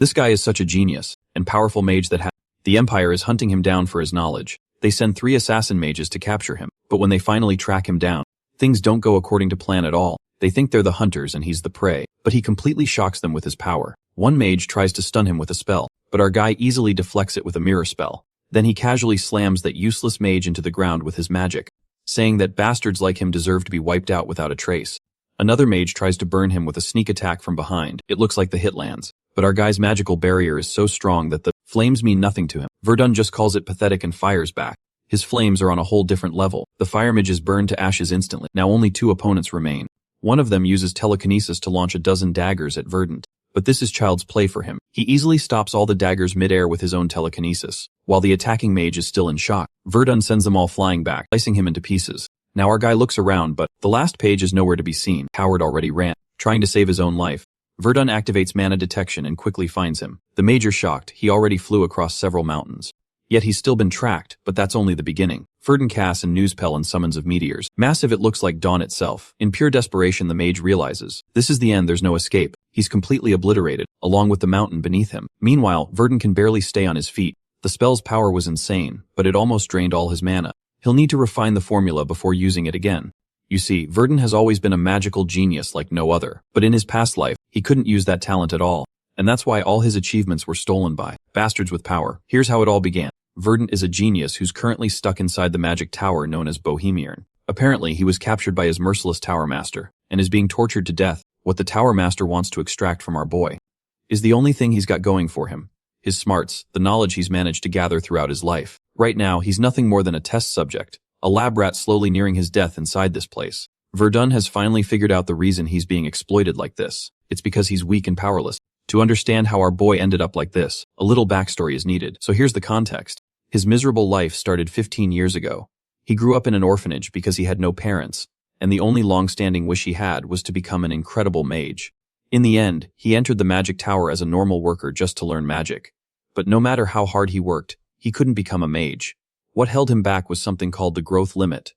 This guy is such a genius and powerful mage that the Empire is hunting him down for his knowledge. They send 3 assassin mages to capture him, but when they finally track him down, things don't go according to plan at all. They think they're the hunters and he's the prey, but he completely shocks them with his power. One mage tries to stun him with a spell, but our guy easily deflects it with a mirror spell. Then he casually slams that useless mage into the ground with his magic, saying that bastards like him deserve to be wiped out without a trace. Another mage tries to burn him with a sneak attack from behind. It looks like the hit lands, but our guy's magical barrier is so strong that the flames mean nothing to him. Verdun just calls it pathetic and fires back. His flames are on a whole different level. The fire mage is burned to ashes instantly. Now only 2 opponents remain. One of them uses telekinesis to launch a dozen daggers at Verdun, but this is child's play for him. He easily stops all the daggers mid-air with his own telekinesis, while the attacking mage is still in shock. Verdun sends them all flying back, slicing him into pieces. Now our guy looks around, but the last page is nowhere to be seen. Howard already ran, trying to save his own life. Verdun activates mana detection and quickly finds him. The mage is shocked. He already flew across several mountains. Yet he's still been tracked, but that's only the beginning. Verdun casts and Newspell and summons of meteors. Massive, it looks like dawn itself. In pure desperation, the mage realizes this is the end, there's no escape. He's completely obliterated, along with the mountain beneath him. Meanwhile, Verdun can barely stay on his feet. The spell's power was insane, but it almost drained all his mana. He'll need to refine the formula before using it again. You see, Verdun has always been a magical genius like no other, but in his past life, he couldn't use that talent at all. And that's why all his achievements were stolen by bastards with power. Here's how it all began. Verdun is a genius who's currently stuck inside the magic tower known as Bohemian. Apparently, he was captured by his merciless tower master, and is being tortured to death. What the tower master wants to extract from our boy is the only thing he's got going for him. His smarts, the knowledge he's managed to gather throughout his life. Right now, he's nothing more than a test subject, a lab rat slowly nearing his death inside this place. Verdun has finally figured out the reason he's being exploited like this. It's because he's weak and powerless. To understand how our boy ended up like this, a little backstory is needed. So here's the context. His miserable life started 15 years ago. He grew up in an orphanage because he had no parents, and the only long-standing wish he had was to become an incredible mage. In the end, he entered the magic tower as a normal worker just to learn magic. But no matter how hard he worked, he couldn't become a mage. What held him back was something called the growth limit.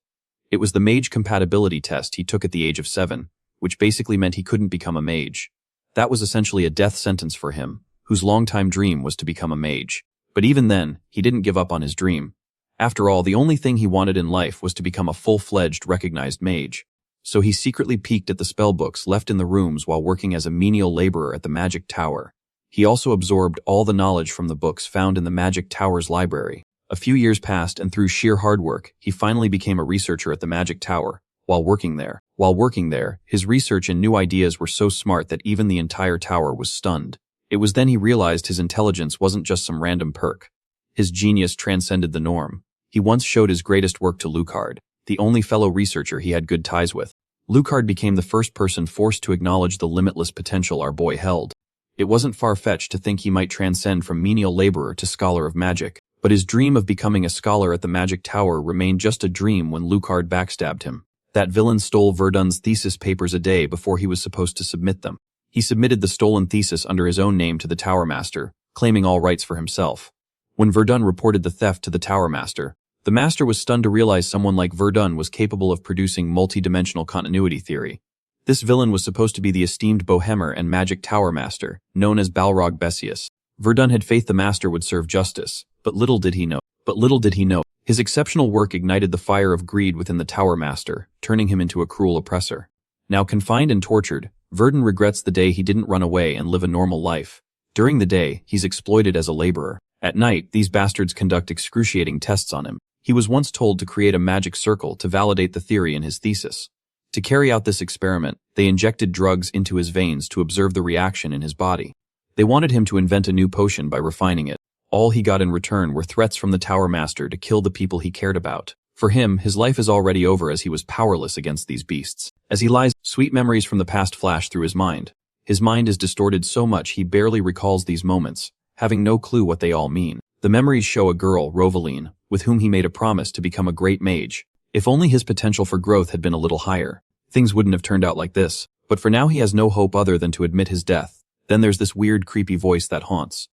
It was the mage compatibility test he took at the age of 7, which basically meant he couldn't become a mage. That was essentially a death sentence for him, whose longtime dream was to become a mage. But even then, he didn't give up on his dream. After all, the only thing he wanted in life was to become a full-fledged, recognized mage. So he secretly peeked at the spellbooks left in the rooms while working as a menial laborer at the magic tower. He also absorbed all the knowledge from the books found in the magic tower's library. A few years passed, and through sheer hard work, he finally became a researcher at the magic tower. While working there, his research and new ideas were so smart that even the entire tower was stunned. It was then he realized his intelligence wasn't just some random perk. His genius transcended the norm. He once showed his greatest work to Lucard, the only fellow researcher he had good ties with. Lucard became the first person forced to acknowledge the limitless potential our boy held. It wasn't far-fetched to think he might transcend from menial laborer to scholar of magic, but his dream of becoming a scholar at the magic tower remained just a dream when Lucard backstabbed him. That villain stole Verdun's thesis papers a day before he was supposed to submit them. He submitted the stolen thesis under his own name to the Tower Master, claiming all rights for himself. When Verdun reported the theft to the Tower Master, the Master was stunned to realize someone like Verdun was capable of producing multi-dimensional continuity theory. This villain was supposed to be the esteemed Bohemer and Magic Tower Master, known as Balrog Besius. Verdun had faith the Master would serve justice, but little did he know. His exceptional work ignited the fire of greed within the Tower Master, turning him into a cruel oppressor. Now confined and tortured, Verdun regrets the day he didn't run away and live a normal life. During the day, he's exploited as a laborer. At night, these bastards conduct excruciating tests on him. He was once told to create a magic circle to validate the theory in his thesis. To carry out this experiment, they injected drugs into his veins to observe the reaction in his body. They wanted him to invent a new potion by refining it. All he got in return were threats from the Tower Master to kill the people he cared about. For him, his life is already over as he was powerless against these beasts. As he lies, sweet memories from the past flash through his mind. His mind is distorted so much he barely recalls these moments, having no clue what they all mean. The memories show a girl, Rovaline, with whom he made a promise to become a great mage. If only his potential for growth had been a little higher, things wouldn't have turned out like this. But for now he has no hope other than to admit his death. Then there's this weird creepy voice that haunts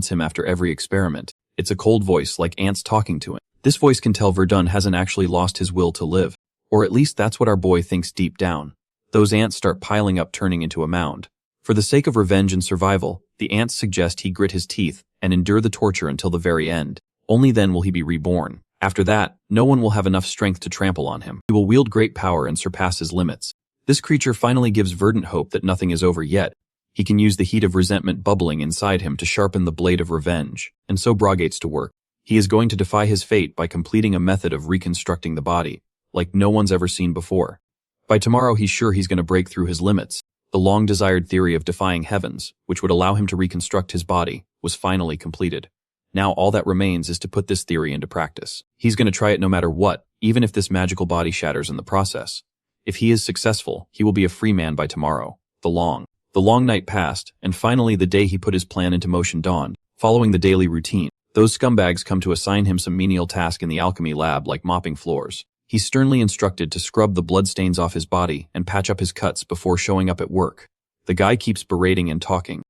him after every experiment. It's a cold voice like ants talking to him. This voice can tell Verdun hasn't actually lost his will to live. Or at least that's what our boy thinks deep down. Those ants start piling up, turning into a mound. For the sake of revenge and survival, the ants suggest he grit his teeth and endure the torture until the very end. Only then will he be reborn. After that, no one will have enough strength to trample on him. He will wield great power and surpass his limits. This creature finally gives Verdant hope that nothing is over yet. He can use the heat of resentment bubbling inside him to sharpen the blade of revenge, and so Bragates to work. He is going to defy his fate by completing a method of reconstructing the body, like no one's ever seen before. By tomorrow he's sure he's going to break through his limits. The long-desired theory of defying heavens, which would allow him to reconstruct his body, was finally completed. Now all that remains is to put this theory into practice. He's going to try it no matter what, even if this magical body shatters in the process. If he is successful, he will be a free man by tomorrow. The long night passed, and finally the day he put his plan into motion dawned. Following the daily routine, those scumbags come to assign him some menial task in the alchemy lab like mopping floors. He's sternly instructed to scrub the bloodstains off his body and patch up his cuts before showing up at work. The guy keeps berating and talking,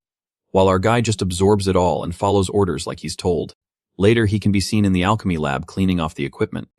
while our guy just absorbs it all and follows orders like he's told. Later he can be seen in the alchemy lab cleaning off the equipment.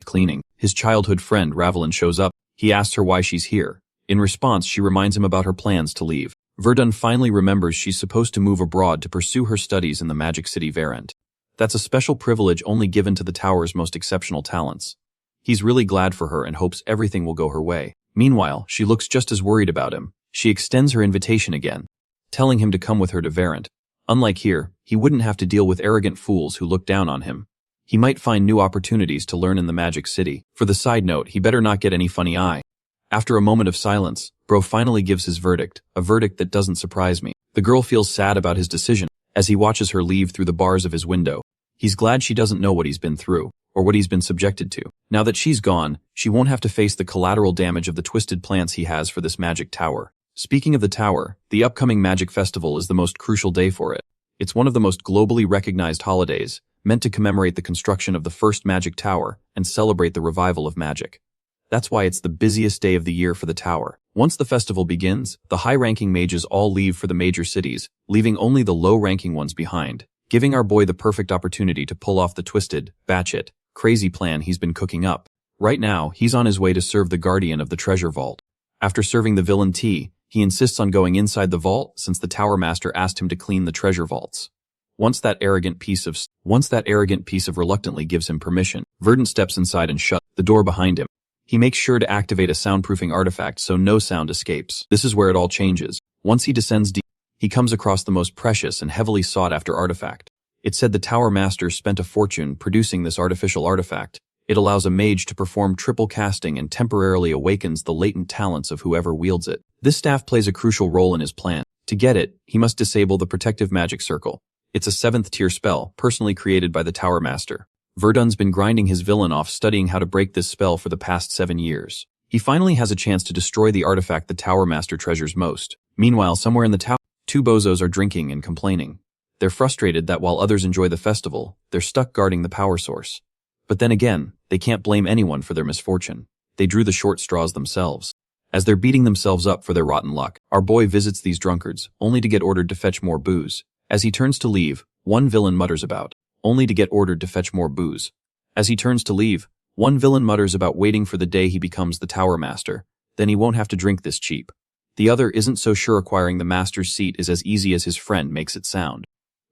His childhood friend Ravelin shows up. He asks her why she's here. In response, she reminds him about her plans to leave. Verdun finally remembers she's supposed to move abroad to pursue her studies in the Magic City Variant. That's a special privilege only given to the tower's most exceptional talents. He's really glad for her and hopes everything will go her way. Meanwhile, she looks just as worried about him. She extends her invitation again, telling him to come with her to Variant. Unlike here, he wouldn't have to deal with arrogant fools who look down on him. He might find new opportunities to learn in the Magic City. For the side note, he better not get any funny eye. After a moment of silence, Bro finally gives his verdict, a verdict that doesn't surprise me. The girl feels sad about his decision as he watches her leave through the bars of his window. He's glad she doesn't know what he's been through, or what he's been subjected to. Now that she's gone, she won't have to face the collateral damage of the twisted plans he has for this magic tower. Speaking of the tower, the upcoming Magic Festival is the most crucial day for it. It's one of the most globally recognized holidays, meant to commemorate the construction of the first magic tower and celebrate the revival of magic. That's why it's the busiest day of the year for the tower. Once the festival begins, the high-ranking mages all leave for the major cities, leaving only the low-ranking ones behind, giving our boy the perfect opportunity to pull off the twisted, batshit, crazy plan he's been cooking up. Right now, he's on his way to serve the guardian of the treasure vault. After serving the villain tea, he insists on going inside the vault since the tower master asked him to clean the treasure vaults. Once that arrogant piece of reluctantly gives him permission, Verdant steps inside and shuts the door behind him. He makes sure to activate a soundproofing artifact so no sound escapes. This is where it all changes. Once he descends deep, he comes across the most precious and heavily sought-after artifact. It said the tower master spent a fortune producing this artificial artifact. It allows a mage to perform triple casting and temporarily awakens the latent talents of whoever wields it. This staff plays a crucial role in his plan. To get it, he must disable the protective magic circle. It's a 7th tier spell, personally created by the tower master. Verdun's been grinding his villain off studying how to break this spell for the past 7 years. He finally has a chance to destroy the artifact the tower master treasures most. Meanwhile, somewhere in the tower, 2 bozos are drinking and complaining. They're frustrated that while others enjoy the festival, they're stuck guarding the power source. But then again, they can't blame anyone for their misfortune. They drew the short straws themselves. As they're beating themselves up for their rotten luck, our boy visits these drunkards, only to get ordered to fetch more booze. As he turns to leave, one villain mutters about, only to get ordered to fetch more booze. As he turns to leave, one villain mutters about waiting for the day he becomes the tower master, then he won't have to drink this cheap. The other isn't so sure acquiring the master's seat is as easy as his friend makes it sound.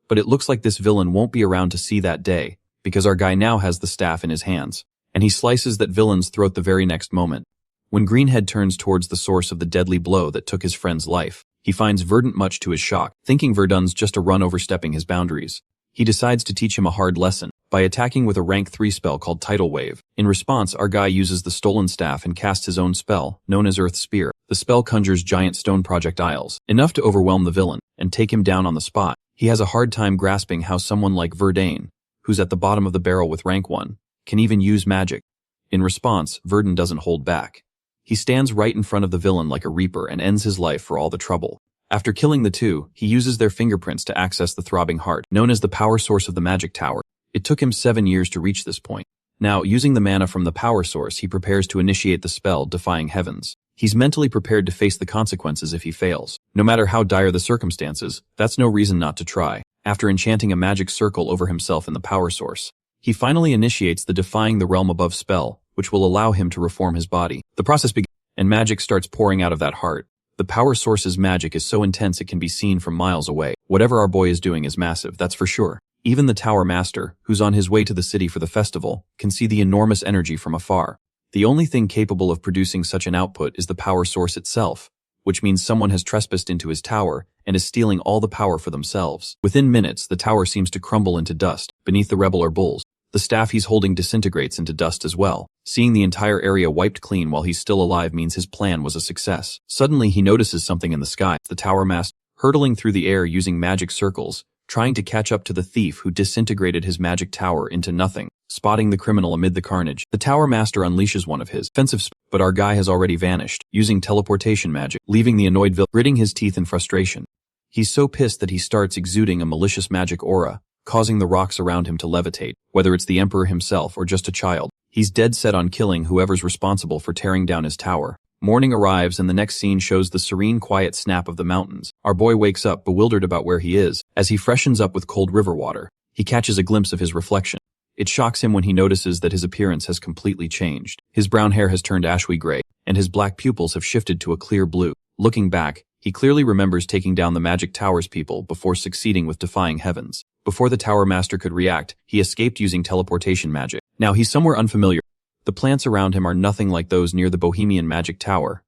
But it looks like this villain won't be around to see that day, because our guy now has the staff in his hands, and he slices that villain's throat the very next moment. When Greenhead turns towards the source of the deadly blow that took his friend's life, he finds Verdant much to his shock, thinking Verdun's just a run overstepping his boundaries. He decides to teach him a hard lesson by attacking with a rank 3 spell called Tidal Wave. In response, our guy uses the stolen staff and casts his own spell, known as Earth Spear. The spell conjures giant stone projectiles, enough to overwhelm the villain and take him down on the spot. He has a hard time grasping how someone like Verdane, who's at the bottom of the barrel with rank 1, can even use magic. In response, Verdun doesn't hold back. He stands right in front of the villain like a reaper and ends his life for all the trouble. After killing the two, he uses their fingerprints to access the throbbing heart, known as the power source of the magic tower. It took him 7 years to reach this point. Now, using the mana from the power source, he prepares to initiate the spell, Defying Heavens. He's mentally prepared to face the consequences if he fails. No matter how dire the circumstances, that's no reason not to try. After enchanting a magic circle over himself in the power source, he finally initiates the Defying the Realm Above spell, which will allow him to reform his body. The process begins, and magic starts pouring out of that heart. The power source's magic is so intense it can be seen from miles away. Whatever our boy is doing is massive, that's for sure. Even the Tower Master, who's on his way to the city for the festival, can see the enormous energy from afar. The only thing capable of producing such an output is the power source itself, which means someone has trespassed into his tower and is stealing all the power for themselves. Within minutes, the tower seems to crumble into dust beneath the rebel or bulls. The staff he's holding disintegrates into dust as well. Seeing the entire area wiped clean while he's still alive means his plan was a success. Suddenly, he notices something in the sky. The Tower Master, hurtling through the air using magic circles, trying to catch up to the thief who disintegrated his magic tower into nothing. Spotting the criminal amid the carnage, the Tower Master unleashes one of his offensive but our guy has already vanished, using teleportation magic, leaving the annoyed villain gritting his teeth in frustration. He's so pissed that he starts exuding a malicious magic aura, causing the rocks around him to levitate. Whether it's the Emperor himself or just a child, he's dead set on killing whoever's responsible for tearing down his tower. Morning arrives and the next scene shows the serene quiet snap of the mountains. Our boy wakes up bewildered about where he is. As he freshens up with cold river water, he catches a glimpse of his reflection. It shocks him when he notices that his appearance has completely changed. His brown hair has turned ashy gray, and his black pupils have shifted to a clear blue. Looking back, he clearly remembers taking down the Magic Tower's people before succeeding with defying heavens. Before the Tower Master could react, he escaped using teleportation magic. Now he's somewhere unfamiliar. The plants around him are nothing like those near the Bohemian Magic Tower.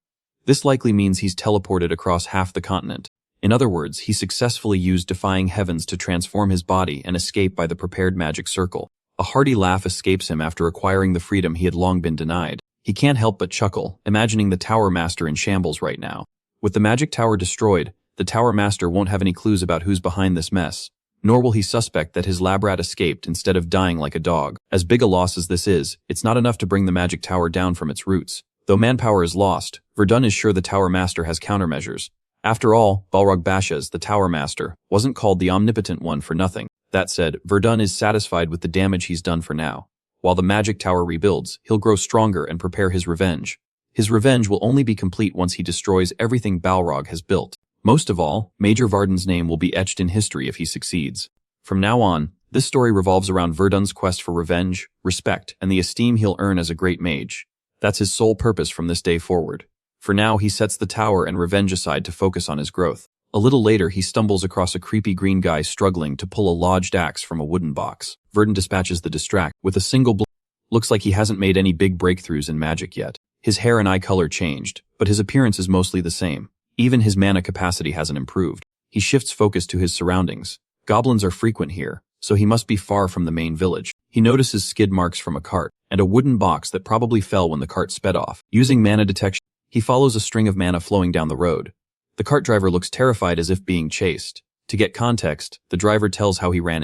This likely means he's teleported across half the continent. In other words, he successfully used defying heavens to transform his body and escape by the prepared magic circle. A hearty laugh escapes him after acquiring the freedom he had long been denied. He can't help but chuckle, imagining the Tower Master in shambles right now. With the Magic Tower destroyed, the Tower Master won't have any clues about who's behind this mess. Nor will he suspect that his lab rat escaped instead of dying like a dog. As big a loss as this is, it's not enough to bring the Magic Tower down from its roots. Though manpower is lost, Verdun is sure the Tower Master has countermeasures. After all, Balrog Bashas, the Tower Master, wasn't called the Omnipotent One for nothing. That said, Verdun is satisfied with the damage he's done for now. While the Magic Tower rebuilds, he'll grow stronger and prepare his revenge. His revenge will only be complete once he destroys everything Balrog has built. Most of all, Major Varden's name will be etched in history if he succeeds. From now on, this story revolves around Verdun's quest for revenge, respect, and the esteem he'll earn as a great mage. That's his sole purpose from this day forward. For now, he sets the tower and revenge aside to focus on his growth. A little later, he stumbles across a creepy green guy struggling to pull a lodged axe from a wooden box. Verdun dispatches the distract with a single blow. Looks like he hasn't made any big breakthroughs in magic yet. His hair and eye color changed, but his appearance is mostly the same. Even his mana capacity hasn't improved. He shifts focus to his surroundings. Goblins are frequent here, so he must be far from the main village. He notices skid marks from a cart, and a wooden box that probably fell when the cart sped off. Using mana detection, he follows a string of mana flowing down the road. The cart driver looks terrified as if being chased. To get context, the driver tells how he ran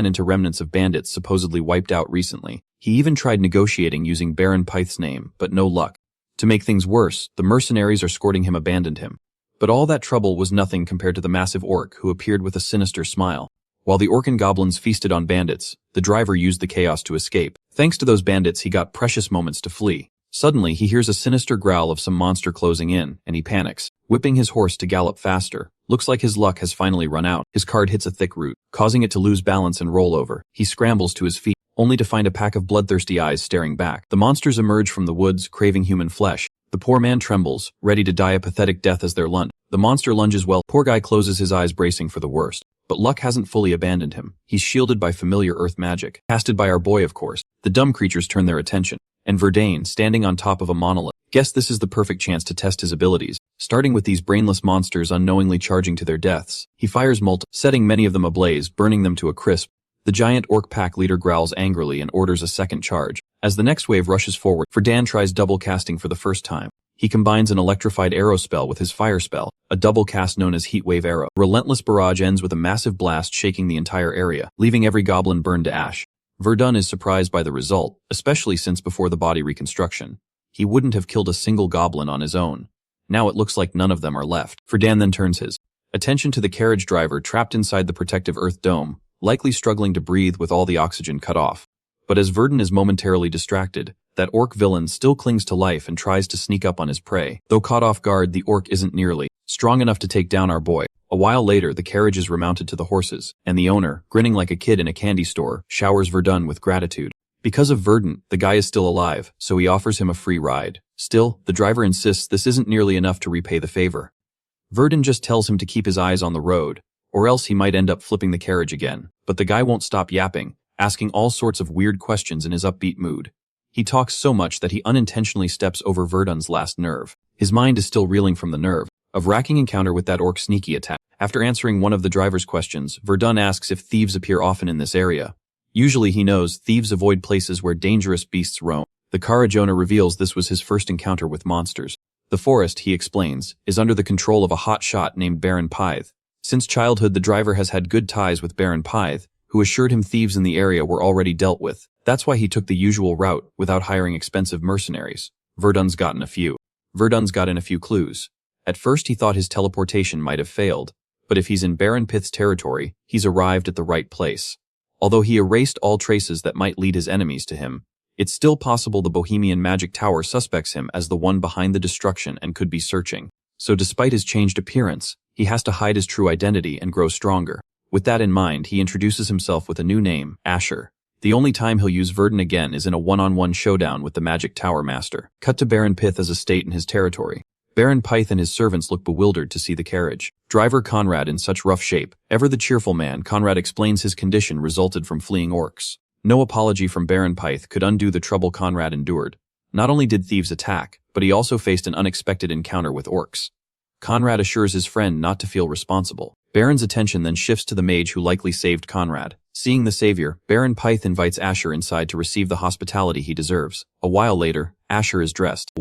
into remnants of bandits supposedly wiped out recently. He even tried negotiating using Baron Pythe's name, but no luck. To make things worse, the mercenaries escorting him abandoned him. But all that trouble was nothing compared to the massive orc who appeared with a sinister smile. While the orc and goblins feasted on bandits, the driver used the chaos to escape. Thanks to those bandits, he got precious moments to flee. Suddenly, he hears a sinister growl of some monster closing in, and he panics, whipping his horse to gallop faster. Looks like his luck has finally run out. His cart hits a thick root, causing it to lose balance and roll over. He scrambles to his feet, only to find a pack of bloodthirsty eyes staring back. The monsters emerge from the woods, craving human flesh. The poor man trembles, ready to die a pathetic death as their lunge. The monster lunges well. Poor guy closes his eyes, bracing for the worst. But luck hasn't fully abandoned him. He's shielded by familiar earth magic, casted by our boy of course. The dumb creatures turn their attention. And Verdun, standing on top of a monolith. Guess this is the perfect chance to test his abilities. Starting with these brainless monsters unknowingly charging to their deaths, he fires setting many of them ablaze, burning them to a crisp. The giant orc pack leader growls angrily and orders a second charge. As the next wave rushes forward, Verdun tries double casting for the first time. He combines an electrified arrow spell with his fire spell, a double cast known as Heatwave Arrow. Relentless barrage ends with a massive blast shaking the entire area, leaving every goblin burned to ash. Verdun is surprised by the result, especially since before the body reconstruction, he wouldn't have killed a single goblin on his own. Now it looks like none of them are left. Verdun then turns his attention to the carriage driver trapped inside the protective earth dome, likely struggling to breathe with all the oxygen cut off. But as Verdun is momentarily distracted, that orc villain still clings to life and tries to sneak up on his prey. Though caught off guard, the orc isn't nearly strong enough to take down our boy. A while later, the carriage is remounted to the horses, and the owner, grinning like a kid in a candy store, showers Verdun with gratitude. Because of Verdant, the guy is still alive, so he offers him a free ride. Still, the driver insists this isn't nearly enough to repay the favor. Verdant just tells him to keep his eyes on the road, or else he might end up flipping the carriage again. But the guy won't stop yapping, asking all sorts of weird questions in his upbeat mood. He talks so much that he unintentionally steps over Verdun's last nerve. His mind is still reeling from the nerve of racking encounter with that orc sneaky attack. After answering one of the driver's questions, Verdun asks if thieves appear often in this area. Usually he knows thieves avoid places where dangerous beasts roam. The Karajona reveals this was his first encounter with monsters. The forest, he explains, is under the control of a hot shot named Baron Pythe. Since childhood, the driver has had good ties with Baron Pythe, who assured him thieves in the area were already dealt with. That's why he took the usual route without hiring expensive mercenaries. Verdun's gotten a few. Verdun's got in a few clues. At first he thought his teleportation might have failed, but if he's in Baron Pythe's territory, he's arrived at the right place. Although he erased all traces that might lead his enemies to him, it's still possible the Bohemian Magic Tower suspects him as the one behind the destruction and could be searching. So despite his changed appearance, he has to hide his true identity and grow stronger. With that in mind, he introduces himself with a new name, Asher. The only time he'll use Verdun again is in a one-on-one showdown with the Magic Tower Master. Cut to Baron Pythe as a state in his territory. Baron Pythe and his servants look bewildered to see the carriage. Driver Conrad in such rough shape. Ever the cheerful man, Conrad explains his condition resulted from fleeing orcs. No apology from Baron Pythe could undo the trouble Conrad endured. Not only did thieves attack, but he also faced an unexpected encounter with orcs. Conrad assures his friend not to feel responsible. Baron's attention then shifts to the mage who likely saved Conrad. Seeing the savior, Baron Pythe invites Asher inside to receive the hospitality he deserves. A while later, Asher is dressed.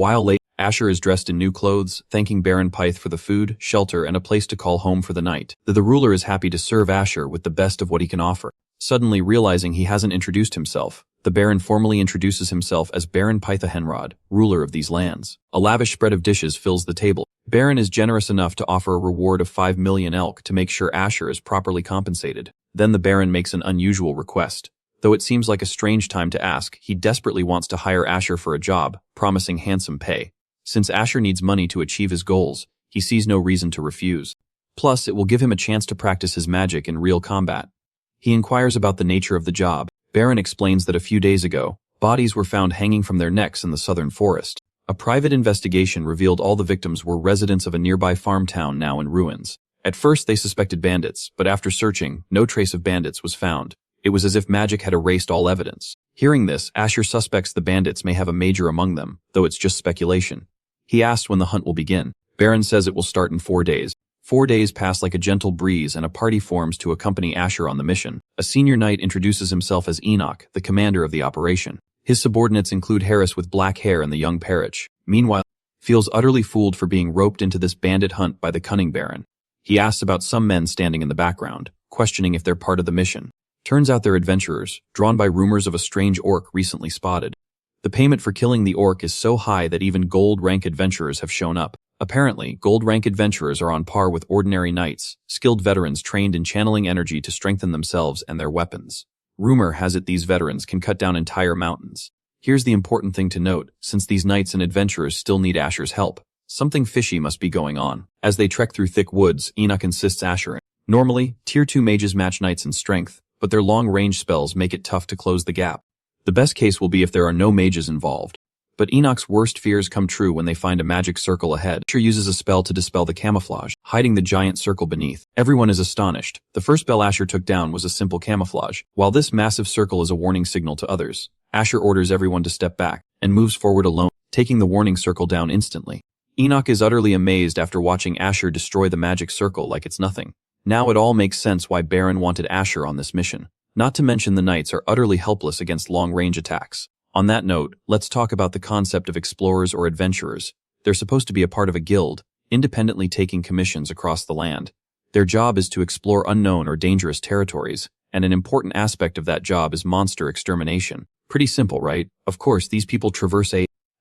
Asher is dressed in new clothes, thanking Baron Pythe for the food, shelter, and a place to call home for the night. The ruler is happy to serve Asher with the best of what he can offer. Suddenly realizing he hasn't introduced himself, the Baron formally introduces himself as Baron Pythe Henrod, ruler of these lands. A lavish spread of dishes fills the table. Baron is generous enough to offer a reward of 5 million elk to make sure Asher is properly compensated. Then the Baron makes an unusual request. Though it seems like a strange time to ask, he desperately wants to hire Asher for a job, promising handsome pay. Since Asher needs money to achieve his goals, he sees no reason to refuse. Plus, it will give him a chance to practice his magic in real combat. He inquires about the nature of the job. Baron explains that a few days ago, bodies were found hanging from their necks in the southern forest. A private investigation revealed all the victims were residents of a nearby farm town now in ruins. At first they suspected bandits, but after searching, no trace of bandits was found. It was as if magic had erased all evidence. Hearing this, Asher suspects the bandits may have a major among them, though it's just speculation. He asks when the hunt will begin. Baron says it will start in 4 days. 4 days pass like a gentle breeze and a party forms to accompany Asher on the mission. A senior knight introduces himself as Enoch, the commander of the operation. His subordinates include Harris with black hair and the young Parrish. Meanwhile, feels utterly fooled for being roped into this bandit hunt by the cunning Baron. He asks about some men standing in the background, questioning if they're part of the mission. Turns out they're adventurers, drawn by rumors of a strange orc recently spotted. The payment for killing the orc is so high that even gold-rank adventurers have shown up. Apparently, gold-rank adventurers are on par with ordinary knights, skilled veterans trained in channeling energy to strengthen themselves and their weapons. Rumor has it these veterans can cut down entire mountains. Here's the important thing to note, since these knights and adventurers still need Asher's help. Something fishy must be going on. As they trek through thick woods, Enoch insists Asher in. Normally, Tier 2 mages match knights in strength, but their long-range spells make it tough to close the gap. The best case will be if there are no mages involved. But Enoch's worst fears come true when they find a magic circle ahead. Asher uses a spell to dispel the camouflage, hiding the giant circle beneath. Everyone is astonished. The first spell Asher took down was a simple camouflage. While this massive circle is a warning signal to others, Asher orders everyone to step back and moves forward alone, taking the warning circle down instantly. Enoch is utterly amazed after watching Asher destroy the magic circle like it's nothing. Now it all makes sense why Baron wanted Asher on this mission. Not to mention the knights are utterly helpless against long-range attacks. On that note, let's talk about the concept of explorers or adventurers. They're supposed to be a part of a guild, independently taking commissions across the land. Their job is to explore unknown or dangerous territories, and an important aspect of that job is monster extermination. Pretty simple, right? Of course, these people traverse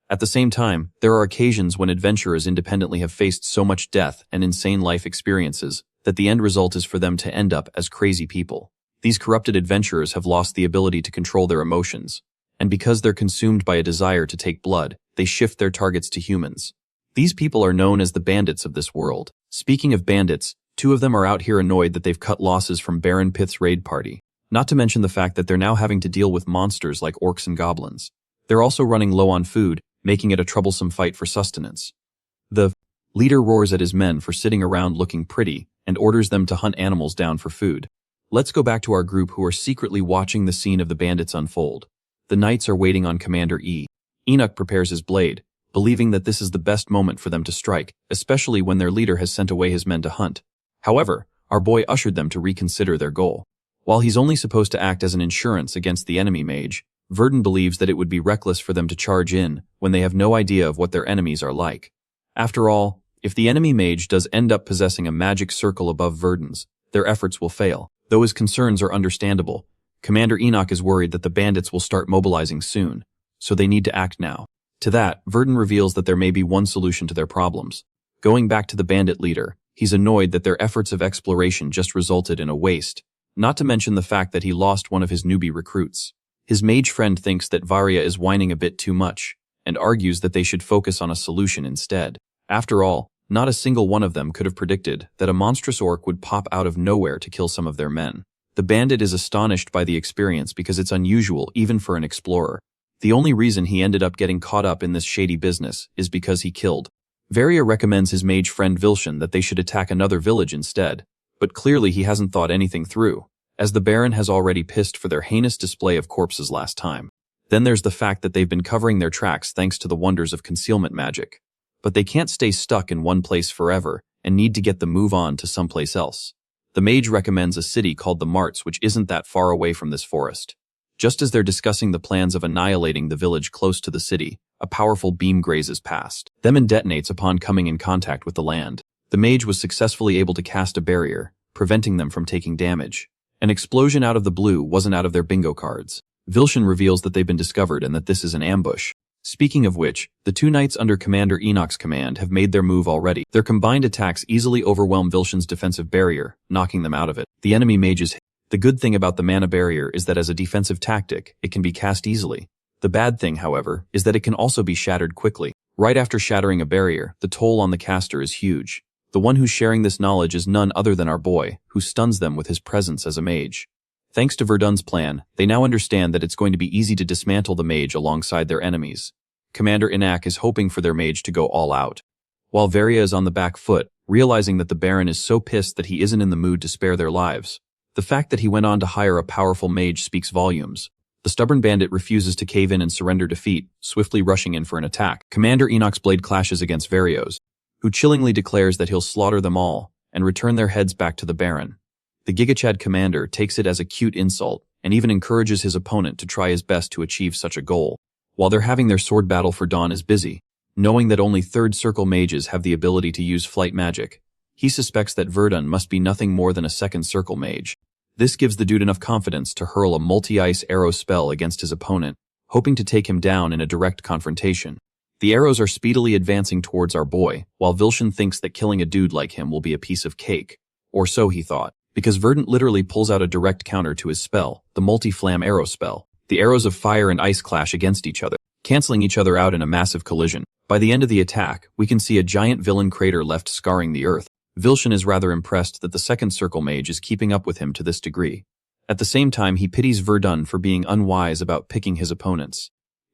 At the same time, there are occasions when adventurers independently have faced so much death and insane life experiences that the end result is for them to end up as crazy people. These corrupted adventurers have lost the ability to control their emotions, and because they're consumed by a desire to take blood, they shift their targets to humans. These people are known as the bandits of this world. Speaking of bandits, 2 of them are out here annoyed that they've cut losses from Baron Pythe's raid party. Not to mention the fact that they're now having to deal with monsters like orcs and goblins. They're also running low on food, making it a troublesome fight for sustenance. The leader roars at his men for sitting around looking pretty and orders them to hunt animals down for food. Let's go back to our group who are secretly watching the scene of the bandits unfold. The knights are waiting on Commander E. Enoch prepares his blade, believing that this is the best moment for them to strike, especially when their leader has sent away his men to hunt. However, our boy ushered them to reconsider their goal. While he's only supposed to act as an insurance against the enemy mage, Verdun believes that it would be reckless for them to charge in when they have no idea of what their enemies are like. After all, if the enemy mage does end up possessing a magic circle above Verdun's, their efforts will fail. Though his concerns are understandable, Commander Enoch is worried that the bandits will start mobilizing soon, so they need to act now. To that, Verdun reveals that there may be one solution to their problems. Going back to the bandit leader, he's annoyed that their efforts of exploration just resulted in a waste, not to mention the fact that he lost one of his newbie recruits. His mage friend thinks that Varya is whining a bit too much, and argues that they should focus on a solution instead. After all, not a single one of them could have predicted that a monstrous orc would pop out of nowhere to kill some of their men. The bandit is astonished by the experience because it's unusual even for an explorer. The only reason he ended up getting caught up in this shady business is because he killed. Varya recommends his mage friend Vilshan that they should attack another village instead, but clearly he hasn't thought anything through, as the Baron has already pissed for their heinous display of corpses last time. Then there's the fact that they've been covering their tracks thanks to the wonders of concealment magic. But they can't stay stuck in one place forever and need to get the move on to someplace else. The mage recommends a city called the Marts, which isn't that far away from this forest. Just as they're discussing the plans of annihilating the village close to the city, a powerful beam grazes past them and detonates upon coming in contact with the land. The mage was successfully able to cast a barrier, preventing them from taking damage. An explosion out of the blue wasn't out of their bingo cards. Vilshan reveals that they've been discovered and that this is an ambush. Speaking of which, the two knights under Commander Enoch's command have made their move already. Their combined attacks easily overwhelm Vilshan's defensive barrier, knocking them out of it. The enemy mages hit. The good thing about the mana barrier is that as a defensive tactic, it can be cast easily. The bad thing, however, is that it can also be shattered quickly. Right after shattering a barrier, the toll on the caster is huge. The one who's sharing this knowledge is none other than our boy, who stuns them with his presence as a mage. Thanks to Verdun's plan, they now understand that it's going to be easy to dismantle the mage alongside their enemies. Commander Enoch is hoping for their mage to go all out, while Varya is on the back foot, realizing that the Baron is so pissed that he isn't in the mood to spare their lives. The fact that he went on to hire a powerful mage speaks volumes. The stubborn bandit refuses to cave in and surrender defeat, swiftly rushing in for an attack. Commander Enoch's blade clashes against Varyo's, who chillingly declares that he'll slaughter them all and return their heads back to the Baron. The Gigachad commander takes it as a cute insult and even encourages his opponent to try his best to achieve such a goal. While they're having their sword battle, for Dawn is busy, knowing that only third circle mages have the ability to use flight magic. He suspects that Verdun must be nothing more than a second circle mage. This gives the dude enough confidence to hurl a multi-ice arrow spell against his opponent, hoping to take him down in a direct confrontation. The arrows are speedily advancing towards our boy, while Vilshan thinks that killing a dude like him will be a piece of cake. Or so he thought, because Verdun literally pulls out a direct counter to his spell, the multi-flam arrow spell. The arrows of fire and ice clash against each other, canceling each other out in a massive collision. By the end of the attack, we can see a giant villain crater left scarring the earth. Vilshan is rather impressed that the second circle mage is keeping up with him to this degree. At the same time, he pities Verdun for being unwise about picking his opponents.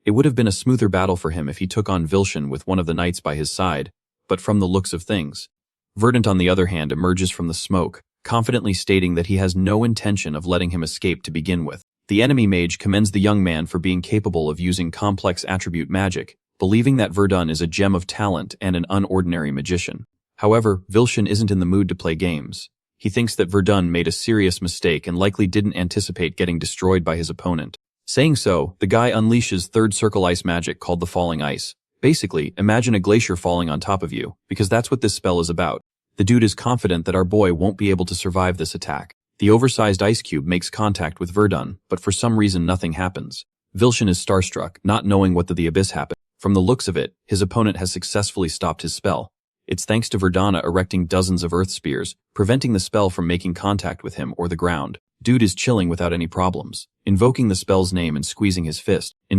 It would have been a smoother battle for him if he took on Vilshan with one of the knights by his side, but from the looks of things. Verdun, on the other hand, emerges from the smoke, confidently stating that he has no intention of letting him escape to begin with. The enemy mage commends the young man for being capable of using complex attribute magic, believing that Verdun is a gem of talent and an unordinary magician. However, Vilshan isn't in the mood to play games. He thinks that Verdun made a serious mistake and likely didn't anticipate getting destroyed by his opponent. Saying so, the guy unleashes third circle ice magic called the Falling Ice. Basically, imagine a glacier falling on top of you, because that's what this spell is about. The dude is confident that our boy won't be able to survive this attack. The oversized ice cube makes contact with Verdun, but for some reason nothing happens. Vilshan is starstruck, not knowing what the abyss happened. From the looks of it, his opponent has successfully stopped his spell. It's thanks to Verdana erecting dozens of earth spears, preventing the spell from making contact with him or the ground. Dude is chilling without any problems, invoking the spell's name and squeezing his fist. The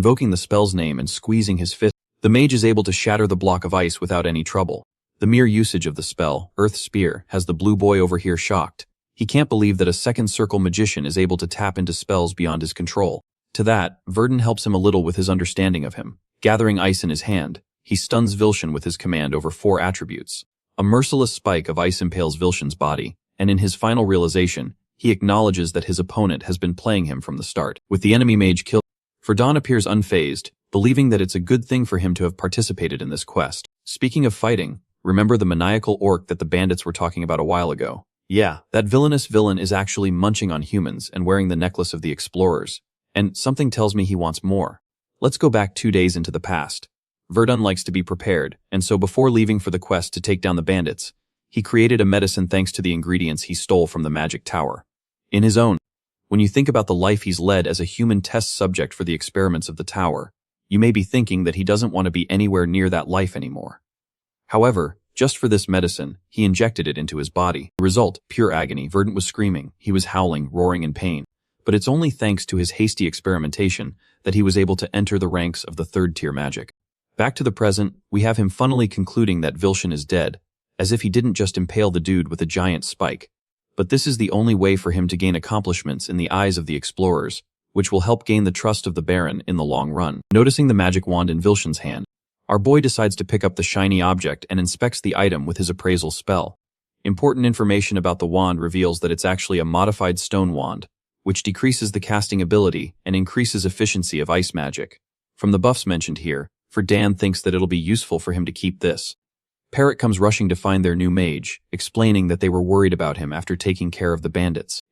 mage is able to shatter the block of ice without any trouble. The mere usage of the spell, Earth Spear, has the blue boy over here shocked. He can't believe that a second circle magician is able to tap into spells beyond his control. To that, Verdun helps him a little with his understanding of him. Gathering ice in his hand, he stuns Vilshan with his command over 4 attributes. A merciless spike of ice impales Vilshan's body, and in his final realization, he acknowledges that his opponent has been playing him from the start. With the enemy mage killed, Verdun appears unfazed, believing that it's a good thing for him to have participated in this quest. Speaking of fighting, remember the maniacal orc that the bandits were talking about a while ago? Yeah, that villainous villain is actually munching on humans and wearing the necklace of the explorers. And something tells me he wants more. Let's go back 2 days into the past. Verdun likes to be prepared, and so before leaving for the quest to take down the bandits, he created a medicine thanks to the ingredients he stole from the magic tower. In his own, when you think about the life he's led as a human test subject for the experiments of the tower, you may be thinking that he doesn't want to be anywhere near that life anymore. However, just for this medicine, he injected it into his body. The result, pure agony. Verdun was screaming, he was howling, roaring in pain. But it's only thanks to his hasty experimentation that he was able to enter the ranks of the 3rd-tier magic. Back to the present, we have him funnily concluding that Vilshan is dead, as if he didn't just impale the dude with a giant spike. But this is the only way for him to gain accomplishments in the eyes of the explorers, which will help gain the trust of the Baron in the long run. Noticing the magic wand in Vilshan's hand, our boy decides to pick up the shiny object and inspects the item with his appraisal spell. Important information about the wand reveals that it's actually a modified stone wand, which decreases the casting ability and increases efficiency of ice magic. From the buffs mentioned here, Dan thinks that it'll be useful for him to keep this. Parrot comes rushing to find their new mage, explaining that they were worried about him after taking care of the bandits.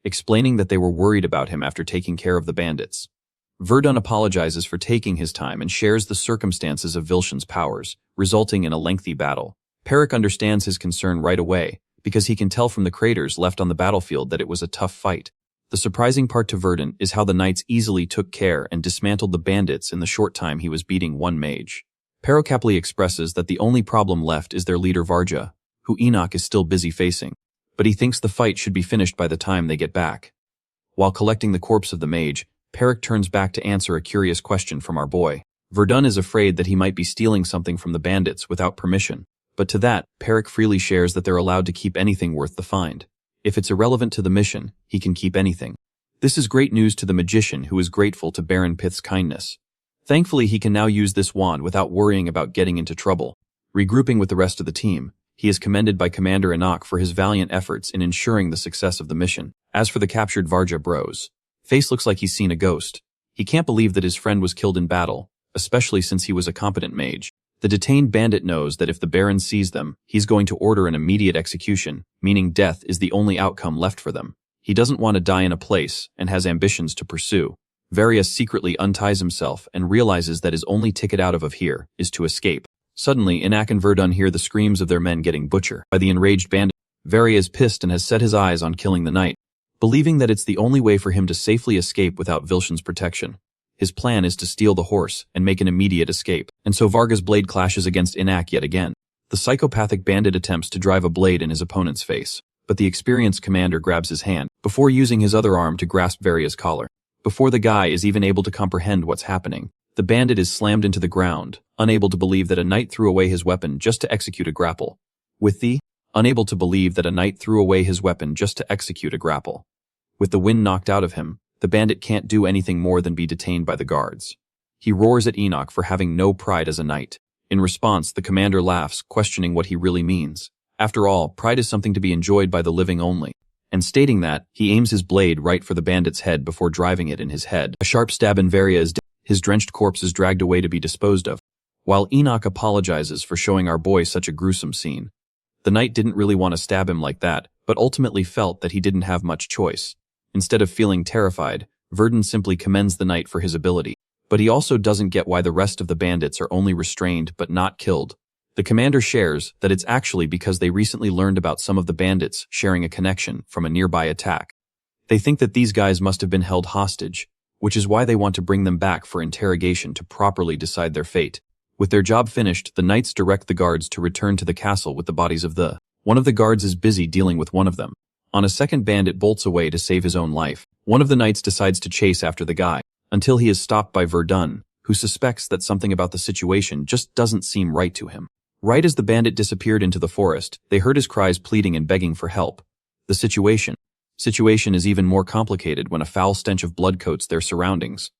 Verdun apologizes for taking his time and shares the circumstances of Vilshan's powers, resulting in a lengthy battle. Parrot understands his concern right away, because he can tell from the craters left on the battlefield that it was a tough fight. The surprising part to Verdun is how the knights easily took care and dismantled the bandits in the short time he was beating one mage. Parrot happily expresses that the only problem left is their leader Varja, who Enoch is still busy facing, but he thinks the fight should be finished by the time they get back. While collecting the corpse of the mage, Parrot turns back to answer a curious question from our boy. Verdun is afraid that he might be stealing something from the bandits without permission, but to that, Parrot freely shares that they're allowed to keep anything worth the find. If it's irrelevant to the mission, he can keep anything. This is great news to the magician who is grateful to Baron Pith's kindness. Thankfully, he can now use this wand without worrying about getting into trouble. Regrouping with the rest of the team, he is commended by Commander Enoch for his valiant efforts in ensuring the success of the mission. As for the captured Varja bros, Face looks like he's seen a ghost. He can't believe that his friend was killed in battle, especially since he was a competent mage. The detained bandit knows that if the Baron sees them, he's going to order an immediate execution, meaning death is the only outcome left for them. He doesn't want to die in a place and has ambitions to pursue. Varius secretly unties himself and realizes that his only ticket out of here is to escape. Suddenly, Enoch and Verdun hear the screams of their men getting butchered by the enraged bandit. Varius is pissed and has set his eyes on killing the knight, believing that it's the only way for him to safely escape without Vilshan's protection. His plan is to steal the horse and make an immediate escape, and so Varga's blade clashes against Enoch yet again. The psychopathic bandit attempts to drive a blade in his opponent's face, but the experienced commander grabs his hand, before using his other arm to grasp Varius' collar. Before the guy is even able to comprehend what's happening, the bandit is slammed into the ground, unable to believe that a knight threw away his weapon just to execute a grapple. With the wind knocked out of him, the bandit can't do anything more than be detained by the guards. He roars at Enoch for having no pride as a knight. In response, the commander laughs, questioning what he really means. After all, pride is something to be enjoyed by the living only. And stating that, he aims his blade right for the bandit's head before driving it in his head. A sharp stab in Varia is dead. His drenched corpse is dragged away to be disposed of. While Enoch apologizes for showing our boy such a gruesome scene, the knight didn't really want to stab him like that, but ultimately felt that he didn't have much choice. Instead of feeling terrified, Verdun simply commends the knight for his ability. But he also doesn't get why the rest of the bandits are only restrained but not killed. The commander shares that it's actually because they recently learned about some of the bandits sharing a connection from a nearby attack. They think that these guys must have been held hostage, which is why they want to bring them back for interrogation to properly decide their fate. With their job finished, the knights direct the guards to return to the castle with the bodies of one of the guards is busy dealing with one of them. On a second, bandit bolts away to save his own life. One of the knights decides to chase after the guy, until he is stopped by Verdun, who suspects that something about the situation just doesn't seem right to him. Right as the bandit disappeared into the forest, they heard his cries pleading and begging for help. The situation Situation is even more complicated when a foul stench of blood coats their surroundings.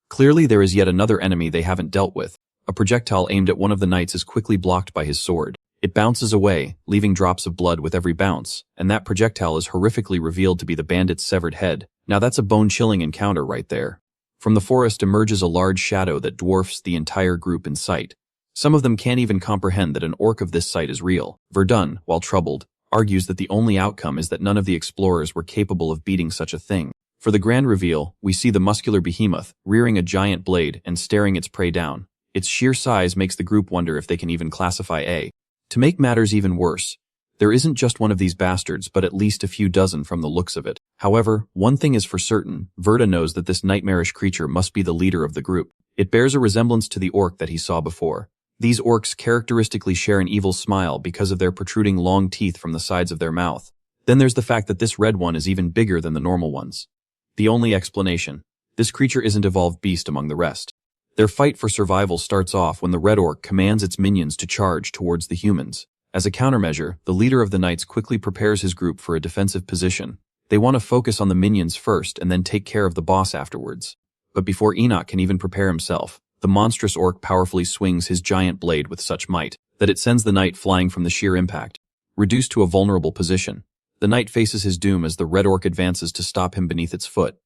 Clearly there is yet another enemy they haven't dealt with. A projectile aimed at one of the knights is quickly blocked by his sword. It bounces away, leaving drops of blood with every bounce, and that projectile is horrifically revealed to be the bandit's severed head. Now that's a bone-chilling encounter right there. From the forest emerges a large shadow that dwarfs the entire group in sight. Some of them can't even comprehend that an orc of this size is real. Verdun, while troubled, argues that the only outcome is that none of the explorers were capable of beating such a thing. For the grand reveal, we see the muscular behemoth rearing a giant blade and staring its prey down. Its sheer size makes the group wonder if they can even classify A. To make matters even worse, there isn't just one of these bastards but at least a few dozen from the looks of it. However, one thing is for certain, Verda knows that this nightmarish creature must be the leader of the group. It bears a resemblance to the orc that he saw before. These orcs characteristically share an evil smile because of their protruding long teeth from the sides of their mouth. Then there's the fact that this red one is even bigger than the normal ones. The only explanation: this creature isn't evolved beast among the rest. Their fight for survival starts off when the red orc commands its minions to charge towards the humans. As a countermeasure, the leader of the knights quickly prepares his group for a defensive position. They want to focus on the minions first and then take care of the boss afterwards. But before Enoch can even prepare himself, the monstrous orc powerfully swings his giant blade with such might that it sends the knight flying from the sheer impact. Reduced to a vulnerable position, the knight faces his doom as the red orc advances to stop him beneath its foot.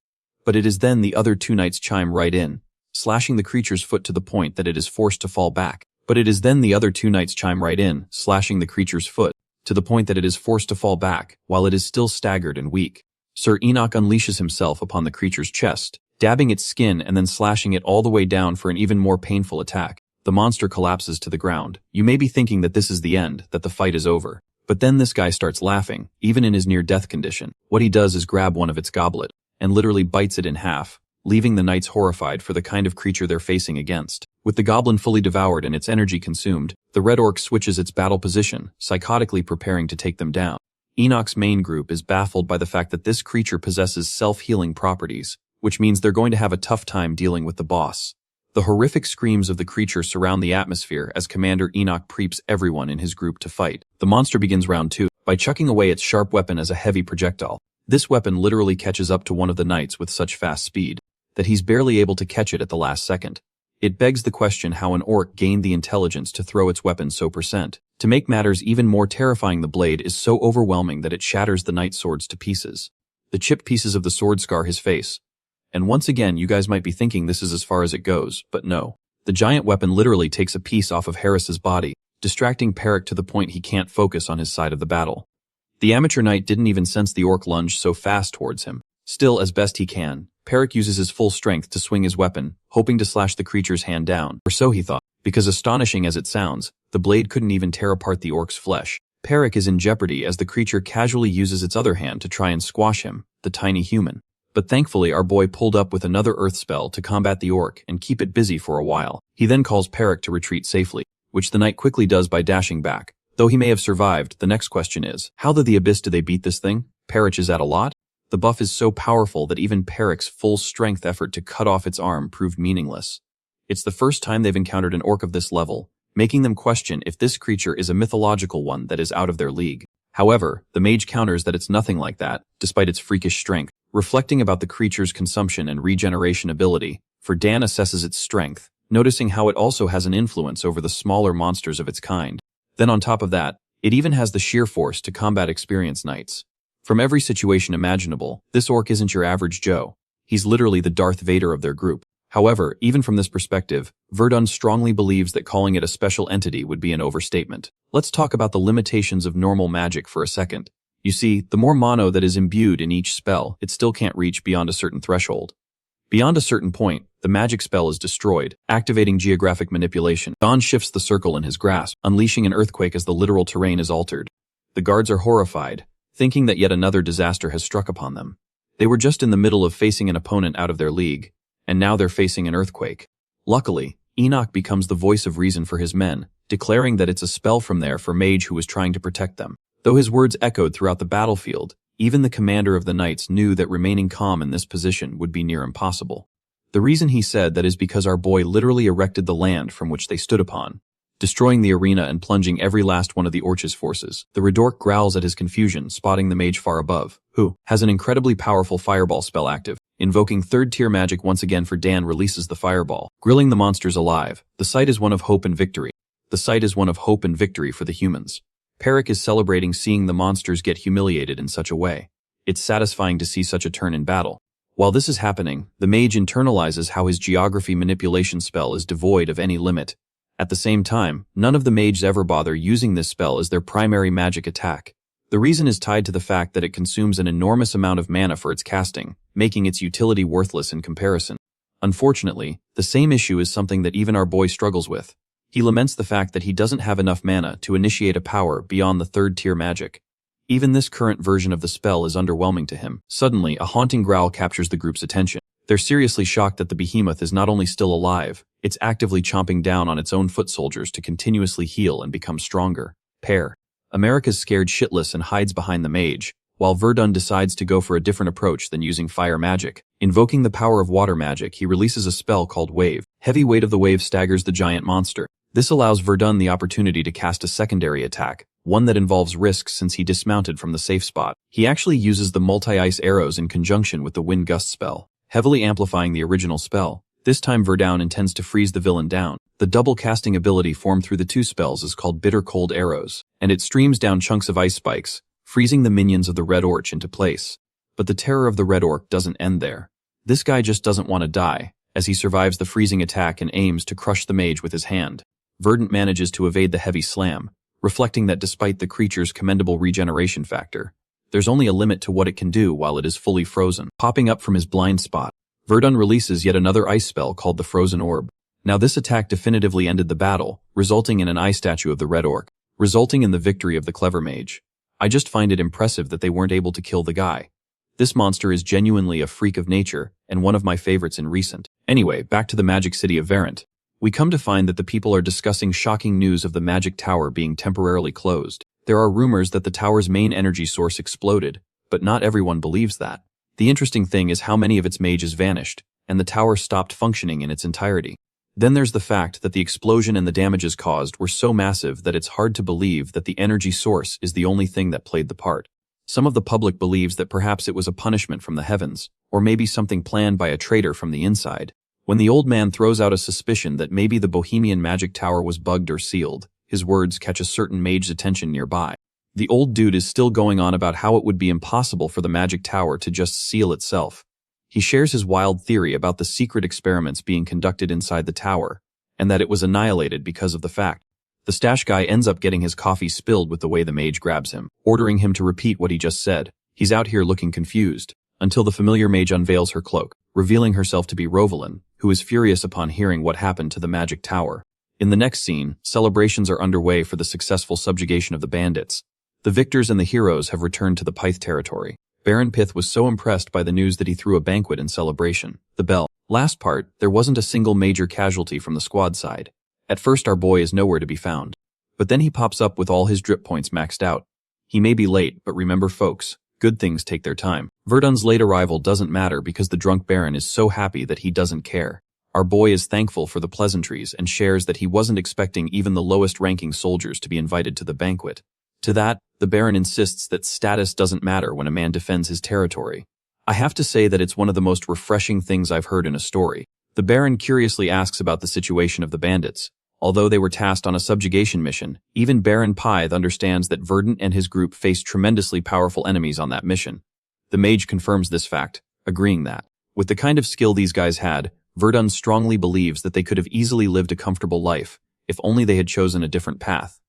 But it is then the other two knights chime right in, slashing the creature's foot to the point that it is forced to fall back. While it is still staggered and weak. Sir Enoch unleashes himself upon the creature's chest, dabbing its skin and then slashing it all the way down for an even more painful attack. The monster collapses to the ground. You may be thinking that this is the end, that the fight is over. But then this guy starts laughing, even in his near-death condition. What he does is grab one of its goblet, and literally bites it in half, leaving the knights horrified for the kind of creature they're facing against. With the goblin fully devoured and its energy consumed, the red orc switches its battle position, psychotically preparing to take them down. Enoch's main group is baffled by the fact that this creature possesses self-healing properties, which means they're going to have a tough time dealing with the boss. The horrific screams of the creature surround the atmosphere as Commander Enoch preeps everyone in his group to fight. The monster begins round 2 by chucking away its sharp weapon as a heavy projectile. This weapon literally catches up to one of the knights with such fast speed that he's barely able to catch it at the last second. It begs the question how an orc gained the intelligence to throw its weapon so percent. To make matters even more terrifying, the blade is so overwhelming that it shatters the knight's swords to pieces. The chipped pieces of the sword scar his face. And once again, you guys might be thinking this is as far as it goes, but no. The giant weapon literally takes a piece off of Harris's body, distracting Peric to the point he can't focus on his side of the battle. The amateur knight didn't even sense the orc lunge so fast towards him. Still, as best he can, Peric uses his full strength to swing his weapon, hoping to slash the creature's hand down. Or so he thought, because astonishing as it sounds, the blade couldn't even tear apart the orc's flesh. Peric is in jeopardy as the creature casually uses its other hand to try and squash him, the tiny human. But thankfully our boy pulled up with another earth spell to combat the orc and keep it busy for a while. He then calls Peric to retreat safely, which the knight quickly does by dashing back. Though he may have survived, the next question is, how the abyss do they beat this thing? Peric is at a lot? The buff is so powerful that even Peric's full strength effort to cut off its arm proved meaningless. It's the first time they've encountered an orc of this level, making them question if this creature is a mythological one that is out of their league. However, the mage counters that it's nothing like that, despite its freakish strength. Reflecting about the creature's consumption and regeneration ability, Verdan assesses its strength, noticing how it also has an influence over the smaller monsters of its kind. Then on top of that, it even has the sheer force to combat experienced knights. From every situation imaginable, this orc isn't your average Joe. He's literally the Darth Vader of their group. However, even from this perspective, Verdun strongly believes that calling it a special entity would be an overstatement. Let's talk about the limitations of normal magic for a second. You see, the more mono that is imbued in each spell, it still can't reach beyond a certain threshold. Beyond a certain point, the magic spell is destroyed, activating geographic manipulation. Don shifts the circle in his grasp, unleashing an earthquake as the literal terrain is altered. The guards are horrified, thinking that yet another disaster has struck upon them. They were just in the middle of facing an opponent out of their league, and now they're facing an earthquake. Luckily, Enoch becomes the voice of reason for his men, declaring that it's a spell from there for mage who was trying to protect them. Though his words echoed throughout the battlefield, even the commander of the knights knew that remaining calm in this position would be near impossible. The reason he said that is because our boy literally erected the land from which they stood upon. destroying the arena and plunging every last one of the Orch's forces. The Redork growls at his confusion, spotting the mage far above, who has an incredibly powerful fireball spell active. Invoking third-tier magic once again for Dan releases the fireball, grilling the monsters alive. The sight is one of hope and victory. The sight is one of hope and victory for the humans. Peric is celebrating seeing the monsters get humiliated in such a way. It's satisfying to see such a turn in battle. While this is happening, the mage internalizes how his geography manipulation spell is devoid of any limit. At the same time, none of the mages ever bother using this spell as their primary magic attack. The reason is tied to the fact that it consumes an enormous amount of mana for its casting, making its utility worthless in comparison. Unfortunately, the same issue is something that even our boy struggles with. He laments the fact that he doesn't have enough mana to initiate a power beyond the third-tier magic. Even this current version of the spell is underwhelming to him. Suddenly, a haunting growl captures the group's attention. They're seriously shocked that the behemoth is not only still alive, it's actively chomping down on its own foot soldiers to continuously heal and become stronger. America's scared shitless and hides behind the mage, while Verdun decides to go for a different approach than using fire magic. Invoking the power of water magic, he releases a spell called Wave. Heavy weight of the wave staggers the giant monster. This allows Verdun the opportunity to cast a secondary attack, one that involves risks since he dismounted from the safe spot. He actually uses the multi-ice arrows in conjunction with the wind gust spell, heavily amplifying the original spell. This time Verdun intends to freeze the villain down. The double casting ability formed through the two spells is called Bitter Cold Arrows, and it streams down chunks of ice spikes, freezing the minions of the Red Orc into place. But the terror of the Red Orc doesn't end there. This guy just doesn't want to die, as he survives the freezing attack and aims to crush the mage with his hand. Verdant manages to evade the heavy slam, reflecting that despite the creature's commendable regeneration factor, there's only a limit to what it can do while it is fully frozen. Popping up from his blind spot, Verdun releases yet another ice spell called the Frozen Orb. Now this attack definitively ended the battle, resulting in an eye statue of the Red Orc, resulting in the victory of the clever mage. I just find it impressive that they weren't able to kill the guy. This monster is genuinely a freak of nature, and one of my favorites in recent. Anyway, back to the magic city of Verant. We come to find that the people are discussing shocking news of the magic tower being temporarily closed. There are rumors that the tower's main energy source exploded, but not everyone believes that. The interesting thing is how many of its mages vanished, and the tower stopped functioning in its entirety. Then there's the fact that the explosion and the damages caused were so massive that it's hard to believe that the energy source is the only thing that played the part. Some of the public believes that perhaps it was a punishment from the heavens, or maybe something planned by a traitor from the inside. When the old man throws out a suspicion that maybe the Bohemian magic tower was bugged or sealed, his words catch a certain mage's attention nearby. The old dude is still going on about how it would be impossible for the magic tower to just seal itself. He shares his wild theory about the secret experiments being conducted inside the tower, and that it was annihilated because of the fact. The stash guy ends up getting his coffee spilled with the way the mage grabs him, ordering him to repeat what he just said. He's out here looking confused, until the familiar mage unveils her cloak, revealing herself to be Rovalyn, who is furious upon hearing what happened to the magic tower. In the next scene, celebrations are underway for the successful subjugation of the bandits. The victors and the heroes have returned to the Pyth territory. Baron Pith was so impressed by the news that he threw a banquet in celebration. The bell. Last part, there wasn't a single major casualty from the squad side. At first our boy is nowhere to be found. But then he pops up with all his drip points maxed out. He may be late, but remember folks, good things take their time. Verdun's late arrival doesn't matter because the drunk Baron is so happy that he doesn't care. Our boy is thankful for the pleasantries and shares that he wasn't expecting even the lowest-ranking soldiers to be invited to the banquet. To that, the Baron insists that status doesn't matter when a man defends his territory. I have to say that it's one of the most refreshing things I've heard in a story. The Baron curiously asks about the situation of the bandits. Although they were tasked on a subjugation mission, even Baron Pyth understands that Verdant and his group faced tremendously powerful enemies on that mission. The mage confirms this fact, agreeing that, with the kind of skill these guys had, Verdun strongly believes that they could have easily lived a comfortable life, if only they had chosen a different path.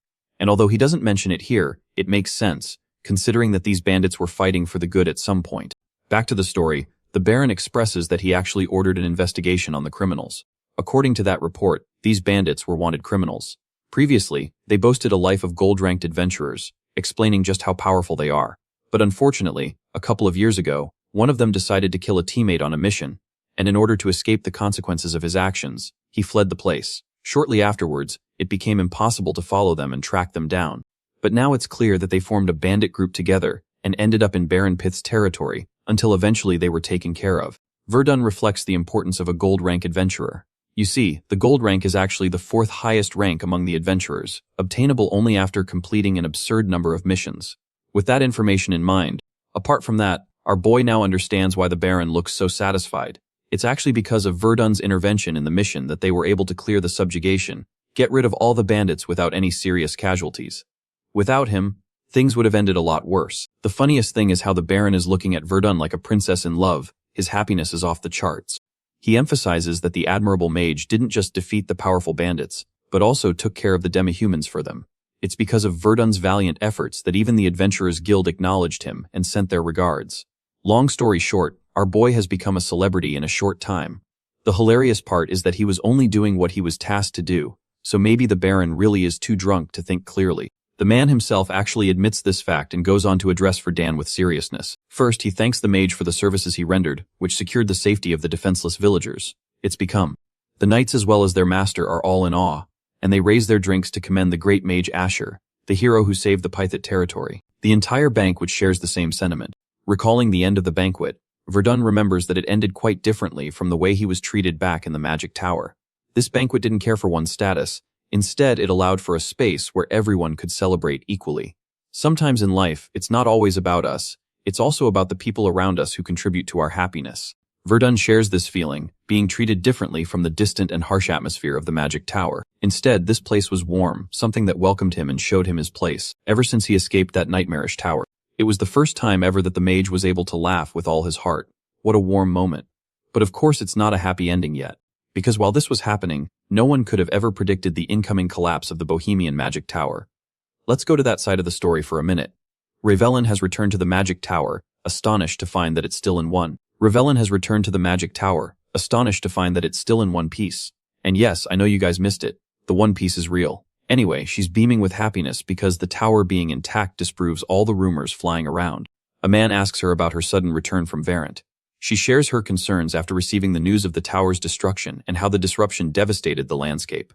And although he doesn't mention it here, it makes sense, considering that these bandits were fighting for the good at some point. Back to the story, the Baron expresses that he actually ordered an investigation on the criminals. According to that report, these bandits were wanted criminals. Previously, they boasted a life of gold-ranked adventurers, explaining just how powerful they are. But unfortunately, a couple of years ago, one of them decided to kill a teammate on a mission, and in order to escape the consequences of his actions, he fled the place. Shortly afterwards, it became impossible to follow them and track them down. But now it's clear that they formed a bandit group together and ended up in Baron Pith's territory until eventually they were taken care of. Verdun reflects the importance of a gold rank adventurer. You see, the gold rank is actually the fourth highest rank among the adventurers, obtainable only after completing an absurd number of missions. With that information in mind, apart from that, our boy now understands why the Baron looks so satisfied. It's actually because of Verdun's intervention in the mission that they were able to clear the subjugation, get rid of all the bandits without any serious casualties. Without him, things would have ended a lot worse. The funniest thing is how the Baron is looking at Verdun like a princess in love. His happiness is off the charts. He emphasizes that the admirable mage didn't just defeat the powerful bandits, but also took care of the demi-humans for them. It's because of Verdun's valiant efforts that even the Adventurers Guild acknowledged him and sent their regards. Long story short, our boy has become a celebrity in a short time. The hilarious part is that he was only doing what he was tasked to do, so maybe the Baron really is too drunk to think clearly. The man himself actually admits this fact and goes on to address Verdan with seriousness. First, he thanks the mage for the services he rendered, which secured the safety of the defenseless villagers. It's become. The knights as well as their master are all in awe, and they raise their drinks to commend the great mage Asher, the hero who saved the Pythit territory. The entire banquet shares the same sentiment. Recalling the end of the banquet, Verdun remembers that it ended quite differently from the way he was treated back in the Magic Tower. This banquet didn't care for one's status. Instead, it allowed for a space where everyone could celebrate equally. Sometimes in life, it's not always about us. It's also about the people around us who contribute to our happiness. Verdun shares this feeling, being treated differently from the distant and harsh atmosphere of the Magic Tower. Instead, this place was warm, something that welcomed him and showed him his place, ever since he escaped that nightmarish tower. It was the first time ever that the mage was able to laugh with all his heart. What a warm moment. But of course it's not a happy ending yet. Because while this was happening, no one could have ever predicted the incoming collapse of the Bohemian Magic Tower. Let's go to that side of the story for a minute. Ravelin has returned to the Magic Tower, astonished to find that it's still in one. Ravelin has returned to the Magic Tower, astonished to find that it's still in one piece. And yes, I know you guys missed it. The One Piece is real. Anyway, she's beaming with happiness because the tower being intact disproves all the rumors flying around. A man asks her about her sudden return from Varant. She shares her concerns after receiving the news of the tower's destruction and how the disruption devastated the landscape.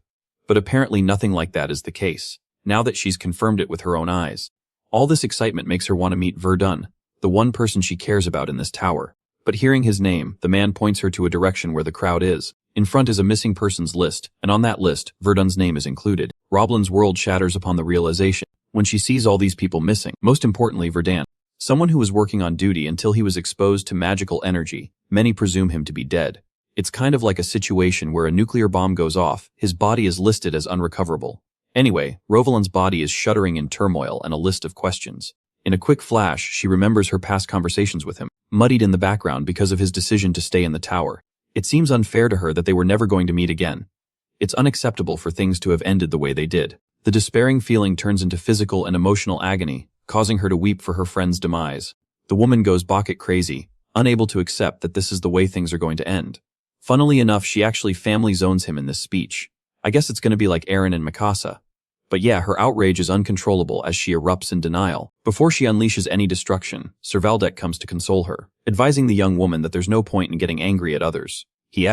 But apparently nothing like that is the case, now that she's confirmed it with her own eyes. All this excitement makes her want to meet Verdun, the one person she cares about in this tower. But hearing his name, the man points her to a direction where the crowd is. In front is a missing persons list, and on that list, Verdun's name is included. Roblin's world shatters upon the realization when she sees all these people missing. Most importantly, Verdun, someone who was working on duty until he was exposed to magical energy. Many presume him to be dead. It's kind of like a situation where a nuclear bomb goes off, his body is listed as unrecoverable. Anyway, Rovalin's body is shuddering in turmoil and a list of questions. In a quick flash, she remembers her past conversations with him, muddied in the background because of his decision to stay in the tower. It seems unfair to her that they were never going to meet again. It's unacceptable for things to have ended the way they did. The despairing feeling turns into physical and emotional agony, causing her to weep for her friend's demise. The woman goes bucket crazy, unable to accept that this is the way things are going to end. Funnily enough, she actually family zones him in this speech. I guess it's going to be like Eren and Mikasa. But yeah, her outrage is uncontrollable as she erupts in denial. Before she unleashes any destruction, Sir Valdek comes to console her, advising the young woman that there's no point in getting angry at others. He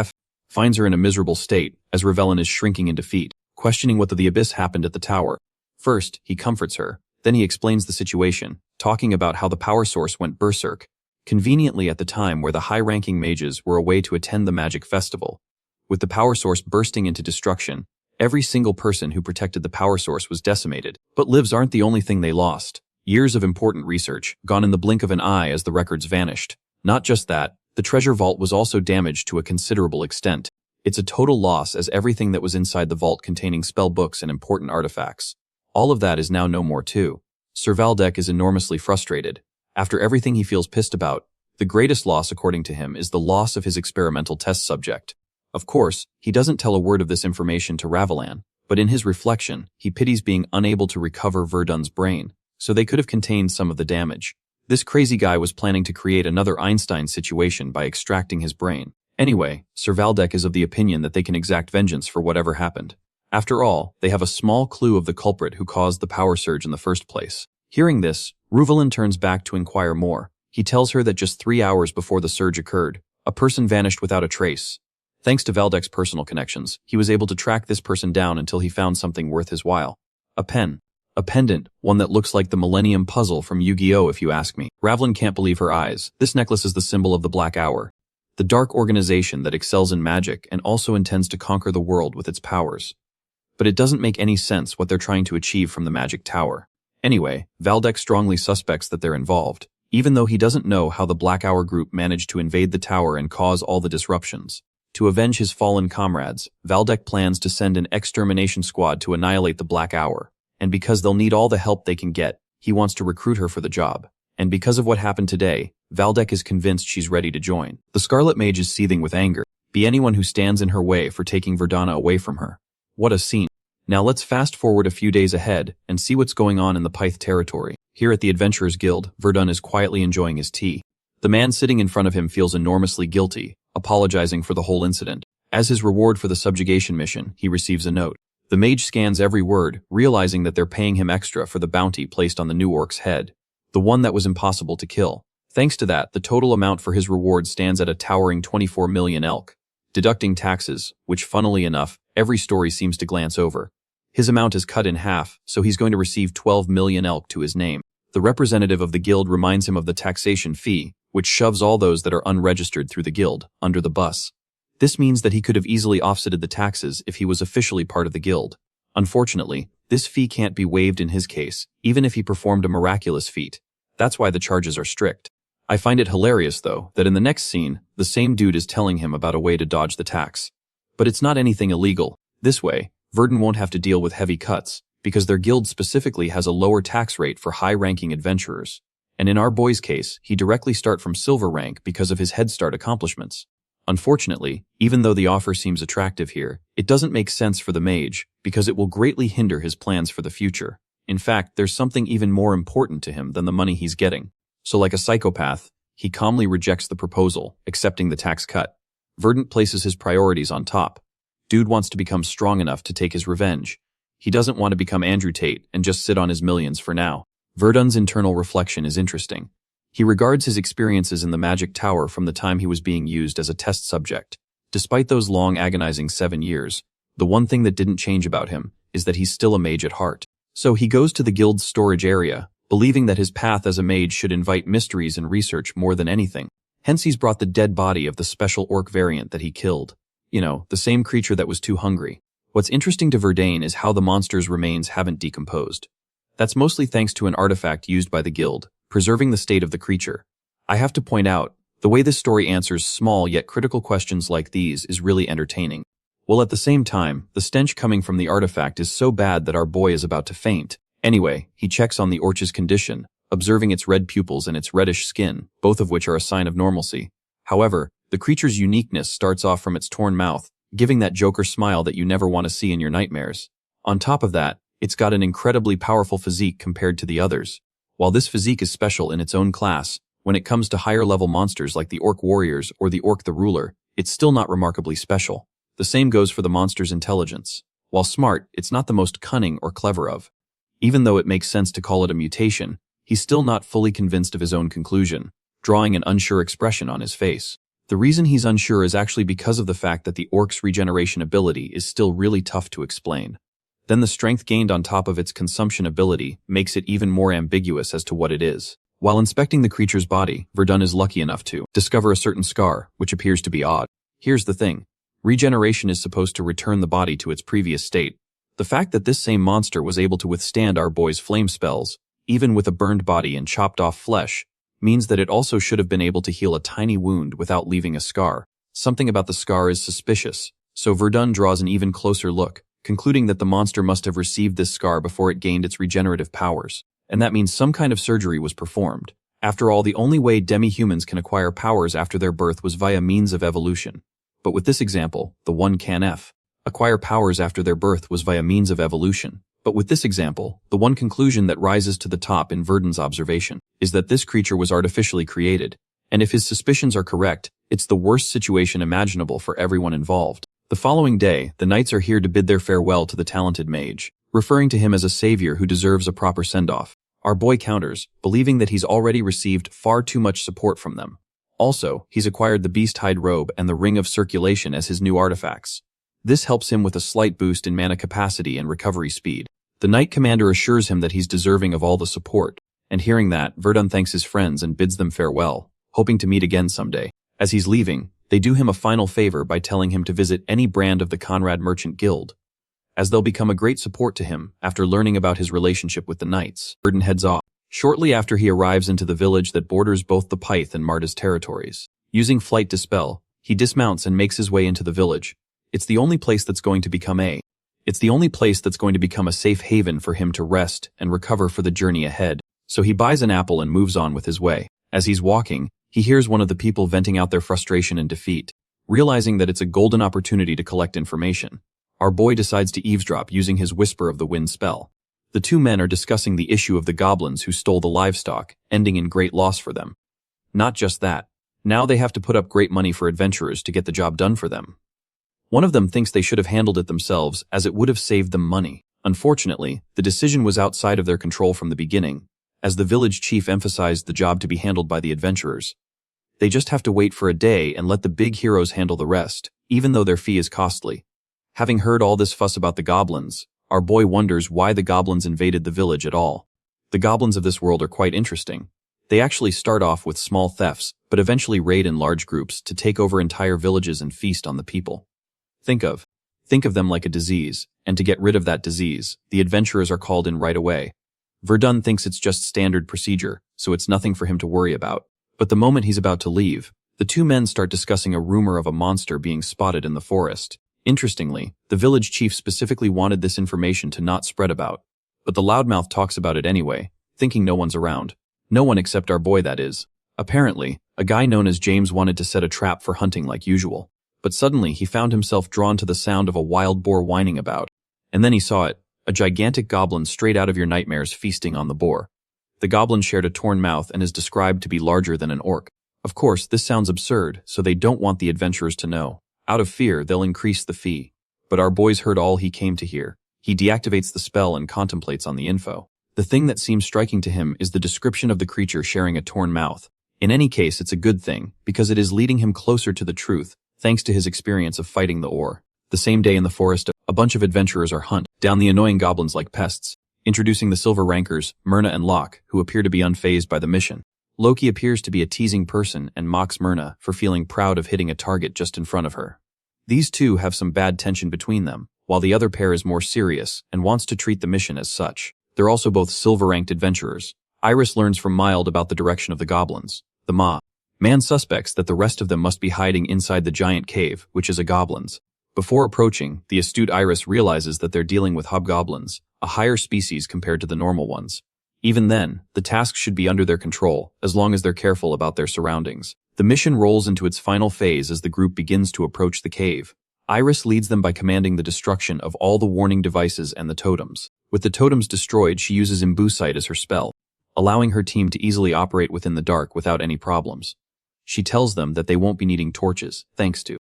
finds her in a miserable state, as Ravelin is shrinking in defeat, questioning what the abyss happened at the tower. First, he comforts her, then he explains the situation, talking about how the power source went berserk, conveniently at the time where the high-ranking mages were away to attend the magic festival. With the power source bursting into destruction, every single person who protected the power source was decimated. But lives aren't the only thing they lost. Years of important research, gone in the blink of an eye as the records vanished. Not just that, the treasure vault was also damaged to a considerable extent. It's a total loss as everything that was inside the vault containing spell books and important artifacts. All of that is now no more too. Sir Valdek is enormously frustrated. After everything he feels pissed about, the greatest loss according to him is the loss of his experimental test subject. Of course, he doesn't tell a word of this information to Ravelan, but in his reflection, he pities being unable to recover Verdun's brain, so they could have contained some of the damage. This crazy guy was planning to create another Einstein situation by extracting his brain. Anyway, Sir Valdek is of the opinion that they can exact vengeance for whatever happened. After all, they have a small clue of the culprit who caused the power surge in the first place. Hearing this, Ruvelin turns back to inquire more. He tells her that just 3 hours before the surge occurred, a person vanished without a trace. Thanks to Valdek's personal connections, he was able to track this person down until he found something worth his while. A pen. A pendant, one that looks like the Millennium Puzzle from Yu-Gi-Oh! If you ask me. Ravelin can't believe her eyes. This necklace is the symbol of the Black Hour. the dark organization that excels in magic and also intends to conquer the world with its powers. But it doesn't make any sense what they're trying to achieve from the magic tower. Anyway, Valdek strongly suspects that they're involved, even though he doesn't know how the Black Hour group managed to invade the tower and cause all the disruptions. To avenge his fallen comrades, Valdek plans to send an extermination squad to annihilate the Black Hour, and because they'll need all the help they can get, he wants to recruit her for the job. And because of what happened today, Valdek is convinced she's ready to join. The Scarlet Mage is seething with anger, be anyone who stands in her way for taking Verdana away from her. What a scene. Now let's fast forward a few days ahead and see what's going on in the Pyth territory. Here at the Adventurers Guild, Verdun is quietly enjoying his tea. The man sitting in front of him feels enormously guilty, apologizing for the whole incident. As his reward for the subjugation mission, he receives a note. The mage scans every word, realizing that they're paying him extra for the bounty placed on the new orc's head, the one that was impossible to kill. Thanks to that, the total amount for his reward stands at a towering 24 million elk. Deducting taxes, which funnily enough, every story seems to glance over. His amount is cut in half, so he's going to receive 12 million elk to his name. The representative of the guild reminds him of the taxation fee, which shoves all those that are unregistered through the guild under the bus. This means that he could have easily offsetted the taxes if he was officially part of the guild. Unfortunately, this fee can't be waived in his case, even if he performed a miraculous feat. That's why the charges are strict. I find it hilarious, though, that in the next scene, the same dude is telling him about a way to dodge the tax. But it's not anything illegal. This way, Verdun won't have to deal with heavy cuts, because their guild specifically has a lower tax rate for high-ranking adventurers. And in our boy's case, he directly starts from silver rank because of his Head Start accomplishments. Unfortunately, even though the offer seems attractive here, it doesn't make sense for the mage, because it will greatly hinder his plans for the future. In fact, there's something even more important to him than the money he's getting. So like a psychopath, he calmly rejects the proposal, accepting the tax cut. Verdant places his priorities on top. Dude wants to become strong enough to take his revenge. He doesn't want to become Andrew Tate and just sit on his millions for now. Verdun's internal reflection is interesting. He regards his experiences in the Magic Tower from the time he was being used as a test subject. Despite those long, agonizing 7 years, the one thing that didn't change about him is that he's still a mage at heart. So he goes to the guild's storage area, believing that his path as a mage should invite mysteries and research more than anything. Hence he's brought the dead body of the special orc variant that he killed. You know, the same creature that was too hungry. What's interesting to Verdane is how the monster's remains haven't decomposed. That's mostly thanks to an artifact used by the guild, preserving the state of the creature. I have to point out, the way this story answers small yet critical questions like these is really entertaining. While at the same time, the stench coming from the artifact is so bad that our boy is about to faint. Anyway, he checks on the orch's condition, observing its red pupils and its reddish skin, both of which are a sign of normalcy. However, the creature's uniqueness starts off from its torn mouth, giving that Joker smile that you never want to see in your nightmares. On top of that, it's got an incredibly powerful physique compared to the others. While this physique is special in its own class, when it comes to higher-level monsters like the Orc Warriors or the Orc the Ruler, it's still not remarkably special. The same goes for the monster's intelligence. While smart, it's not the most cunning or clever of. Even though it makes sense to call it a mutation, he's still not fully convinced of his own conclusion, drawing an unsure expression on his face. The reason he's unsure is actually because of the fact that the Orc's regeneration ability is still really tough to explain. Then the strength gained on top of its consumption ability makes it even more ambiguous as to what it is. While inspecting the creature's body, Verdun is lucky enough to discover a certain scar, which appears to be odd. Here's the thing. Regeneration is supposed to return the body to its previous state. The fact that this same monster was able to withstand our boy's flame spells, even with a burned body and chopped off flesh, means that it also should have been able to heal a tiny wound without leaving a scar. Something about the scar is suspicious, so Verdun draws an even closer look, concluding that the monster must have received this scar before it gained its regenerative powers, and that means some kind of surgery was performed. After all, the only way demi-humans can acquire powers after their birth was via means of evolution. But with this example, the one can acquire powers after their birth was via means of evolution. But with this example, the one conclusion that rises to the top in Verdun's observation is that this creature was artificially created, and if his suspicions are correct, it's the worst situation imaginable for everyone involved. The following day, the knights are here to bid their farewell to the talented mage, referring to him as a savior who deserves a proper send-off. Our boy counters, believing that he's already received far too much support from them. Also, he's acquired the beast hide robe and the ring of circulation as his new artifacts. This helps him with a slight boost in mana capacity and recovery speed. The knight commander assures him that he's deserving of all the support, and hearing that, Verdun thanks his friends and bids them farewell, hoping to meet again someday. As he's leaving, They do him a final favor by telling him to visit any brand of the Conrad Merchant Guild, as they'll become a great support to him after learning about his relationship with the knights. Burden heads off. Shortly after he arrives into the village that borders both the Pyth and Marta's territories. Using Flight Dispel, he dismounts and makes his way into the village. It's the only place that's going to become a safe haven for him to rest and recover for the journey ahead. So he buys an apple and moves on with his way. As he's walking, he hears one of the people venting out their frustration and defeat. Realizing that it's a golden opportunity to collect information, our boy decides to eavesdrop using his Whisper of the Wind spell. The two men are discussing the issue of the goblins who stole the livestock, ending in great loss for them. Not just that. Now they have to put up great money for adventurers to get the job done for them. One of them thinks they should have handled it themselves as it would have saved them money. Unfortunately, the decision was outside of their control from the beginning, as the village chief emphasized the job to be handled by the adventurers. They just have to wait for a day and let the big heroes handle the rest, even though their fee is costly. Having heard all this fuss about the goblins, our boy wonders why the goblins invaded the village at all. The goblins of this world are quite interesting. They actually start off with small thefts, but eventually raid in large groups to take over entire villages and feast on the people. Think of them like a disease, and to get rid of that disease, the adventurers are called in right away. Verdun thinks it's just standard procedure, so it's nothing for him to worry about. But the moment he's about to leave, the two men start discussing a rumor of a monster being spotted in the forest. Interestingly, the village chief specifically wanted this information to not spread about, but the loudmouth talks about it anyway, thinking no one's around. No one except our boy, that is. Apparently, a guy known as James wanted to set a trap for hunting like usual, but suddenly he found himself drawn to the sound of a wild boar whining about. And then he saw it, a gigantic goblin straight out of your nightmares feasting on the boar. The goblin shared a torn mouth and is described to be larger than an orc. Of course, this sounds absurd, so they don't want the adventurers to know. Out of fear, they'll increase the fee. But our boy's heard all he came to hear. He deactivates the spell and contemplates on the info. The thing that seems striking to him is the description of the creature sharing a torn mouth. In any case, it's a good thing, because it is leading him closer to the truth, thanks to his experience of fighting the Or. The same day in the forest, a bunch of adventurers are hunt down the annoying goblins like pests, introducing the silver rankers, Myrna and Locke, who appear to be unfazed by the mission. Loki appears to be a teasing person and mocks Myrna for feeling proud of hitting a target just in front of her. These two have some bad tension between them, while the other pair is more serious and wants to treat the mission as such. They're also both silver-ranked adventurers. Iris learns from Mild about the direction of the goblins. The man suspects that the rest of them must be hiding inside the giant cave, which is a goblin's. Before approaching, the astute Iris realizes that they're dealing with hobgoblins, a higher species compared to the normal ones. Even then, the task should be under their control, as long as they're careful about their surroundings. The mission rolls into its final phase as the group begins to approach the cave. Iris leads them by commanding the destruction of all the warning devices and the totems. With the totems destroyed, she uses Imbusight as her spell, allowing her team to easily operate within the dark without any problems. She tells them that they won't be needing torches, thanks to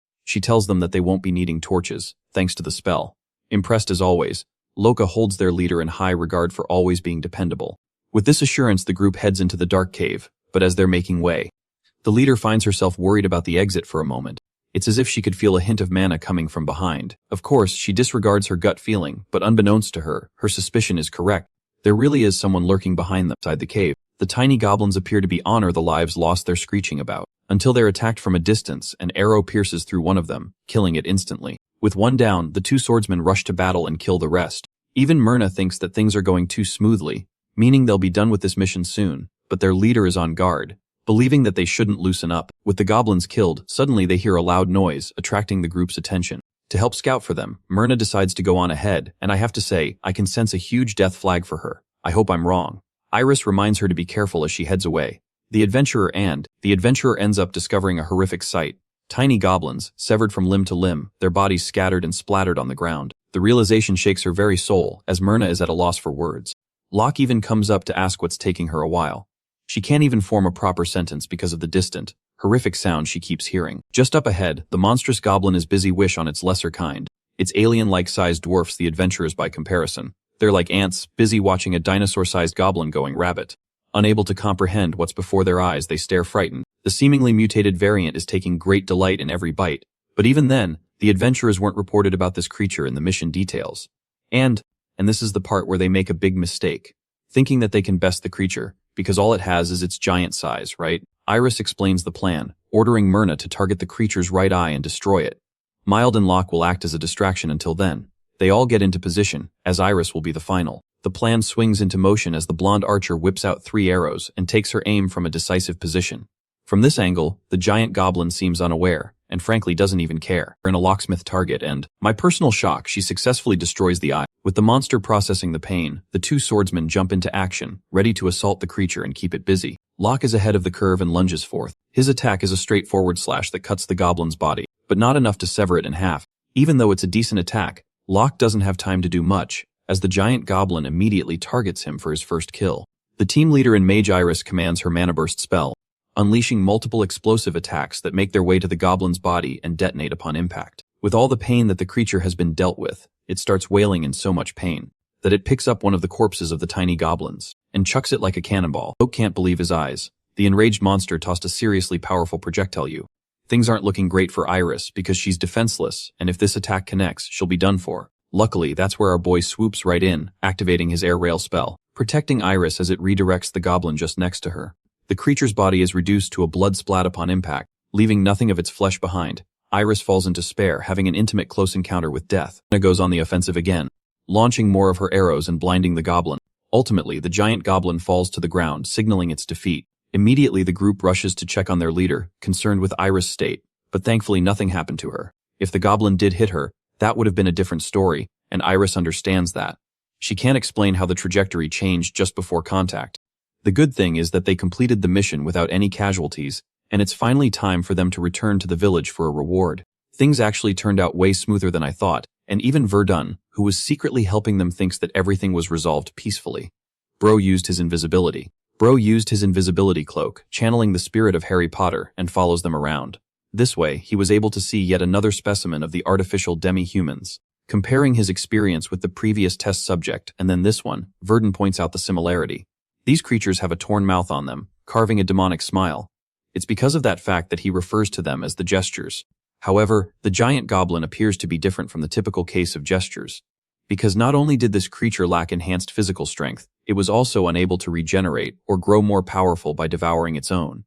the spell. Impressed as always, Loka holds their leader in high regard for always being dependable. With this assurance, the group heads into the dark cave, but as they're making way, the leader finds herself worried about the exit for a moment. It's as if she could feel a hint of mana coming from behind. Of course, she disregards her gut feeling, but unbeknownst to her, her suspicion is correct. There really is someone lurking behind them inside the cave. The tiny goblins appear to be honor the lives lost they're screeching about, until they're attacked from a distance. An arrow pierces through one of them, killing it instantly. With one down, the two swordsmen rush to battle and kill the rest. Even Myrna thinks that things are going too smoothly, meaning they'll be done with this mission soon, but their leader is on guard, believing that they shouldn't loosen up. With the goblins killed, suddenly they hear a loud noise, attracting the group's attention. To help scout for them, Myrna decides to go on ahead, and I have to say, I can sense a huge death flag for her. I hope I'm wrong. Iris reminds her to be careful as she heads away. The adventurer ends up discovering a horrific sight. Tiny goblins, severed from limb to limb, their bodies scattered and splattered on the ground. The realization shakes her very soul, as Myrna is at a loss for words. Locke even comes up to ask what's taking her a while. She can't even form a proper sentence because of the distant, horrific sound she keeps hearing. Just up ahead, the monstrous goblin is busy wish on its lesser kind. Its alien-like size dwarfs the adventurers by comparison. They're like ants, busy watching a dinosaur-sized goblin going rabbit. Unable to comprehend what's before their eyes, they stare frightened. The seemingly mutated variant is taking great delight in every bite. But even then, the adventurers weren't reported about this creature in the mission details. And this is the part where they make a big mistake, thinking that they can best the creature, because all it has is its giant size, right? Iris explains the plan. ordering Myrna to target the creature's right eye and destroy it. Mild and Locke will act as a distraction until then. They all get into position, as Iris will be the final. The plan swings into motion as the blonde archer whips out 3 arrows and takes her aim from a decisive position. From this angle, the giant goblin seems unaware, and frankly doesn't even care. In a locksmith target and, my personal shock, she successfully destroys the eye. With the monster processing the pain, the 2 swordsmen jump into action, ready to assault the creature and keep it busy. Locke is ahead of the curve and lunges forth. His attack is a straightforward slash that cuts the goblin's body, but not enough to sever it in half. Even though it's a decent attack, Locke doesn't have time to do much, as the giant goblin immediately targets him for his first kill. The team leader in Mage Iris commands her Mana Burst spell, unleashing multiple explosive attacks that make their way to the goblin's body and detonate upon impact. With all the pain that the creature has been dealt with, it starts wailing in so much pain that it picks up one of the corpses of the tiny goblins and chucks it like a cannonball. Oak can't believe his eyes. The enraged monster tossed a seriously powerful projectile. Things aren't looking great for Iris because she's defenseless, and if this attack connects, she'll be done for. Luckily, that's where our boy swoops right in, activating his air rail spell, protecting Iris as it redirects the goblin just next to her. The creature's body is reduced to a blood splat upon impact, leaving nothing of its flesh behind. Iris falls into despair, having an intimate close encounter with death. Anna goes on the offensive again, launching more of her arrows and blinding the goblin. Ultimately, the giant goblin falls to the ground, signaling its defeat. Immediately, the group rushes to check on their leader, concerned with Iris' state, but thankfully nothing happened to her. If the goblin did hit her, that would have been a different story, and Iris understands that. She can't explain how the trajectory changed just before contact. The good thing is that they completed the mission without any casualties, and it's finally time for them to return to the village for a reward. Things actually turned out way smoother than I thought, and even Verdun, who was secretly helping them, thinks that everything was resolved peacefully. Bro used his invisibility cloak, channeling the spirit of Harry Potter, and follows them around. This way, he was able to see yet another specimen of the artificial demi-humans. Comparing his experience with the previous test subject and then this one, Verdun points out the similarity. These creatures have a torn mouth on them, carving a demonic smile. It's because of that fact that he refers to them as the gestures. However, the giant goblin appears to be different from the typical case of gestures. Because not only did this creature lack enhanced physical strength, it was also unable to regenerate or grow more powerful by devouring its own.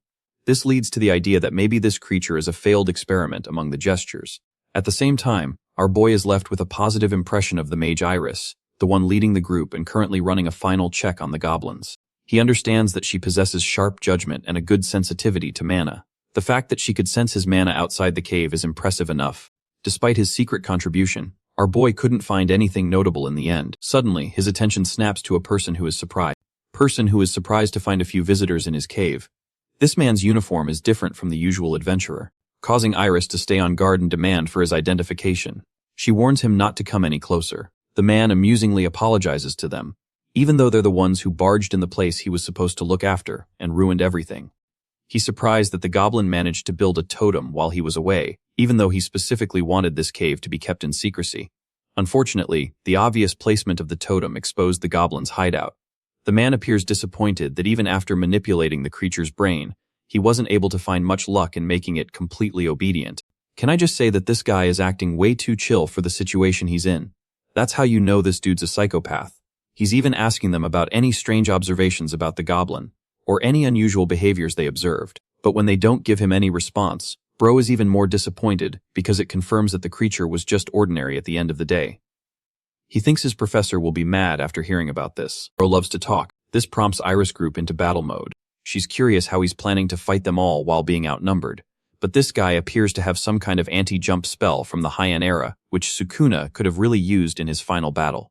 This leads to the idea that maybe this creature is a failed experiment among the gestures. At the same time, our boy is left with a positive impression of the Mage Iris, the one leading the group and currently running a final check on the goblins. He understands that she possesses sharp judgment and a good sensitivity to mana. The fact that she could sense his mana outside the cave is impressive enough. Despite his secret contribution, our boy couldn't find anything notable in the end. Suddenly, his attention snaps to a person who is surprised to find a few visitors in his cave. This man's uniform is different from the usual adventurer, causing Iris to stay on guard and demand for his identification. She warns him not to come any closer. The man amusingly apologizes to them, even though they're the ones who barged in the place he was supposed to look after and ruined everything. He's surprised that the goblin managed to build a totem while he was away, even though he specifically wanted this cave to be kept in secrecy. Unfortunately, the obvious placement of the totem exposed the goblin's hideout. The man appears disappointed that even after manipulating the creature's brain, he wasn't able to find much luck in making it completely obedient. Can I just say that this guy is acting way too chill for the situation he's in? That's how you know this dude's a psychopath. He's even asking them about any strange observations about the goblin, or any unusual behaviors they observed. But when they don't give him any response, Bro is even more disappointed because it confirms that the creature was just ordinary at the end of the day. He thinks his professor will be mad after hearing about this. Bro loves to talk. This prompts Iris' group into battle mode. She's curious how he's planning to fight them all while being outnumbered. But this guy appears to have some kind of anti-jump spell from the Heian era, which Sukuna could have really used in his final battle.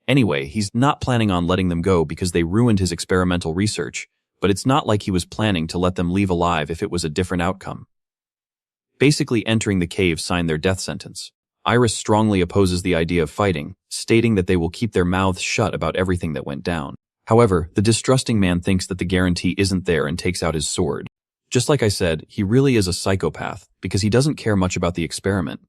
Anyway, he's not planning on letting them go because they ruined his experimental research, but it's not like he was planning to let them leave alive if it was a different outcome. Basically, entering the cave signed their death sentence. Iris strongly opposes the idea of fighting, stating that they will keep their mouths shut about everything that went down. However, the distrusting man thinks that the guarantee isn't there and takes out his sword. Just like I said, he really is a psychopath because he doesn't care much about the experiment.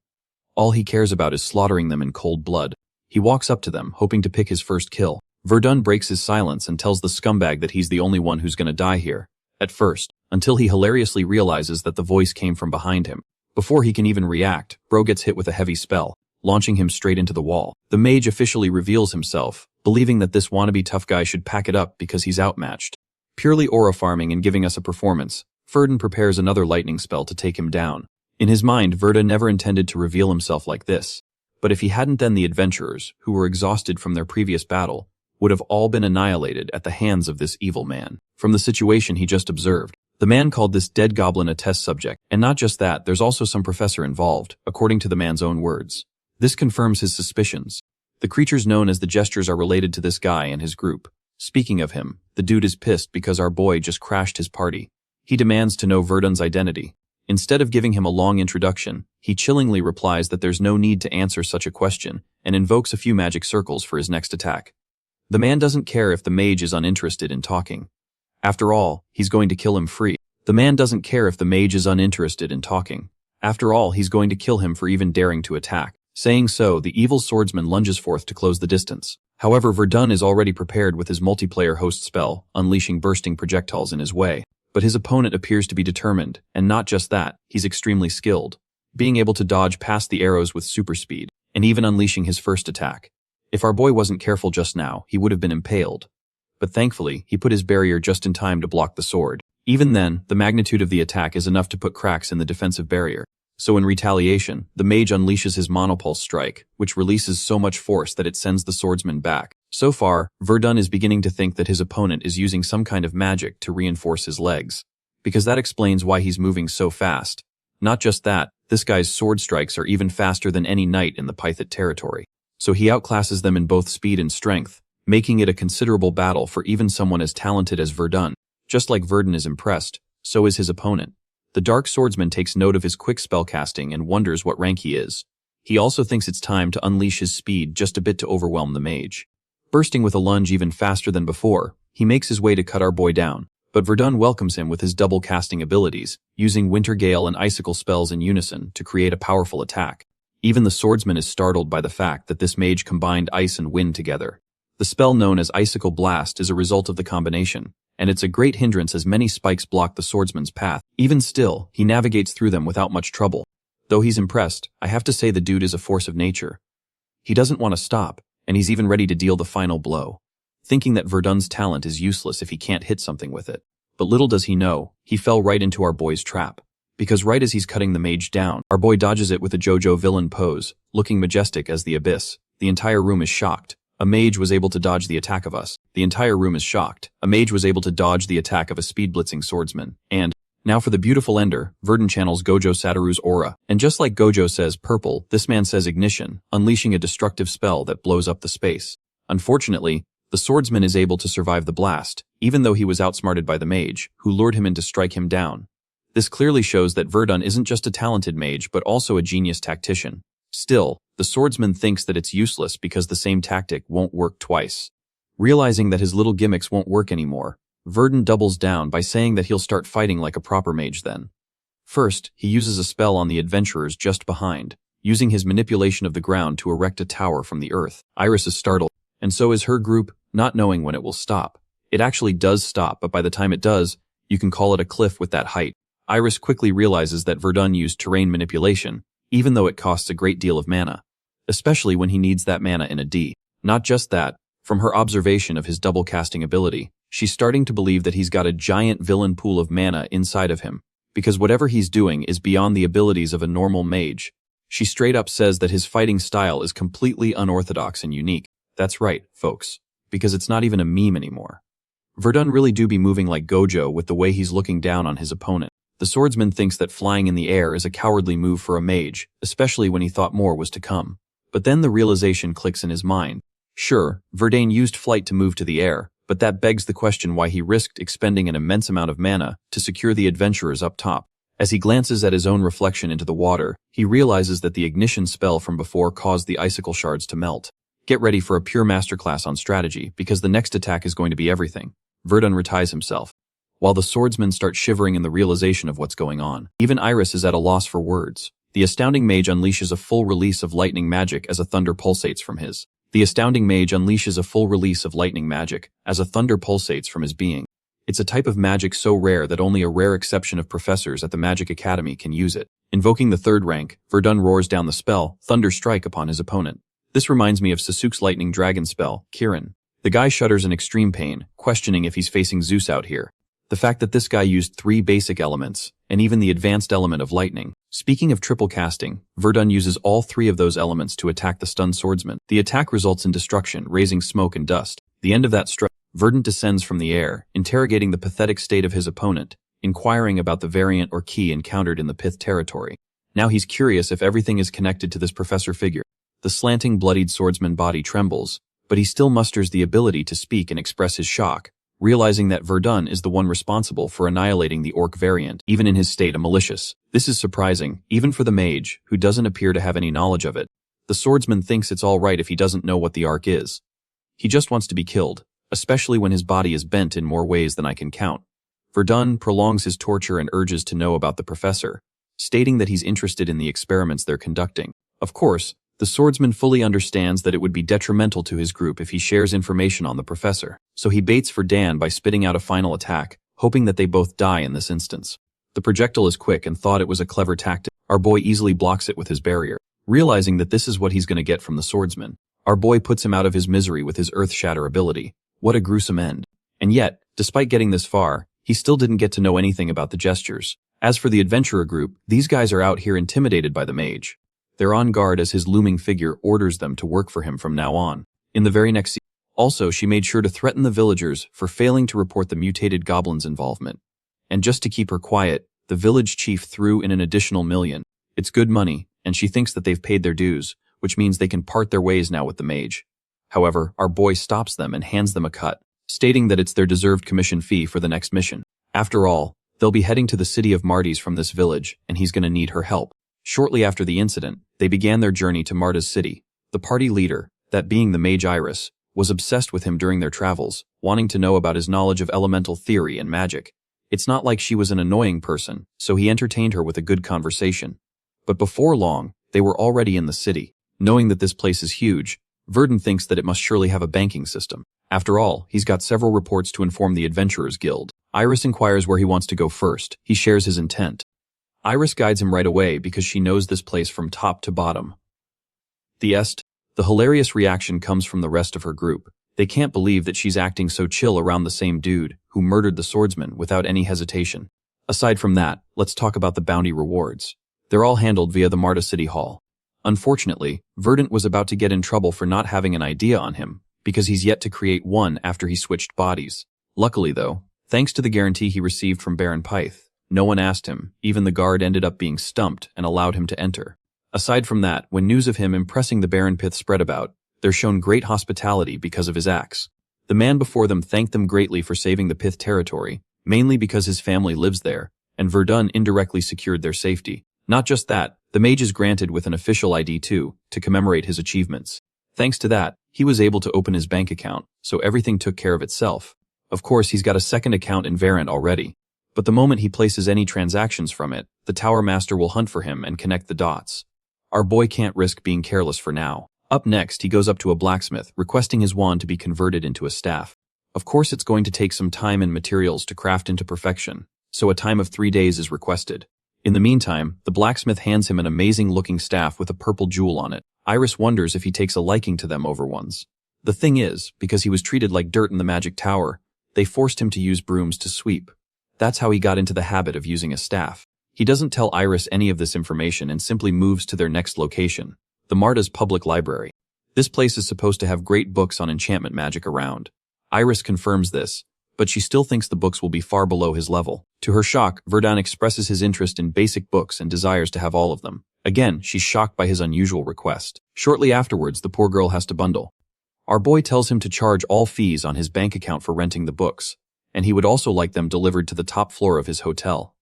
All he cares about is slaughtering them in cold blood. He walks up to them, hoping to pick his first kill. Verdun breaks his silence and tells the scumbag that he's the only one who's gonna die here. At first, until he hilariously realizes that the voice came from behind him. Before he can even react, Bro gets hit with a heavy spell, launching him straight into the wall. The mage officially reveals himself, believing that this wannabe tough guy should pack it up because he's outmatched. Purely aura farming and giving us a performance. Verdun prepares another lightning spell to take him down. In his mind, Verdun never intended to reveal himself like this. But if he hadn't, then the adventurers, who were exhausted from their previous battle, would have all been annihilated at the hands of this evil man. From the situation he just observed, the man called this dead goblin a test subject, and not just that, there's also some professor involved, according to the man's own words. This confirms his suspicions. The creatures known as the Gestures are related to this guy and his group. Speaking of him, the dude is pissed because our boy just crashed his party. He demands to know Verdun's identity. Instead of giving him a long introduction, he chillingly replies that there's no need to answer such a question and invokes a few magic circles for his next attack. The man doesn't care if the mage is uninterested in talking. After all, he's going to kill him free. The man doesn't care if the mage is uninterested in talking. After all, he's going to kill him for even daring to attack. Saying so, the evil swordsman lunges forth to close the distance. However, Verdun is already prepared with his multiplayer host spell, unleashing bursting projectiles in his way. But his opponent appears to be determined, and not just that, he's extremely skilled, being able to dodge past the arrows with super speed, and even unleashing his first attack. If our boy wasn't careful just now, he would have been impaled. But thankfully, he put his barrier just in time to block the sword. Even then, the magnitude of the attack is enough to put cracks in the defensive barrier. So in retaliation, the mage unleashes his monopulse strike, which releases so much force that it sends the swordsman back. So far, Verdun is beginning to think that his opponent is using some kind of magic to reinforce his legs. Because that explains why he's moving so fast. Not just that, this guy's sword strikes are even faster than any knight in the Pythit territory. So he outclasses them in both speed and strength, making it a considerable battle for even someone as talented as Verdun. Just like Verdun is impressed, so is his opponent. The Dark Swordsman takes note of his quick spellcasting and wonders what rank he is. He also thinks it's time to unleash his speed just a bit to overwhelm the mage. Bursting with a lunge even faster than before, he makes his way to cut our boy down, but Verdun welcomes him with his double casting abilities, using Winter Gale and Icicle spells in unison to create a powerful attack. Even the swordsman is startled by the fact that this mage combined ice and wind together. The spell known as Icicle Blast is a result of the combination, and it's a great hindrance as many spikes block the swordsman's path. Even still, he navigates through them without much trouble. Though he's impressed, I have to say the dude is a force of nature. He doesn't want to stop, and he's even ready to deal the final blow, thinking that Verdun's talent is useless if he can't hit something with it. But little does he know, he fell right into our boy's trap. Because right as he's cutting the mage down, our boy dodges it with a JoJo villain pose, looking majestic as the abyss. The entire room is shocked. A mage was able to dodge the attack of us. The entire room is shocked. A mage was able to dodge the attack of a speed-blitzing swordsman. And now for the beautiful ender, Verdun channels Gojo Satoru's aura. And just like Gojo says purple, this man says ignition, unleashing a destructive spell that blows up the space. Unfortunately, the swordsman is able to survive the blast, even though he was outsmarted by the mage, who lured him in to strike him down. This clearly shows that Verdun isn't just a talented mage but also a genius tactician. Still, the swordsman thinks that it's useless because the same tactic won't work twice. Realizing that his little gimmicks won't work anymore, Verdun doubles down by saying that he'll start fighting like a proper mage then. First, he uses a spell on the adventurers just behind, using his manipulation of the ground to erect a tower from the earth. Iris is startled, and so is her group, not knowing when it will stop. It actually does stop, but by the time it does, you can call it a cliff with that height. Iris quickly realizes that Verdun used terrain manipulation, even though it costs a great deal of mana, especially when he needs that mana in a D. Not just that, from her observation of his double casting ability, she's starting to believe that he's got a giant villain pool of mana inside of him, because whatever he's doing is beyond the abilities of a normal mage. She straight up says that his fighting style is completely unorthodox and unique. That's right, folks, because it's not even a meme anymore. Verdun really do be moving like Gojo with the way he's looking down on his opponent. The swordsman thinks that flying in the air is a cowardly move for a mage, especially when he thought more was to come. But then the realization clicks in his mind. Sure, Verdun used flight to move to the air, but that begs the question why he risked expending an immense amount of mana to secure the adventurers up top. As he glances at his own reflection into the water, he realizes that the ignition spell from before caused the icicle shards to melt. Get ready for a pure masterclass on strategy, because the next attack is going to be everything. Verdun reties himself, while the swordsmen start shivering in the realization of what's going on. Even Iris is at a loss for words. The astounding mage unleashes a full release of lightning magic as a thunder pulsates from his. It's being. It's a type of magic so rare that only a rare exception of professors at the Magic Academy can use it. Invoking the third rank, Verdun roars down the spell, Thunder Strike, upon his opponent. This reminds me of Sasuke's lightning dragon spell, Kirin. The guy shudders in extreme pain, questioning if he's facing Zeus out here. The fact that this guy used 3 basic elements, and even the advanced element of lightning. Speaking of triple casting, Verdun uses all 3 of those elements to attack the stunned swordsman. The attack results in destruction, raising smoke and dust. The end of that strike, Verdun descends from the air, interrogating the pathetic state of his opponent, inquiring about the variant or key encountered in the pith territory. Now he's curious if everything is connected to this professor figure. The slanting, bloodied swordsman body trembles, but he still musters the ability to speak and express his shock, realizing that Verdun is the one responsible for annihilating the orc variant, even in his state of malicious. This is surprising, even for the mage, who doesn't appear to have any knowledge of it. The swordsman thinks it's all right if he doesn't know what the arc is. He just wants to be killed, especially when his body is bent in more ways than I can count. Verdun prolongs his torture and urges to know about the professor, stating that he's interested in the experiments they're conducting. Of course, the swordsman fully understands that it would be detrimental to his group if he shares information on the professor, so he baits for Dan by spitting out a final attack, hoping that they both die in this instance. The projectile is quick and thought it was a clever tactic. Our boy easily blocks it with his barrier. Realizing that this is what he's going to get from the swordsman, our boy puts him out of his misery with his Earth Shatter ability. What a gruesome end. And yet, despite getting this far, he still didn't get to know anything about the gestures. As for the adventurer group, these guys are out here intimidated by the mage. They're on guard as his looming figure orders them to work for him from now on. In the very next scene, also she made sure to threaten the villagers for failing to report the mutated goblin's involvement. And just to keep her quiet, the village chief threw in an additional $1 million. It's good money, and she thinks that they've paid their dues, which means they can part their ways now with the mage. However, our boy stops them and hands them a cut, stating that it's their deserved commission fee for the next mission. After all, they'll be heading to the city of Marty's from this village, and he's going to need her help. Shortly after the incident, they began their journey to Marta's city. The party leader, that being the mage Iris, was obsessed with him during their travels, wanting to know about his knowledge of elemental theory and magic. It's not like she was an annoying person, so he entertained her with a good conversation. But before long, they were already in the city. Knowing that this place is huge, Verdun thinks that it must surely have a banking system. After all, he's got several reports to inform the Adventurers Guild. Iris inquires where he wants to go first. He shares his intent. Iris guides him right away because she knows this place from top to bottom. The hilarious reaction comes from the rest of her group. They can't believe that she's acting so chill around the same dude who murdered the swordsman without any hesitation. Aside from that, let's talk about the bounty rewards. They're all handled via the Marta City Hall. Unfortunately, Verdant was about to get in trouble for not having an idea on him, because he's yet to create one after he switched bodies. Luckily though, thanks to the guarantee he received from Baron Pyth, no one asked him, even the guard ended up being stumped and allowed him to enter. Aside from that, when news of him impressing the Baron Pyth spread about, they're shown great hospitality because of his acts. The man before them thanked them greatly for saving the Pyth territory, mainly because his family lives there, and Verdun indirectly secured their safety. Not just that, the mage is granted with an official ID too, to commemorate his achievements. Thanks to that, he was able to open his bank account, so everything took care of itself. Of course, he's got a second account in Varant already. But the moment he places any transactions from it, the Tower Master will hunt for him and connect the dots. Our boy can't risk being careless for now. Up next, he goes up to a blacksmith, requesting his wand to be converted into a staff. Of course, it's going to take some time and materials to craft into perfection, so a time of 3 days is requested. In the meantime, the blacksmith hands him an amazing-looking staff with a purple jewel on it. Iris wonders if he takes a liking to them over ones. The thing is, because he was treated like dirt in the magic tower, they forced him to use brooms to sweep. That's how he got into the habit of using a staff. He doesn't tell Iris any of this information and simply moves to their next location, the Marta's public library. This place is supposed to have great books on enchantment magic around. Iris confirms this, but she still thinks the books will be far below his level. To her shock, Verdun expresses his interest in basic books and desires to have all of them. Again, she's shocked by his unusual request. Shortly afterwards, the poor girl has to bundle. Our boy tells him to charge all fees on his bank account for renting the books, and he would also like them delivered to the top floor of his hotel.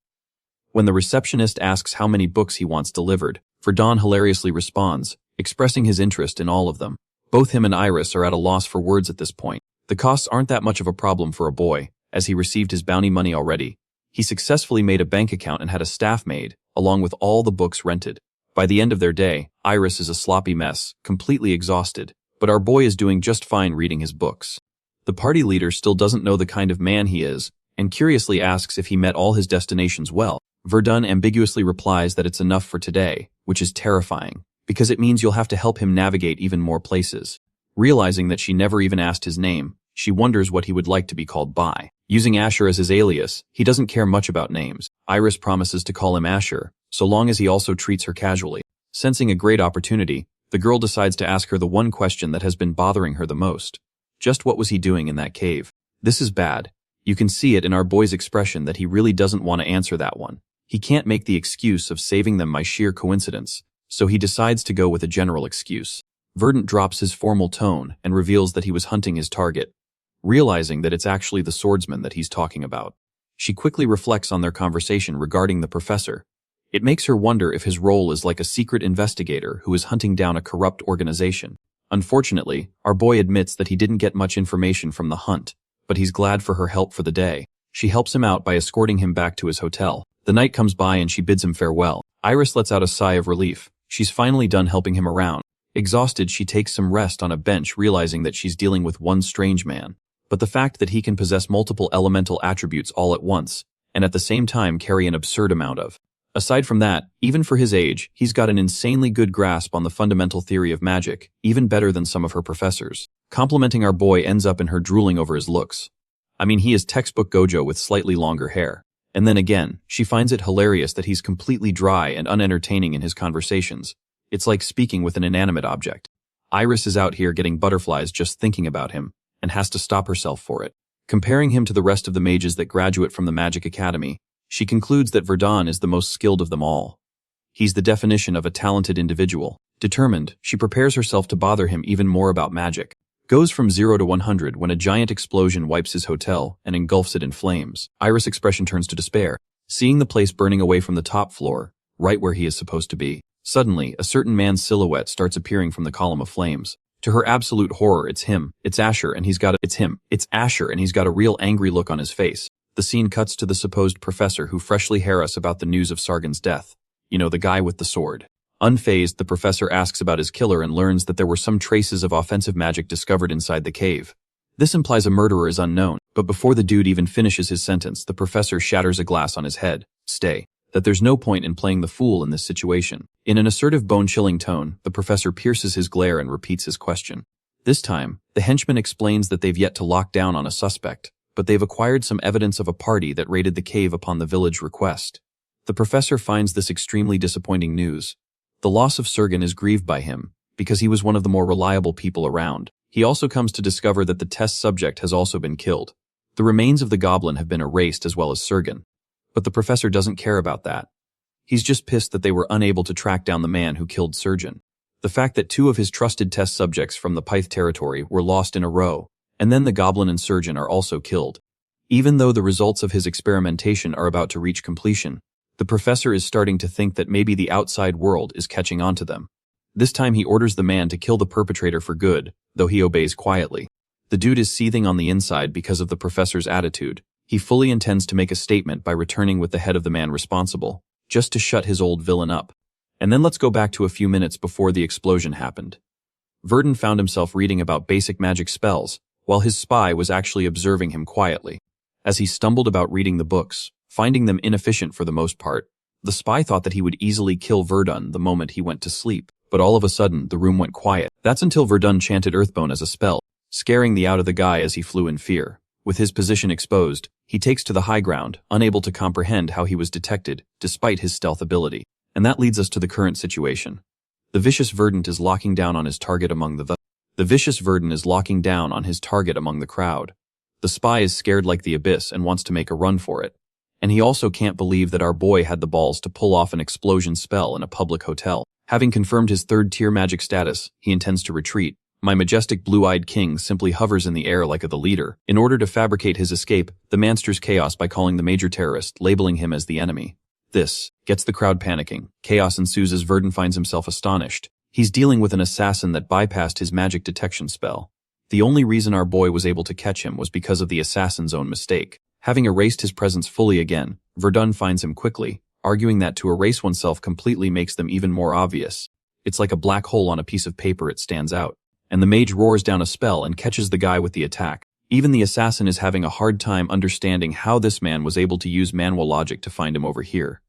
When the receptionist asks how many books he wants delivered, Verdun hilariously responds, expressing his interest in all of them. Both him and Iris are at a loss for words at this point. The costs aren't that much of a problem for a boy, as he received his bounty money already. He successfully made a bank account and had a staff made, along with all the books rented. By the end of their day, Iris is a sloppy mess, completely exhausted, but our boy is doing just fine reading his books. The party leader still doesn't know the kind of man he is, and curiously asks if he met all his destinations well. Verdun ambiguously replies that it's enough for today, which is terrifying, because it means you'll have to help him navigate even more places. Realizing that she never even asked his name, she wonders what he would like to be called by. Using Asher as his alias, he doesn't care much about names. Iris promises to call him Asher, so long as he also treats her casually. Sensing a great opportunity, the girl decides to ask her the one question that has been bothering her the most. Just what was he doing in that cave? This is bad. You can see it in our boy's expression that he really doesn't want to answer that one. He can't make the excuse of saving them by sheer coincidence, so he decides to go with a general excuse. Verdant drops his formal tone and reveals that he was hunting his target, realizing that it's actually the swordsman that he's talking about. She quickly reflects on their conversation regarding the professor. It makes her wonder if his role is like a secret investigator who is hunting down a corrupt organization. Unfortunately, our boy admits that he didn't get much information from the hunt, but he's glad for her help for the day. She helps him out by escorting him back to his hotel. The night comes by and she bids him farewell. Iris lets out a sigh of relief. She's finally done helping him around. Exhausted, she takes some rest on a bench, realizing that she's dealing with one strange man. But the fact that he can possess multiple elemental attributes all at once, and at the same time carry an absurd amount of. Aside from that, even for his age, he's got an insanely good grasp on the fundamental theory of magic, even better than some of her professors. Complimenting our boy ends up in her drooling over his looks. I mean, he is textbook Gojo with slightly longer hair. And then again, she finds it hilarious that he's completely dry and unentertaining in his conversations. It's like speaking with an inanimate object. Iris is out here getting butterflies just thinking about him, and has to stop herself for it. Comparing him to the rest of the mages that graduate from the Magic Academy, she concludes that Verdun is the most skilled of them all. He's the definition of a talented individual. Determined, she prepares herself to bother him even more about magic. Goes from 0 to 100 when a giant explosion wipes his hotel and engulfs it in flames. Iris' expression turns to despair, seeing the place burning away from the top floor, right where he is supposed to be. Suddenly, a certain man's silhouette starts appearing from the column of flames. To her absolute horror, it's him. It's Asher, and he's got a real angry look on his face. The scene cuts to the supposed professor who freshly hears us about the news of Sargon's death. You know, the guy with the sword. Unfazed, the professor asks about his killer and learns that there were some traces of offensive magic discovered inside the cave. This implies a murderer is unknown, but before the dude even finishes his sentence, the professor shatters a glass on his head. That there's no point in playing the fool in this situation. In an assertive, bone-chilling tone, the professor pierces his glare and repeats his question. This time, the henchman explains that they've yet to lock down on a suspect, but they've acquired some evidence of a party that raided the cave upon the village request. The professor finds this extremely disappointing news. The loss of Sargon is grieved by him, because he was one of the more reliable people around. He also comes to discover that the test subject has also been killed. The remains of the goblin have been erased as well as Sargon. But the professor doesn't care about that. He's just pissed that they were unable to track down the man who killed Sargon. The fact that 2 of his trusted test subjects from the Pyth territory were lost in a row, and then the goblin and Sargon are also killed. Even though the results of his experimentation are about to reach completion, the professor is starting to think that maybe the outside world is catching on to them. This time he orders the man to kill the perpetrator for good, though he obeys quietly. The dude is seething on the inside because of the professor's attitude. He fully intends to make a statement by returning with the head of the man responsible, just to shut his old villain up. And then let's go back to a few minutes before the explosion happened. Verdun found himself reading about basic magic spells, while his spy was actually observing him quietly. As he stumbled about reading the books, finding them inefficient for the most part, the spy thought that he would easily kill Verdun the moment he went to sleep. But all of a sudden, the room went quiet. That's until Verdun chanted Earthbone as a spell, scaring the out of the guy as he flew in fear. With his position exposed, he takes to the high ground, unable to comprehend how he was detected, despite his stealth ability. And that leads us to the current situation. The vicious Verdant is locking down on his target among the crowd. The spy is scared like the abyss and wants to make a run for it. And he also can't believe that our boy had the balls to pull off an explosion spell in a public hotel. Having confirmed his 3rd-tier magic status, he intends to retreat. My majestic blue-eyed king simply hovers in the air like the leader. In order to fabricate his escape, the man stirs chaos by calling the major terrorist, labeling him as the enemy. This gets the crowd panicking. Chaos ensues as Verdun finds himself astonished. He's dealing with an assassin that bypassed his magic detection spell. The only reason our boy was able to catch him was because of the assassin's own mistake. Having erased his presence fully again, Verdun finds him quickly, arguing that to erase oneself completely makes them even more obvious. It's like a black hole on a piece of paper, it stands out. And the mage roars down a spell and catches the guy with the attack. Even the assassin is having a hard time understanding how this man was able to use Manhwa logic to find him over here.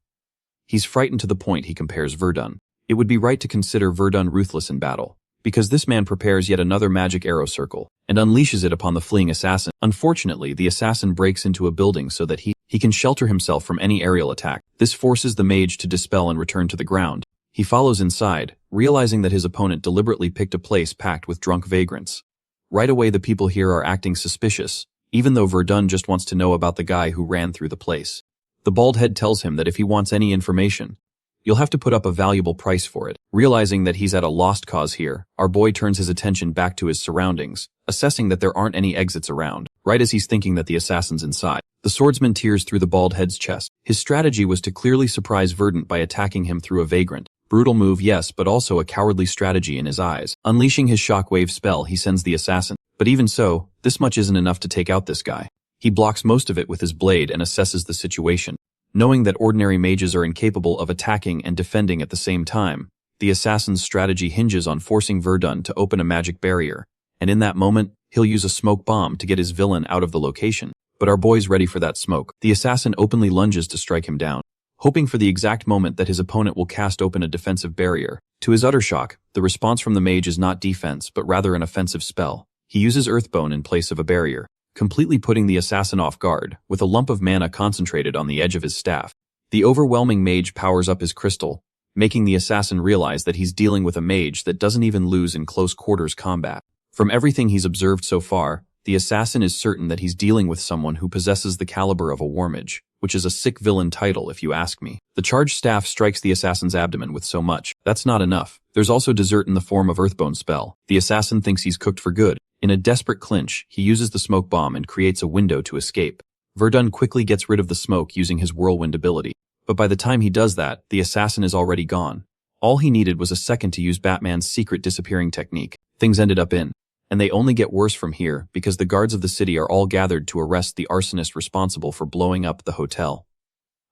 He's frightened to the point he compares Verdun. It would be right to consider Verdun ruthless in battle, because this man prepares yet another magic arrow circle, and unleashes it upon the fleeing assassin. Unfortunately, the assassin breaks into a building so that he can shelter himself from any aerial attack. This forces the mage to dispel and return to the ground. He follows inside, realizing that his opponent deliberately picked a place packed with drunk vagrants. Right away, the people here are acting suspicious, even though Verdun just wants to know about the guy who ran through the place. The bald head tells him that if he wants any information, you'll have to put up a valuable price for it. Realizing that he's at a lost cause here, our boy turns his attention back to his surroundings, assessing that there aren't any exits around, right as he's thinking that the assassin's inside. The swordsman tears through the bald head's chest. His strategy was to clearly surprise Verdant by attacking him through a vagrant. Brutal move, yes, but also a cowardly strategy in his eyes. Unleashing his shockwave spell, he sends the assassin. But even so, this much isn't enough to take out this guy. He blocks most of it with his blade and assesses the situation. Knowing that ordinary mages are incapable of attacking and defending at the same time, the assassin's strategy hinges on forcing Verdun to open a magic barrier, and in that moment, he'll use a smoke bomb to get his villain out of the location. But our boy's ready for that smoke. The assassin openly lunges to strike him down, hoping for the exact moment that his opponent will cast open a defensive barrier. To his utter shock, the response from the mage is not defense, but rather an offensive spell. He uses Earthbone in place of a barrier, completely putting the assassin off guard, with a lump of mana concentrated on the edge of his staff. The overwhelming mage powers up his crystal, making the assassin realize that he's dealing with a mage that doesn't even lose in close quarters combat. From everything he's observed so far, the assassin is certain that he's dealing with someone who possesses the caliber of a war mage, which is a sick villain title if you ask me. The charged staff strikes the assassin's abdomen with so much. That's not enough. There's also dessert in the form of Earthbone spell. The assassin thinks he's cooked for good. In a desperate clinch, he uses the smoke bomb and creates a window to escape. Verdun quickly gets rid of the smoke using his whirlwind ability. But by the time he does that, the assassin is already gone. All he needed was a second to use Batman's secret disappearing technique. Things ended up in. And they only get worse from here because the guards of the city are all gathered to arrest the arsonist responsible for blowing up the hotel.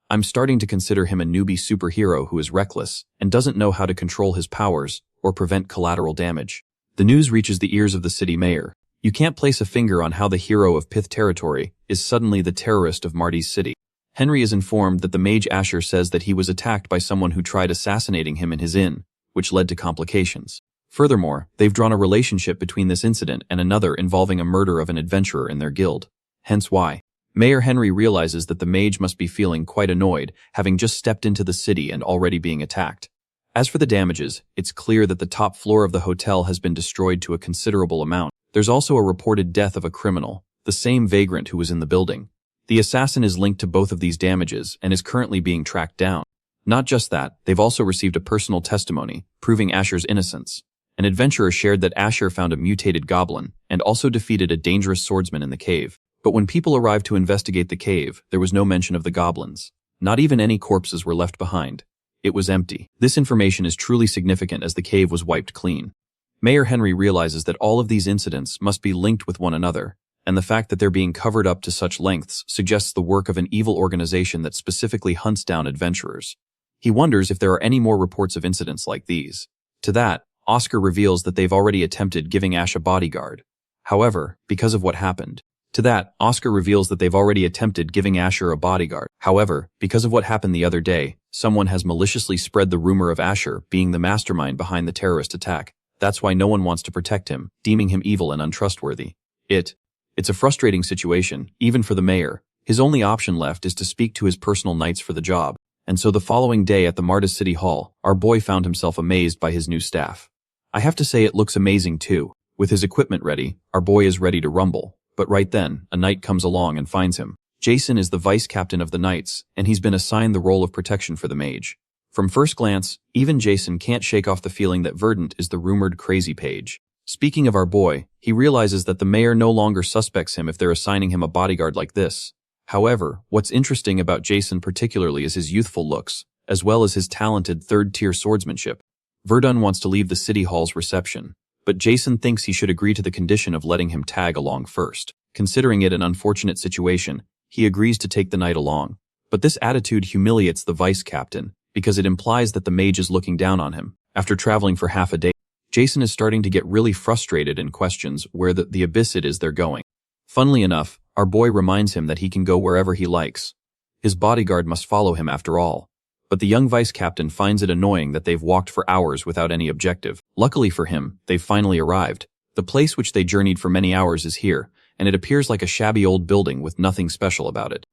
I'm starting to consider him a newbie superhero who is reckless and doesn't know how to control his powers or prevent collateral damage. The news reaches the ears of the city mayor. You can't place a finger on how the hero of Pith territory is suddenly the terrorist of Marty's city. Henry is informed that the mage Asher says that he was attacked by someone who tried assassinating him in his inn, which led to complications. Furthermore, they've drawn a relationship between this incident and another involving a murder of an adventurer in their guild. Hence why Mayor Henry realizes that the mage must be feeling quite annoyed, having just stepped into the city and already being attacked. As for the damages, it's clear that the top floor of the hotel has been destroyed to a considerable amount. There's also a reported death of a criminal, the same vagrant who was in the building. The assassin is linked to both of these damages and is currently being tracked down. Not just that, they've also received a personal testimony, proving Asher's innocence. An adventurer shared that Asher found a mutated goblin and also defeated a dangerous swordsman in the cave. But when people arrived to investigate the cave, there was no mention of the goblins. Not even any corpses were left behind. It was empty. This information is truly significant as the cave was wiped clean. Mayor Henry realizes that all of these incidents must be linked with one another, and the fact that they're being covered up to such lengths suggests the work of an evil organization that specifically hunts down adventurers. He wonders if there are any more reports of incidents like these. To that, Oscar reveals that they've already attempted giving Ash a bodyguard. However, because of what happened. To that, Oscar reveals that they've already attempted giving Asher a bodyguard. However, because of what happened the other day, someone has maliciously spread the rumor of Asher being the mastermind behind the terrorist attack. That's why no one wants to protect him, deeming him evil and untrustworthy. It's a frustrating situation, even for the mayor. His only option left is to speak to his personal knights for the job. And so the following day at the Marta City Hall, our boy found himself amazed by his new staff. I have to say it looks amazing too. With his equipment ready, our boy is ready to rumble. But right then, a knight comes along and finds him. Jason is the vice captain of the knights, and he's been assigned the role of protection for the mage. From first glance, even Jason can't shake off the feeling that Verdant is the rumored crazy page. Speaking of our boy, he realizes that the mayor no longer suspects him if they're assigning him a bodyguard like this. However, what's interesting about Jason particularly is his youthful looks, as well as his talented third-tier swordsmanship. Verdun wants to leave the city hall's reception, but Jason thinks he should agree to the condition of letting him tag along first. Considering it an unfortunate situation, he agrees to take the knight along. But this attitude humiliates the vice captain, because it implies that the mage is looking down on him. After traveling for half a day, Jason is starting to get really frustrated and questions where the abyss it is they're going. Funnily enough, our boy reminds him that he can go wherever he likes. His bodyguard must follow him after all. But the young vice captain finds it annoying that they've walked for hours without any objective. Luckily for him, they've finally arrived. The place which they journeyed for many hours is here, and it appears like a shabby old building with nothing special about it.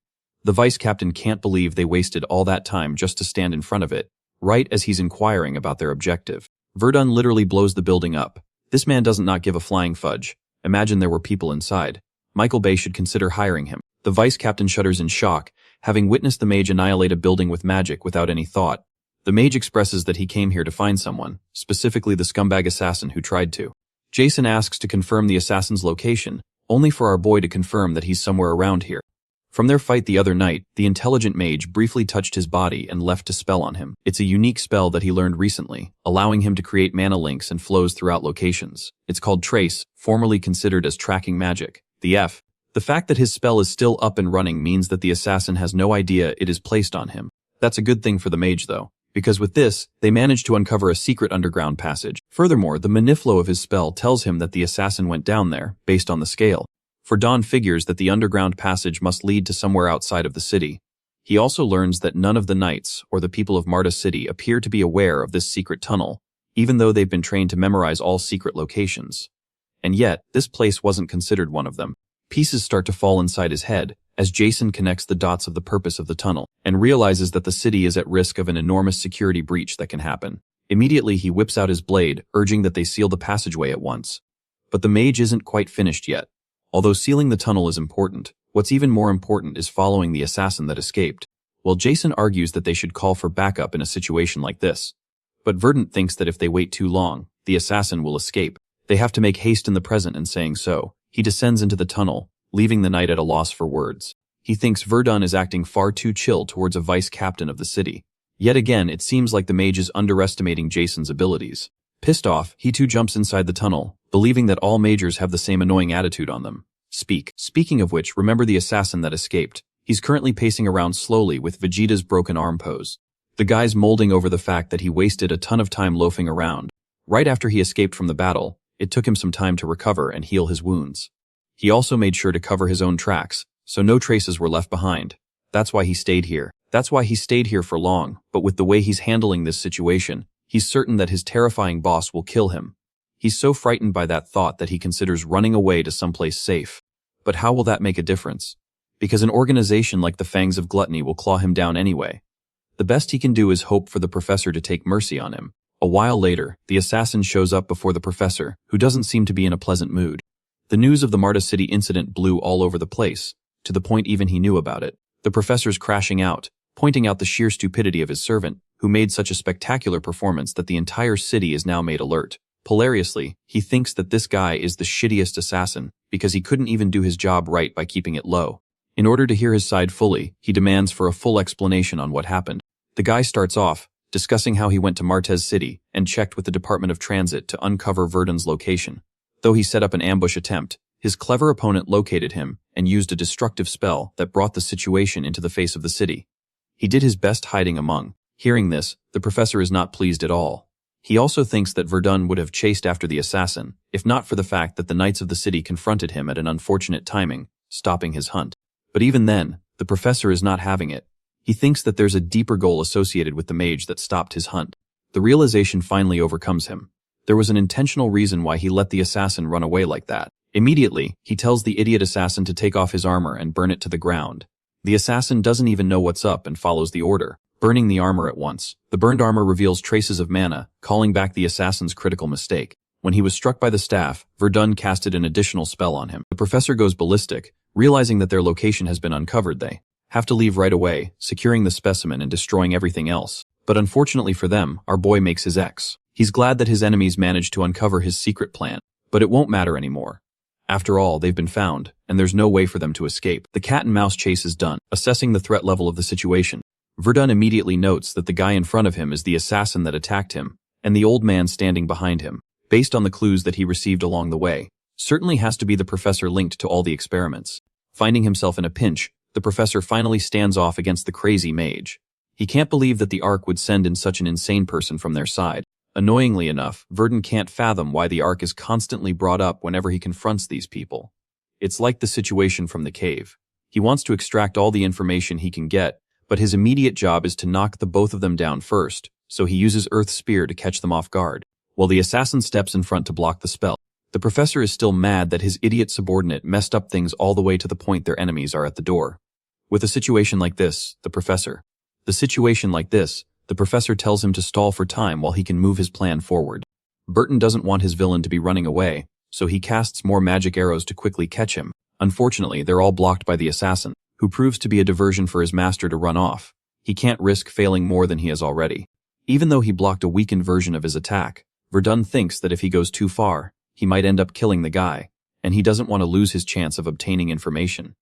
The vice captain can't believe they wasted all that time just to stand in front of it, right as he's inquiring about their objective. Verdun literally blows the building up. This man doesn't not give a flying fudge. Imagine there were people inside. Michael Bay should consider hiring him. The vice captain shudders in shock, having witnessed the mage annihilate a building with magic without any thought. The mage expresses that he came here to find someone, specifically the scumbag assassin who tried to. Jason asks to confirm the assassin's location, only for our boy to confirm that he's somewhere around here. From their fight the other night, the intelligent mage briefly touched his body and left a spell on him. It's a unique spell that he learned recently, allowing him to create mana links and flows throughout locations. It's called Trace, formerly considered as tracking magic. The fact that his spell is still up and running means that the assassin has no idea it is placed on him. That's a good thing for the mage though, because with this, they managed to uncover a secret underground passage. Furthermore, the maniflo of his spell tells him that the assassin went down there, based on the scale. For Don figures that the underground passage must lead to somewhere outside of the city. He also learns that none of the knights or the people of Marta City appear to be aware of this secret tunnel, even though they've been trained to memorize all secret locations. And yet, this place wasn't considered one of them. Pieces start to fall inside his head, as Jason connects the dots of the purpose of the tunnel, and realizes that the city is at risk of an enormous security breach that can happen. Immediately he whips out his blade, urging that they seal the passageway at once. But the mage isn't quite finished yet. Although sealing the tunnel is important, what's even more important is following the assassin that escaped. Well, Jason argues that they should call for backup in a situation like this. But Verdant thinks that if they wait too long, the assassin will escape. They have to make haste in the present in saying so. He descends into the tunnel, leaving the knight at a loss for words. He thinks Verdun is acting far too chill towards a vice captain of the city. Yet again, it seems like the mage is underestimating Jason's abilities. Pissed off, he too jumps inside the tunnel, believing that all magers have the same annoying attitude on them. Speaking of which, remember the assassin that escaped. He's currently pacing around slowly with Vegeta's broken arm pose. The guy's molding over the fact that he wasted a ton of time loafing around. Right after he escaped from the battle, it took him some time to recover and heal his wounds. He also made sure to cover his own tracks, so no traces were left behind. That's why he stayed here. That's why he stayed here for long, but with the way he's handling this situation, he's certain that his terrifying boss will kill him. He's so frightened by that thought that he considers running away to someplace safe. But how will that make a difference? Because an organization like the Fangs of Gluttony will claw him down anyway. The best he can do is hope for the professor to take mercy on him. A while later, the assassin shows up before the professor, who doesn't seem to be in a pleasant mood. The news of the Marta City incident blew all over the place, to the point even he knew about it. The professor's crashing out, pointing out the sheer stupidity of his servant, who made such a spectacular performance that the entire city is now made alert. Hilariously, he thinks that this guy is the shittiest assassin, because he couldn't even do his job right by keeping it low. In order to hear his side fully, he demands for a full explanation on what happened. The guy starts off, discussing how he went to Martez City and checked with the Department of Transit to uncover Verdun's location. Though he set up an ambush attempt, his clever opponent located him and used a destructive spell that brought the situation into the face of the city. He did his best hiding among. Hearing this, the professor is not pleased at all. He also thinks that Verdun would have chased after the assassin, if not for the fact that the knights of the city confronted him at an unfortunate timing, stopping his hunt. But even then, the professor is not having it. He thinks that there's a deeper goal associated with the mage that stopped his hunt. The realization finally overcomes him. There was an intentional reason why he let the assassin run away like that. Immediately, he tells the idiot assassin to take off his armor and burn it to the ground. The assassin doesn't even know what's up and follows the order, burning the armor at once. The burned armor reveals traces of mana, calling back the assassin's critical mistake. When he was struck by the staff, Verdun casted an additional spell on him. The professor goes ballistic, realizing that their location has been uncovered. They have to leave right away, securing the specimen and destroying everything else. But unfortunately for them, our boy makes his X. He's glad that his enemies managed to uncover his secret plan, but it won't matter anymore. After all, they've been found, and there's no way for them to escape. The cat and mouse chase is done. Assessing the threat level of the situation, Verdun immediately notes that the guy in front of him is the assassin that attacked him, and the old man standing behind him, based on the clues that he received along the way, certainly has to be the professor linked to all the experiments. Finding himself in a pinch, the professor finally stands off against the crazy mage. He can't believe that the Ark would send in such an insane person from their side. Annoyingly enough, Verdun can't fathom why the Ark is constantly brought up whenever he confronts these people. It's like the situation from the cave. He wants to extract all the information he can get, but his immediate job is to knock the both of them down first, so he uses Earth Spear to catch them off guard, while the assassin steps in front to block the spell. The professor is still mad that his idiot subordinate messed up things all the way to the point their enemies are at the door. With a situation like this, the professor tells him to stall for time while he can move his plan forward. Burton doesn't want his villain to be running away, so he casts more magic arrows to quickly catch him. Unfortunately, they're all blocked by the assassin, who proves to be a diversion for his master to run off. He can't risk failing more than he has already. Even though he blocked a weakened version of his attack, Verdun thinks that if he goes too far, he might end up killing the guy, and he doesn't want to lose his chance of obtaining information.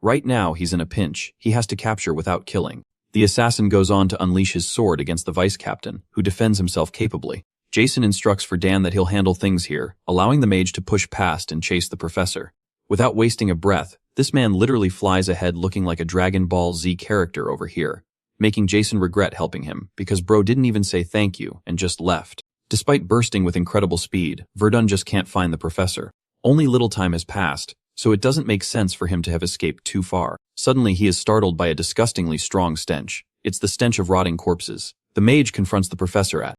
Right now, he's in a pinch. He has to capture without killing. The assassin goes on to unleash his sword against the vice captain, who defends himself capably. Jason instructs for Dan that he'll handle things here, allowing the mage to push past and chase the professor. Without wasting a breath, this man literally flies ahead looking like a Dragon Ball Z character over here, making Jason regret helping him because bro didn't even say thank you and just left. Despite bursting with incredible speed, Verdun just can't find the professor. Only little time has passed, so it doesn't make sense for him to have escaped too far. Suddenly he is startled by a disgustingly strong stench. It's the stench of rotting corpses. The mage confronts the professor at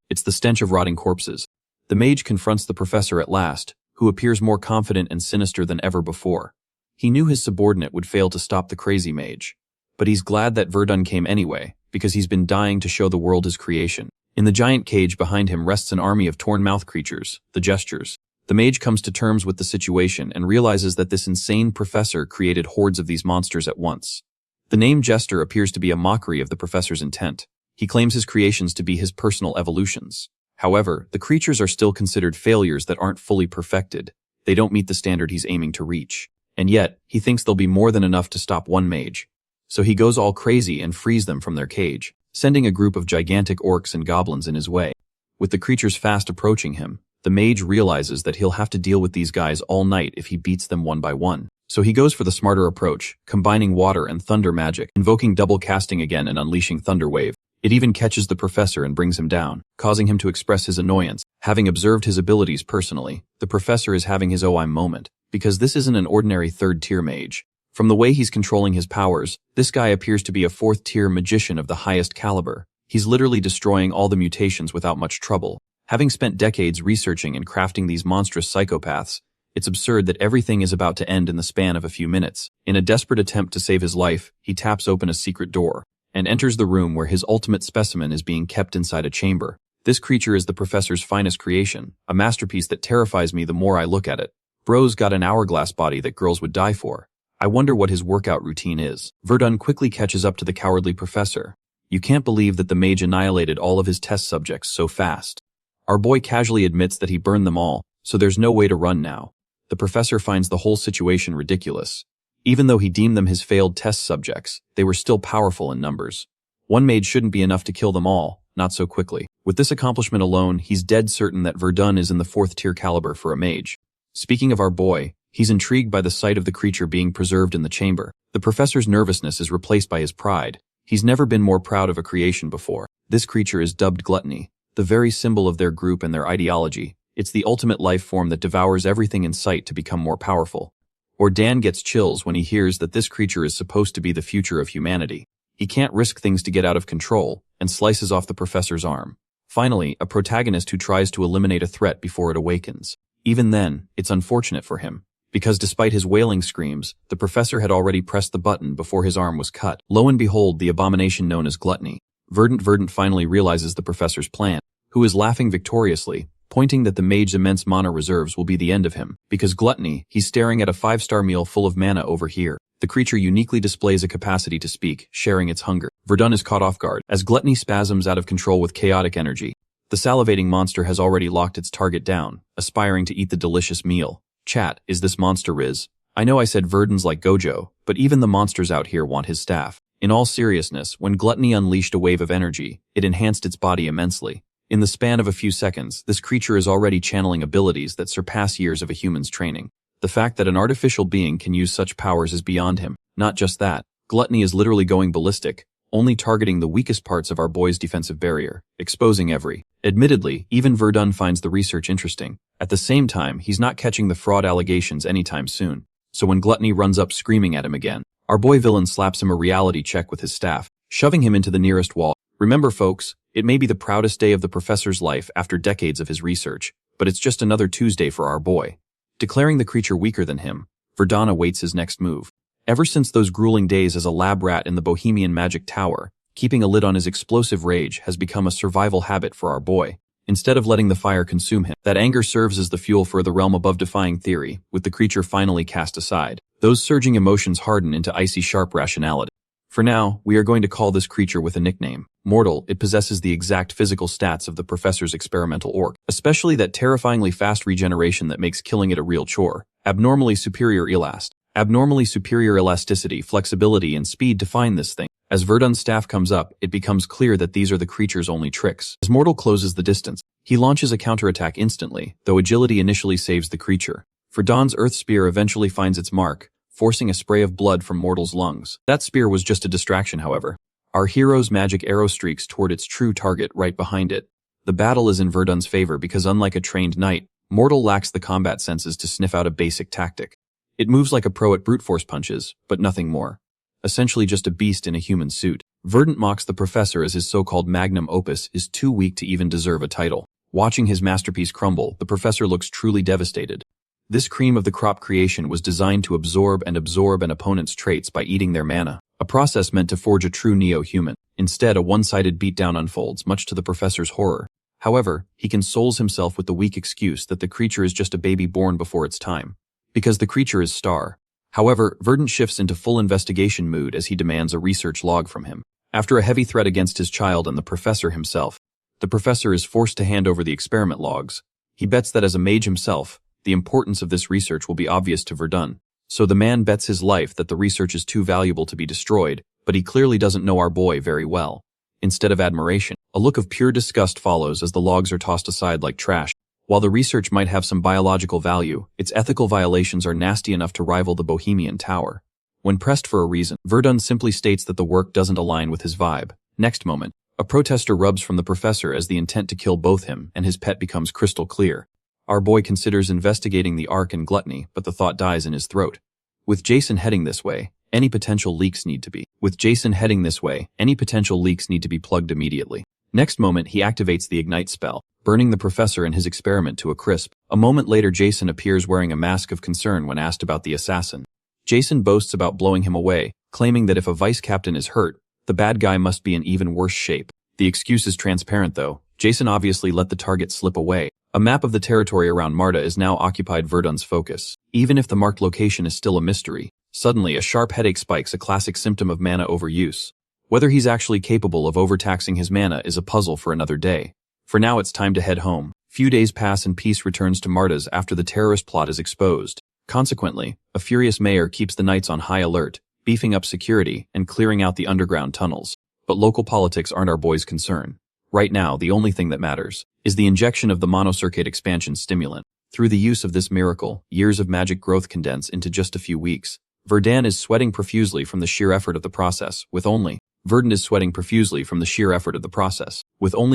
last, who appears more confident and sinister than ever before. He knew his subordinate would fail to stop the crazy mage. But he's glad that Verdun came anyway, because he's been dying to show the world his creation. In the giant cage behind him rests an army of torn-mouth creatures, the Gestures. The mage comes to terms with the situation and realizes that this insane professor created hordes of these monsters at once. The name Jester appears to be a mockery of the professor's intent. He claims his creations to be his personal evolutions. However, the creatures are still considered failures that aren't fully perfected. They don't meet the standard he's aiming to reach. And yet, he thinks they'll be more than enough to stop one mage. So he goes all crazy and frees them from their cage, sending a group of gigantic orcs and goblins in his way. With the creatures fast approaching him, the mage realizes that he'll have to deal with these guys all night if he beats them one by one. So he goes for the smarter approach, combining water and thunder magic, invoking double casting again and unleashing Thunder Wave. It even catches the professor and brings him down, causing him to express his annoyance. Having observed his abilities personally, the professor is having his "oh I'm" moment, because this isn't an ordinary third-tier mage. From the way he's controlling his powers, this guy appears to be a fourth-tier magician of the highest caliber. He's literally destroying all the mutations without much trouble. Having spent decades researching and crafting these monstrous psychopaths, it's absurd that everything is about to end in the span of a few minutes. In a desperate attempt to save his life, he taps open a secret door and enters the room where his ultimate specimen is being kept inside a chamber. This creature is the professor's finest creation, a masterpiece that terrifies me the more I look at it. Bro's got an hourglass body that girls would die for. I wonder what his workout routine is. Verdun quickly catches up to the cowardly professor. You can't believe that the mage annihilated all of his test subjects so fast. Our boy casually admits that he burned them all, so there's no way to run now. The professor finds the whole situation ridiculous. Even though he deemed them his failed test subjects, they were still powerful in numbers. One mage shouldn't be enough to kill them all, not so quickly. With this accomplishment alone, he's dead certain that Verdun is in the fourth-tier caliber for a mage. Speaking of our boy, he's intrigued by the sight of the creature being preserved in the chamber. The professor's nervousness is replaced by his pride. He's never been more proud of a creation before. This creature is dubbed Gluttony, the very symbol of their group and their ideology. It's the ultimate life form that devours everything in sight to become more powerful. Or Dan gets chills when he hears that this creature is supposed to be the future of humanity. He can't risk things to get out of control, and slices off the professor's arm. Finally, a protagonist who tries to eliminate a threat before it awakens. Even then, it's unfortunate for him, because despite his wailing screams, the professor had already pressed the button before his arm was cut. Lo and behold, the abomination known as Gluttony. Verdun finally realizes the professor's plan, who is laughing victoriously, pointing that the mage's immense mana reserves will be the end of him. Because Gluttony, he's staring at a 5-star meal full of mana over here. The creature uniquely displays a capacity to speak, sharing its hunger. Verdun is caught off guard, as Gluttony spasms out of control with chaotic energy. The salivating monster has already locked its target down, aspiring to eat the delicious meal. Chat, is this monster Riz? I know I said Verdun's like Gojo, but even the monsters out here want his staff. In all seriousness, when Gluttony unleashed a wave of energy, it enhanced its body immensely. In the span of a few seconds, this creature is already channeling abilities that surpass years of a human's training. The fact that an artificial being can use such powers is beyond him. Not just that, Gluttony is literally going ballistic, only targeting the weakest parts of our boy's defensive barrier, exposing every. Admittedly, even Verdun finds the research interesting. At the same time, he's not catching the fraud allegations anytime soon. So when Gluttony runs up screaming at him again, our boy villain slaps him a reality check with his staff, shoving him into the nearest wall. Remember folks, it may be the proudest day of the professor's life after decades of his research, but it's just another Tuesday for our boy. Declaring the creature weaker than him, Verdun awaits his next move. Ever since those grueling days as a lab rat in the Bohemian Magic Tower, keeping a lid on his explosive rage has become a survival habit for our boy. Instead of letting the fire consume him, that anger serves as the fuel for the realm above defying theory, with the creature finally cast aside. Those surging emotions harden into icy sharp rationality. For now, we are going to call this creature with a nickname. Mortal, it possesses the exact physical stats of the professor's experimental orc, especially that terrifyingly fast regeneration that makes killing it a real chore. Abnormally superior elasticity, flexibility, and speed define this thing. As Verdun's staff comes up, it becomes clear that these are the creature's only tricks. As Mortal closes the distance, he launches a counterattack instantly, though agility initially saves the creature. Verdun's earth spear eventually finds its mark, forcing a spray of blood from Mortal's lungs. That spear was just a distraction, however. Our hero's magic arrow streaks toward its true target right behind it. The battle is in Verdun's favor because unlike a trained knight, Mortal lacks the combat senses to sniff out a basic tactic. It moves like a pro at brute force punches, but nothing more. Essentially just a beast in a human suit. Verdun mocks the professor as his so-called magnum opus is too weak to even deserve a title. Watching his masterpiece crumble, the professor looks truly devastated. This cream of the crop creation was designed to absorb an opponent's traits by eating their mana, a process meant to forge a true neo-human. Instead, a one-sided beatdown unfolds, much to the professor's horror. However, he consoles himself with the weak excuse that the creature is just a baby born before its time. Because the creature is Star. However, Verdun shifts into full investigation mood as he demands a research log from him. After a heavy threat against his child and the professor himself, the professor is forced to hand over the experiment logs. He bets that as a mage himself, the importance of this research will be obvious to Verdun. So the man bets his life that the research is too valuable to be destroyed, but he clearly doesn't know our boy very well. Instead of admiration, a look of pure disgust follows as the logs are tossed aside like trash. While the research might have some biological value, its ethical violations are nasty enough to rival the Bohemian Tower. When pressed for a reason, Verdun simply states that the work doesn't align with his vibe. Next moment, a protester rubs from the professor as the intent to kill both him and his pet becomes crystal clear. Our boy considers investigating the arc and gluttony, but the thought dies in his throat. With Jason heading this way, any potential leaks need to be plugged immediately. Next moment, he activates the ignite spell, burning the professor and his experiment to a crisp. A moment later, Jason appears wearing a mask of concern when asked about the assassin. Jason boasts about blowing him away, claiming that if a vice captain is hurt, the bad guy must be in even worse shape. The excuse is transparent though. Jason obviously let the target slip away. A map of the territory around Marta is now occupied Verdun's focus. Even if the marked location is still a mystery, suddenly a sharp headache spikes, a classic symptom of mana overuse. Whether he's actually capable of overtaxing his mana is a puzzle for another day. For now, it's time to head home. Few days pass and peace returns to Marta's after the terrorist plot is exposed. Consequently, a furious mayor keeps the knights on high alert, beefing up security and clearing out the underground tunnels. But local politics aren't our boy's concern. Right now, the only thing that matters is the injection of the monocircuit expansion stimulant. Through the use of this miracle, years of magic growth condense into just a few weeks. Verdun is sweating profusely from the sheer effort of the process, with only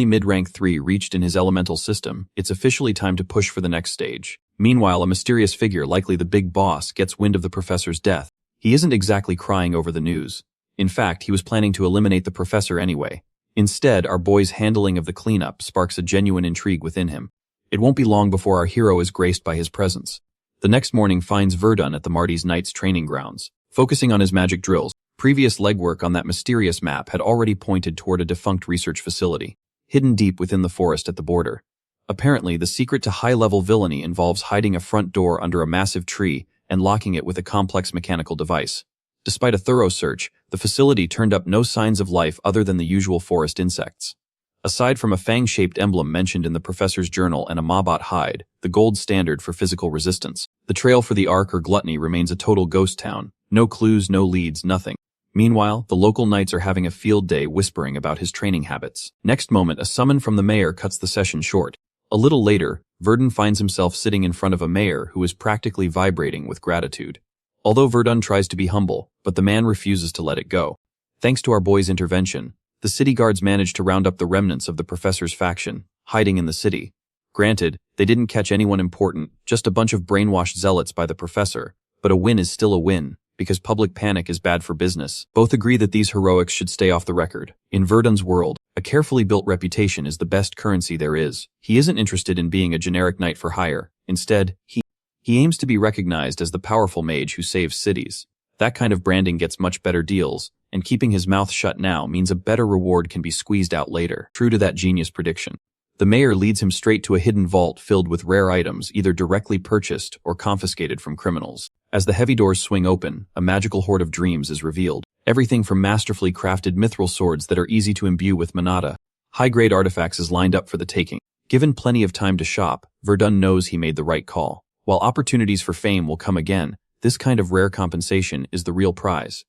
mid-rank 3 reached in his elemental system. It's officially time to push for the next stage. Meanwhile, a mysterious figure, likely the big boss, gets wind of the professor's death. He isn't exactly crying over the news. In fact, he was planning to eliminate the professor anyway. Instead, our boy's handling of the cleanup sparks a genuine intrigue within him. It won't be long before our hero is graced by his presence. The next morning finds Verdun at the Marty's Knights training grounds, focusing on his magic drills. Previous legwork on that mysterious map had already pointed toward a defunct research facility, hidden deep within the forest at the border. Apparently, the secret to high-level villainy involves hiding a front door under a massive tree and locking it with a complex mechanical device. Despite a thorough search, the facility turned up no signs of life other than the usual forest insects. Aside from a fang-shaped emblem mentioned in the professor's journal and a mobot hide, the gold standard for physical resistance, the trail for the arc or gluttony remains a total ghost town. No clues, no leads, nothing. Meanwhile, the local knights are having a field day whispering about his training habits. Next moment, a summon from the mayor cuts the session short. A little later, Verdun finds himself sitting in front of a mayor who is practically vibrating with gratitude. Although Verdun tries to be humble, but the man refuses to let it go. Thanks to our boy's intervention, the city guards managed to round up the remnants of the professor's faction, hiding in the city. Granted, they didn't catch anyone important, just a bunch of brainwashed zealots by the professor, but a win is still a win, because public panic is bad for business. Both agree that these heroics should stay off the record. In Verdun's world, a carefully built reputation is the best currency there is. He isn't interested in being a generic knight for hire. Instead, he He aims to be recognized as the powerful mage who saves cities. That kind of branding gets much better deals, and keeping his mouth shut now means a better reward can be squeezed out later. True to that genius prediction, the mayor leads him straight to a hidden vault filled with rare items either directly purchased or confiscated from criminals. As the heavy doors swing open, a magical hoard of dreams is revealed. Everything from masterfully crafted mithril swords that are easy to imbue with manada, high-grade artifacts is lined up for the taking. Given plenty of time to shop, Verdun knows he made the right call. While opportunities for fame will come again, this kind of rare compensation is the real prize.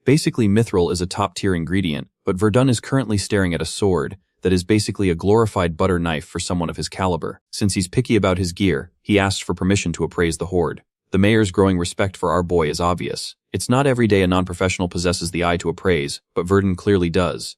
Basically, mithril is a top-tier ingredient, but Verdun is currently staring at a sword that is basically a glorified butter knife for someone of his caliber. Since he's picky about his gear, he asks for permission to appraise the hoard. The mayor's growing respect for our boy is obvious. It's not every day a non-professional possesses the eye to appraise, but Verdun clearly does.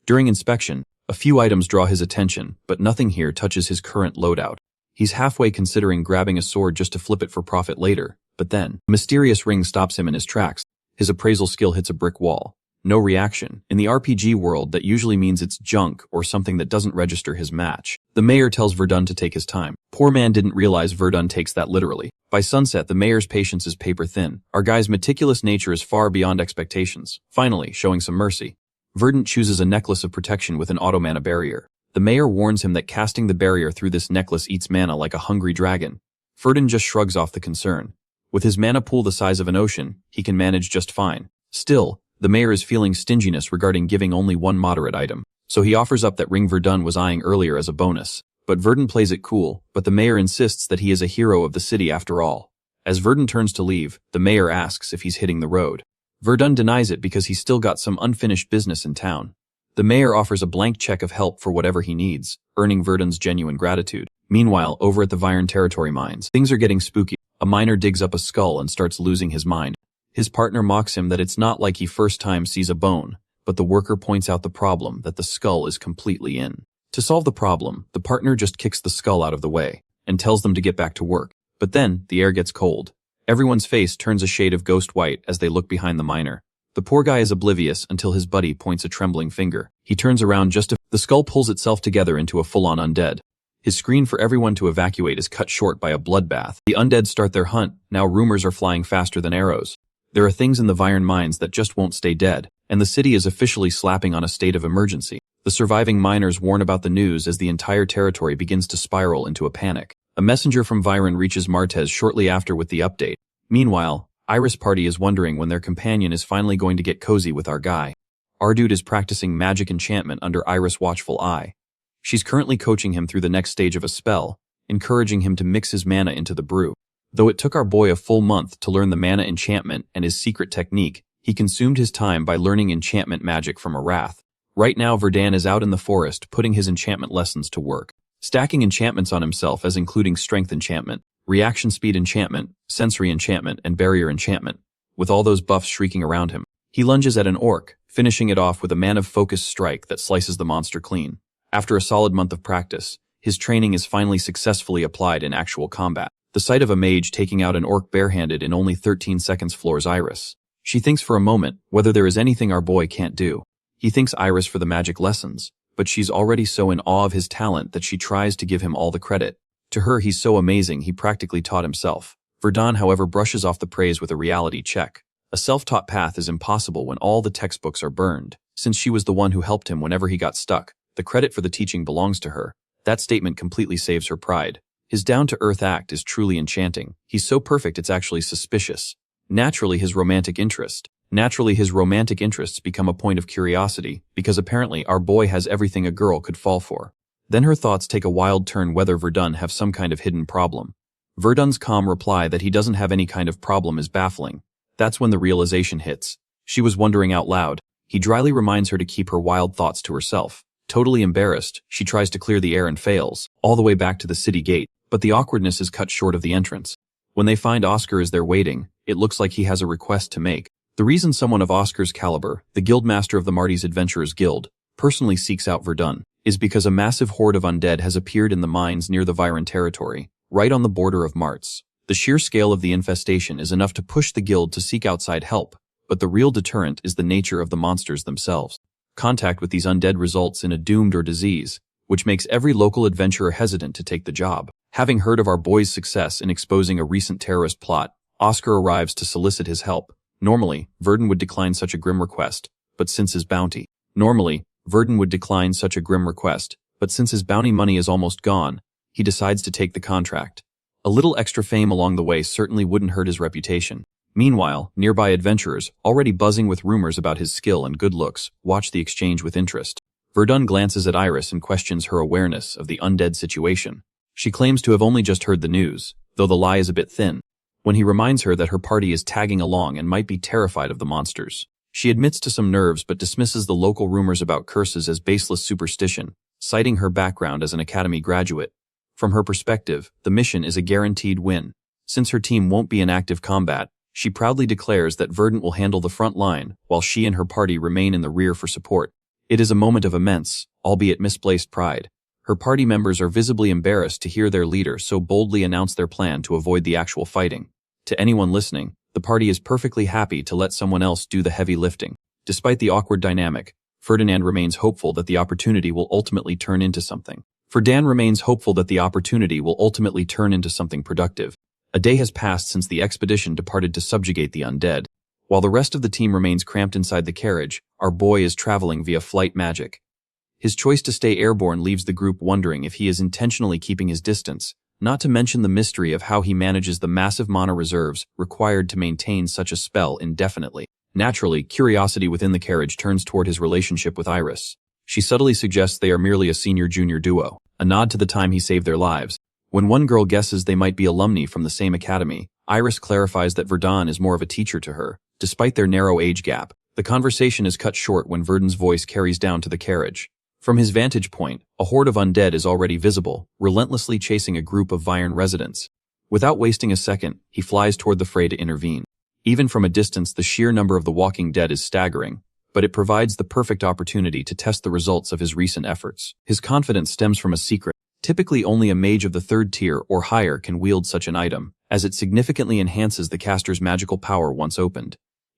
During inspection, a few items draw his attention, but nothing here touches his current loadout. He's halfway considering grabbing a sword just to flip it for profit later, but then, a mysterious ring stops him in his tracks. His appraisal skill hits a brick wall. No reaction. In the RPG world, that usually means it's junk or something that doesn't register his match. The mayor tells Verdun to take his time. Poor man didn't realize Verdun takes that literally. By sunset, the mayor's patience is paper thin. Our guy's meticulous nature is far beyond expectations. Finally, showing some mercy, Verdun chooses a necklace of protection with an auto mana barrier. The mayor warns him that casting the barrier through this necklace eats mana like a hungry dragon. Verdun just shrugs off the concern. With his mana pool the size of an ocean, he can manage just fine. Still, the mayor is feeling stinginess regarding giving only one moderate item, so he offers up that ring Verdun was eyeing earlier as a bonus. But Verdun plays it cool, but the mayor insists that he is a hero of the city after all. As Verdun turns to leave, the mayor asks if he's hitting the road. Verdun denies it because he's still got some unfinished business in town. The mayor offers a blank check of help for whatever he needs, earning Verdun's genuine gratitude. Meanwhile, over at the Viren Territory mines, things are getting spooky. A miner digs up a skull and starts losing his mind. His partner mocks him that it's not like he first time sees a bone, but the worker points out the problem that the skull is completely in. To solve the problem, the partner just kicks the skull out of the way and tells them to get back to work. But then, the air gets cold. Everyone's face turns a shade of ghost white as they look behind the miner. The poor guy is oblivious until his buddy points a trembling finger. He turns around just to... The skull pulls itself together into a full-on undead. His screen for everyone to evacuate is cut short by a bloodbath. The undead start their hunt. Now rumors are flying faster than arrows. There are things in the Viren mines that just won't stay dead, and the city is officially slapping on a state of emergency. The surviving miners warn about the news as the entire territory begins to spiral into a panic. A messenger from Viren reaches Martez shortly after with the update. Meanwhile, Iris' party is wondering when their companion is finally going to get cozy with our guy. Our dude is practicing magic enchantment under Iris' watchful eye. She's currently coaching him through the next stage of a spell, encouraging him to mix his mana into the brew. Though it took our boy a full month to learn the mana enchantment and his secret technique, he consumed his time by learning enchantment magic from a wrath. Right now, Verdun is out in the forest putting his enchantment lessons to work, stacking enchantments on himself as including strength enchantment, reaction speed enchantment, sensory enchantment, and barrier enchantment. With all those buffs shrieking around him, he lunges at an orc, finishing it off with a man of focus strike that slices the monster clean. After a solid month of practice, his training is finally successfully applied in actual combat. The sight of a mage taking out an orc barehanded in only 13 seconds floors Iris. She thinks for a moment whether there is anything our boy can't do. He thanks Iris for the magic lessons, but she's already so in awe of his talent that she tries to give him all the credit. To her, he's so amazing he practically taught himself. Verdun, however, brushes off the praise with a reality check. A self-taught path is impossible when all the textbooks are burned. Since she was the one who helped him whenever he got stuck, the credit for the teaching belongs to her. That statement completely saves her pride. His down-to-earth act is truly enchanting. He's so perfect it's actually suspicious. Naturally, his romantic interests become a point of curiosity, because apparently our boy has everything a girl could fall for. Then her thoughts take a wild turn whether Verdun have some kind of hidden problem. Verdun's calm reply that he doesn't have any kind of problem is baffling. That's when the realization hits. She was wondering out loud. He dryly reminds her to keep her wild thoughts to herself. Totally embarrassed, she tries to clear the air and fails, all the way back to the city gate, but the awkwardness is cut short of the entrance. When they find Oscar is there waiting, it looks like he has a request to make. The reason someone of Oscar's caliber, the guildmaster of the Marty's Adventurers Guild, personally seeks out Verdun, is because a massive horde of undead has appeared in the mines near the Viren territory, right on the border of Martz. The sheer scale of the infestation is enough to push the guild to seek outside help, but the real deterrent is the nature of the monsters themselves. Contact with these undead results in a doomed or disease, which makes every local adventurer hesitant to take the job. Having heard of our boy's success in exposing a recent terrorist plot, Oscar arrives to solicit his help. Normally, Verdun would decline such a grim request, but since his bounty money is almost gone, he decides to take the contract. A little extra fame along the way certainly wouldn't hurt his reputation. Meanwhile, nearby adventurers, already buzzing with rumors about his skill and good looks, watch the exchange with interest. Verdun glances at Iris and questions her awareness of the undead situation. She claims to have only just heard the news, though the lie is a bit thin. When he reminds her that her party is tagging along and might be terrified of the monsters, she admits to some nerves but dismisses the local rumors about curses as baseless superstition, citing her background as an academy graduate. From her perspective, the mission is a guaranteed win. Since her team won't be in active combat, she proudly declares that Verdun will handle the front line, while she and her party remain in the rear for support. It is a moment of immense, albeit misplaced pride. Her party members are visibly embarrassed to hear their leader so boldly announce their plan to avoid the actual fighting. To anyone listening, the party is perfectly happy to let someone else do the heavy lifting. Despite the awkward dynamic, Ferdinand remains hopeful that the opportunity will ultimately turn into something. Ferdinand remains hopeful that the opportunity will ultimately turn into something productive. A day has passed since the expedition departed to subjugate the undead. While the rest of the team remains cramped inside the carriage, our boy is traveling via flight magic. His choice to stay airborne leaves the group wondering if he is intentionally keeping his distance, not to mention the mystery of how he manages the massive mana reserves required to maintain such a spell indefinitely. Naturally, curiosity within the carriage turns toward his relationship with Iris. She subtly suggests they are merely a senior-junior duo, a nod to the time he saved their lives. When one girl guesses they might be alumni from the same academy, Iris clarifies that Verdun is more of a teacher to her. Despite their narrow age gap, the conversation is cut short when Verdun's voice carries down to the carriage. From his vantage point, a horde of undead is already visible, relentlessly chasing a group of Vyern residents. Without wasting a second, he flies toward the fray to intervene. Even from a distance, the sheer number of the walking dead is staggering, but it provides the perfect opportunity to test the results of his recent efforts. His confidence stems from a secret. Typically only a mage of the 3rd tier or higher can wield such an item, as it significantly enhances the caster's magical power once opened.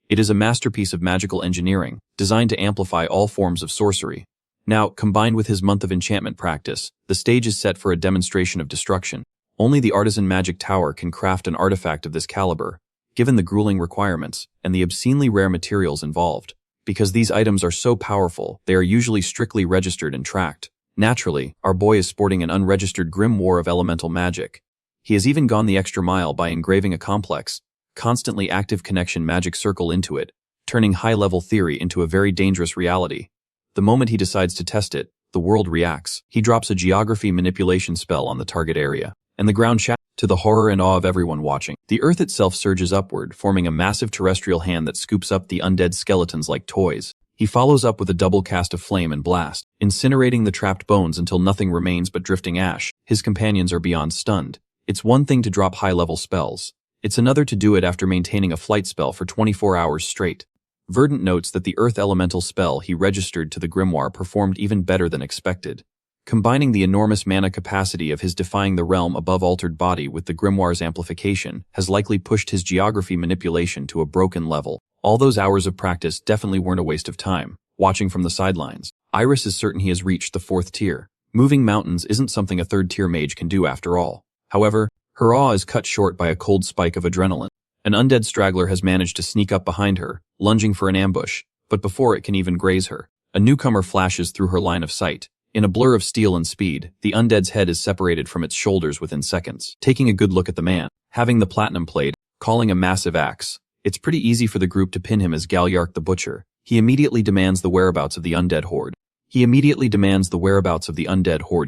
It is a masterpiece of magical engineering, designed to amplify all forms of sorcery. Now, combined with his month of enchantment practice, the stage is set for a demonstration of destruction. Only the artisan magic tower can craft an artifact of this caliber, given the grueling requirements and the obscenely rare materials involved. Because these items are so powerful, they are usually strictly registered and tracked. Naturally, our boy is sporting an unregistered grim war of elemental magic. He has even gone the extra mile by engraving a complex, constantly active connection magic circle into it, turning high-level theory into a very dangerous reality. The moment he decides to test it, the world reacts. He drops a geography manipulation spell on the target area, and the ground shatters. To the horror and awe of everyone watching, the earth itself surges upward, forming a massive terrestrial hand that scoops up the undead skeletons like toys. He follows up with a double cast of flame and blast, incinerating the trapped bones until nothing remains but drifting ash. His companions are beyond stunned. It's one thing to drop high-level spells. It's another to do it after maintaining a flight spell for 24 hours straight. Verdun notes that the earth elemental spell he registered to the grimoire performed even better than expected. Combining the enormous mana capacity of his defying the realm above altered body with the grimoire's amplification has likely pushed his geography manipulation to a broken level. All those hours of practice definitely weren't a waste of time. Watching from the sidelines, Iris is certain he has reached the 4th tier. Moving mountains isn't something a 3rd tier mage can do after all. However, her awe is cut short by a cold spike of adrenaline. An undead straggler has managed to sneak up behind her, lunging for an ambush, but before it can even graze her, a newcomer flashes through her line of sight. In a blur of steel and speed, the undead's head is separated from its shoulders within seconds. Taking a good look at the man, having the platinum plate, calling a massive axe, it's pretty easy for the group to pin him as Galyark the Butcher. He immediately demands the whereabouts of the undead horde. He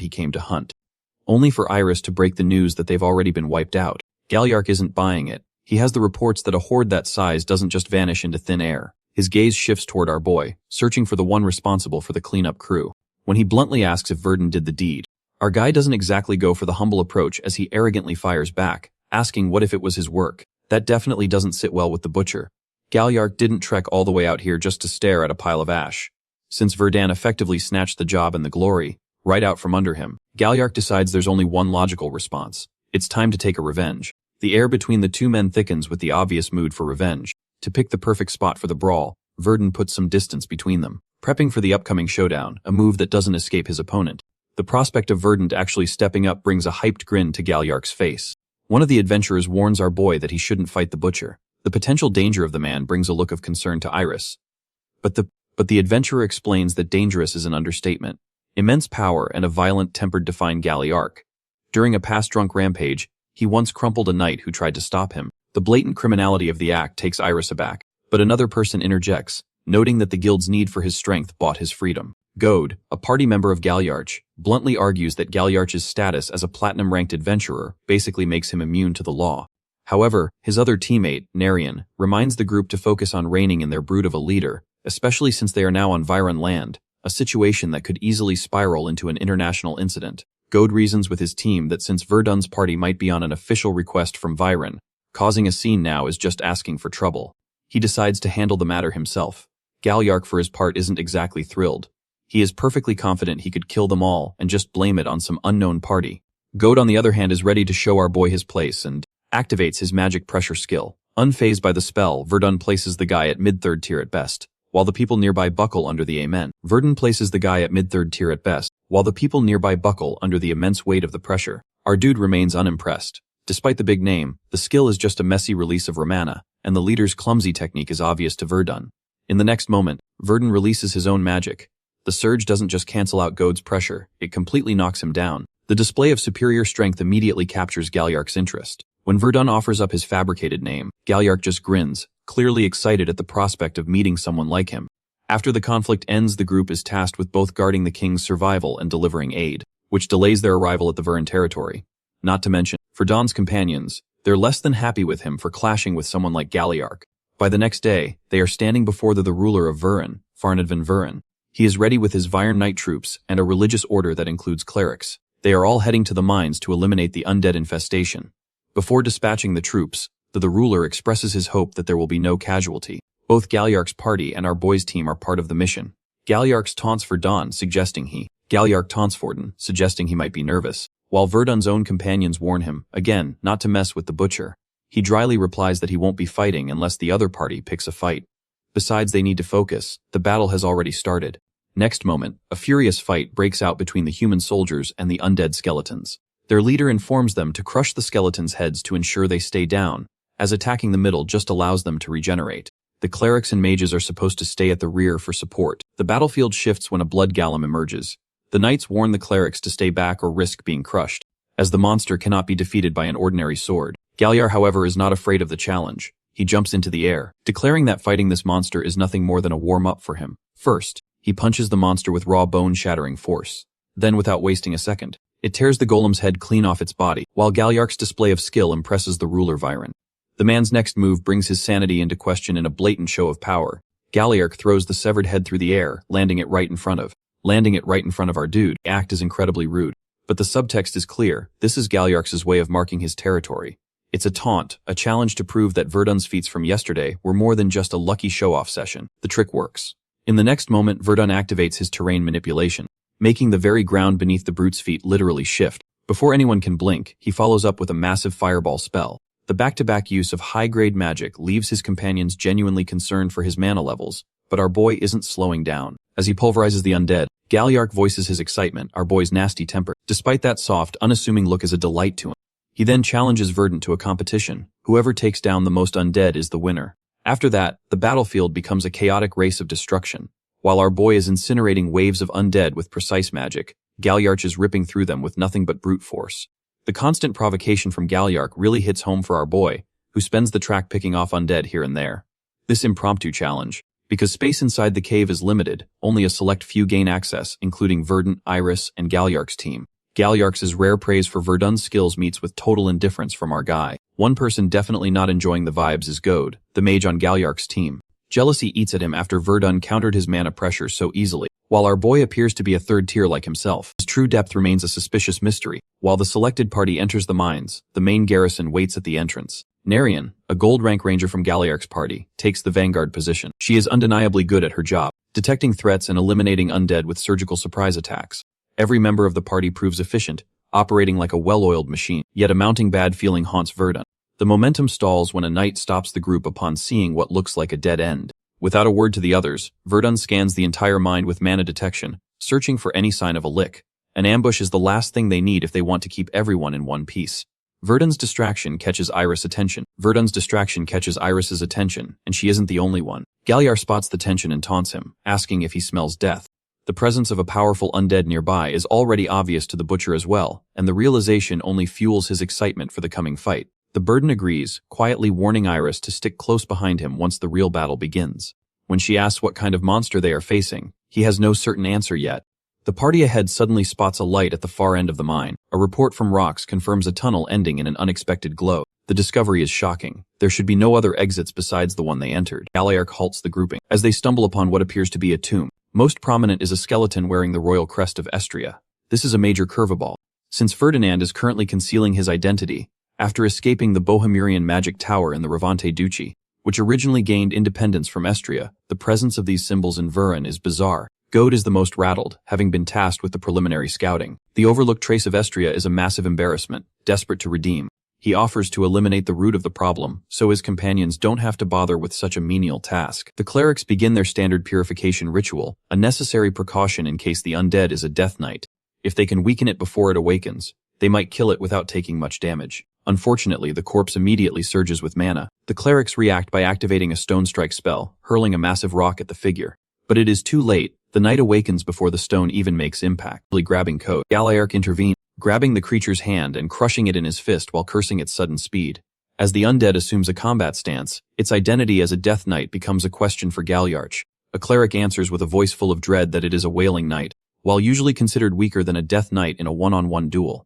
came to hunt. Only for Iris to break the news that they've already been wiped out. Galyark isn't buying it. He has the reports that a horde that size doesn't just vanish into thin air. His gaze shifts toward our boy, searching for the one responsible for the cleanup crew. When he bluntly asks if Verdun did the deed, our guy doesn't exactly go for the humble approach as he arrogantly fires back, asking what if it was his work. That definitely doesn't sit well with the Butcher. Galyark didn't trek all the way out here just to stare at a pile of ash. Since Verdun effectively snatched the job and the glory right out from under him, Galyark decides there's only one logical response. It's time to take a revenge. The air between the two men thickens with the obvious mood for revenge. To pick the perfect spot for the brawl, Verdun puts some distance between them, prepping for the upcoming showdown, a move that doesn't escape his opponent. The prospect of Verdant actually stepping up brings a hyped grin to Galyark's face. One of the adventurers warns our boy that he shouldn't fight the butcher. The potential danger of the man brings a look of concern to Iris. But the adventurer explains that dangerous is an understatement. Immense power and a violent temper define Galyark. During a past drunk rampage, he once crumpled a knight who tried to stop him. The blatant criminality of the act takes Iris aback, but another person interjects, noting that the guild's need for his strength bought his freedom. Goad, a party member of Galyarch, bluntly argues that Galyarch's status as a platinum-ranked adventurer basically makes him immune to the law. However, his other teammate, Narian, reminds the group to focus on reigning in their brood of a leader, especially since they are now on Viren land, a situation that could easily spiral into an international incident. Goad reasons with his team that since Verdun's party might be on an official request from Viren, causing a scene now is just asking for trouble. He decides to handle the matter himself. Galyark, for his part, isn't exactly thrilled. He is perfectly confident he could kill them all and just blame it on some unknown party. Goad, on the other hand, is ready to show our boy his place and activates his magic pressure skill. Unfazed by the spell, Verdun places the guy at mid-third tier at best, while the people nearby buckle under the amen. Verdun places the guy at mid-third tier at best, while the people nearby buckle under the immense weight of the pressure. Our dude remains unimpressed. Despite the big name, the skill is just a messy release of Romana, and the leader's clumsy technique is obvious to Verdun. In the next moment, Verdun releases his own magic. The surge doesn't just cancel out Goad's pressure, it completely knocks him down. The display of superior strength immediately captures Galyark's interest. When Verdun offers up his fabricated name, Galyark just grins, clearly excited at the prospect of meeting someone like him. After the conflict ends, the group is tasked with both guarding the king's survival and delivering aid, which delays their arrival at the Vern territory. Not to mention, for Don's companions, they're less than happy with him for clashing with someone like Galyark. By the next day, they are standing before the ruler of Veren, Farnadvan Veren. He is ready with his Viren Knight troops and a religious order that includes clerics. They are all heading to the mines to eliminate the undead infestation. Before dispatching the troops, the ruler expresses his hope that there will be no casualty. Both Galyark's party and our boy's team are part of the mission. Galyark's taunts for Don, Galyark taunts Forden, suggesting he might be nervous, while Verdun's own companions warn him, again, not to mess with the butcher. He dryly replies that he won't be fighting unless the other party picks a fight. Besides, they need to focus. The battle has already started. Next moment, a furious fight breaks out between the human soldiers and the undead skeletons. Their leader informs them to crush the skeletons' heads to ensure they stay down, as attacking the middle just allows them to regenerate. The clerics and mages are supposed to stay at the rear for support. The battlefield shifts when a blood golem emerges. The knights warn the clerics to stay back or risk being crushed, as the monster cannot be defeated by an ordinary sword. Galyar, however, is not afraid of the challenge. He jumps into the air, declaring that fighting this monster is nothing more than a warm-up for him. First, he punches the monster with raw bone-shattering force. Then, without wasting a second, it tears the golem's head clean off its body, while Galyark's display of skill impresses the ruler Viren. The man's next move brings his sanity into question in a blatant show of power. Galyark throws the severed head through the air, landing it right in front of our dude. The act is incredibly rude. But the subtext is clear. This is Galyark's way of marking his territory. It's a taunt, a challenge to prove that Verdun's feats from yesterday were more than just a lucky show-off session. The trick works. In the next moment, Verdun activates his terrain manipulation, making the very ground beneath the brute's feet literally shift. Before anyone can blink, he follows up with a massive fireball spell. The back-to-back use of high-grade magic leaves his companions genuinely concerned for his mana levels, but our boy isn't slowing down. As he pulverizes the undead, Galyark voices his excitement. Our boy's nasty temper, despite that soft, unassuming look, is a delight to him. He then challenges Verdun to a competition. Whoever takes down the most undead is the winner. After that, the battlefield becomes a chaotic race of destruction. While our boy is incinerating waves of undead with precise magic, Galyark is ripping through them with nothing but brute force. The constant provocation from Galyark really hits home for our boy, who spends the track picking off undead here and there. This impromptu challenge, because space inside the cave is limited, only a select few gain access, including Verdun, Iris, and Galyark's team. Galyark's rare praise for Verdun's skills meets with total indifference from our guy. One person definitely not enjoying the vibes is Goad, the mage on Galyark's team. Jealousy eats at him after Verdun countered his mana pressure so easily. While our boy appears to be a third tier like himself, his true depth remains a suspicious mystery. While the selected party enters the mines, the main garrison waits at the entrance. Narian, a gold rank ranger from Galyark's party, takes the vanguard position. She is undeniably good at her job, detecting threats and eliminating undead with surgical surprise attacks. Every member of the party proves efficient, operating like a well-oiled machine, yet a mounting bad feeling haunts Verdun. The momentum stalls when a knight stops the group upon seeing what looks like a dead end. Without a word to the others, Verdun scans the entire mine with mana detection, searching for any sign of a lick. An ambush is the last thing they need if they want to keep everyone in one piece. Verdun's distraction catches Iris's attention, and she isn't the only one. Galliard spots the tension and taunts him, asking if he smells death. The presence of a powerful undead nearby is already obvious to the butcher as well, and the realization only fuels his excitement for the coming fight. The Burden agrees, quietly warning Iris to stick close behind him once the real battle begins. When she asks what kind of monster they are facing, he has no certain answer yet. The party ahead suddenly spots a light at the far end of the mine. A report from Rox confirms a tunnel ending in an unexpected glow. The discovery is shocking. There should be no other exits besides the one they entered. Galliard halts the grouping as they stumble upon what appears to be a tomb. Most prominent is a skeleton wearing the royal crest of Estria. This is a major curveball, since Ferdinand is currently concealing his identity after escaping the Bohemurian magic tower in the Ravante Duchy, which originally gained independence from Estria. The presence of these symbols in Vuren is bizarre. Gode is the most rattled, having been tasked with the preliminary scouting. The overlooked trace of Estria is a massive embarrassment, desperate to redeem. He offers to eliminate the root of the problem, so his companions don't have to bother with such a menial task. The clerics begin their standard purification ritual, a necessary precaution in case the undead is a death knight. If they can weaken it before it awakens, they might kill it without taking much damage. Unfortunately, the corpse immediately surges with mana. The clerics react by activating a stone strike spell, hurling a massive rock at the figure. But it is too late. The knight awakens before the stone even makes impact. Grabbing Code, Galliard intervenes, grabbing the creature's hand and crushing it in his fist while cursing its sudden speed. As the undead assumes a combat stance, its identity as a death knight becomes a question for Galliard. A cleric answers with a voice full of dread that it is a wailing knight. While usually considered weaker than a death knight in a one-on-one duel,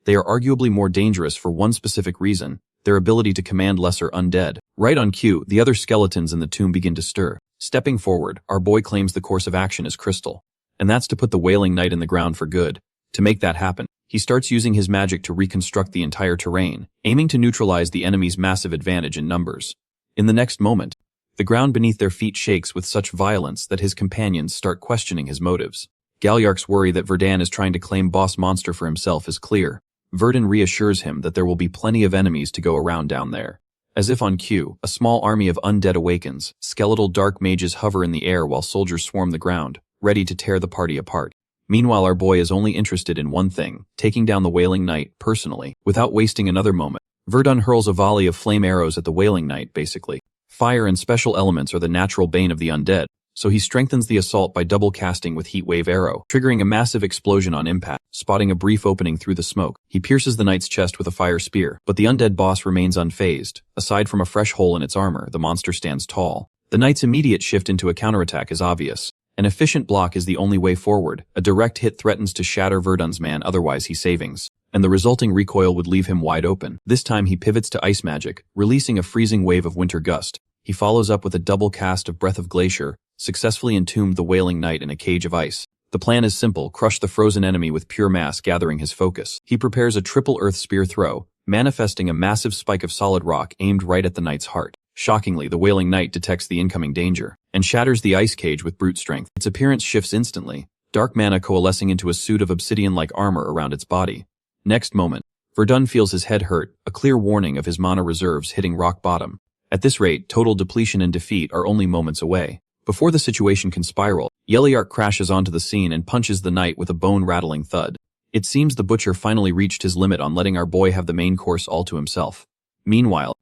they are arguably more dangerous for one specific reason: their ability to command lesser undead. Right on cue, the other skeletons in the tomb begin to stir. Stepping forward, our boy claims the course of action is crystal, and that's to put the wailing knight in the ground for good. To make that happen, he starts using his magic to reconstruct the entire terrain, aiming to neutralize the enemy's massive advantage in numbers. In the next moment, the ground beneath their feet shakes with such violence that his companions start questioning his motives. Galliard's worry that Verdun is trying to claim boss monster for himself is clear. Verdun reassures him that there will be plenty of enemies to go around down there. As if on cue, a small army of undead awakens. Skeletal dark mages hover in the air while soldiers swarm the ground, ready to tear the party apart. Meanwhile, our boy is only interested in one thing: taking down the Wailing Knight personally. Without wasting another moment, Verdun hurls a volley of flame arrows at the Wailing Knight, basically. Fire and special elements are the natural bane of the undead, so he strengthens the assault by double casting with Heatwave Arrow, triggering a massive explosion on impact. Spotting a brief opening through the smoke, he pierces the knight's chest with a fire spear, but the undead boss remains unfazed. Aside from a fresh hole in its armor, the monster stands tall. The knight's immediate shift into a counterattack is obvious. An efficient block is the only way forward. A direct hit threatens to shatter Verdun's man, otherwise he savings, and the resulting recoil would leave him wide open. This time he pivots to ice magic, releasing a freezing wave of winter gust. He follows up with a double cast of Breath of Glacier, successfully entombed the Wailing Knight in a cage of ice. The plan is simple: crush the frozen enemy with pure mass gathering his focus. He prepares a triple earth spear throw, manifesting a massive spike of solid rock aimed right at the knight's heart. Shockingly, the Wailing Knight detects the incoming danger and shatters the ice cage with brute strength. Its appearance shifts instantly, dark mana coalescing into a suit of obsidian-like armor around its body. Next moment, Verdun feels his head hurt, a clear warning of his mana reserves hitting rock bottom. At this rate, total depletion and defeat are only moments away. Before the situation can spiral, Yahello crashes onto the scene and punches the knight with a bone-rattling thud. It seems the butcher finally reached his limit on letting our boy have the main course all to himself. Meanwhile,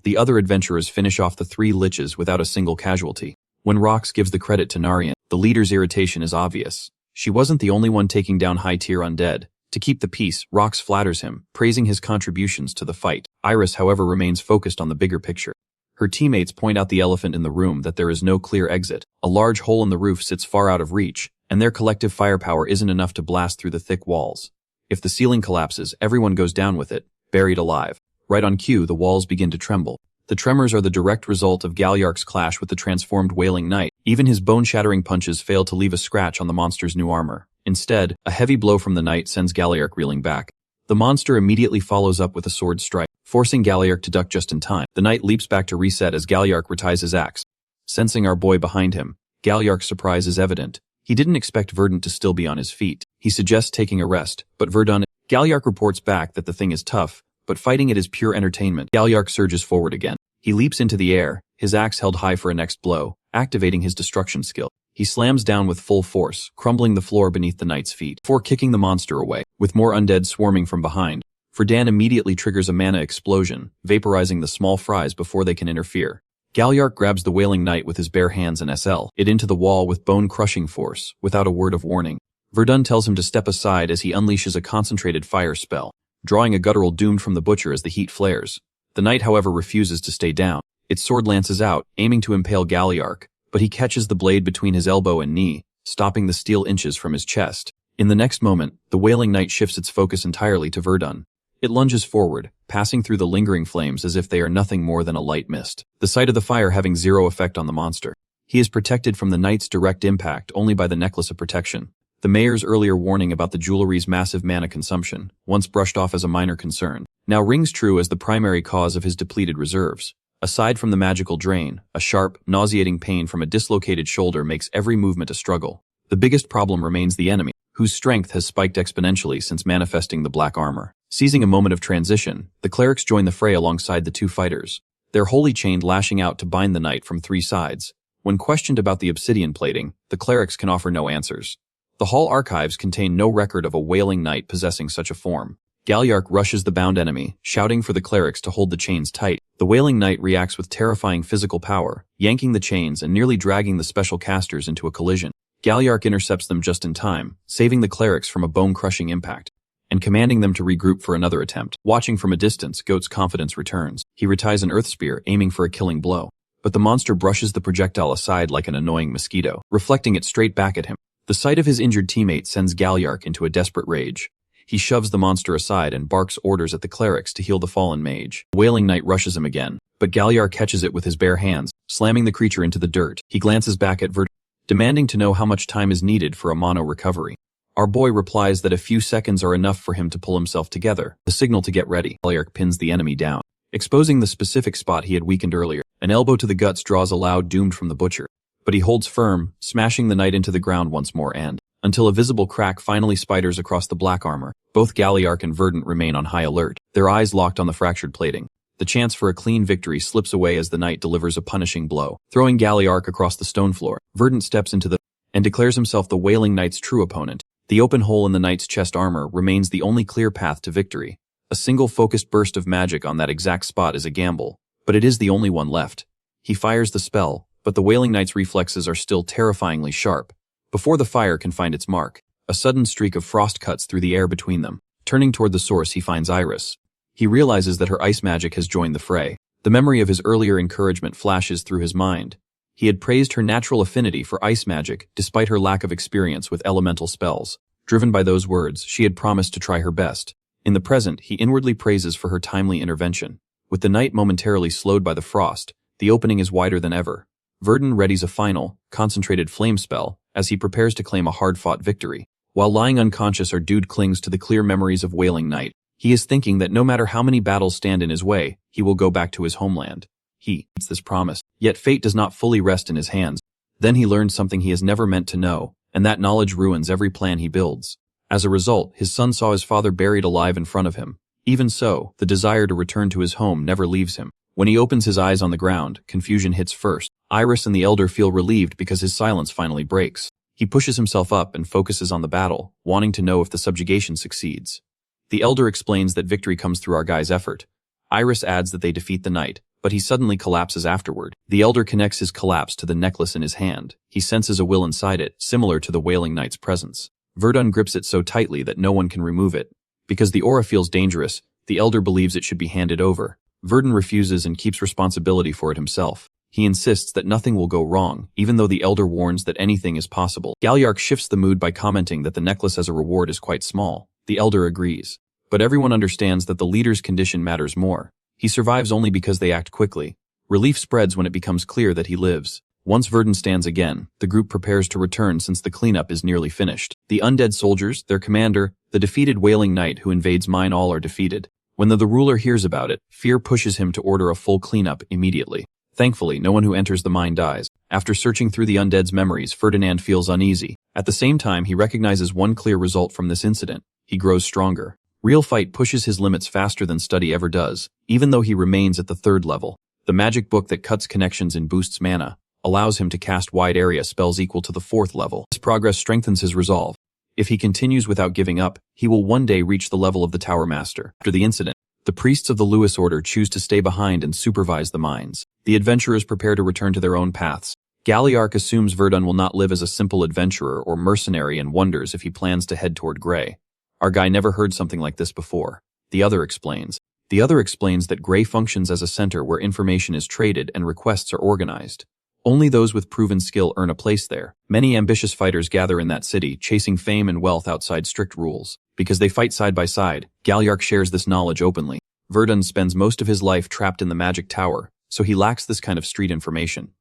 the other adventurers finish off the 3 liches without a single casualty. When Rox gives the credit to Narian, the leader's irritation is obvious. She wasn't the only one taking down high-tier undead. To keep the peace, Rox flatters him, praising his contributions to the fight. Iris, however, remains focused on the bigger picture. Her teammates point out the elephant in the room, that there is no clear exit. A large hole in the roof sits far out of reach, and their collective firepower isn't enough to blast through the thick walls. If the ceiling collapses, everyone goes down with it, buried alive. Right on cue, the walls begin to tremble. The tremors are the direct result of Galliard's clash with the transformed Wailing Knight. Even his bone-shattering punches fail to leave a scratch on the monster's new armor. Instead, a heavy blow from the knight sends Galliard reeling back. The monster immediately follows up with a sword strike, forcing Galliard to duck just in time. The knight leaps back to reset as Galliard reties his axe. Sensing our boy behind him, Galliard's surprise is evident. He didn't expect Verdun to still be on his feet. He suggests taking a rest, but Verdun... Galliard reports back that the thing is tough, but fighting it is pure entertainment. Galliard surges forward again. He leaps into the air, his axe held high for a next blow, activating his destruction skill. He slams down with full force, crumbling the floor beneath the knight's feet, before kicking the monster away, with more undead swarming from behind. Verdan immediately triggers a mana explosion, vaporizing the small fries before they can interfere. Galyark grabs the Wailing Knight with his bare hands and it into the wall with bone-crushing force, without a word of warning. Verdun tells him to step aside as he unleashes a concentrated fire spell, drawing a guttural doomed from the butcher as the heat flares. The knight, however, refuses to stay down. Its sword lances out, aiming to impale Galyark, but he catches the blade between his elbow and knee, stopping the steel inches from his chest. In the next moment, the Wailing Knight shifts its focus entirely to Verdun. It lunges forward, passing through the lingering flames as if they are nothing more than a light mist, the sight of the fire having zero effect on the monster. He is protected from the knight's direct impact only by the Necklace of Protection. The mayor's earlier warning about the jewelry's massive mana consumption, once brushed off as a minor concern, now rings true as the primary cause of his depleted reserves. Aside from the magical drain, a sharp, nauseating pain from a dislocated shoulder makes every movement a struggle. The biggest problem remains the enemy, whose strength has spiked exponentially since manifesting the black armor. Seizing a moment of transition, the clerics join the fray alongside the two fighters, their holy chain lashing out to bind the knight from three sides. When questioned about the obsidian plating, the clerics can offer no answers. The hall archives contain no record of a Wailing Knight possessing such a form. Galyark rushes the bound enemy, shouting for the clerics to hold the chains tight. The Wailing Knight reacts with terrifying physical power, yanking the chains and nearly dragging the special casters into a collision. Galyark intercepts them just in time, saving the clerics from a bone-crushing impact, and commanding them to regroup for another attempt. Watching from a distance, Goat's confidence returns. He retires an earth spear, aiming for a killing blow. But the monster brushes the projectile aside like an annoying mosquito, reflecting it straight back at him. The sight of his injured teammate sends Galyark into a desperate rage. He shoves the monster aside and barks orders at the clerics to heal the fallen mage. The Wailing Knight rushes him again, but Galyark catches it with his bare hands, slamming the creature into the dirt. He glances back at Verdun, demanding to know how much time is needed for a mono recovery. Our boy replies that a few seconds are enough for him to pull himself together, the signal to get ready. Galyark pins the enemy down, exposing the specific spot he had weakened earlier. An elbow to the guts draws a loud doomed from the butcher, but he holds firm, smashing the knight into the ground once more until a visible crack finally spiders across the black armor. Both Galyark and Verdant remain on high alert, their eyes locked on the fractured plating. The chance for a clean victory slips away as the knight delivers a punishing blow, throwing Galyark across the stone floor. Verdant steps into and declares himself the Wailing Knight's true opponent. The open hole in the knight's chest armor remains the only clear path to victory. A single focused burst of magic on that exact spot is a gamble, but it is the only one left. He fires the spell, but the Wailing Knight's reflexes are still terrifyingly sharp. Before the fire can find its mark, a sudden streak of frost cuts through the air between them. Turning toward the source, he finds Iris. He realizes that her ice magic has joined the fray. The memory of his earlier encouragement flashes through his mind. He had praised her natural affinity for ice magic despite her lack of experience with elemental spells. Driven by those words, she had promised to try her best. In the present, he inwardly praises for her timely intervention. With the night momentarily slowed by the frost, the opening is wider than ever. Verdun readies a final, concentrated flame spell as he prepares to claim a hard-fought victory. While lying unconscious, our dude clings to the clear memories of Wailing Knight. He is thinking that no matter how many battles stand in his way, he will go back to his homeland. He keeps this promise, yet fate does not fully rest in his hands. Then he learns something he has never meant to know, and that knowledge ruins every plan he builds. As a result, his son saw his father buried alive in front of him. Even so, the desire to return to his home never leaves him. When he opens his eyes on the ground, confusion hits first. Iris and the Elder feel relieved because his silence finally breaks. He pushes himself up and focuses on the battle, wanting to know if the subjugation succeeds. The Elder explains that victory comes through our guy's effort. Iris adds that they defeat the knight, but he suddenly collapses afterward. The Elder connects his collapse to the necklace in his hand. He senses a will inside it, similar to the Wailing Knight's presence. Verdun grips it so tightly that no one can remove it. Because the aura feels dangerous, the Elder believes it should be handed over. Verdun refuses and keeps responsibility for it himself. He insists that nothing will go wrong, even though the Elder warns that anything is possible. Galyark shifts the mood by commenting that the necklace as a reward is quite small. The Elder agrees. But everyone understands that the leader's condition matters more. He survives only because they act quickly. Relief spreads when it becomes clear that he lives. Once Verdun stands again, the group prepares to return since the cleanup is nearly finished. The undead soldiers, their commander, the defeated Wailing Knight who invades mine all are defeated. When the ruler hears about it, fear pushes him to order a full cleanup immediately. Thankfully, no one who enters the mine dies. After searching through the undead's memories, Ferdinand feels uneasy. At the same time, he recognizes one clear result from this incident. He grows stronger. Real fight pushes his limits faster than study ever does, even though he remains at the 3rd level. The magic book that cuts connections and boosts mana, allows him to cast wide area spells equal to the 4th level. This progress strengthens his resolve. If he continues without giving up, he will one day reach the level of the Tower Master. After the incident, the priests of the Lewis Order choose to stay behind and supervise the mines. The adventurers prepare to return to their own paths. Galliarch assumes Verdun will not live as a simple adventurer or mercenary and wonders if he plans to head toward Grey. Our guy never heard something like this before. The other explains that Grey functions as a center where information is traded and requests are organized. Only those with proven skill earn a place there. Many ambitious fighters gather in that city, chasing fame and wealth outside strict rules. Because they fight side by side, Galliarch shares this knowledge openly. Verdun spends most of his life trapped in the magic tower, so he lacks this kind of street information.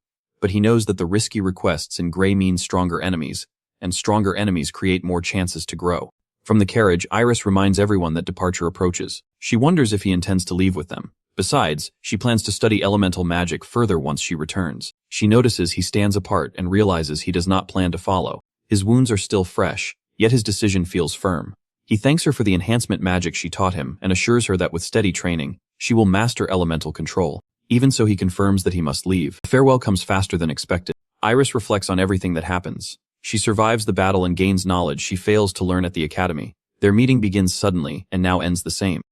But he knows that the risky requests in Grey mean stronger enemies, and stronger enemies create more chances to grow. From the carriage, Iris reminds everyone that departure approaches. She wonders if he intends to leave with them. Besides, she plans to study elemental magic further once she returns. She notices he stands apart and realizes he does not plan to follow. His wounds are still fresh, yet his decision feels firm. He thanks her for the enhancement magic she taught him and assures her that with steady training, she will master elemental control. Even so, he confirms that he must leave. The farewell comes faster than expected. Iris reflects on everything that happens. She survives the battle and gains knowledge she fails to learn at the academy. Their meeting begins suddenly and now ends the same.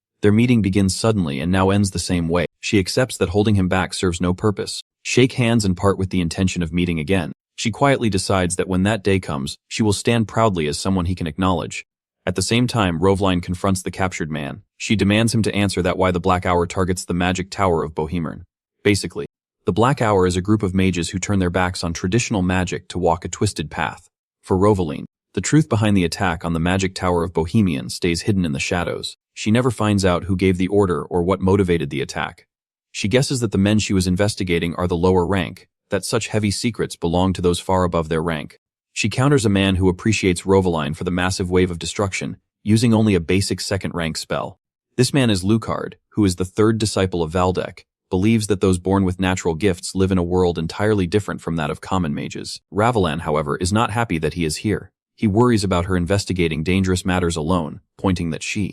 Way. She accepts that holding him back serves no purpose. Shake hands and part with the intention of meeting again. She quietly decides that when that day comes, she will stand proudly as someone he can acknowledge. At the same time, Roveline confronts the captured man. She demands him to answer that why the Black Hour targets the magic tower of Bohemern. Basically, the Black Hour is a group of mages who turn their backs on traditional magic to walk a twisted path. For Roveline, the truth behind the attack on the magic tower of Bohemian stays hidden in the shadows. She never finds out who gave the order or what motivated the attack. She guesses that the men she was investigating are the lower rank, that such heavy secrets belong to those far above their rank. She counters a man who appreciates Roveline for the massive wave of destruction, using only a basic second-rank spell. This man is Lucard, who is the third disciple of Valdek, believes that those born with natural gifts live in a world entirely different from that of common mages. Ravelan, however, is not happy that he is here. He worries about her investigating dangerous matters alone, pointing that she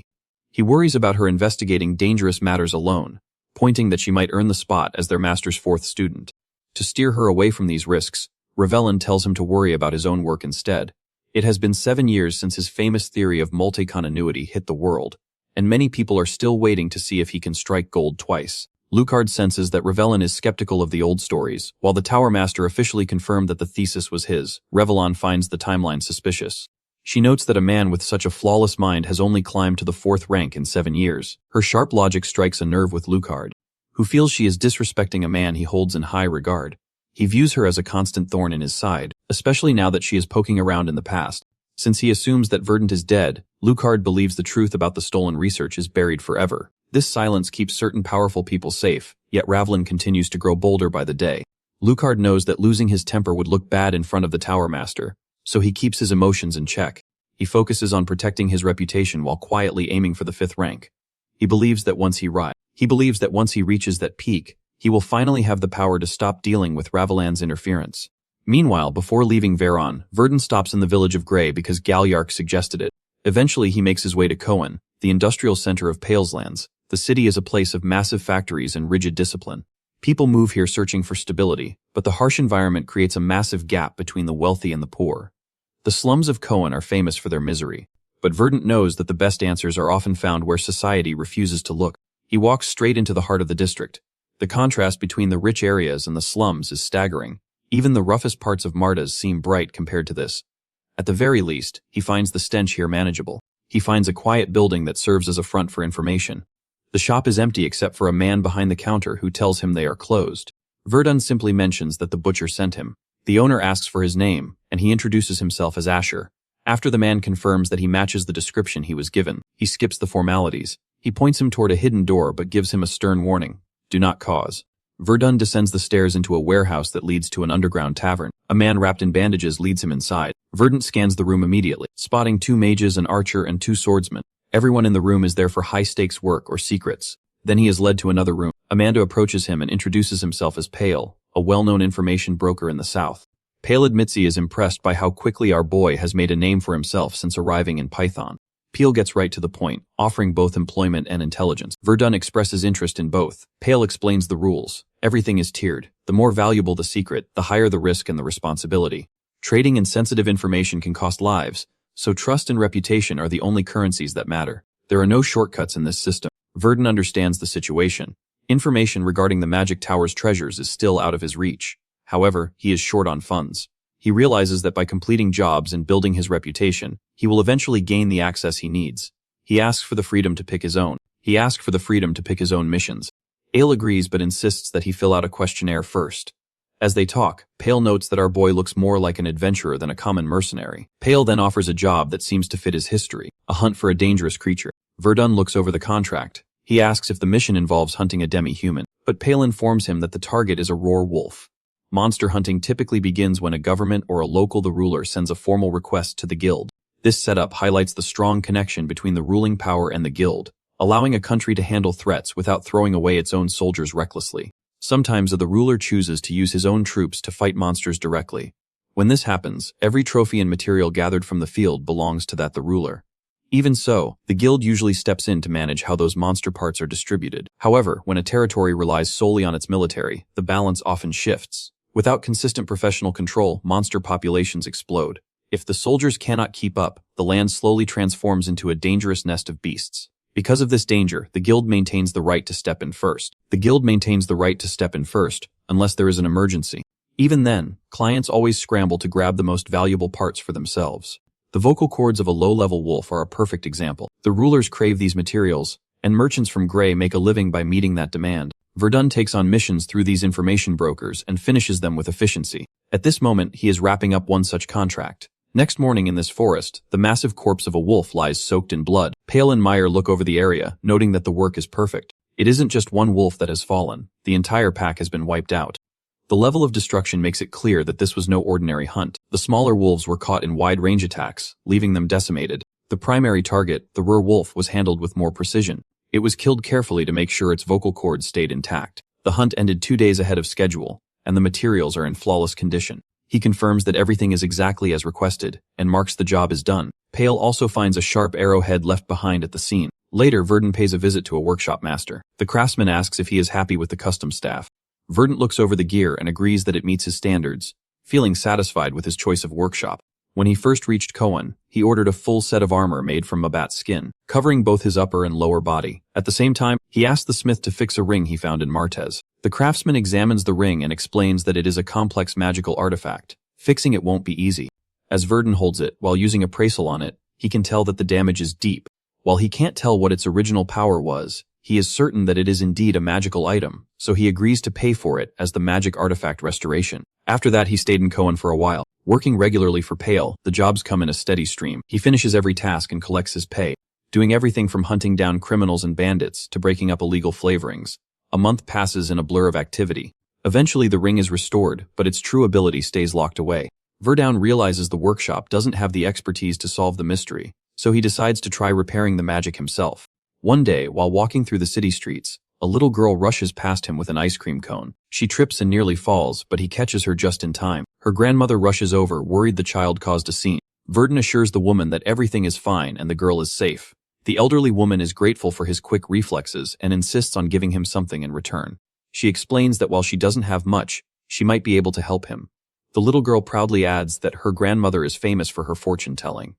might earn the spot as their master's 4th student. To steer her away from these risks, Ravelan tells him to worry about his own work instead. It has been 7 years since his famous theory of multi-continuity hit the world, and many people are still waiting to see if he can strike gold twice. Lucard senses that Ravelan is skeptical of the old stories. While the Tower Master officially confirmed that the thesis was his, Ravelan finds the timeline suspicious. She notes that a man with such a flawless mind has only climbed to the 4th rank in 7 years. Her sharp logic strikes a nerve with Lucard, who feels she is disrespecting a man he holds in high regard. He views her as a constant thorn in his side, especially now that she is poking around in the past. Since he assumes that Verdant is dead, Lucard believes the truth about the stolen research is buried forever. This silence keeps certain powerful people safe, yet Ravelan continues to grow bolder by the day. Lucard knows that losing his temper would look bad in front of the Tower Master, so he keeps his emotions in check. He focuses on protecting his reputation while quietly aiming for the 5th rank. He believes that once he reaches that peak, he will finally have the power to stop dealing with Ravelan's interference. Meanwhile, before leaving Veron, Verdun stops in the village of Grey because Galliarch suggested it. Eventually, he makes his way to Cohen, the industrial center of Paleslands. The city is a place of massive factories and rigid discipline. People move here searching for stability, but the harsh environment creates a massive gap between the wealthy and the poor. The slums of Cohen are famous for their misery, but Verdant knows that the best answers are often found where society refuses to look. He walks straight into the heart of the district. The contrast between the rich areas and the slums is staggering. Even the roughest parts of Martas seem bright compared to this. At the very least, he finds the stench here manageable. He finds a quiet building that serves as a front for information. The shop is empty except for a man behind the counter who tells him they are closed. Verdun simply mentions that the butcher sent him. The owner asks for his name, and he introduces himself as Asher. After the man confirms that he matches the description he was given, he skips the formalities. He points him toward a hidden door but gives him a stern warning. Do not cause. Verdun descends the stairs into a warehouse that leads to an underground tavern. A man wrapped in bandages leads him inside. Verdant scans the room immediately, spotting 2 mages, an archer, and 2 swordsmen. Everyone in the room is there for high-stakes work or secrets. Then he is led to another room. Amanda approaches him and introduces himself as Pale, a well-known information broker in the south. Pale admits he is impressed by how quickly our boy has made a name for himself since arriving in Python. Peel gets right to the point, offering both employment and intelligence. Verdun expresses interest in both. Pale explains the rules. Everything is tiered. The more valuable the secret, the higher the risk and the responsibility. Trading in sensitive information can cost lives, so trust and reputation are the only currencies that matter. There are no shortcuts in this system. Verdun understands the situation. Information regarding the Magic Tower's treasures is still out of his reach. However, he is short on funds. He realizes that by completing jobs and building his reputation, he will eventually gain the access he needs. He asks for the freedom to pick his own. Missions. Ale agrees but insists that he fill out a questionnaire first. As they talk, Pale notes that our boy looks more like an adventurer than a common mercenary. Pale then offers a job that seems to fit his history, a hunt for a dangerous creature. Verdun looks over the contract. He asks if the mission involves hunting a demi-human, but Pale informs him that the target is a roar wolf. Monster hunting typically begins when a government or a local the ruler sends a formal request to the guild. This setup highlights the strong connection between the ruling power and the guild, allowing a country to handle threats without throwing away its own soldiers recklessly. Sometimes the ruler chooses to use his own troops to fight monsters directly. When this happens, every trophy and material gathered from the field belongs to the ruler. Even so, the guild usually steps in to manage how those monster parts are distributed. However, when a territory relies solely on its military, the balance often shifts. Without consistent professional control, monster populations explode. If the soldiers cannot keep up, the land slowly transforms into a dangerous nest of beasts. Because of this danger, the guild maintains the right to step in first. Unless there is an emergency. Even then, clients always scramble to grab the most valuable parts for themselves. The vocal cords of a low-level wolf are a perfect example. The rulers crave these materials, and merchants from Grey make a living by meeting that demand. Verdun takes on missions through these information brokers and finishes them with efficiency. At this moment, he is wrapping up one such contract. Next morning in this forest, the massive corpse of a wolf lies soaked in blood. Pale and Meyer look over the area, noting that the work is perfect. It isn't just one wolf that has fallen. The entire pack has been wiped out. The level of destruction makes it clear that this was no ordinary hunt. The smaller wolves were caught in wide-range attacks, leaving them decimated. The primary target, the Ruhr wolf, was handled with more precision. It was killed carefully to make sure its vocal cords stayed intact. The hunt ended 2 days ahead of schedule, and the materials are in flawless condition. He confirms that everything is exactly as requested, and marks the job as done. Pale also finds a sharp arrowhead left behind at the scene. Later, Verdun pays a visit to a workshop master. The craftsman asks if he is happy with the custom staff. Verdun looks over the gear and agrees that it meets his standards, feeling satisfied with his choice of workshop. When he first reached Koan, he ordered a full set of armor made from Mabat's skin, covering both his upper and lower body. At the same time, he asked the smith to fix a ring he found in Martez. The craftsman examines the ring and explains that it is a complex magical artifact. Fixing it won't be easy. As Verdun holds it, while using appraisal on it, he can tell that the damage is deep. While he can't tell what its original power was, he is certain that it is indeed a magical item, so he agrees to pay for it as the magic artifact restoration. After that, he stayed in Koan for a while. Working regularly for Pale, the jobs come in a steady stream. He finishes every task and collects his pay, doing everything from hunting down criminals and bandits to breaking up illegal flavorings. A month passes in a blur of activity. Eventually, the ring is restored, but its true ability stays locked away. Verdun realizes the workshop doesn't have the expertise to solve the mystery, so he decides to try repairing the magic himself. One day, while walking through the city streets, a little girl rushes past him with an ice cream cone. She trips and nearly falls, but he catches her just in time. Her grandmother rushes over, worried the child caused a scene. Verdun assures the woman that everything is fine and the girl is safe. The elderly woman is grateful for his quick reflexes and insists on giving him something in return. She explains that while she doesn't have much, she might be able to help him. The little girl proudly adds that her grandmother is famous for her fortune-telling.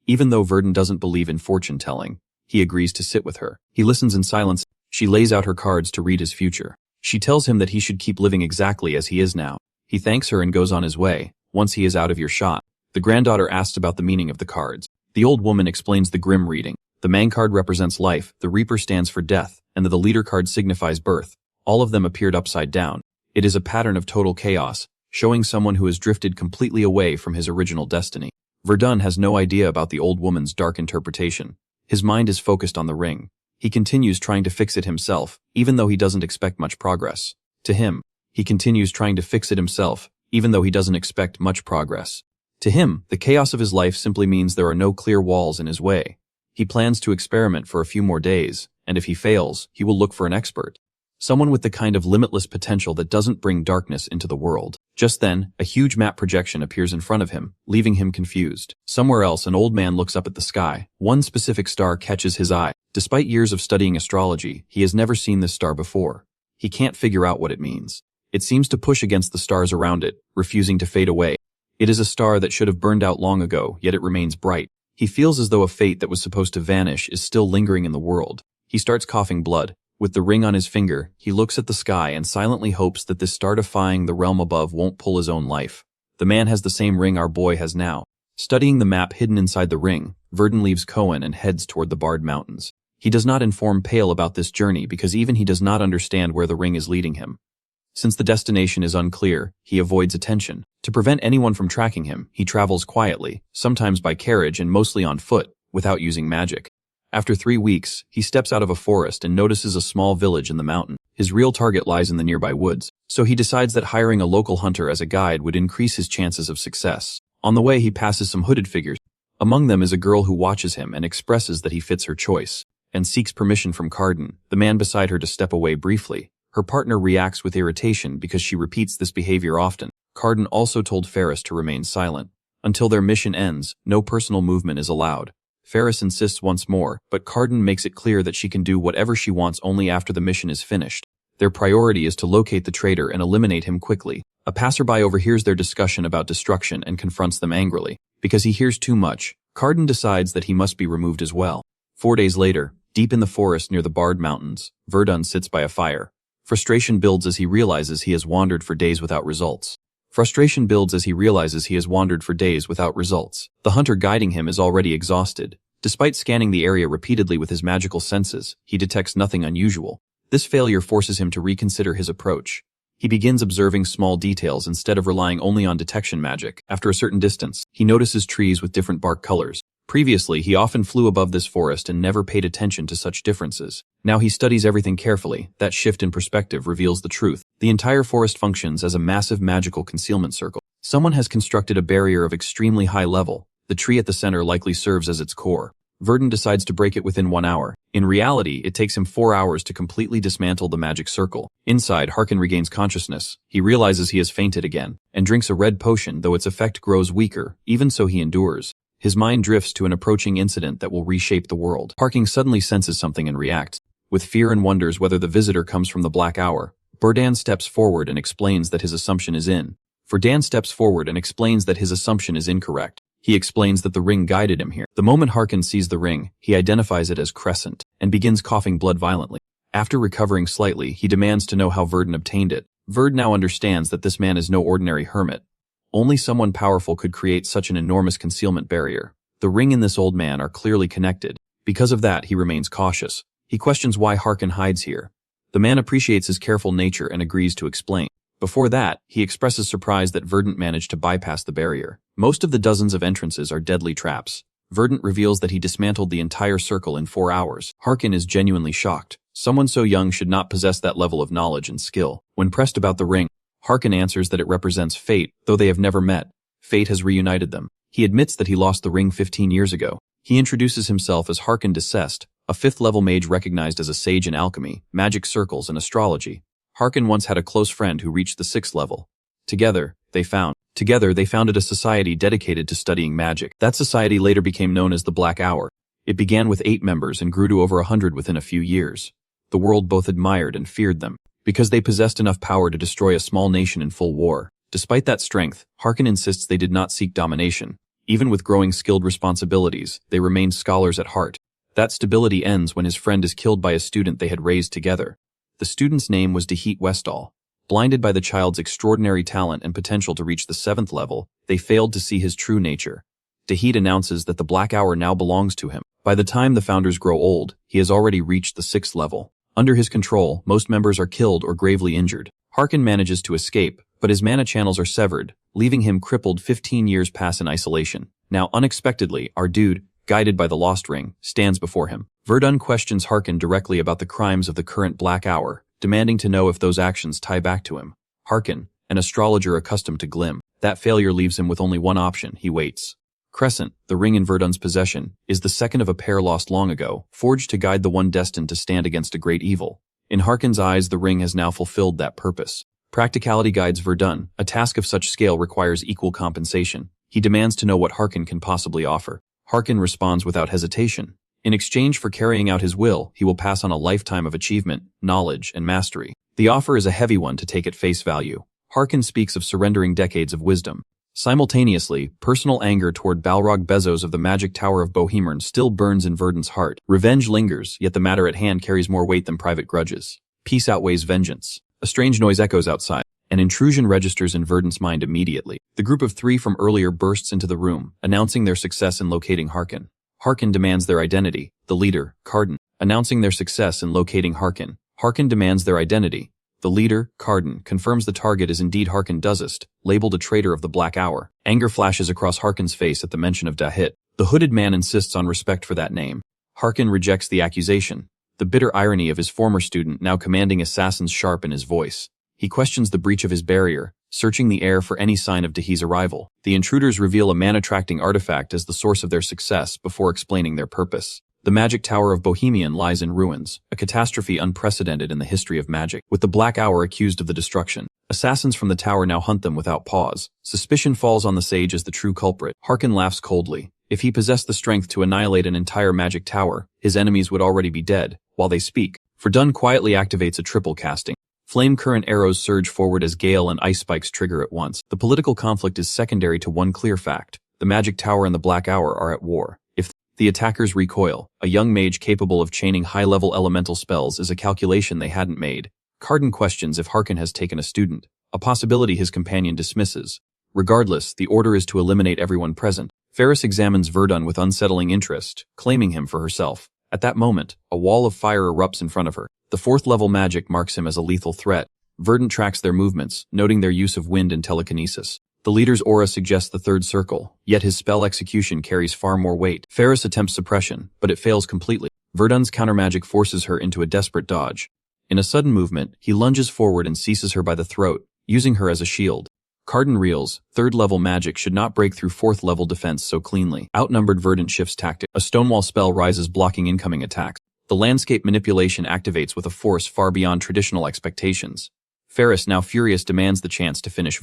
Even though Verdun doesn't believe in fortune-telling, he agrees to sit with her. He listens in silence. She lays out her cards to read his future. She tells him that he should keep living exactly as he is now. He thanks her and goes on his way. Once he is out of earshot, the granddaughter asks about the meaning of the cards. The old woman explains the grim reading. The man card represents life, the reaper stands for death, and the leader card signifies birth. All of them appeared upside down. It is a pattern of total chaos, showing someone who has drifted completely away from his original destiny. Verdun has no idea about the old woman's dark interpretation. His mind is focused on the ring. He continues trying to fix it himself, even though he doesn't expect much progress. To him, he continues trying to fix it himself, even though he doesn't expect much progress. To him, the chaos of his life simply means there are no clear walls in his way. He plans to experiment for a few more days, and if he fails, he will look for an expert. Someone with the kind of limitless potential that doesn't bring darkness into the world. Just then, a huge map projection appears in front of him, leaving him confused. Somewhere else, an old man looks up at the sky. One specific star catches his eye. Despite years of studying astrology, he has never seen this star before. He can't figure out what it means. It seems to push against the stars around it, refusing to fade away. It is a star that should have burned out long ago, yet it remains bright. He feels as though a fate that was supposed to vanish is still lingering in the world. He starts coughing blood. With the ring on his finger, he looks at the sky and silently hopes that this star defying the realm above won't pull his own life. The man has the same ring our boy has now. Studying the map hidden inside the ring, Verdun leaves Cohen and heads toward the Barred Mountains. He does not inform Pale about this journey because even he does not understand where the ring is leading him. Since the destination is unclear, he avoids attention. To prevent anyone from tracking him, he travels quietly, sometimes by carriage and mostly on foot, without using magic. After 3 weeks, he steps out of a forest and notices a small village in the mountain. His real target lies in the nearby woods, so he decides that hiring a local hunter as a guide would increase his chances of success. On the way, he passes some hooded figures. Among them is a girl who watches him and expresses that he fits her choice, and seeks permission from Carden, the man beside her, to step away briefly. Her partner reacts with irritation because she repeats this behavior often. Carden also told Ferris to remain silent. Until their mission ends, no personal movement is allowed. Ferris insists once more, but Carden makes it clear that she can do whatever she wants only after the mission is finished. Their priority is to locate the traitor and eliminate him quickly. A passerby overhears their discussion about destruction and confronts them angrily. Because he hears too much, Carden decides that he must be removed as well. 4 days later, deep in the forest near the Barred Mountains, Verdun sits by a fire. Frustration builds as he realizes he has wandered for days without results. The hunter guiding him is already exhausted. Despite scanning the area repeatedly with his magical senses, he detects nothing unusual. This failure forces him to reconsider his approach. He begins observing small details instead of relying only on detection magic. After a certain distance, he notices trees with different bark colors. Previously, he often flew above this forest and never paid attention to such differences. Now he studies everything carefully. That shift in perspective reveals the truth. The entire forest functions as a massive magical concealment circle. Someone has constructed a barrier of extremely high level. The tree at the center likely serves as its core. Verdun decides to break it within 1 hour. In reality, it takes him 4 hours to completely dismantle the magic circle. Inside, Harkin regains consciousness. He realizes he has fainted again, and drinks a red potion, though its effect grows weaker. Even so, he endures. His mind drifts to an approaching incident that will reshape the world. Harkin suddenly senses something and reacts, with fear, and wonders whether the visitor comes from the Black Hour. Verdun steps forward and explains that his assumption is incorrect. He explains that the ring guided him here. The moment Harkin sees the ring, he identifies it as Crescent, and begins coughing blood violently. After recovering slightly, he demands to know how Verdun obtained it. Verdun now understands that this man is no ordinary hermit. Only someone powerful could create such an enormous concealment barrier. The ring and this old man are clearly connected. Because of that, he remains cautious. He questions why Harkin hides here. The man appreciates his careful nature and agrees to explain. Before that, he expresses surprise that Verdun managed to bypass the barrier. Most of the dozens of entrances are deadly traps. Verdun reveals that he dismantled the entire circle in 4 hours. Harkin is genuinely shocked. Someone so young should not possess that level of knowledge and skill. When pressed about the ring, Harkin answers that it represents fate, though they have never met. Fate has reunited them. He admits that he lost the ring 15 years ago. He introduces himself as Harkin Decest, a 5th-level mage recognized as a sage in alchemy, magic circles, and astrology. Harkin once had a close friend who reached the 6th level. Together, they founded a society dedicated to studying magic. That society later became known as the Black Hour. It began with 8 members and grew to over 100 within a few years. The world both admired and feared them, because they possessed enough power to destroy a small nation in full war. Despite that strength, Harkin insists they did not seek domination. Even with growing skilled responsibilities, they remained scholars at heart. That stability ends when his friend is killed by a student they had raised together. The student's name was Dehit Westall. Blinded by the child's extraordinary talent and potential to reach the 7th level, they failed to see his true nature. Dehit announces that the Black Hour now belongs to him. By the time the founders grow old, he has already reached the 6th level. Under his control, most members are killed or gravely injured. Harkin manages to escape, but his mana channels are severed, leaving him crippled. 15 years pass in isolation. Now, unexpectedly, our dude, guided by the Lost Ring, stands before him. Verdun questions Harkin directly about the crimes of the current Black Hour, demanding to know if those actions tie back to him. Harkin, an astrologer accustomed to glim, that failure leaves him with only one option. He waits. Crescent, the ring in Verdun's possession, is the second of a pair lost long ago, forged to guide the one destined to stand against a great evil. In Harkin's eyes, the ring has now fulfilled that purpose. Practicality guides Verdun. A task of such scale requires equal compensation. He demands to know what Harkin can possibly offer. Harkin responds without hesitation. In exchange for carrying out his will, he will pass on a lifetime of achievement, knowledge, and mastery. The offer is a heavy one to take at face value. Harkin speaks of surrendering decades of wisdom. Simultaneously, personal anger toward Balrog Bezos of the Magic Tower of Bohemern still burns in Verdun's heart. Revenge lingers, yet the matter at hand carries more weight than private grudges. Peace outweighs vengeance. A strange noise echoes outside. An intrusion registers in Verdun's mind immediately. The group of 3 from earlier bursts into the room, announcing their success in locating Harkin. Harkin demands their identity. The leader, Carden, announcing their success in locating Harkin. Harkin demands their identity. The leader, Carden, confirms the target is indeed Harkin Duzist, labeled a traitor of the Black Hour. Anger flashes across Harkin's face at the mention of Dahit. The hooded man insists on respect for that name. Harkin rejects the accusation. The bitter irony of his former student now commanding assassins sharp in his voice. He questions the breach of his barrier, searching the air for any sign of Dahi's arrival. The intruders reveal a man-attracting artifact as the source of their success before explaining their purpose. The Magic Tower of Bohemian lies in ruins, a catastrophe unprecedented in the history of magic. With the Black Hour accused of the destruction, assassins from the tower now hunt them without pause. Suspicion falls on the sage as the true culprit. Harkin laughs coldly. If he possessed the strength to annihilate an entire magic tower, his enemies would already be dead. While they speak, Verdun quietly activates a triple casting. Flame current arrows surge forward as gale and ice spikes trigger at once. The political conflict is secondary to one clear fact. The Magic Tower and the Black Hour are at war. If the attackers recoil, a young mage capable of chaining high-level elemental spells is a calculation they hadn't made. Carden questions if Harkin has taken a student, a possibility his companion dismisses. Regardless, the order is to eliminate everyone present. Ferris examines Verdun with unsettling interest, claiming him for herself. At that moment, a wall of fire erupts in front of her. The 4th-level magic marks him as a lethal threat. Verdun tracks their movements, noting their use of wind and telekinesis. The leader's aura suggests the 3rd circle, yet his spell execution carries far more weight. Ferris attempts suppression, but it fails completely. Verdun's countermagic forces her into a desperate dodge. In a sudden movement, he lunges forward and seizes her by the throat, using her as a shield. Carden reels. 3rd-level magic should not break through 4th-level defense so cleanly. Outnumbered, Verdun shifts tactic. A stonewall spell rises, blocking incoming attacks. The landscape manipulation activates with a force far beyond traditional expectations. Ferris, now furious, demands the chance to finish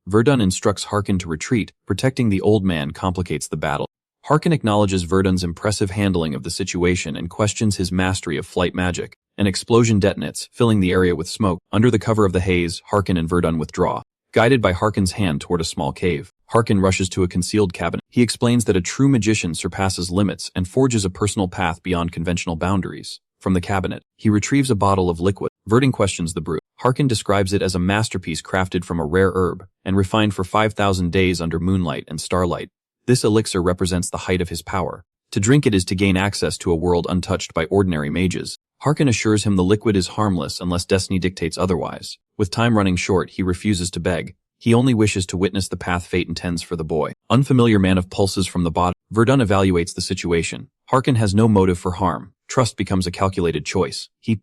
Verdun instructs Harkin to retreat. Protecting the old man complicates the battle. Harkin acknowledges Verdun's impressive handling of the situation and questions his mastery of flight magic. An explosion detonates, filling the area with smoke. Under the cover of the haze, Harkin and Verdun withdraw. Guided by Harkin's hand toward a small cave, Harkin rushes to a concealed cabinet. He explains that a true magician surpasses limits and forges a personal path beyond conventional boundaries. From the cabinet, he retrieves a bottle of liquid. Verdun questions the brew. Harkin describes it as a masterpiece crafted from a rare herb and refined for 5,000 days under moonlight and starlight. This elixir represents the height of his power. To drink it is to gain access to a world untouched by ordinary mages. Harkin assures him the liquid is harmless unless destiny dictates otherwise. With time running short, he refuses to beg. He only wishes to witness the path fate intends for the boy. Unfamiliar man of pulses from the bottom. Verdun evaluates the situation. Harkin has no motive for harm. Trust becomes a calculated choice. He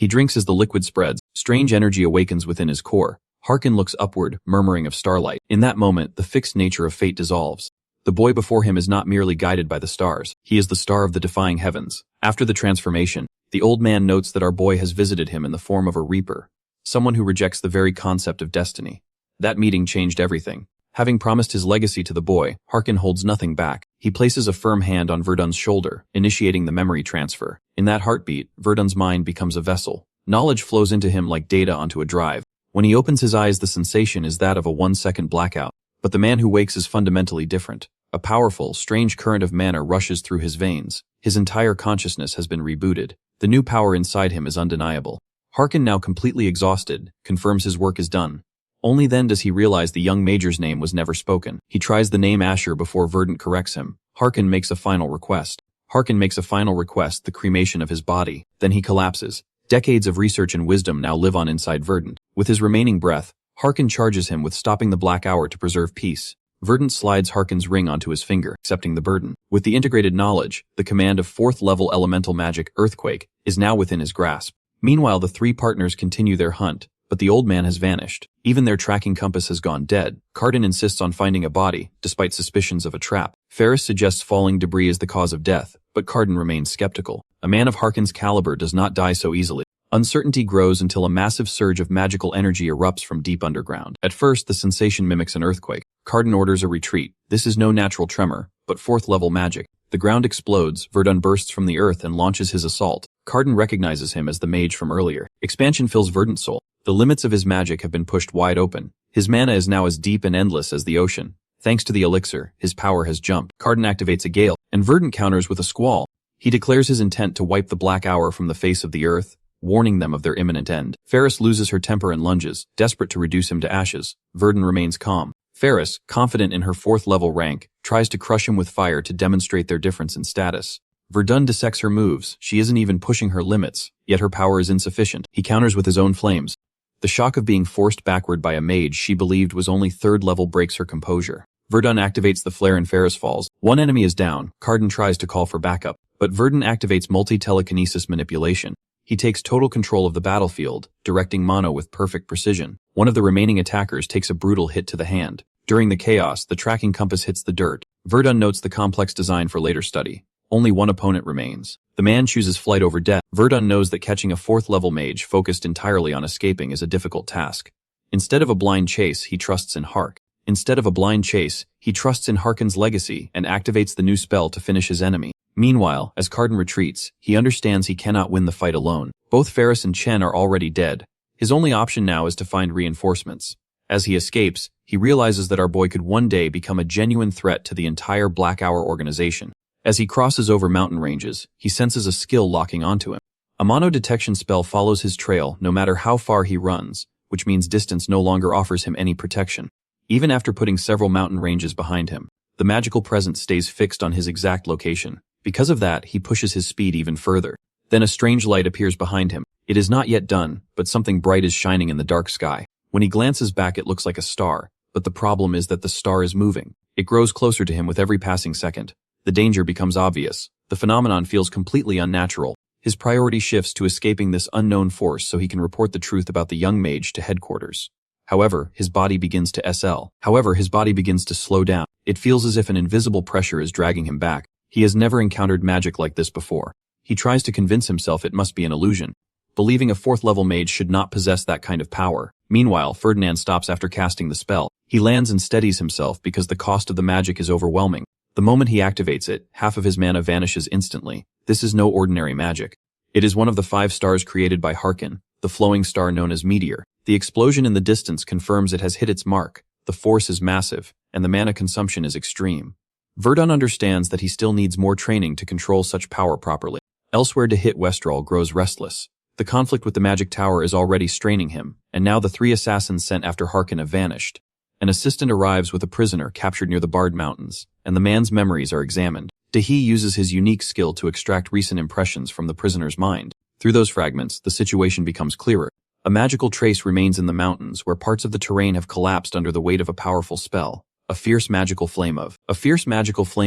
drinks as the liquid spreads. Strange energy awakens within his core. Harkin looks upward, murmuring of starlight. In that moment, the fixed nature of fate dissolves. The boy before him is not merely guided by the stars. He is the star of the defying heavens. After the transformation, the old man notes that our boy has visited him in the form of a reaper, someone who rejects the very concept of destiny. That meeting changed everything. Having promised his legacy to the boy, Harkin holds nothing back. He places a firm hand on Verdun's shoulder, initiating the memory transfer. In that heartbeat, Verdun's mind becomes a vessel. Knowledge flows into him like data onto a drive. When he opens his eyes, the sensation is that of a 1-second blackout. But the man who wakes is fundamentally different. A powerful, strange current of mana rushes through his veins. His entire consciousness has been rebooted. The new power inside him is undeniable. Harkin, now completely exhausted, confirms his work is done. Only then does he realize the young major's name was never spoken. He tries the name Asher before Verdun corrects him. Harkin makes a final request. The cremation of his body. Then he collapses. Decades of research and wisdom now live on inside Verdun. With his remaining breath, Harkin charges him with stopping the Black Hour to preserve peace. Verdun slides Harkin's ring onto his finger, accepting the burden. With the integrated knowledge, the command of 4th-level elemental magic, Earthquake, is now within his grasp. Meanwhile, the 3 partners continue their hunt, but the old man has vanished. Even their tracking compass has gone dead. Carden insists on finding a body, despite suspicions of a trap. Ferris suggests falling debris is the cause of death, but Carden remains skeptical. A man of Harkin's caliber does not die so easily. Uncertainty grows until a massive surge of magical energy erupts from deep underground. At first, the sensation mimics an earthquake. Carden orders a retreat. This is no natural tremor, but 4th-level magic. The ground explodes, Verdun bursts from the earth and launches his assault. Carden recognizes him as the mage from earlier. Expansion fills Verdun's soul. The limits of his magic have been pushed wide open. His mana is now as deep and endless as the ocean. Thanks to the elixir, his power has jumped. Carden activates a gale, and Verdun counters with a squall. He declares his intent to wipe the Black Hour from the face of the earth, warning them of their imminent end. Ferris loses her temper and lunges, desperate to reduce him to ashes. Verdun remains calm. Ferris, confident in her 4th level rank, tries to crush him with fire to demonstrate their difference in status. Verdun dissects her moves. She isn't even pushing her limits, yet her power is insufficient. He counters with his own flames. The shock of being forced backward by a mage she believed was only 3rd level breaks her composure. Verdun activates the flare and Ferris falls. One enemy is down. Carden tries to call for backup, but Verdun activates multi-telekinesis manipulation. He takes total control of the battlefield, directing Mono with perfect precision. One of the remaining attackers takes a brutal hit to the hand. During the chaos, the tracking compass hits the dirt. Verdun notes the complex design for later study. Only one opponent remains. The man chooses flight over death. Verdun knows that catching a 4th level mage focused entirely on escaping is a difficult task. Instead of a blind chase, he trusts in Hark. Instead of a blind chase, he trusts in Harkin's legacy and activates the new spell to finish his enemy. Meanwhile, as Carden retreats, he understands he cannot win the fight alone. Both Ferris and Chen are already dead. His only option now is to find reinforcements. As he escapes, he realizes that our boy could one day become a genuine threat to the entire Black Hour organization. As he crosses over mountain ranges, he senses a skill locking onto him. A mono detection spell follows his trail no matter how far he runs, which means distance no longer offers him any protection. Even after putting several mountain ranges behind him, the magical presence stays fixed on his exact location. Because of that, he pushes his speed even further. Then a strange light appears behind him. It is not yet done, but something bright is shining in the dark sky. When he glances back, it looks like a star, but the problem is that the star is moving. It grows closer to him with every passing second. The danger becomes obvious. The phenomenon feels completely unnatural. His priority shifts to escaping this unknown force so he can report the truth about the young mage to headquarters. However, his body begins to slow down. It feels as if an invisible pressure is dragging him back. He has never encountered magic like this before. He tries to convince himself it must be an illusion, believing a 4th level mage should not possess that kind of power. Meanwhile, Ferdinand stops after casting the spell. He lands and steadies himself because the cost of the magic is overwhelming. The moment he activates it, half of his mana vanishes instantly. This is no ordinary magic. It is one of the 5 stars created by Harkin, the flowing star known as Meteor. The explosion in the distance confirms it has hit its mark. The force is massive, and the mana consumption is extreme. Verdun understands that he still needs more training to control such power properly. Elsewhere, to hit Westrel grows restless. The conflict with the magic tower is already straining him, and now the 3 assassins sent after Harkin have vanished. An assistant arrives with a prisoner captured near the Bard Mountains, and the man's memories are examined. Dahi uses his unique skill to extract recent impressions from the prisoner's mind. Through those fragments, the situation becomes clearer. A magical trace remains in the mountains where parts of the terrain have collapsed under the weight of a powerful spell. A fierce magical flame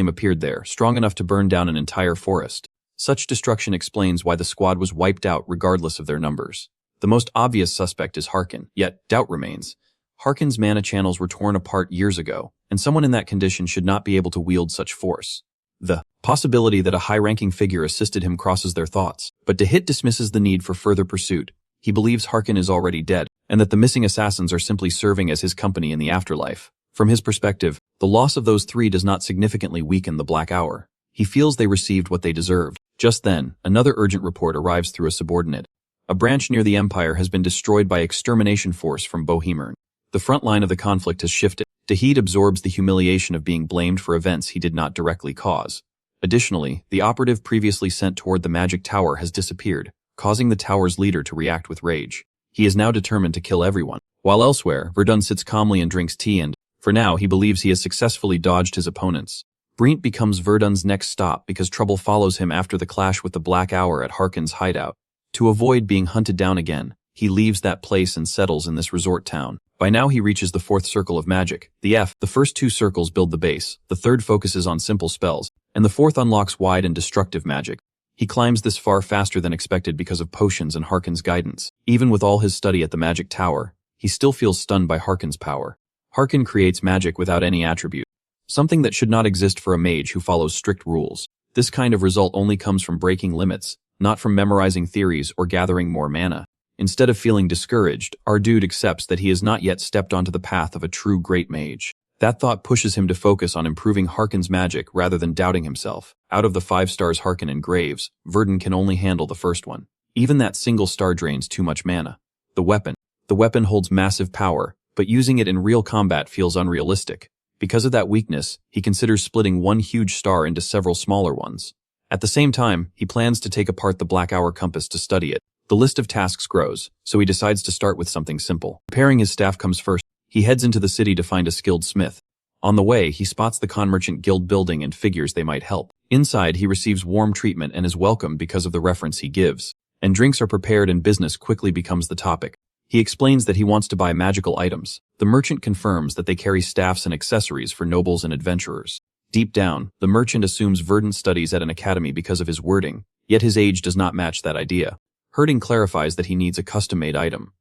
appeared there, strong enough to burn down an entire forest. Such destruction explains why the squad was wiped out regardless of their numbers. The most obvious suspect is Harkin, yet doubt remains. Harkin's mana channels were torn apart years ago, and someone in that condition should not be able to wield such force. The possibility that a high-ranking figure assisted him crosses their thoughts, but Dahit dismisses the need for further pursuit. He believes Harkin is already dead, and that the missing assassins are simply serving as his company in the afterlife. From his perspective, the loss of those 3 does not significantly weaken the Black Hour. He feels they received what they deserved. Just then, another urgent report arrives through a subordinate. A branch near the Empire has been destroyed by extermination force from Bohemern. The front line of the conflict has shifted. Dahid absorbs the humiliation of being blamed for events he did not directly cause. Additionally, the operative previously sent toward the magic tower has disappeared, causing the tower's leader to react with rage. He is now determined to kill everyone. While elsewhere, Verdun sits calmly and drinks tea and, for now, he believes he has successfully dodged his opponents. Brint becomes Verdun's next stop because trouble follows him after the clash with the Black Hour at Harkin's hideout. To avoid being hunted down again, he leaves that place and settles in this resort town. By now he reaches the 4th circle of magic. The first 2 circles build the base, the 3rd focuses on simple spells, and the 4th unlocks wide and destructive magic. He climbs this far faster than expected because of potions and Harkin's guidance. Even with all his study at the magic tower, he still feels stunned by Harkin's power. Harkin creates magic without any attribute, something that should not exist for a mage who follows strict rules. This kind of result only comes from breaking limits, not from memorizing theories or gathering more mana. Instead of feeling discouraged, our dude accepts that he has not yet stepped onto the path of a true great mage. That thought pushes him to focus on improving Harkon's magic rather than doubting himself. Out of the 5 stars Harkon engraves, Verdun can only handle the first one. Even that single star drains too much mana. The weapon holds massive power, but using it in real combat feels unrealistic. Because of that weakness, he considers splitting one huge star into several smaller ones. At the same time, he plans to take apart the Black Hour Compass to study it. The list of tasks grows, so he decides to start with something simple. Preparing his staff comes first. He heads into the city to find a skilled smith. On the way, he spots the Con Merchant Guild building and figures they might help. Inside, he receives warm treatment and is welcomed because of the reference he gives. And drinks are prepared and business quickly becomes the topic. He explains that he wants to buy magical items. The merchant confirms that they carry staffs and accessories for nobles and adventurers. Deep down, the merchant assumes Verdun studies at an academy because of his wording, yet his age does not match that idea. Herding clarifies that he needs a custom-made item.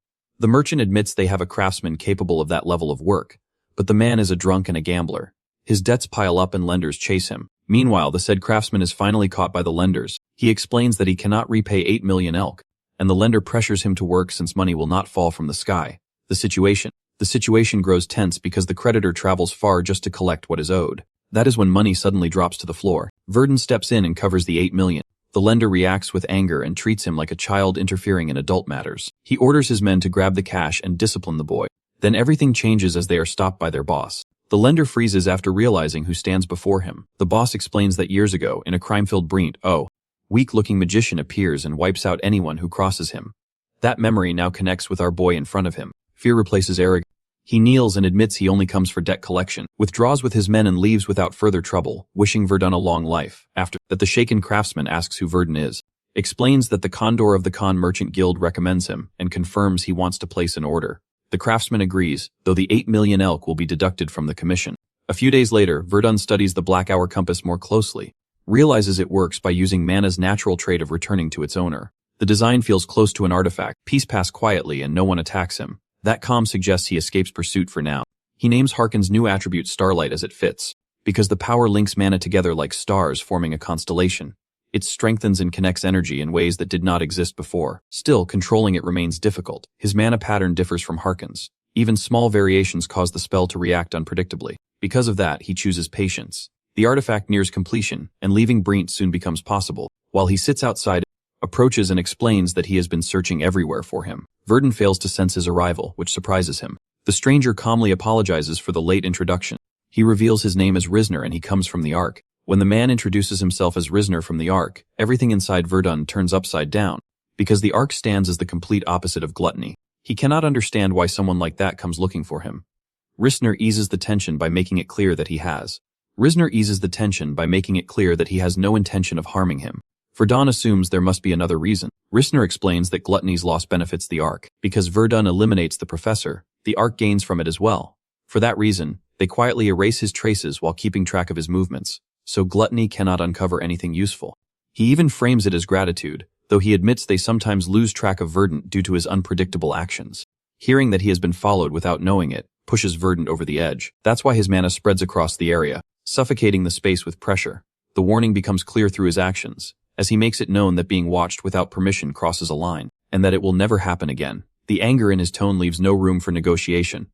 The merchant admits they have a craftsman capable of that level of work, but the man is a drunk and a gambler. His debts pile up and lenders chase him. Meanwhile, the said craftsman is finally caught by the lenders. He explains that he cannot repay 8 million elk, and the lender pressures him to work since money will not fall from the sky. The situation grows tense because the creditor travels far just to collect what is owed. That is when money suddenly drops to the floor. Verdun steps in and covers the 8 million. The lender reacts with anger and treats him like a child interfering in adult matters. He orders his men to grab the cash and discipline the boy. Then everything changes as they are stopped by their boss. The lender freezes after realizing who stands before him. The boss explains that years ago, in a crime-filled Brint, weak-looking magician appears and wipes out anyone who crosses him. That memory now connects with our boy in front of him. Fear replaces arrogance. He kneels and admits he only comes for debt collection, withdraws with his men and leaves without further trouble, wishing Verdun a long life. After that, the shaken craftsman asks who Verdun is, explains that the Condor of the Con Merchant Guild recommends him, and confirms he wants to place an order. The craftsman agrees, though the 8 million elk will be deducted from the commission. A few days later, Verdun studies the Black Hour Compass more closely, realizes it works by using mana's natural trait of returning to its owner. The design feels close to an artifact. Peace pass quietly and no one attacks him. That calm suggests he escapes pursuit for now. He names Harkon's new attribute Starlight as it fits, because the power links mana together like stars forming a constellation. It strengthens and connects energy in ways that did not exist before. Still, controlling it remains difficult. His mana pattern differs from Harkon's. Even small variations cause the spell to react unpredictably. Because of that, he chooses patience. The artifact nears completion, and leaving Brint soon becomes possible. While he sits outside, approaches and explains that he has been searching everywhere for him. Verdun fails to sense his arrival, which surprises him. The stranger calmly apologizes for the late introduction. He reveals his name as Risner and he comes from the Ark. When the man introduces himself as Risner from the Ark, everything inside Verdun turns upside down, because the Ark stands as the complete opposite of gluttony. He cannot understand why someone like that comes looking for him. Risner eases the tension by making it clear that he has no intention of harming him. Verdun assumes there must be another reason. Risner explains that gluttony's loss benefits the Ark. Because Verdun eliminates the professor, the Ark gains from it as well. For that reason, they quietly erase his traces while keeping track of his movements, so gluttony cannot uncover anything useful. He even frames it as gratitude, though he admits they sometimes lose track of Verdun due to his unpredictable actions. Hearing that he has been followed without knowing it pushes Verdun over the edge. That's why his mana spreads across the area, suffocating the space with pressure. The warning becomes clear through his actions, as he makes it known that being watched without permission crosses a line, and that it will never happen again. The anger in his tone leaves no room for negotiation,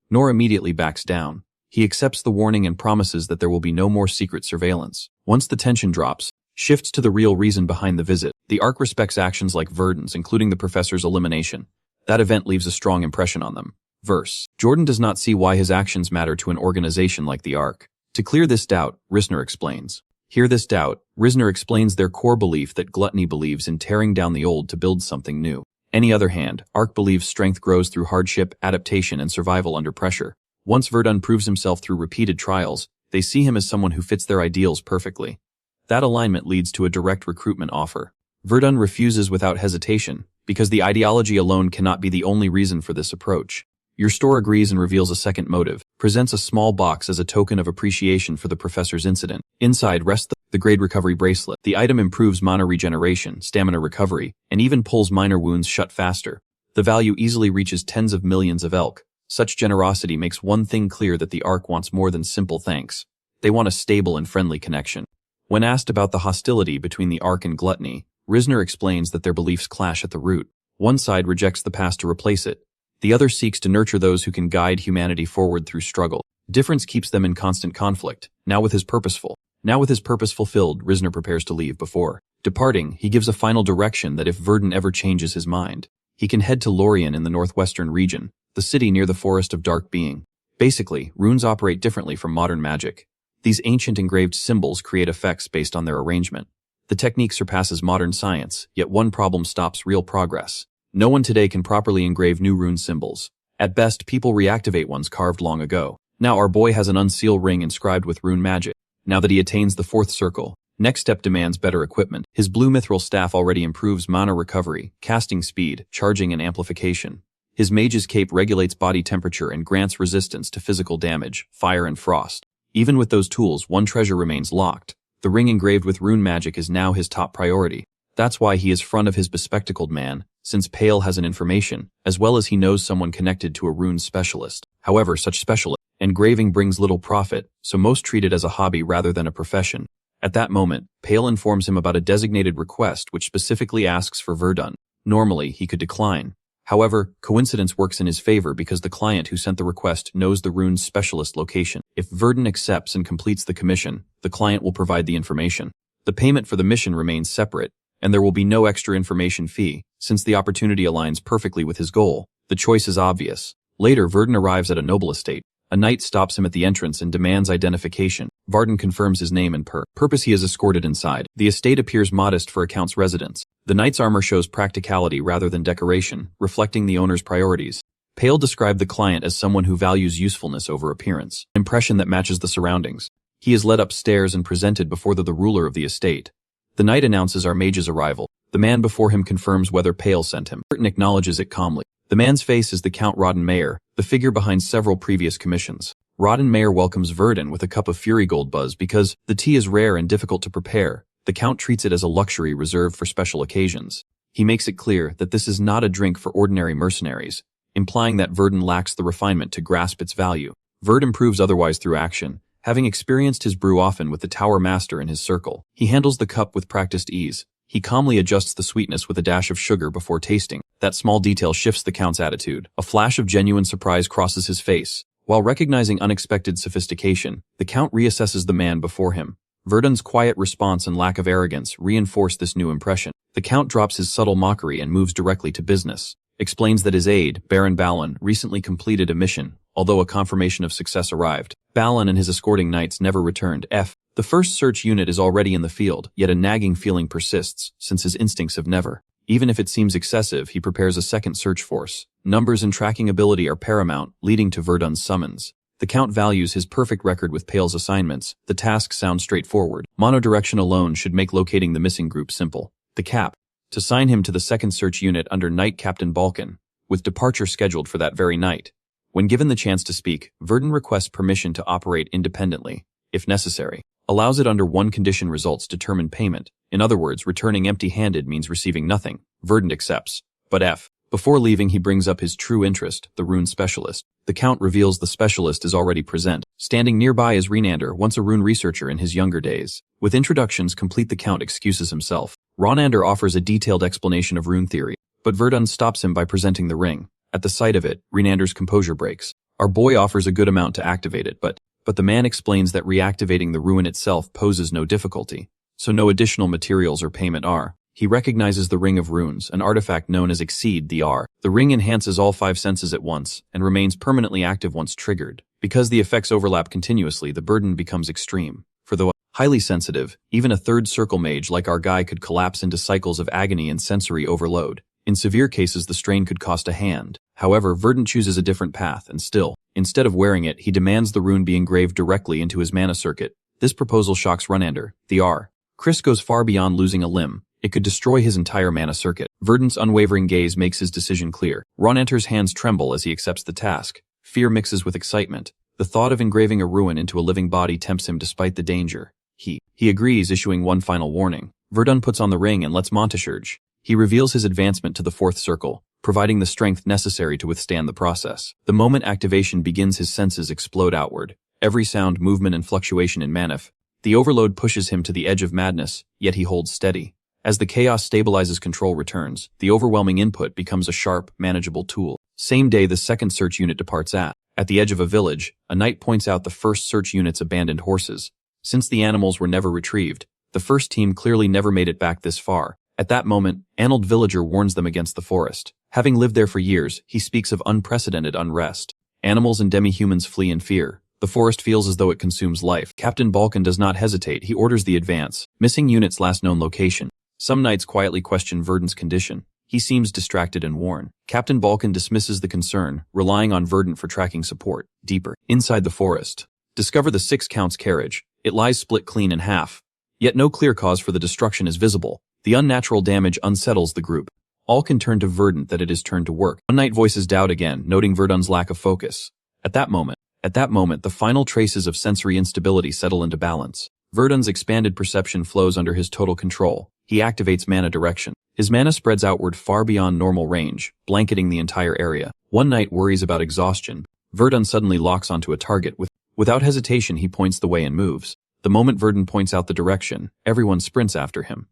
nor immediately backs down. He accepts the warning and promises that there will be no more secret surveillance. Once the tension drops, shifts to the real reason behind the visit. The Ark respects actions like Verdun's, including the professor's elimination. That event leaves a strong impression on them. Verse. Jordan does not see why his actions matter to an organization like the Ark. To clear this doubt, Risner explains. Risner explains their core belief that gluttony believes in tearing down the old to build something new. Any other hand, Ark believes strength grows through hardship, adaptation, and survival under pressure. Once Verdun proves himself through repeated trials, they see him as someone who fits their ideals perfectly. That alignment leads to a direct recruitment offer. Verdun refuses without hesitation, because the ideology alone cannot be the only reason for this approach. Your store agrees and reveals a second motive, presents a small box as a token of appreciation for the professor's incident. Inside rests the grade recovery bracelet. The item improves mana regeneration, stamina recovery, and even pulls minor wounds shut faster. The value easily reaches tens of millions of elk. Such generosity makes one thing clear, that the Ark wants more than simple thanks. They want a stable and friendly connection. When asked about the hostility between the Ark and gluttony, Risner explains that their beliefs clash at the root. One side rejects the past to replace it. The other seeks to nurture those who can guide humanity forward through struggle. Difference keeps them in constant conflict. Now with his purpose fulfilled, Risner prepares to leave. Before departing, he gives a final direction that if Verdun ever changes his mind, he can head to Lorien in the northwestern region, the city near the Forest of Dark Being. Basically, runes operate differently from modern magic. These ancient engraved symbols create effects based on their arrangement. The technique surpasses modern science, yet one problem stops real progress. No one today can properly engrave new rune symbols. At best, people reactivate ones carved long ago. Now our boy has an unsealed ring inscribed with rune magic. Now that he attains the 4th circle, next step demands better equipment. His blue mithril staff already improves mana recovery, casting speed, charging and amplification. His mage's cape regulates body temperature and grants resistance to physical damage, fire and frost. Even with those tools, one treasure remains locked. The ring engraved with rune magic is now his top priority. That's why he is front of his bespectacled man, since Pale has an information, as well as he knows someone connected to a rune specialist. However, such specialist engraving brings little profit, so most treat it as a hobby rather than a profession. At that moment, Pale informs him about a designated request which specifically asks for Verdun. Normally, he could decline. However, coincidence works in his favor because the client who sent the request knows the rune's specialist location. If Verdun accepts and completes the commission, the client will provide the information. The payment for the mission remains separate, and there will be no extra information fee, since the opportunity aligns perfectly with his goal. The choice is obvious. Later, Verdun arrives at a noble estate. A knight stops him at the entrance and demands identification. Varden confirms his name and purpose. He is escorted inside. The estate appears modest for a count's residence. The knight's armor shows practicality rather than decoration, reflecting the owner's priorities. Pale described the client as someone who values usefulness over appearance, an impression that matches the surroundings. He is led upstairs and presented before the ruler of the estate. The knight announces our mage's arrival. The man before him confirms whether Pale sent him. Burton acknowledges it calmly. The man's face is the Count Roddenmeyer, the figure behind several previous commissions. Roddenmeyer welcomes Verdun with a cup of Fury Gold Buzz because the tea is rare and difficult to prepare. The Count treats it as a luxury reserved for special occasions. He makes it clear that this is not a drink for ordinary mercenaries, implying that Verdun lacks the refinement to grasp its value. Verdun proves otherwise through action, having experienced his brew often with the Tower Master in his circle. He handles the cup with practiced ease. He calmly adjusts the sweetness with a dash of sugar before tasting. That small detail shifts the Count's attitude. A flash of genuine surprise crosses his face. While recognizing unexpected sophistication, the Count reassesses the man before him. Verdun's quiet response and lack of arrogance reinforce this new impression. The Count drops his subtle mockery and moves directly to business. Explains that his aide, Baron Balin, recently completed a mission, although a confirmation of success arrived. Balin and his escorting knights never returned. The first search unit is already in the field, yet a nagging feeling persists, since his instincts have never. Even if it seems excessive, he prepares a second search force. Numbers and tracking ability are paramount, leading to Verdun's summons. The Count values his perfect record with Pale's assignments. The tasks sound straightforward. Monodirection alone should make locating the missing group simple. The Cap. To sign him to the second search unit under Knight Captain Balkan, with departure scheduled for that very night. When given the chance to speak, Verdun requests permission to operate independently, if necessary. Allows it under one condition: results determine payment. In other words, returning empty-handed means receiving nothing. Verdun accepts. But before leaving, he brings up his true interest, the rune specialist. The Count reveals the specialist is already present. Standing nearby is Renander, once a rune researcher in his younger days. With introductions complete, the Count excuses himself. Renander offers a detailed explanation of rune theory, but Verdun stops him by presenting the ring. At the sight of it, Renander's composure breaks. Our boy offers a good amount to activate it, but the man explains that reactivating the rune itself poses no difficulty, so no additional materials or payment are. He recognizes the Ring of Runes, an artifact known as Exceed the R. The ring enhances all 5 senses at once, and remains permanently active once triggered. Because the effects overlap continuously, the burden becomes extreme. For the highly sensitive, even a third circle mage like our guy could collapse into cycles of agony and sensory overload. In severe cases, the strain could cost a hand. However, Verdun chooses a different path, and still, instead of wearing it, he demands the rune be engraved directly into his mana circuit. This proposal shocks Renander. The R. Chris goes far beyond losing a limb. It could destroy his entire mana circuit. Verdun's unwavering gaze makes his decision clear. Renander's hands tremble as he accepts the task. Fear mixes with excitement. The thought of engraving a rune into a living body tempts him despite the danger. He agrees, issuing one final warning. Verdun puts on the ring and lets Montecharge. He reveals his advancement to the 4th circle, providing the strength necessary to withstand the process. The moment activation begins, his senses explode outward. Every sound, movement, and fluctuation in Manhwa. The overload pushes him to the edge of madness, yet he holds steady. As the chaos stabilizes, control returns. The overwhelming input becomes a sharp, manageable tool. Same day, the second search unit departs. At At the edge of a village, a knight points out the first search unit's abandoned horses. Since the animals were never retrieved, the first team clearly never made it back this far. At that moment, an old villager warns them against the forest. Having lived there for years, he speaks of unprecedented unrest. Animals and demi-humans flee in fear. The forest feels as though it consumes life. Captain Balkan does not hesitate. He orders the advance. Missing unit's last known location. Some knights quietly question Verdant's condition. He seems distracted and worn. Captain Balkan dismisses the concern, relying on Verdant for tracking support. Deeper, inside the forest, discover the 6 Count's carriage. It lies split clean in half. Yet no clear cause for the destruction is visible. The unnatural damage unsettles the group. All can turn to Verdant that it is turned to work. One knight voices doubt again, noting Verdant's lack of focus. At that moment, the final traces of sensory instability settle into balance. Verdant's expanded perception flows under his total control. He activates mana direction. His mana spreads outward far beyond normal range, blanketing the entire area. One knight worries about exhaustion. Verdant suddenly locks onto a target. Without hesitation, he points the way and moves. The moment Verdant points out the direction, everyone sprints after him.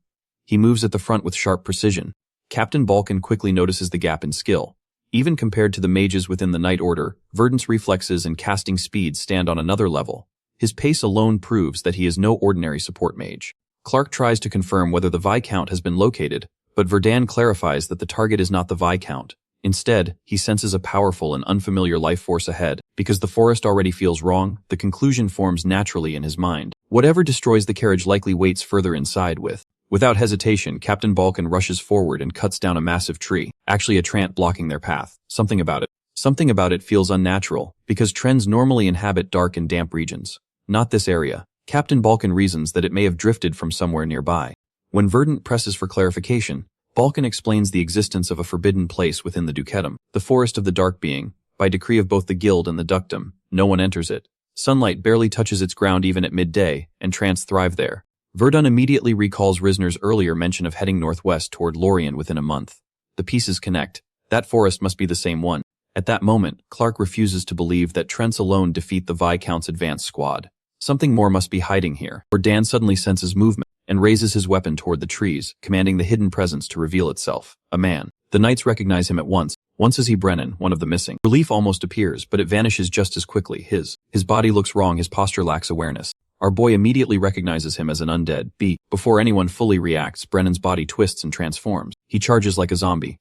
He moves at the front with sharp precision. Captain Balkan quickly notices the gap in skill. Even compared to the mages within the Knight Order, Verdant's reflexes and casting speed stand on another level. His pace alone proves that he is no ordinary support mage. Clark tries to confirm whether the Viscount has been located, but Verdant clarifies that the target is not the Viscount. Instead, he senses a powerful and unfamiliar life force ahead. Because the forest already feels wrong, the conclusion forms naturally in his mind. Whatever destroys the carriage likely waits further inside Without hesitation, Captain Balkan rushes forward and cuts down a massive tree, actually a trant blocking their path. Something about it feels unnatural, because trends normally inhabit dark and damp regions. Not this area. Captain Balkan reasons that it may have drifted from somewhere nearby. When Verdant presses for clarification, Balkan explains the existence of a forbidden place within the Ducatum, the Forest of the Dark being, by decree of both the Guild and the Ductum. No one enters it. Sunlight barely touches its ground even at midday, and trants thrive there. Verdant immediately recalls Risner's earlier mention of heading northwest toward Lorien within a month. The pieces connect. That forest must be the same one. At that moment, Clark refuses to believe that Trents alone defeat the Viscount's advance squad. Something more must be hiding here. Verdant suddenly senses movement and raises his weapon toward the trees, commanding the hidden presence to reveal itself. A man. The knights recognize him at once. Once is he Brennan, one of the missing. Relief almost appears, but it vanishes just as quickly. His body looks wrong, his posture lacks awareness. Our boy immediately recognizes him as an undead. Before anyone fully reacts, Brennan's body twists and transforms. He charges like a zombie.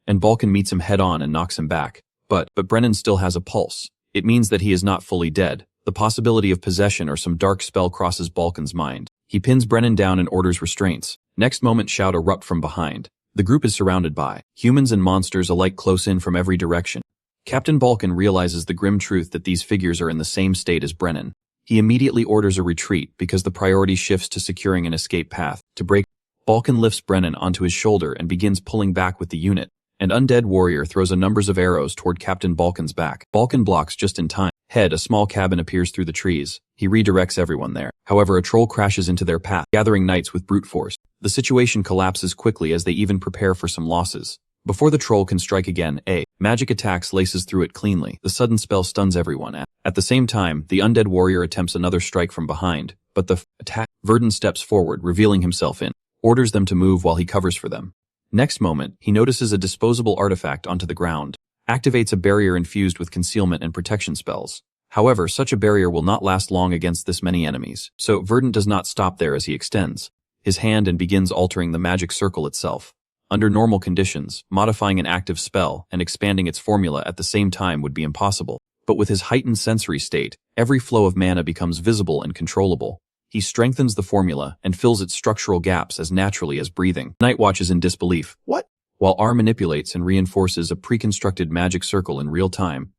And Balkan meets him head-on and knocks him back. But Brennan still has a pulse. It means that he is not fully dead. The possibility of possession or some dark spell crosses Balkan's mind. He pins Brennan down and orders restraints. Next moment, shout erupt from behind. The group is surrounded by humans and monsters alike close in from every direction. Captain Balkan realizes the grim truth that these figures are in the same state as Brennan. He immediately orders a retreat because the priority shifts to securing an escape path. To break, Balkan lifts Brennan onto his shoulder and begins pulling back with the unit. An undead warrior throws a numbers of arrows toward Captain Balkan's back. Balkan blocks just in time. A small cabin appears through the trees. He redirects everyone there. However, a troll crashes into their path, gathering knights with brute force. The situation collapses quickly as they even prepare for some losses. Before the troll can strike again, magic attacks laces through it cleanly. The sudden spell stuns everyone. At the same time, the undead warrior attempts another strike from behind, but the attack. Verdant steps forward, revealing himself orders them to move while he covers for them. Next moment, he notices a disposable artifact onto the ground, activates a barrier infused with concealment and protection spells. However, such a barrier will not last long against this many enemies, so Verdant does not stop there as he extends his hand and begins altering the magic circle itself. Under normal conditions, modifying an active spell and expanding its formula at the same time would be impossible. But with his heightened sensory state, every flow of mana becomes visible and controllable. He strengthens the formula and fills its structural gaps as naturally as breathing. Knight watches in disbelief. What? While R manipulates and reinforces a pre-constructed magic circle in real time,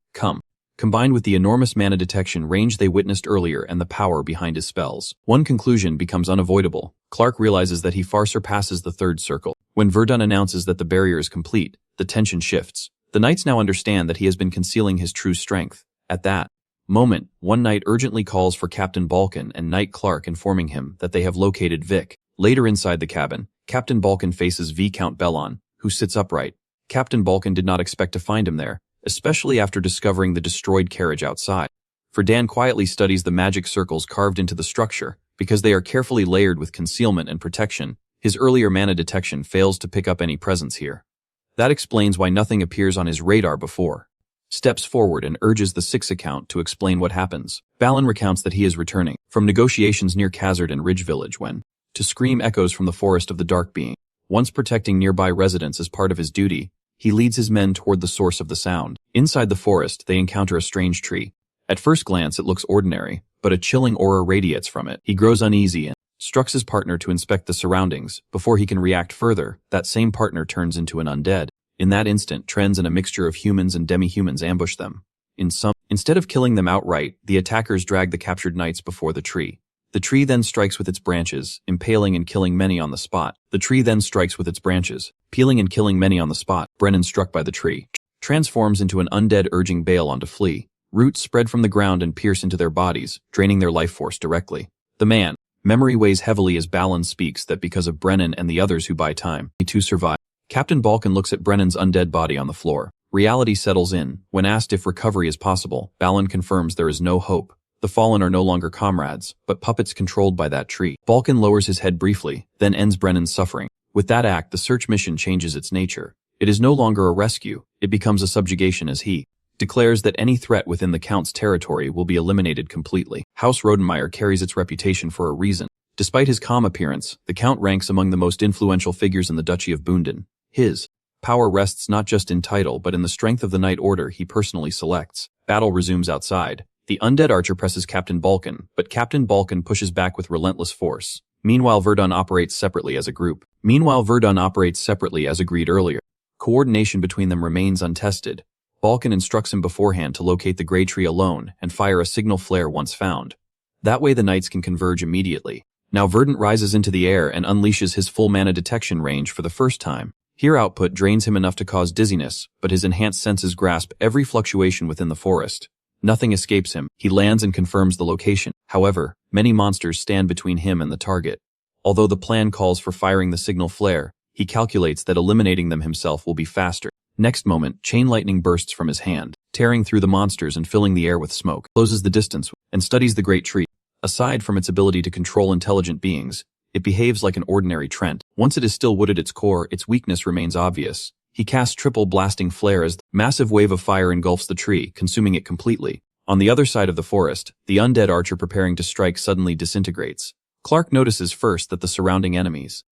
combined with the enormous mana detection range they witnessed earlier and the power behind his spells. One conclusion becomes unavoidable. Clark realizes that he far surpasses the third circle. When Verdun announces that the barrier is complete, the tension shifts. The knights now understand that he has been concealing his true strength. At that moment, one knight urgently calls for Captain Balkan and Knight Clark, informing him that they have located Vic. Later inside the cabin, Captain Balkan faces Viscount Bellon, who sits upright. Captain Balkan did not expect to find him there, especially after discovering the destroyed carriage outside. Verdun quietly studies the magic circles carved into the structure. Because they are carefully layered with concealment and protection, his earlier mana detection fails to pick up any presence here. That explains why nothing appears on his radar before. steps forward and urges the sixth account to explain what happens. Balin recounts that he is returning from negotiations near Khazard and Ridge Village when to scream echoes from the forest of the dark being. Once protecting nearby residents as part of his duty, he leads his men toward the source of the sound. Inside the forest, they encounter a strange tree. At first glance, it looks ordinary, but a chilling aura radiates from it. He grows uneasy and instructs his partner to inspect the surroundings. Before he can react further, that same partner turns into an undead. In that instant, trends and a mixture of humans and demi-humans ambush them. Instead of killing them outright, the attackers drag the captured knights before the tree. The tree then strikes with its branches, impaling and killing many on the spot. Brennan, struck by the tree, transforms into an undead, urging Bale on to flee. Roots spread from the ground and pierce into their bodies, draining their life force directly. The man. Memory weighs heavily as Balin speaks that because of Brennan and the others who buy time to survive. Captain Balkan looks at Brennan's undead body on the floor. Reality settles in. When asked if recovery is possible, Balin confirms there is no hope. The fallen are no longer comrades, but puppets controlled by that tree. Balkan lowers his head briefly, then ends Brennan's suffering. With that act, the search mission changes its nature. It is no longer a rescue, it becomes a subjugation as he declares that any threat within the Count's territory will be eliminated completely. House Rodenmeyer carries its reputation for a reason. Despite his calm appearance, the Count ranks among the most influential figures in the Duchy of Bunden. His power rests not just in title but in the strength of the Knight Order he personally selects. Battle resumes outside. The undead archer presses Captain Balkan, but Captain Balkan pushes back with relentless force. Meanwhile, Verdun operates separately as agreed earlier. Coordination between them remains untested. Balkan instructs him beforehand to locate the Grey Tree alone and fire a signal flare once found. That way the knights can converge immediately. Now Verdant rises into the air and unleashes his full mana detection range for the first time. Here output drains him enough to cause dizziness, but his enhanced senses grasp every fluctuation within the forest. Nothing escapes him. He lands and confirms the location. However, many monsters stand between him and the target. Although the plan calls for firing the signal flare, he calculates that eliminating them himself will be faster. Next moment, chain lightning bursts from his hand, tearing through the monsters and filling the air with smoke. Closes the distance and studies the great tree. Aside from its ability to control intelligent beings, it behaves like an ordinary trent. Once it is still wood at its core, its weakness remains obvious. He casts triple blasting flare as the massive wave of fire engulfs the tree, consuming it completely. On the other side of the forest, the undead archer preparing to strike suddenly disintegrates. Clark notices first that the surrounding enemies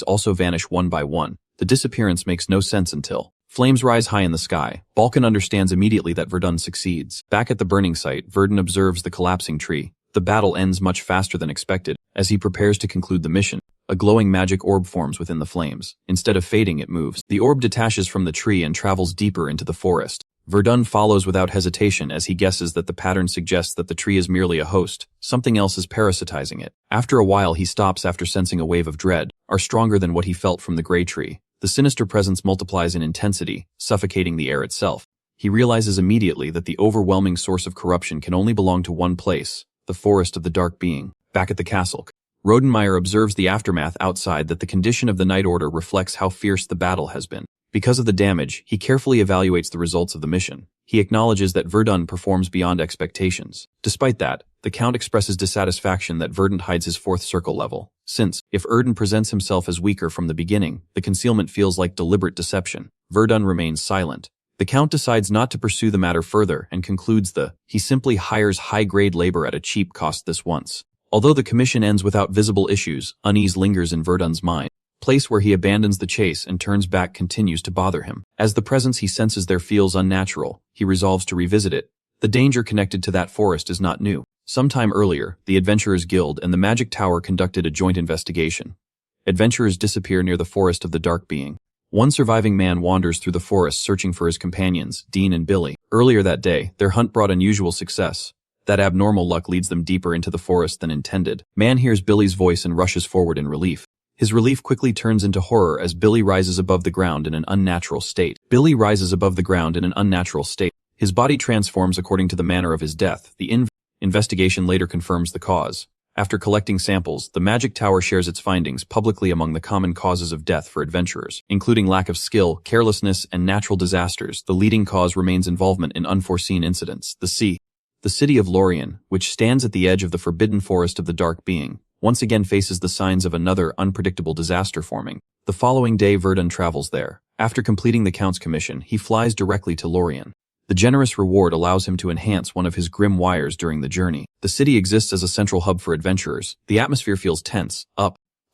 also vanish one by one. The disappearance makes no sense until flames rise high in the sky. Balkan understands immediately that Verdun succeeds. Back at the burning site, Verdun observes the collapsing tree. The battle ends much faster than expected. As he prepares to conclude the mission, a glowing magic orb forms within the flames. Instead of fading, it moves. The orb detaches from the tree and travels deeper into the forest. Verdun follows without hesitation as he guesses that the pattern suggests that the tree is merely a host. Something else is parasitizing it. After a while, he stops after sensing a wave of dread, stronger than what he felt from the Grey Tree. The sinister presence multiplies in intensity, suffocating the air itself. He realizes immediately that the overwhelming source of corruption can only belong to one place, the Forest of the Dark Being. Back at the castle, Rodenmeyer observes the aftermath outside that the condition of the Night Order reflects how fierce the battle has been. Because of the damage, he carefully evaluates the results of the mission. He acknowledges that Verdun performs beyond expectations. Despite that, the Count expresses dissatisfaction that Verdun hides his fourth circle level. Since, if Erden presents himself as weaker from the beginning, the concealment feels like deliberate deception. Verdun remains silent. The Count decides not to pursue the matter further and concludes he simply hires high-grade labor at a cheap cost this once. Although the commission ends without visible issues, unease lingers in Verdun's mind. Place where he abandons the chase and turns back continues to bother him. As the presence he senses there feels unnatural, he resolves to revisit it. The danger connected to that forest is not new. Sometime earlier, the Adventurers Guild and the Magic Tower conducted a joint investigation. Adventurers disappear near the Forest of the Dark Being. One surviving man wanders through the forest searching for his companions, Dean and Billy. Earlier that day, their hunt brought unusual success. That abnormal luck leads them deeper into the forest than intended. Man hears Billy's voice and rushes forward in relief. His relief quickly turns into horror as Billy rises above the ground in an unnatural state. His body transforms according to the manner of his death. The investigation later confirms the cause. After collecting samples, the Magic Tower shares its findings publicly among the common causes of death for adventurers, including lack of skill, carelessness, and natural disasters. The leading cause remains involvement in unforeseen incidents. The city of Lorien, which stands at the edge of the forbidden forest of the Dark Being, once again faces the signs of another unpredictable disaster forming. The following day Verdun travels there. After completing the Count's commission, he flies directly to Lorien. The generous reward allows him to enhance one of his grim wires during the journey. The city exists as a central hub for adventurers. The atmosphere feels tense.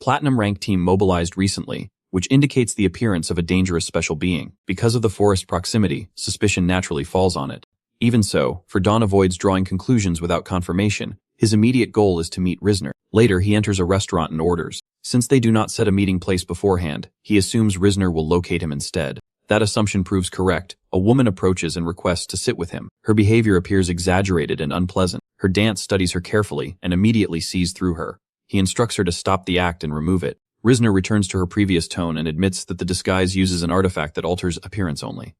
Platinum rank team mobilized recently, which indicates the appearance of a dangerous special being. Because of the forest proximity, suspicion naturally falls on it. Even so, Verdun avoids drawing conclusions without confirmation. His immediate goal is to meet Risner. Later, he enters a restaurant and orders. Since they do not set a meeting place beforehand, he assumes Risner will locate him instead. That assumption proves correct. A woman approaches and requests to sit with him. Her behavior appears exaggerated and unpleasant. Her dance studies her carefully and immediately sees through her. He instructs her to stop the act and remove it. Risner returns to her previous tone and admits that the disguise uses an artifact that alters appearance only.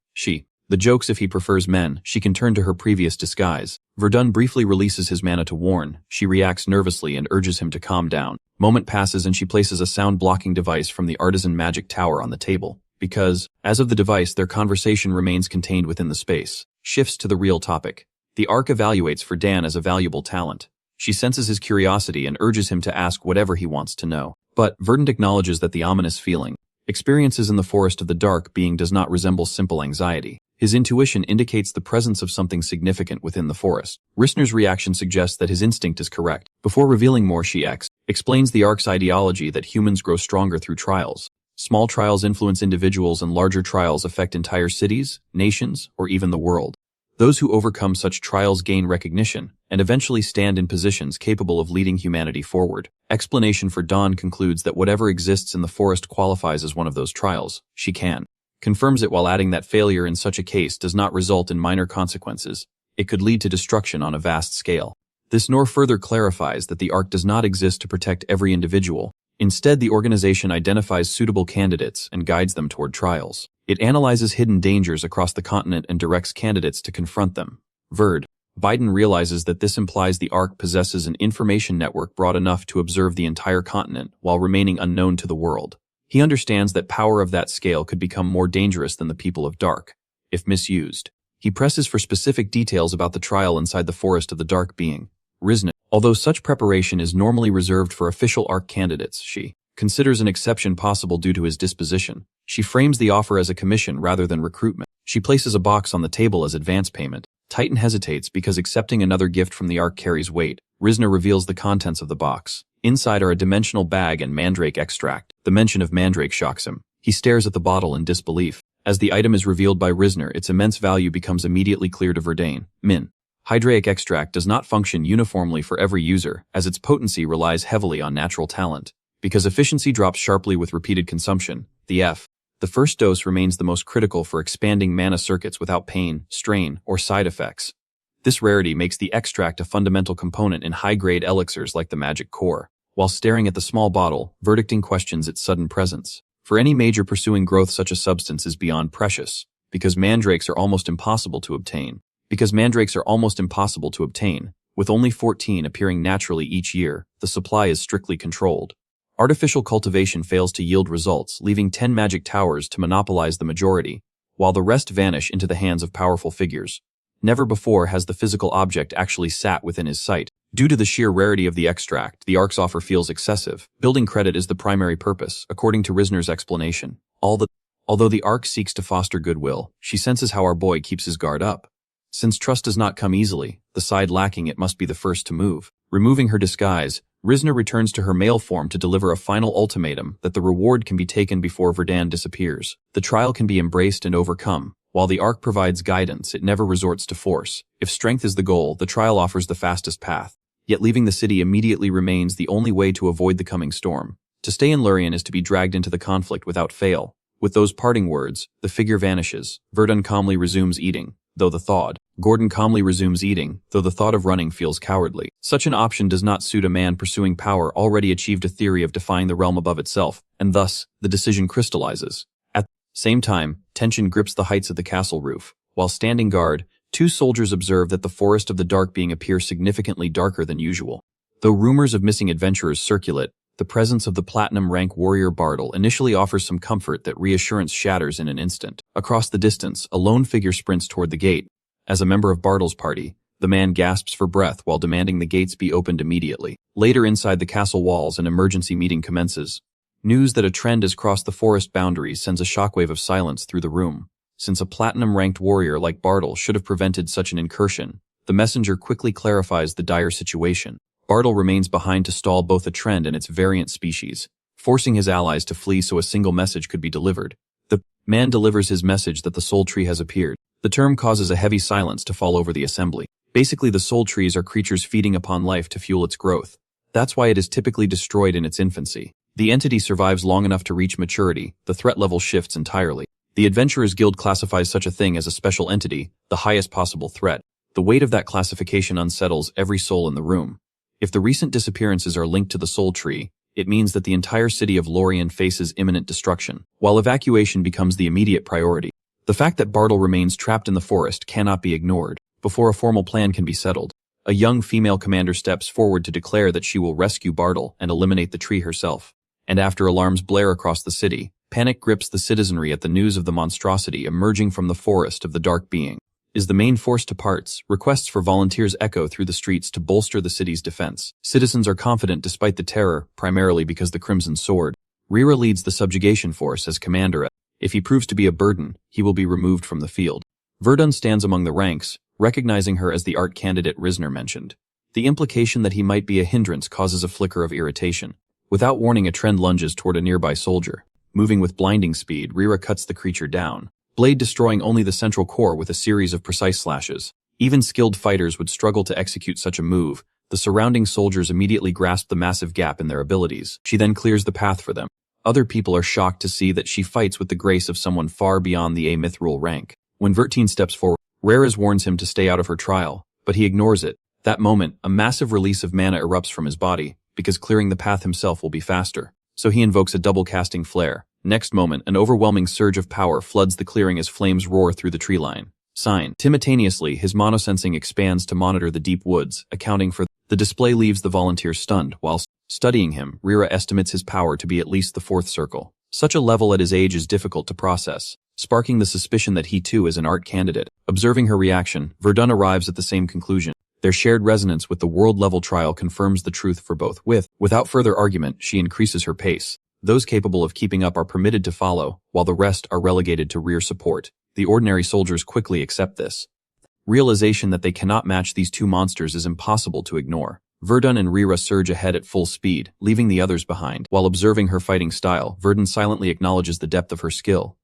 The jokes if he prefers men, she can turn to her previous disguise. Verdun briefly releases his mana to warn. She reacts nervously and urges him to calm down. Moment passes and she places a sound-blocking device from the artisan magic tower on the table. Because, as of the device, their conversation remains contained within the space. Shifts to the real topic. The Ark evaluates Verdun as a valuable talent. She senses his curiosity and urges him to ask whatever he wants to know. But Verdun acknowledges that the ominous feeling experiences in the Forest of the Dark being does not resemble simple anxiety. His intuition indicates the presence of something significant within the forest. Risner's reaction suggests that his instinct is correct. Before revealing more, she explains the Ark's ideology that humans grow stronger through trials. Small trials influence individuals and larger trials affect entire cities, nations, or even the world. Those who overcome such trials gain recognition and eventually stand in positions capable of leading humanity forward. Explanation for Dawn concludes that whatever exists in the forest qualifies as one of those trials. She confirms it while adding that failure in such a case does not result in minor consequences. It could lead to destruction on a vast scale. This nor further clarifies that the Ark does not exist to protect every individual. Instead, the organization identifies suitable candidates and guides them toward trials. It analyzes hidden dangers across the continent and directs candidates to confront them. Biden realizes that this implies the Ark possesses an information network broad enough to observe the entire continent while remaining unknown to the world. He understands that power of that scale could become more dangerous than the people of Dark, if misused. He presses for specific details about the trial inside the Forest of the Dark being Risner. Although such preparation is normally reserved for official Ark candidates, she considers an exception possible due to his disposition. She frames the offer as a commission rather than recruitment. She places a box on the table as advance payment. Titan hesitates because accepting another gift from the Ark carries weight. Risner reveals the contents of the box. Inside are a dimensional bag and mandrake extract. The mention of mandrake shocks him. He stares at the bottle in disbelief. As the item is revealed by Risner, its immense value becomes immediately clear to Verdun. Hydraic extract does not function uniformly for every user, as its potency relies heavily on natural talent. Because efficiency drops sharply with repeated consumption, the first dose remains the most critical for expanding mana circuits without pain, strain, or side effects. This rarity makes the extract a fundamental component in high-grade elixirs like the magic core. While staring at the small bottle, Verdicting questions its sudden presence. For any major pursuing growth, such a substance is beyond precious, because mandrakes are almost impossible to obtain. With only 14 appearing naturally each year, the supply is strictly controlled. Artificial cultivation fails to yield results, leaving 10 magic towers to monopolize the majority, while the rest vanish into the hands of powerful figures. Never before has the physical object actually sat within his sight. Due to the sheer rarity of the extract, the Ark's offer feels excessive. Building credit is the primary purpose, according to Risner's explanation. Although the Ark seeks to foster goodwill, she senses how our boy keeps his guard up. Since trust does not come easily, the side lacking it must be the first to move. Removing her disguise, Risner returns to her male form to deliver a final ultimatum that the reward can be taken before Verdun disappears. The trial can be embraced and overcome. While the Ark provides guidance, it never resorts to force. If strength is the goal, the trial offers the fastest path. Yet leaving the city immediately remains the only way to avoid the coming storm. To stay in Lorien is to be dragged into the conflict without fail. With those parting words, the figure vanishes. Verdun calmly resumes eating, though the thought. Gordon calmly resumes eating, though the thought of running feels cowardly. Such an option does not suit a man pursuing power already achieved a theory of defying the realm above itself, and thus, the decision crystallizes. At the same time, tension grips the heights of the castle roof. While standing guard, two soldiers observe that the Forest of the Dark being appears significantly darker than usual. Though rumors of missing adventurers circulate, the presence of the platinum rank warrior Bartle initially offers some comfort that reassurance shatters in an instant. Across the distance, a lone figure sprints toward the gate. As a member of Bartle's party, the man gasps for breath while demanding the gates be opened immediately. Later inside the castle walls, an emergency meeting commences. News that a trend has crossed the forest boundaries sends a shockwave of silence through the room. Since a platinum-ranked warrior like Bartle should have prevented such an incursion, the messenger quickly clarifies the dire situation. Bartle remains behind to stall both a trend and its variant species, forcing his allies to flee so a single message could be delivered. The man delivers his message that the soul tree has appeared. The term causes a heavy silence to fall over the assembly. Basically, the soul trees are creatures feeding upon life to fuel its growth. That's why it is typically destroyed in its infancy. The entity survives long enough to reach maturity, the threat level shifts entirely. The Adventurers Guild classifies such a thing as a special entity, the highest possible threat. The weight of that classification unsettles every soul in the room. If the recent disappearances are linked to the soul tree, it means that the entire city of Lorien faces imminent destruction, while evacuation becomes the immediate priority. The fact that Bartle remains trapped in the forest cannot be ignored. Before a formal plan can be settled, a young female commander steps forward to declare that she will rescue Bartle and eliminate the tree herself. And after alarms blare across the city, panic grips the citizenry at the news of the monstrosity emerging from the forest of the dark being. Is the main force to parts, requests for volunteers echo through the streets to bolster the city's defense. Citizens are confident despite the terror, primarily because the Crimson Sword. Rira leads the subjugation force as commander. If he proves to be a burden, he will be removed from the field. Verdun stands among the ranks, recognizing her as the art candidate Risner mentioned. The implication that he might be a hindrance causes a flicker of irritation. Without warning, a trend lunges toward a nearby soldier. Moving with blinding speed, Rira cuts the creature down, blade destroying only the central core with a series of precise slashes. Even skilled fighters would struggle to execute such a move. The surrounding soldiers immediately grasp the massive gap in their abilities. She then clears the path for them. Other people are shocked to see that she fights with the grace of someone far beyond the A-Mithril rank. When Vertine steps forward, Rares warns him to stay out of her trial, but he ignores it. That moment, a massive release of mana erupts from his body, because clearing the path himself will be faster. So he invokes a double casting flare. Next moment, an overwhelming surge of power floods the clearing as flames roar through the tree line. Sign. Simultaneously, his monosensing expands to monitor the deep woods, accounting for the display leaves the volunteer stunned. While studying him, Rira estimates his power to be at least the fourth circle. Such a level at his age is difficult to process, sparking the suspicion that he too is an art candidate. Observing her reaction, Verdun arrives at the same conclusion. Their shared resonance with the world-level trial confirms the truth for both. Without further argument, she increases her pace. Those capable of keeping up are permitted to follow, while the rest are relegated to rear support. The ordinary soldiers quickly accept this. Realization that they cannot match these two monsters is impossible to ignore. Verdun and Rira surge ahead at full speed, leaving the others behind. While observing her fighting style, Verdun silently acknowledges the depth of her skill.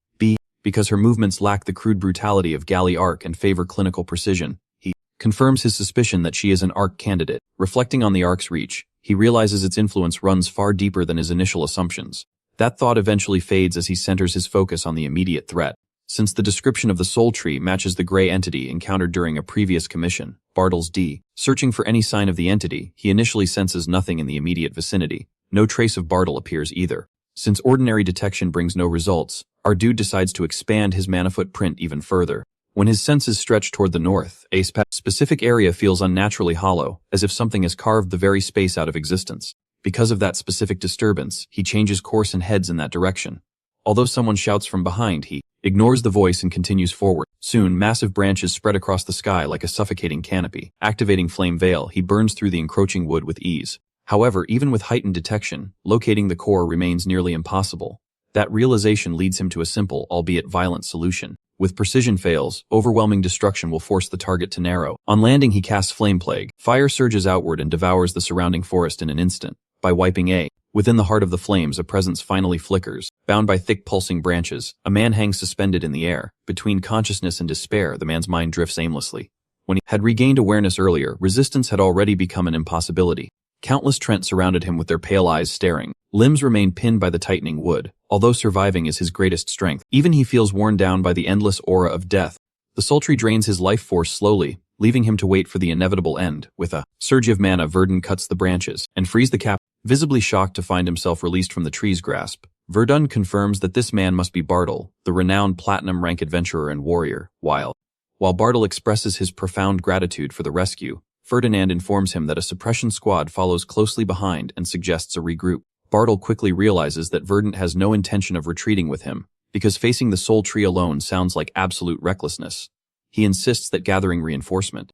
Because her movements lack the crude brutality of galley arc and favor clinical precision, he confirms his suspicion that she is an arc candidate. Reflecting on the arc's reach, he realizes its influence runs far deeper than his initial assumptions. That thought eventually fades as he centers his focus on the immediate threat. Since the description of the soul tree matches the gray entity encountered during a previous commission, Bartle's D. Searching for any sign of the entity, he initially senses nothing in the immediate vicinity. No trace of Bartle appears either. Since ordinary detection brings no results, our dude decides to expand his mana footprint even further. When his senses stretch toward the north, a specific area feels unnaturally hollow, as if something has carved the very space out of existence. Because of that specific disturbance, he changes course and heads in that direction. Although someone shouts from behind, he ignores the voice and continues forward. Soon, massive branches spread across the sky like a suffocating canopy. Activating Flame Veil, he burns through the encroaching wood with ease. However, even with heightened detection, locating the core remains nearly impossible. That realization leads him to a simple, albeit violent solution. With precision fails, overwhelming destruction will force the target to narrow. On landing, he casts Flame Plague. Fire surges outward and devours the surrounding forest in an instant. By wiping within the heart of the flames, a presence finally flickers. Bound by thick pulsing branches, a man hangs suspended in the air. Between consciousness and despair, the man's mind drifts aimlessly. When he had regained awareness earlier, resistance had already become an impossibility. Countless Trent surrounded him with their pale eyes staring. Limbs remain pinned by the tightening wood, although surviving is his greatest strength. Even he feels worn down by the endless aura of death. The sultry drains his life force slowly, leaving him to wait for the inevitable end. With a surge of mana, Verdun cuts the branches and frees the cap. Visibly shocked to find himself released from the tree's grasp, Verdun confirms that this man must be Bartle, the renowned platinum rank adventurer and warrior. While Bartle expresses his profound gratitude for the rescue, Ferdinand informs him that a suppression squad follows closely behind and suggests a regroup. Bartle quickly realizes that Verdun has no intention of retreating with him, because facing the soul tree alone sounds like absolute recklessness. He insists that gathering reinforcements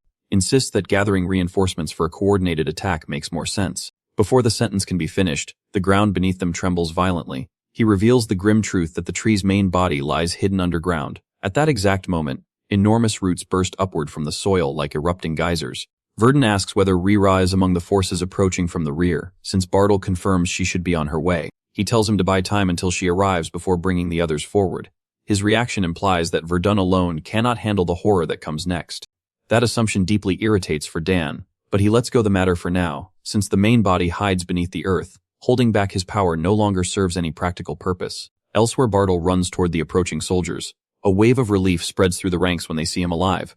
for a coordinated attack makes more sense. Before the sentence can be finished, the ground beneath them trembles violently. He reveals the grim truth that the tree's main body lies hidden underground. At that exact moment, enormous roots burst upward from the soil like erupting geysers. Verdun asks whether Rira is among the forces approaching from the rear, since Bartle confirms she should be on her way. He tells him to buy time until she arrives before bringing the others forward. His reaction implies that Verdun alone cannot handle the horror that comes next. That assumption deeply irritates Verdun, but he lets go the matter for now, since the main body hides beneath the earth. Holding back his power no longer serves any practical purpose. Elsewhere, Bartle runs toward the approaching soldiers. A wave of relief spreads through the ranks when they see him alive.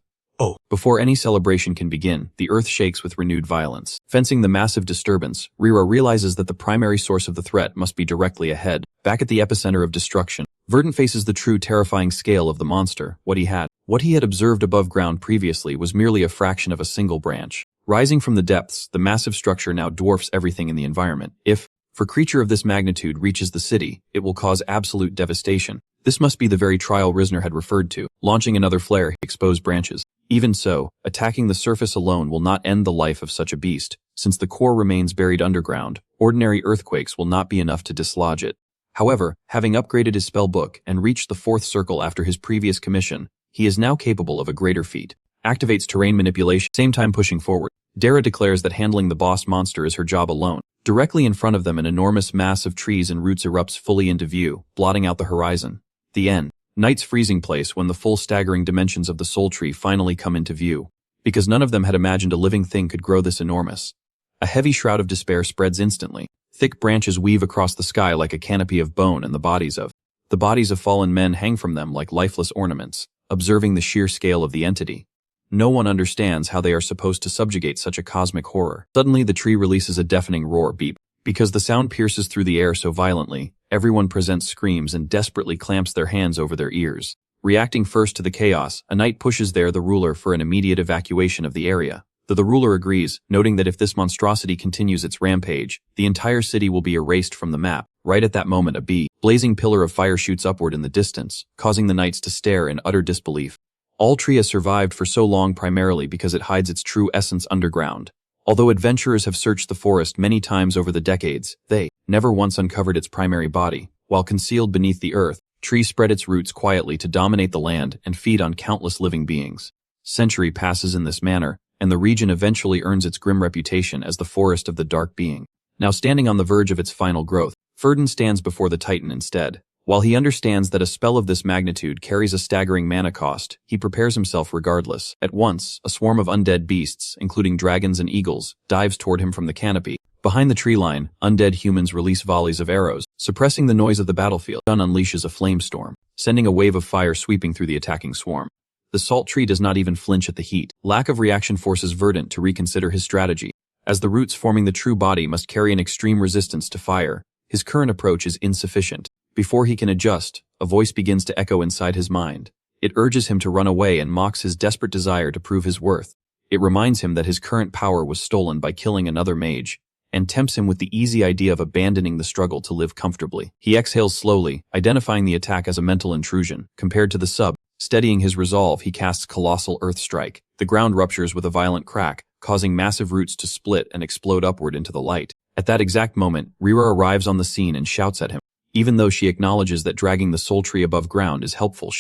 Before any celebration can begin, the earth shakes with renewed violence. Fencing the massive disturbance, Rira realizes that the primary source of the threat must be directly ahead. Back at the epicenter of destruction, Verdun faces the true terrifying scale of the monster. What he had observed above ground previously was merely a fraction of a single branch. Rising from the depths, the massive structure now dwarfs everything in the environment. If a creature of this magnitude reaches the city, it will cause absolute devastation. This must be the very trial Risner had referred to. Launching another flare, he exposed branches. Even so, attacking the surface alone will not end the life of such a beast. Since the core remains buried underground, ordinary earthquakes will not be enough to dislodge it. However, having upgraded his spell book and reached the 4th circle after his previous commission, he is now capable of a greater feat. Activates terrain manipulation, same time pushing forward. Dara declares that handling the boss monster is her job alone. Directly in front of them, an enormous mass of trees and roots erupts fully into view, blotting out the horizon. The end. Night's freezing place when the full staggering dimensions of the soul tree finally come into view, because none of them had imagined a living thing could grow this enormous. A heavy shroud of despair spreads instantly. Thick branches weave across the sky like a canopy of bone, and the bodies of fallen men hang from them like lifeless ornaments. Observing the sheer scale of the entity, no one understands how they are supposed to subjugate such a cosmic horror. Suddenly the tree releases a deafening roar, beep. Because the sound pierces through the air so violently, everyone presents screams and desperately clamps their hands over their ears. Reacting first to the chaos, a knight pushes the ruler for an immediate evacuation of the area. Though the ruler agrees, noting that if this monstrosity continues its rampage, the entire city will be erased from the map. Right at that moment, a blazing pillar of fire shoots upward in the distance, causing the knights to stare in utter disbelief. All tree has survived for so long primarily because it hides its true essence underground. Although adventurers have searched the forest many times over the decades, they never once uncovered its primary body. While concealed beneath the earth, tree spread its roots quietly to dominate the land and feed on countless living beings. Century passes in this manner, and the region eventually earns its grim reputation as the Forest of the Dark Being. Now standing on the verge of its final growth, Verdun stands before the Titan instead. While he understands that a spell of this magnitude carries a staggering mana cost, he prepares himself regardless. At once, a swarm of undead beasts, including dragons and eagles, dives toward him from the canopy. Behind the tree line, undead humans release volleys of arrows, suppressing the noise of the battlefield. Verdun unleashes a flame storm, sending a wave of fire sweeping through the attacking swarm. The salt tree does not even flinch at the heat. Lack of reaction forces Verdun to reconsider his strategy. As the roots forming the true body must carry an extreme resistance to fire, his current approach is insufficient. Before he can adjust, a voice begins to echo inside his mind. It urges him to run away and mocks his desperate desire to prove his worth. It reminds him that his current power was stolen by killing another mage, and tempts him with the easy idea of abandoning the struggle to live comfortably. He exhales slowly, identifying the attack as a mental intrusion. Compared to the sub, steadying his resolve, he casts Colossal Earth Strike. The ground ruptures with a violent crack, causing massive roots to split and explode upward into the light. At that exact moment, Rira arrives on the scene and shouts at him. Even though she acknowledges that dragging the soul tree above ground is helpful,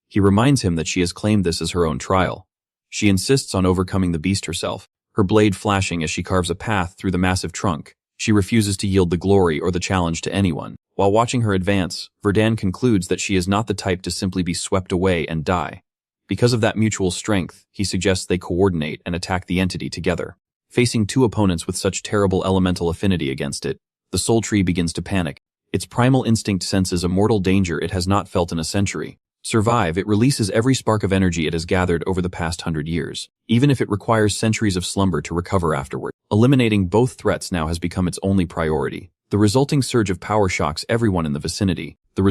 he reminds him that she has claimed this as her own trial. She insists on overcoming the beast herself, her blade flashing as she carves a path through the massive trunk. She refuses to yield the glory or the challenge to anyone. While watching her advance, Verdun concludes that she is not the type to simply be swept away and die. Because of that mutual strength, he suggests they coordinate and attack the entity together. Facing two opponents with such terrible elemental affinity against it, the soul tree begins to panic. Its primal instinct senses a mortal danger it has not felt in a century. Survive, it releases every spark of energy it has gathered over the past 100 years, even if it requires centuries of slumber to recover afterward. Eliminating both threats now has become its only priority. The resulting surge of power shocks everyone in the vicinity. The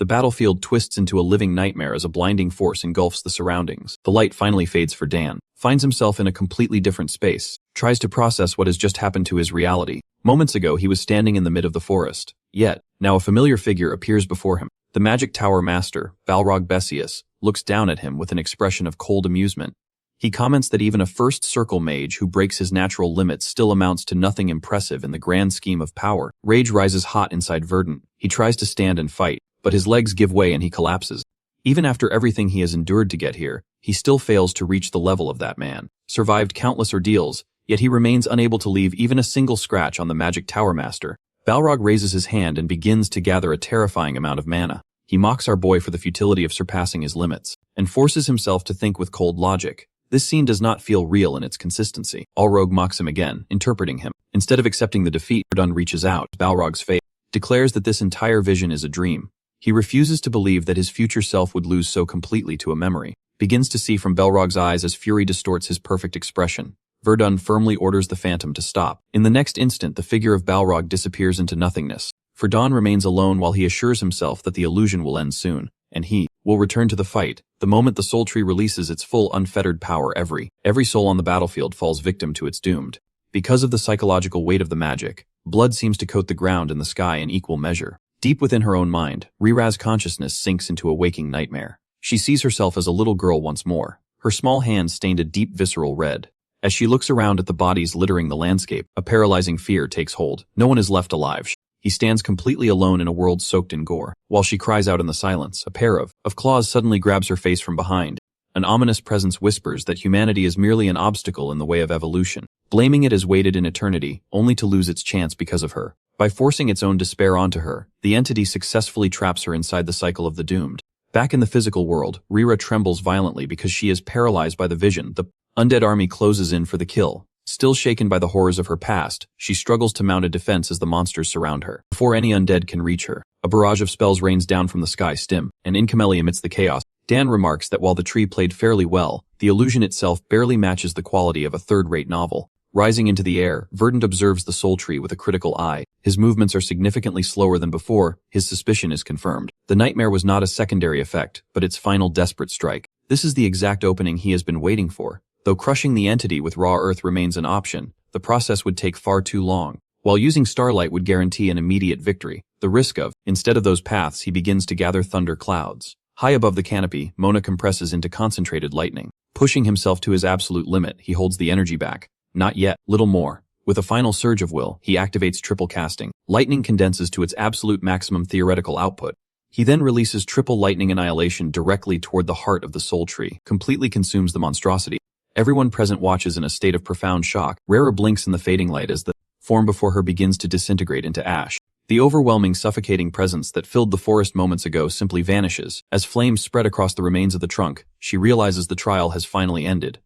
battlefield twists into a living nightmare as a blinding force engulfs the surroundings. The light finally fades for Dan. Finds himself in a completely different space. Tries to process what has just happened to his reality. Moments ago, he was standing in the mid of the forest. Yet, now a familiar figure appears before him. The Magic Tower Master, Balrog Bessius, looks down at him with an expression of cold amusement. He comments that even a first circle mage who breaks his natural limits still amounts to nothing impressive in the grand scheme of power. Rage rises hot inside Verdun. He tries to stand and fight, but his legs give way and he collapses. Even after everything he has endured to get here, he still fails to reach the level of that man. Survived countless ordeals, yet he remains unable to leave even a single scratch on the magic tower master. Balrog raises his hand and begins to gather a terrifying amount of mana. He mocks our boy for the futility of surpassing his limits, and forces himself to think with cold logic. This scene does not feel real in its consistency. Allrogue mocks him again, interpreting him. Instead of accepting the defeat, Verdun reaches out. Balrog's fate declares that this entire vision is a dream. He refuses to believe that his future self would lose so completely to a memory. Begins to see from Balrog's eyes as fury distorts his perfect expression. Verdun firmly orders the phantom to stop. In the next instant, the figure of Balrog disappears into nothingness. Verdun remains alone while he assures himself that the illusion will end soon, and he will return to the fight. The moment the soul tree releases its full unfettered power, every soul on the battlefield falls victim to its doomed. Because of the psychological weight of the magic, blood seems to coat the ground and the sky in equal measure. Deep within her own mind, Rira's consciousness sinks into a waking nightmare. She sees herself as a little girl once more, her small hands stained a deep visceral red. As she looks around at the bodies littering the landscape, a paralyzing fear takes hold. No one is left alive. He stands completely alone in a world soaked in gore. While she cries out in the silence, a pair of claws suddenly grabs her face from behind. An ominous presence whispers that humanity is merely an obstacle in the way of evolution, blaming it as weighted in eternity, only to lose its chance because of her. By forcing its own despair onto her, the entity successfully traps her inside the cycle of the doomed. Back in the physical world, Rira trembles violently because she is paralyzed by the vision. The undead army closes in for the kill. Still shaken by the horrors of her past, she struggles to mount a defense as the monsters surround her. Before any undead can reach her, a barrage of spells rains down from the sky stim, and Inkameli amidst the chaos. Dan remarks that while the tree played fairly well, the illusion itself barely matches the quality of a third-rate novel. Rising into the air, Verdant observes the soul tree with a critical eye. His movements are significantly slower than before. His suspicion is confirmed. The nightmare was not a secondary effect, but its final desperate strike. This is the exact opening he has been waiting for. Though crushing the entity with raw earth remains an option, the process would take far too long. While using starlight would guarantee an immediate victory, the risk of, instead of those paths, he begins to gather thunder clouds. High above the canopy, Mona compresses into concentrated lightning. Pushing himself to his absolute limit, he holds the energy back. Not yet, little more. With a final surge of will, he activates triple casting. Lightning condenses to its absolute maximum theoretical output. He then releases triple lightning annihilation directly toward the heart of the soul tree, completely consumes the monstrosity. Everyone present watches in a state of profound shock. Rara blinks in the fading light as the form before her begins to disintegrate into ash. The overwhelming, suffocating presence that filled the forest moments ago simply vanishes. As flames spread across the remains of the trunk, she realizes the trial has finally ended.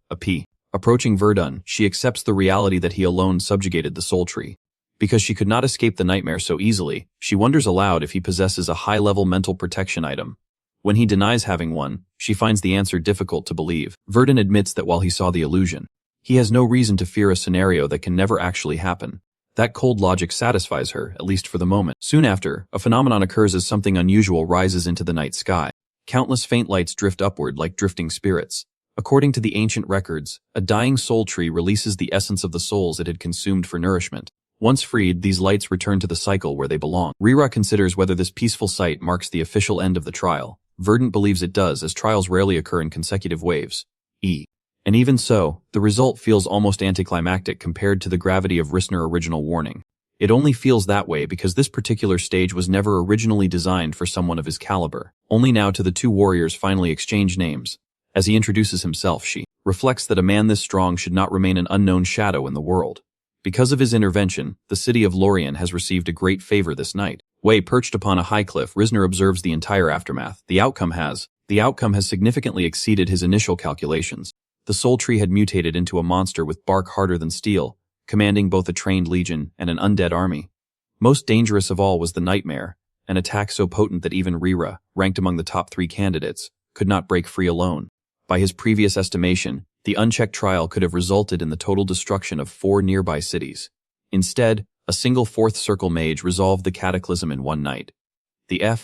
Approaching Verdun, she accepts the reality that he alone subjugated the soul tree. Because she could not escape the nightmare so easily, she wonders aloud if he possesses a high-level mental protection item. When he denies having one, she finds the answer difficult to believe. Verdun admits that while he saw the illusion, he has no reason to fear a scenario that can never actually happen. That cold logic satisfies her, at least for the moment. Soon after, a phenomenon occurs as something unusual rises into the night sky. Countless faint lights drift upward like drifting spirits. According to the ancient records, a dying soul tree releases the essence of the souls it had consumed for nourishment. Once freed, these lights return to the cycle where they belong. Rira considers whether this peaceful sight marks the official end of the trial. Verdant believes it does, as trials rarely occur in consecutive waves. And even so, the result feels almost anticlimactic compared to the gravity of Rissner's original warning. It only feels that way because this particular stage was never originally designed for someone of his caliber. Only now do the two warriors finally exchange names. As he introduces himself, she reflects that a man this strong should not remain an unknown shadow in the world. Because of his intervention, the city of Lorien has received a great favor this night. Perched upon a high cliff, Rissner observes the entire aftermath. The outcome has significantly exceeded his initial calculations. The soul tree had mutated into a monster with bark harder than steel, commanding both a trained legion and an undead army. Most dangerous of all was the nightmare, an attack so potent that even Rira, ranked among the top 3 candidates, could not break free alone. By his previous estimation, the unchecked trial could have resulted in the total destruction of 4 nearby cities. Instead, a single fourth circle mage resolved the cataclysm in one night. The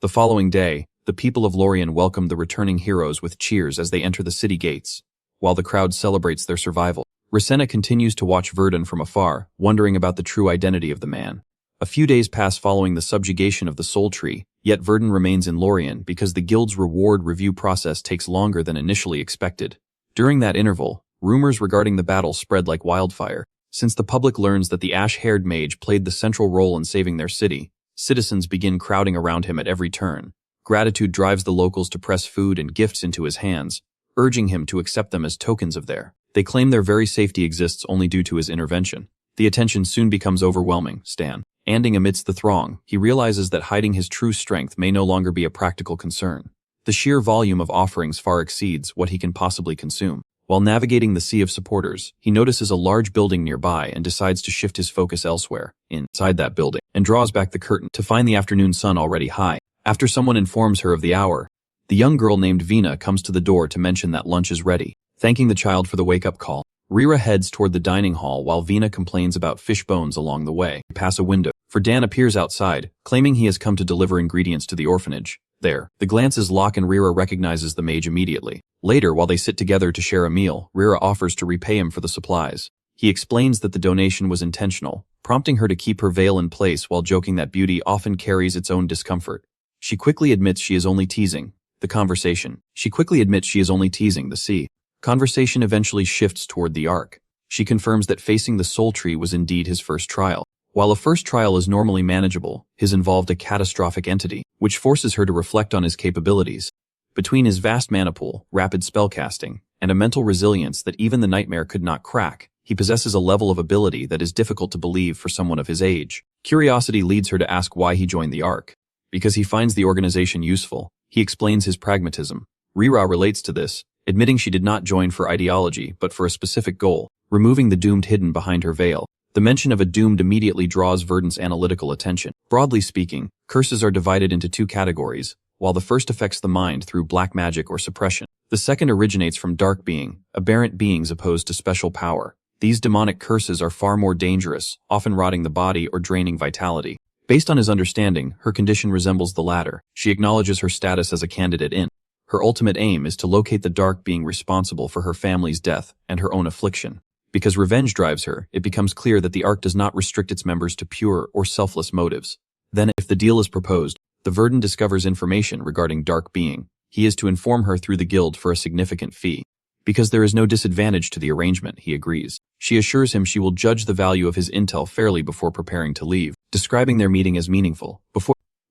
following day, the people of Lorien welcomed the returning heroes with cheers as they enter the city gates. While the crowd celebrates their survival, Rasenna continues to watch Verdun from afar, wondering about the true identity of the man. A few days pass following the subjugation of the soul tree, yet Verdun remains in Lorien because the guild's reward review process takes longer than initially expected. During that interval, rumors regarding the battle spread like wildfire. Since the public learns that the ash-haired mage played the central role in saving their city, citizens begin crowding around him at every turn. Gratitude drives the locals to press food and gifts into his hands, urging him to accept them as tokens of they claim their very safety exists only due to his intervention. The attention soon becomes overwhelming. Standing amidst the throng, he realizes that hiding his true strength may no longer be a practical concern. The sheer volume of offerings far exceeds what he can possibly consume. While navigating the sea of supporters, he notices a large building nearby and decides to shift his focus elsewhere, inside that building, and draws back the curtain to find the afternoon sun already high. After someone informs her of the hour, the young girl named Vina comes to the door to mention that lunch is ready. Thanking the child for the wake-up call, Rira heads toward the dining hall while Vina complains about fish bones along the way. They pass a window, for Dan appears outside, claiming he has come to deliver ingredients to the orphanage. There, the glances lock and Rira recognizes the mage immediately. Later, while they sit together to share a meal, Rira offers to repay him for the supplies. He explains that the donation was intentional, prompting her to keep her veil in place while joking that beauty often carries its own discomfort. She quickly admits she is only teasing the sea. Conversation eventually shifts toward the arc. She confirms that facing the soul tree was indeed his first trial. While a first trial is normally manageable, his involved a catastrophic entity, which forces her to reflect on his capabilities. Between his vast mana pool, rapid spellcasting, and a mental resilience that even the nightmare could not crack, he possesses a level of ability that is difficult to believe for someone of his age. Curiosity leads her to ask why he joined the Ark. Because he finds the organization useful, he explains his pragmatism. Rira relates to this, admitting she did not join for ideology but for a specific goal, removing the doomed hidden behind her veil. The mention of a doomed immediately draws Verdant's analytical attention. Broadly speaking, curses are divided into two categories. While the first affects the mind through black magic or suppression, the second originates from dark being, aberrant beings opposed to special power. These demonic curses are far more dangerous, often rotting the body or draining vitality. Based on his understanding, her condition resembles the latter. She acknowledges her status as a candidate in. Her ultimate aim is to locate the dark being responsible for her family's death and her own affliction. Because revenge drives her, it becomes clear that the Ark does not restrict its members to pure or selfless motives. Then, if the deal is proposed, the Verdant discovers information regarding dark being. He is to inform her through the guild for a significant fee. Because there is no disadvantage to the arrangement, he agrees. She assures him she will judge the value of his intel fairly before preparing to leave, describing their meeting as meaningful.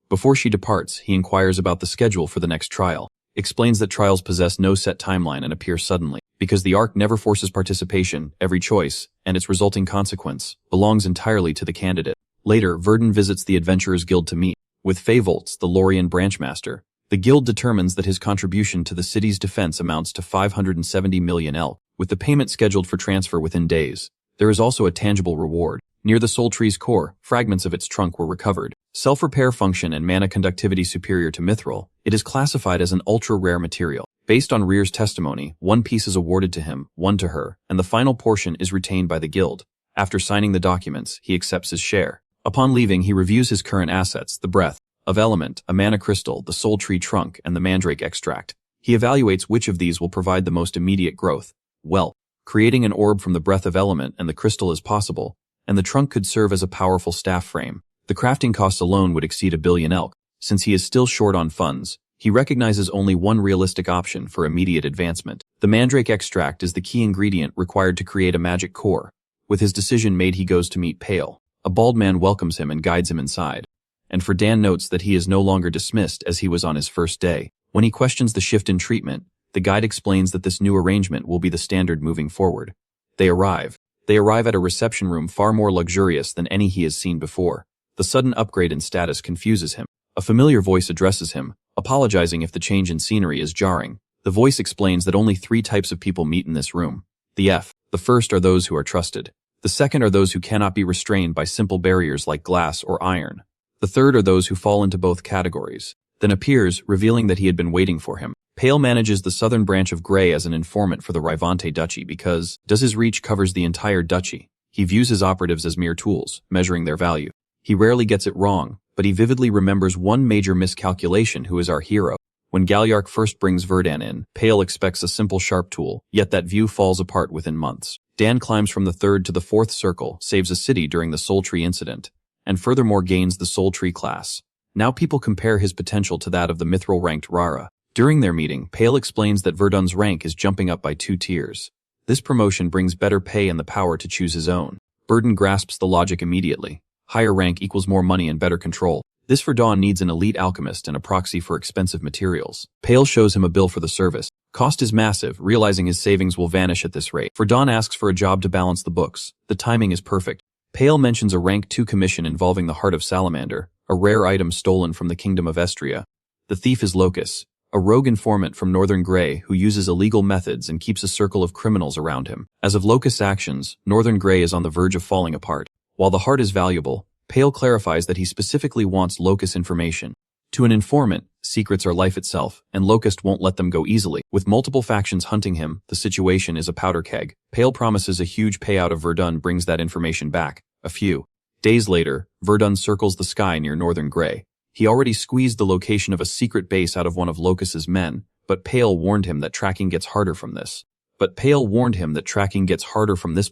Before she departs, he inquires about the schedule for the next trial, explains that trials possess no set timeline and appear suddenly. Because the Ark never forces participation, every choice, and its resulting consequence, belongs entirely to the candidate. Later, Verdant visits the Adventurers Guild to meet with Feyvolts, the Lorien branchmaster. The guild determines that his contribution to the city's defense amounts to 570 million elk, with the payment scheduled for transfer within days. There is also a tangible reward. Near the soul tree's core, fragments of its trunk were recovered. Self-repair function and mana conductivity superior to mithril, it is classified as an ultra-rare material. Based on Rear's testimony, one piece is awarded to him, one to her, and the final portion is retained by the guild. After signing the documents, he accepts his share. Upon leaving, he reviews his current assets, the breath of element, a mana crystal, the soul tree trunk, and the mandrake extract. He evaluates which of these will provide the most immediate growth. Well, creating an orb from the breath of element and the crystal is possible, and the trunk could serve as a powerful staff frame. The crafting cost alone would exceed 1 billion elk. Since he is still short on funds, he recognizes only one realistic option for immediate advancement. The mandrake extract is the key ingredient required to create a magic core. With his decision made, he goes to meet Pale. A bald man welcomes him and guides him inside. And Dan notes that he is no longer dismissed as he was on his first day. When he questions the shift in treatment, the guide explains that this new arrangement will be the standard moving forward. They arrive at a reception room far more luxurious than any he has seen before. The sudden upgrade in status confuses him. A familiar voice addresses him, apologizing if the change in scenery is jarring. The voice explains that only 3 types of people meet in this room. The first are those who are trusted. The second are those who cannot be restrained by simple barriers like glass or iron. The third are those who fall into both categories. Then appears, revealing that he had been waiting for him. Pale manages the southern branch of Grey as an informant for the Rivante Duchy because his reach covers the entire duchy. He views his operatives as mere tools, measuring their value. He rarely gets it wrong, but he vividly remembers one major miscalculation who is our hero. When Galyark first brings Verdant in, Pale expects a simple sharp tool, yet that view falls apart within months. Dan climbs from the 3rd to the 4th circle, saves a city during the Soul Tree incident, and furthermore gains the Soul Tree class. Now people compare his potential to that of the mithril-ranked Rara. During their meeting, Pale explains that Verdun's rank is jumping up by 2 tiers. This promotion brings better pay and the power to choose his own. Verdun grasps the logic immediately. Higher rank equals more money and better control. This Verdun needs an elite alchemist and a proxy for expensive materials. Pale shows him a bill for the service. Cost is massive, realizing his savings will vanish at this rate. Verdun asks for a job to balance the books. The timing is perfect. Pale mentions a rank 2 commission involving the heart of Salamander, a rare item stolen from the kingdom of Estria. The thief is Locus, a rogue informant from Northern Grey who uses illegal methods and keeps a circle of criminals around him. As of Locus' actions, Northern Grey is on the verge of falling apart. While the heart is valuable, Pale clarifies that he specifically wants Locus information. To an informant, secrets are life itself, and Locust won't let them go easily. With multiple factions hunting him, the situation is a powder keg. Pale promises a huge payout if Verdun brings that information back. A few days later, Verdun circles the sky near Northern Grey. He already squeezed the location of a secret base out of one of Locus's men, but Pale warned him that tracking gets harder from this.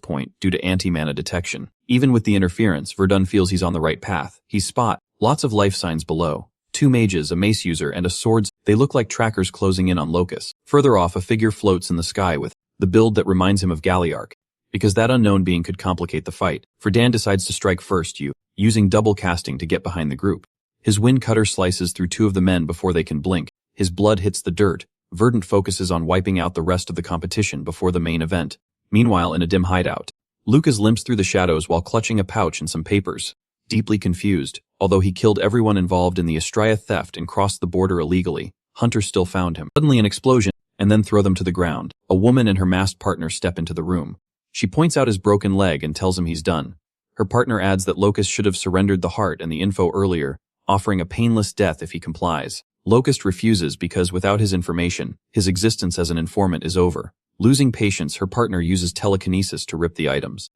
Point due to anti-mana detection. Even with the interference, Verdun feels he's on the right path. He spots lots of life signs below. 2 mages, a mace user, and a swords. They look like trackers closing in on Locus. Further off, a figure floats in the sky with the build that reminds him of Galliarch. Because that unknown being could complicate the fight, Verdun decides to strike first, using double casting to get behind the group. His wind cutter slices through 2 of the men before they can blink. His blood hits the dirt. Verdun focuses on wiping out the rest of the competition before the main event. Meanwhile, in a dim hideout, Lucas limps through the shadows while clutching a pouch and some papers. Deeply confused, although he killed everyone involved in the Estrella theft and crossed the border illegally, hunters still found him. Suddenly an explosion, and then throw them to the ground. A woman and her masked partner step into the room. She points out his broken leg and tells him he's done. Her partner adds that Locust should have surrendered the heart and the info earlier, offering a painless death if he complies. Locust refuses because without his information, his existence as an informant is over. Losing patience, her partner uses telekinesis to rip the items.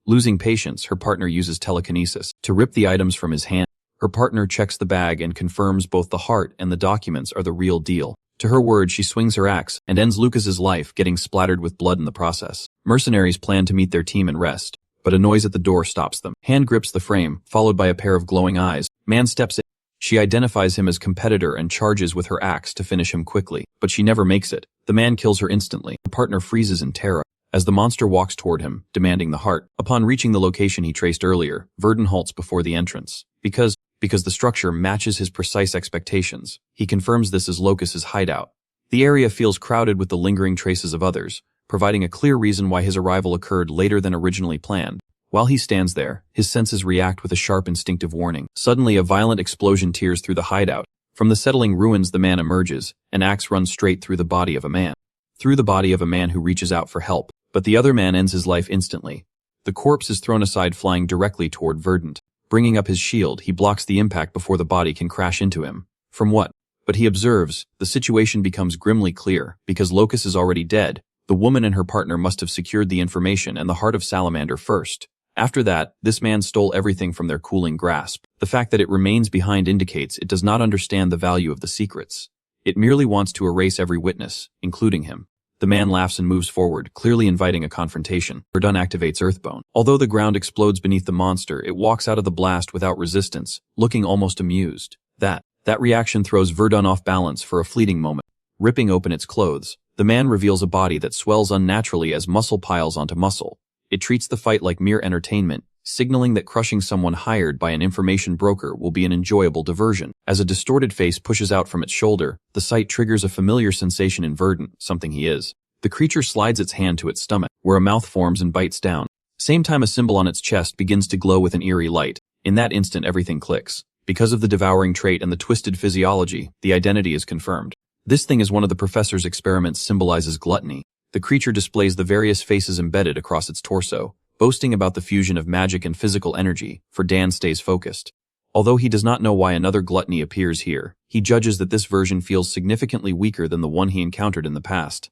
From his hand. Her partner checks the bag and confirms both the heart and the documents are the real deal. To her word, she swings her axe and ends Lucas's life, getting splattered with blood in the process. Mercenaries plan to meet their team and rest, but a noise at the door stops them. Hand grips the frame, followed by a pair of glowing eyes. Man steps in. She identifies him as competitor and charges with her axe to finish him quickly, but she never makes it. The man kills her instantly. Her partner freezes in terror as the monster walks toward him, demanding the heart. Upon reaching the location he traced earlier, Verdun halts before the entrance. Because the structure matches his precise expectations, he confirms this is Locus's hideout. The area feels crowded with the lingering traces of others, providing a clear reason why his arrival occurred later than originally planned. While he stands there, his senses react with a sharp instinctive warning. Suddenly, a violent explosion tears through the hideout. From the settling ruins, the man emerges. An axe runs straight through the body of a man. Who reaches out for help, but the other man ends his life instantly. The corpse is thrown aside, flying directly toward Verdun. Bringing up his shield, he blocks the impact before the body can crash into him. From what? But he observes, the situation becomes grimly clear. Because Locus is already dead, the woman and her partner must have secured the information and the heart of Salamander first. After that, this man stole everything from their cooling grasp. The fact that it remains behind indicates it does not understand the value of the secrets. It merely wants to erase every witness, including him. The man laughs and moves forward, clearly inviting a confrontation. Verdun activates Earthbone. Although the ground explodes beneath the monster, it walks out of the blast without resistance, looking almost amused. That reaction throws Verdun off balance for a fleeting moment. Ripping open its clothes, the man reveals a body that swells unnaturally as muscle piles onto muscle. It treats the fight like mere entertainment, signaling that crushing someone hired by an information broker will be an enjoyable diversion. As a distorted face pushes out from its shoulder, the sight triggers a familiar sensation in Verdun, something he is. The creature slides its hand to its stomach, where a mouth forms and bites down. Same time, a symbol on its chest begins to glow with an eerie light. In that instant, everything clicks. Because of the devouring trait and the twisted physiology, the identity is confirmed. This thing is one of the professor's experiments, symbolizes gluttony. The creature displays the various faces embedded across its torso, boasting about the fusion of magic and physical energy. Verdun stays focused. Although he does not know why another gluttony appears here, he judges that this version feels significantly weaker than the one he encountered in the past.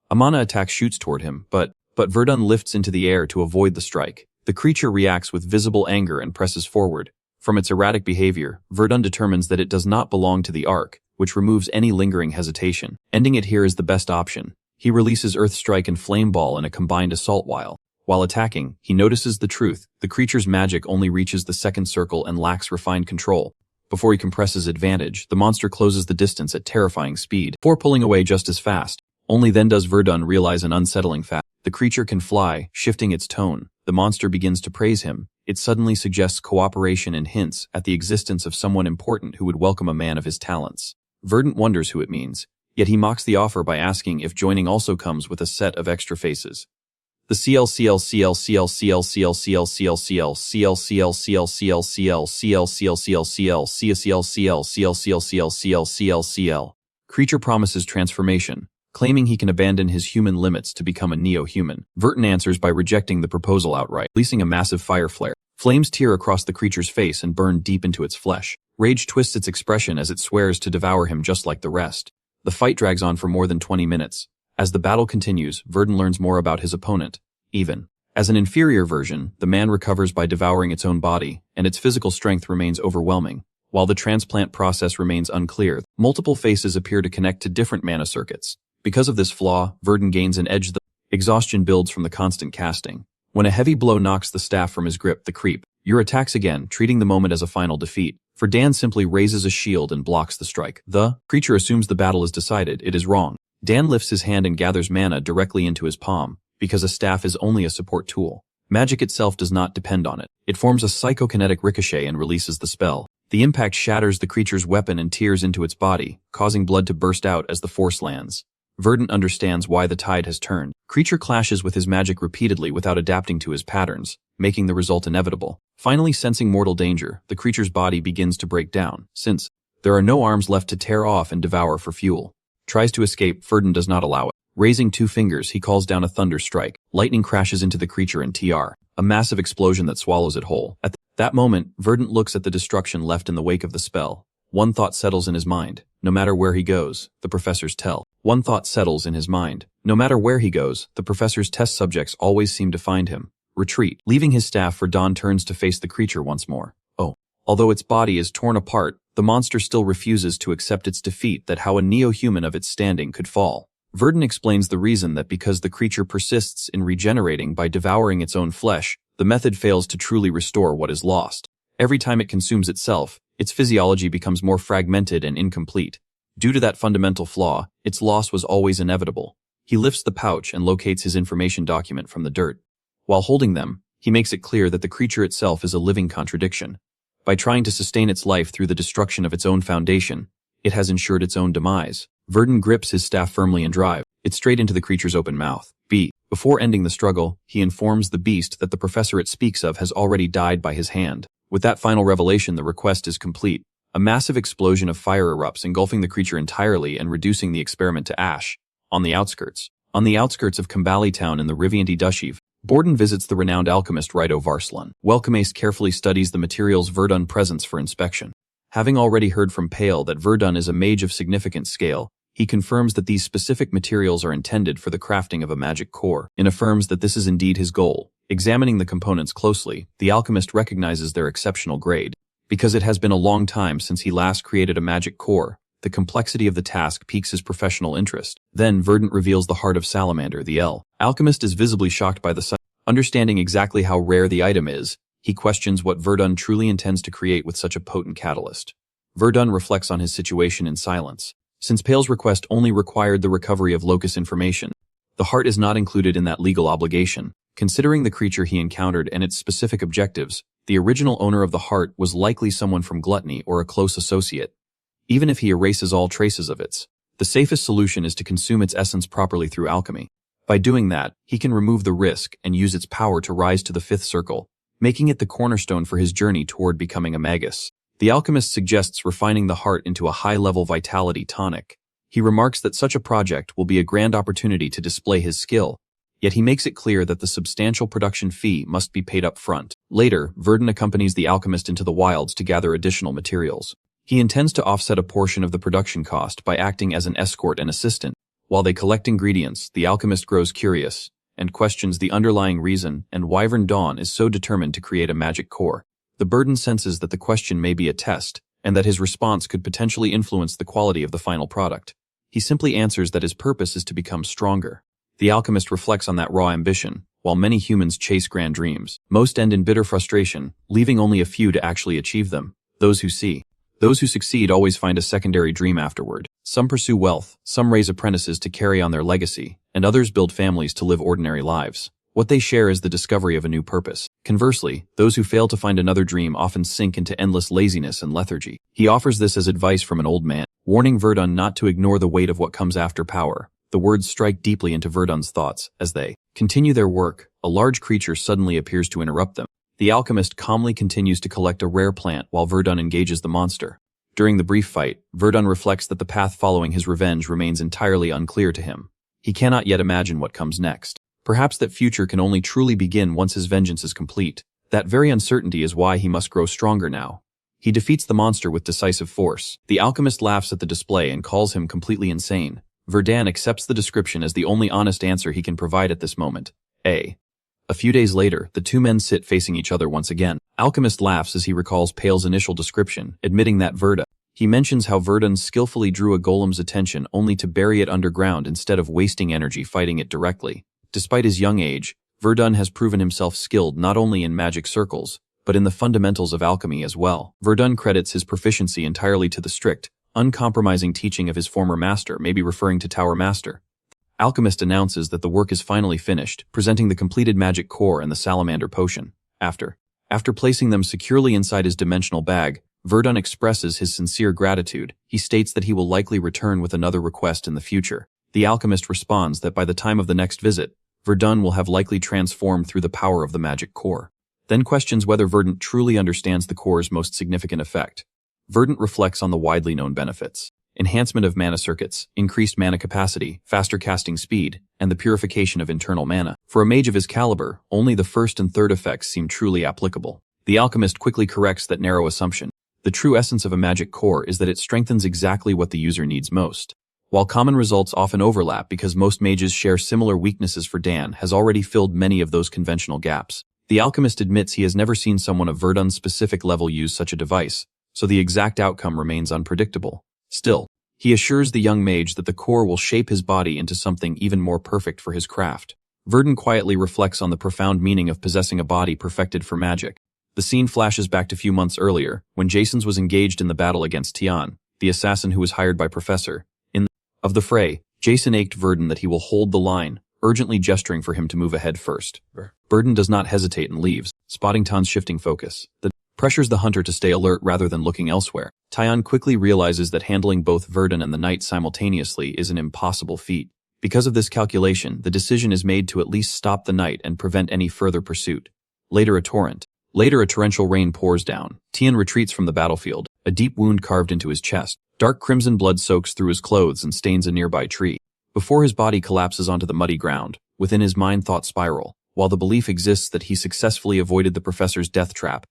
A mana attack shoots toward him, but Verdun lifts into the air to avoid the strike. The creature reacts with visible anger and presses forward. From its erratic behavior, Verdun determines that it does not belong to the Ark, which removes any lingering hesitation. Ending it here is the best option. He releases Earth Strike and Flame Ball in a combined assault while attacking, he notices the truth. The creature's magic only reaches the second circle and lacks refined control. Before he compresses advantage, the monster closes the distance at terrifying speed, before pulling away just as fast. Only then does Verdun realize an unsettling fact. The creature can fly, shifting its tone. The monster begins to praise him. It suddenly suggests cooperation and hints at the existence of someone important who would welcome a man of his talents. Verdun wonders who it means, yet he mocks the offer by asking if joining also comes with a set of extra faces. The creature promises transformation, claiming he can abandon his human limits to become a neo-human. Verdun answers by rejecting the proposal outright, releasing a massive fire flare. Flames tear across the creature's face and burn deep into its flesh. Rage twists its expression as it swears to devour him just like the rest. The fight drags on for more than 20 minutes. As the battle continues, Verdun learns more about his opponent. Even as an inferior version, the man recovers by devouring its own body, and its physical strength remains overwhelming. While the transplant process remains unclear, multiple faces appear to connect to different mana circuits. Because of this flaw, Verdun gains an edge. The exhaustion builds from the constant casting. When a heavy blow knocks the staff from his grip, the creep attacks again, treating the moment as a final defeat. For Dan simply raises a shield and blocks the strike. The creature assumes the battle is decided. It is wrong. Dan lifts his hand and gathers mana directly into his palm, because a staff is only a support tool. Magic itself does not depend on it. It forms a psychokinetic ricochet and releases the spell. The impact shatters the creature's weapon and tears into its body, causing blood to burst out as the force lands. Verdun understands why the tide has turned. Creature clashes with his magic repeatedly without adapting to his patterns, making the result inevitable. Finally sensing mortal danger, the creature's body begins to break down, since there are no arms left to tear off and devour for fuel. Tries to escape, Verdun does not allow it. Raising 2 fingers, he calls down a thunder strike. Lightning crashes into the creature and a massive explosion that swallows it whole. At that moment, Verdun looks at the destruction left in the wake of the spell. One thought settles in his mind. No matter where he goes, the professors tell. One thought settles in his mind. No matter where he goes, the professor's test subjects always seem to find him. Retreat. Leaving his staff, Verdun turns to face the creature once more. Although its body is torn apart, the monster still refuses to accept its defeat. That how a neo-human of its standing could fall. Verdun explains the reason that because the creature persists in regenerating by devouring its own flesh, the method fails to truly restore what is lost. Every time it consumes itself, its physiology becomes more fragmented and incomplete. Due to that fundamental flaw, its loss was always inevitable. He lifts the pouch and locates his information document from the dirt. While holding them, he makes it clear that the creature itself is a living contradiction. By trying to sustain its life through the destruction of its own foundation, it has ensured its own demise. Verdun grips his staff firmly and drives it straight into the creature's open mouth. Before ending the struggle, he informs the beast that the professor it speaks of has already died by his hand. With that final revelation, the request is complete. A massive explosion of fire erupts, engulfing the creature entirely and reducing the experiment to ash. On the outskirts of Kambali town in the Rivianti Dushiv, Borden visits the renowned alchemist Rito Varslan. Welcomace carefully studies the materials Verdun presents for inspection. Having already heard from Pale that Verdun is a mage of significant scale, he confirms that these specific materials are intended for the crafting of a magic core, and affirms that this is indeed his goal. Examining the components closely, the alchemist recognizes their exceptional grade. Because it has been a long time since he last created a magic core, the complexity of the task piques his professional interest. Then Verdun reveals the heart of Salamander, the alchemist is visibly shocked by the sight. Understanding exactly how rare the item is, he questions what Verdun truly intends to create with such a potent catalyst. Verdun reflects on his situation in silence. Since Pale's request only required the recovery of locus information, the heart is not included in that legal obligation. Considering the creature he encountered and its specific objectives, the original owner of the heart was likely someone from Gluttony or a close associate. Even if he erases all traces of the safest solution is to consume its essence properly through alchemy. By doing that, he can remove the risk and use its power to rise to the 5th circle, making it the cornerstone for his journey toward becoming a magus. The alchemist suggests refining the heart into a high-level vitality tonic. He remarks that such a project will be a grand opportunity to display his skill, yet he makes it clear that the substantial production fee must be paid up front. Later, Verdun accompanies the alchemist into the wilds to gather additional materials. He intends to offset a portion of the production cost by acting as an escort and assistant. While they collect ingredients, the alchemist grows curious and questions the underlying reason and Wyvern Dawn is so determined to create a magic core. The burden senses that the question may be a test, and that his response could potentially influence the quality of the final product. He simply answers that his purpose is to become stronger. The alchemist reflects on that raw ambition. While many humans chase grand dreams, most end in bitter frustration, leaving only a few to actually achieve them. Those who see Those who succeed always find a secondary dream afterward. Some pursue wealth, some raise apprentices to carry on their legacy, and others build families to live ordinary lives. What they share is the discovery of a new purpose. Conversely, those who fail to find another dream often sink into endless laziness and lethargy. He offers this as advice from an old man, warning Verdun not to ignore the weight of what comes after power. The words strike deeply into Verdun's thoughts. As they continue their work, a large creature suddenly appears to interrupt them. The alchemist calmly continues to collect a rare plant while Verdun engages the monster. During the brief fight, Verdun reflects that the path following his revenge remains entirely unclear to him. He cannot yet imagine what comes next. Perhaps that future can only truly begin once his vengeance is complete. That very uncertainty is why he must grow stronger now. He defeats the monster with decisive force. The alchemist laughs at the display and calls him completely insane. Verdun accepts the description as the only honest answer he can provide at this moment. A few days later, the two men sit facing each other once again. Alchemist laughs as he recalls Pale's initial description, admitting that he mentions how Verdun skillfully drew a golem's attention only to bury it underground instead of wasting energy fighting it directly. Despite his young age, Verdun has proven himself skilled not only in magic circles, but in the fundamentals of alchemy as well. Verdun credits his proficiency entirely to the strict, uncompromising teaching of his former master, maybe referring to Tower Master. Alchemist announces that the work is finally finished, presenting the completed magic core and the salamander potion. After placing them securely inside his dimensional bag, Verdun expresses his sincere gratitude. He states that he will likely return with another request in the future. The alchemist responds that by the time of the next visit, Verdun will have likely transformed through the power of the magic core. Then questions whether Verdun truly understands the core's most significant effect. Verdun reflects on the widely known benefits: enhancement of mana circuits, increased mana capacity, faster casting speed, and the purification of internal mana. For a mage of his caliber, only the first and third effects seem truly applicable. The alchemist quickly corrects that narrow assumption. The true essence of a magic core is that it strengthens exactly what the user needs most. While common results often overlap because most mages share similar weaknesses, Verdun has already filled many of those conventional gaps. The alchemist admits he has never seen someone of Verdun's specific level use such a device, so the exact outcome remains unpredictable. Still, he assures the young mage that the core will shape his body into something even more perfect for his craft. Verdun quietly reflects on the profound meaning of possessing a body perfected for magic. The scene flashes back to a few months earlier, when Jasons was engaged in the battle against Tian, the assassin who was hired by Professor. Of the fray, Jason ached Verdun that he will hold the line, urgently gesturing for him to move ahead first. Verdun does not hesitate and leaves, spotting Tan's shifting focus. That pressures the hunter to stay alert rather than looking elsewhere. Tian quickly realizes that handling both Verdun and the knight simultaneously is an impossible feat. Because of this calculation, the decision is made to at least stop the knight and prevent any further pursuit. Later a torrential rain pours down. Tian retreats from the battlefield, a deep wound carved into his chest. Dark crimson blood soaks through his clothes and stains a nearby tree. Before his body collapses onto the muddy ground, within his mind thought spiral, while the belief exists that he successfully avoided the professor's death trap.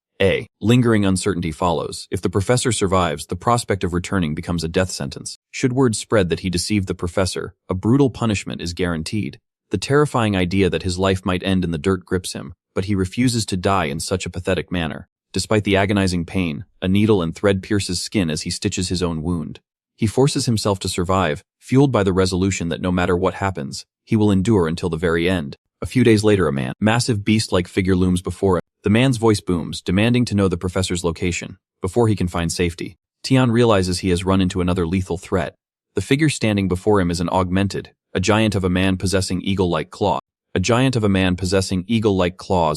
Lingering uncertainty follows. If the professor survives, the prospect of returning becomes a death sentence. Should word spread that he deceived the professor, a brutal punishment is guaranteed. The terrifying idea that his life might end in the dirt grips him, but he refuses to die in such a pathetic manner. Despite the agonizing pain, a needle and thread pierces skin as he stitches his own wound. He forces himself to survive, fueled by the resolution that no matter what happens, he will endure until the very end. A few days later, a massive beast-like figure looms before him. The man's voice booms, demanding to know the professor's location. Before he can find safety, Tian realizes he has run into another lethal threat. The figure standing before him is an augmented, a giant of a man possessing eagle-like claws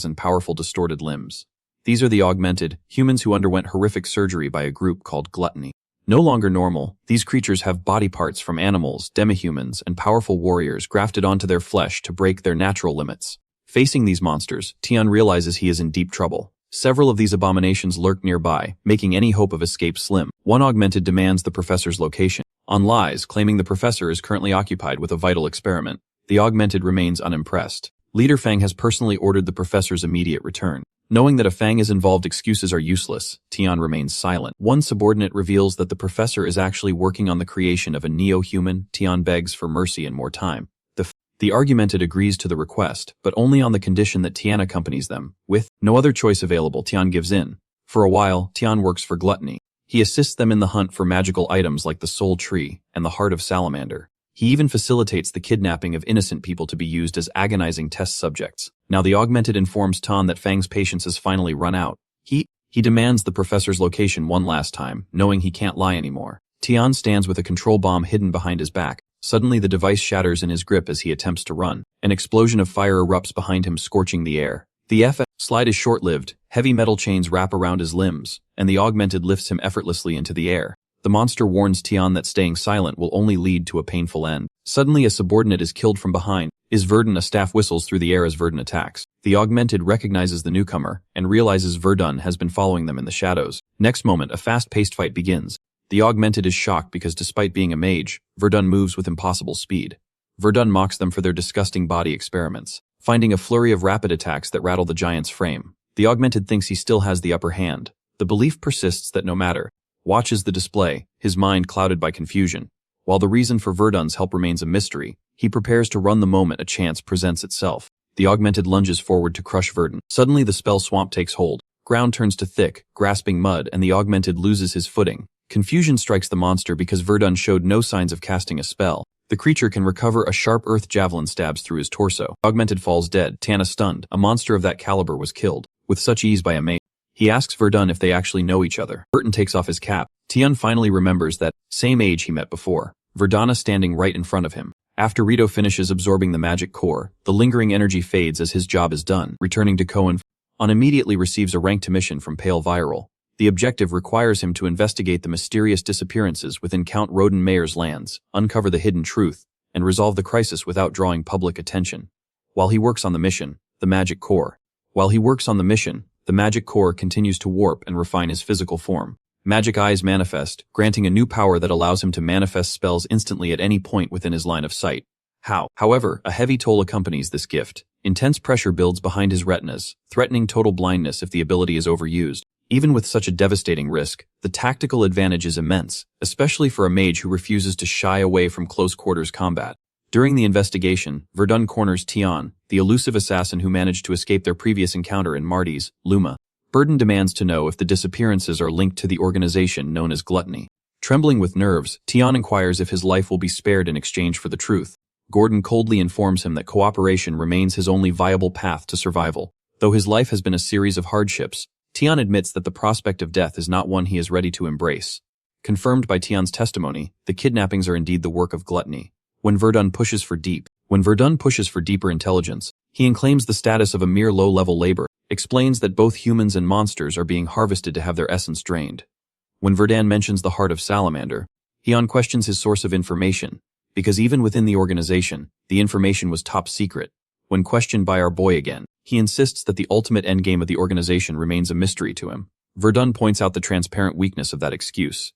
and powerful distorted limbs. These are the augmented, humans who underwent horrific surgery by a group called gluttony. No longer normal, these creatures have body parts from animals, demihumans, and powerful warriors grafted onto their flesh to break their natural limits. Facing these monsters, Tian realizes he is in deep trouble. Several of these abominations lurk nearby, making any hope of escape slim. One augmented demands the professor's location. On lies, claiming the professor is currently occupied with a vital experiment. The augmented remains unimpressed. Leader Fang has personally ordered the professor's immediate return. Knowing that if Fang is involved, excuses are useless, Tian remains silent. One subordinate reveals that the professor is actually working on the creation of a neo-human. Tian begs for mercy and more time. The argumented agrees to the request, but only on the condition that Tian accompanies them. With no other choice available, Tian gives in. For a while, Tian works for Gluttony. He assists them in the hunt for magical items like the Soul Tree and the Heart of Salamander. He even facilitates the kidnapping of innocent people to be used as agonizing test subjects. Now the augmented informs Tan that Fang's patience has finally run out. He He demands the professor's location one last time, knowing he can't lie anymore. Tian stands with a control bomb hidden behind his back. Suddenly the device shatters in his grip as he attempts to run. An explosion of fire erupts behind him, scorching the air. The slide is short-lived, heavy metal chains wrap around his limbs, and the augmented lifts him effortlessly into the air. The monster warns Tian that staying silent will only lead to a painful end. Suddenly a subordinate is killed from behind. Verdun, a staff whistles through the air as Verdun attacks. The augmented recognizes the newcomer, and realizes Verdun has been following them in the shadows. Next moment, a fast-paced fight begins. The augmented is shocked because despite being a mage, Verdun moves with impossible speed. Verdun mocks them for their disgusting body experiments, finding a flurry of rapid attacks that rattle the giant's frame. The augmented thinks he still has the upper hand. The belief persists that no matter, watches the display, his mind clouded by confusion. While the reason for Verdun's help remains a mystery, he prepares to run the moment a chance presents itself. The augmented lunges forward to crush Verdun. Suddenly the spell swamp takes hold. Ground turns to thick, grasping mud, and the augmented loses his footing. Confusion strikes the monster because Verdun showed no signs of casting a spell. The creature can recover a sharp earth javelin stabs through his torso. Augmented falls dead. Tana stunned. A monster of that caliber was killed with such ease by a mage. He asks Verdun if they actually know each other. Verdun takes off his cap. Tian finally remembers that same age he met before. Verdana standing right in front of him. After Rito finishes absorbing the magic core, the lingering energy fades as his job is done. Returning to Cohen, On immediately receives a ranked mission from Pale Viral. The objective requires him to investigate the mysterious disappearances within Count Roden Mayer's lands, uncover the hidden truth, and resolve the crisis without drawing public attention. While he works on the mission, the magic core continues to warp and refine his physical form. Magic eyes manifest, granting a new power that allows him to manifest spells instantly at any point within his line of sight. However, a heavy toll accompanies this gift. Intense pressure builds behind his retinas, threatening total blindness if the ability is overused. Even with such a devastating risk, the tactical advantage is immense, especially for a mage who refuses to shy away from close-quarters combat. During the investigation, Verdun corners Tian, the elusive assassin who managed to escape their previous encounter in Marty's, Luma. Verdun demands to know if the disappearances are linked to the organization known as Gluttony. Trembling with nerves, Tian inquires if his life will be spared in exchange for the truth. Gordon coldly informs him that cooperation remains his only viable path to survival. Though his life has been a series of hardships, Tian admits that the prospect of death is not one he is ready to embrace. Confirmed by Tian's testimony, the kidnappings are indeed the work of Gluttony. When Verdun pushes for deeper intelligence, he claims the status of a mere low-level labor, explains that both humans and monsters are being harvested to have their essence drained. When Verdun mentions the heart of Salamander, Tian questions his source of information, because even within the organization, the information was top secret. When questioned by our boy again, he insists that the ultimate endgame of the organization remains a mystery to him. Verdun points out the transparent weakness of that excuse.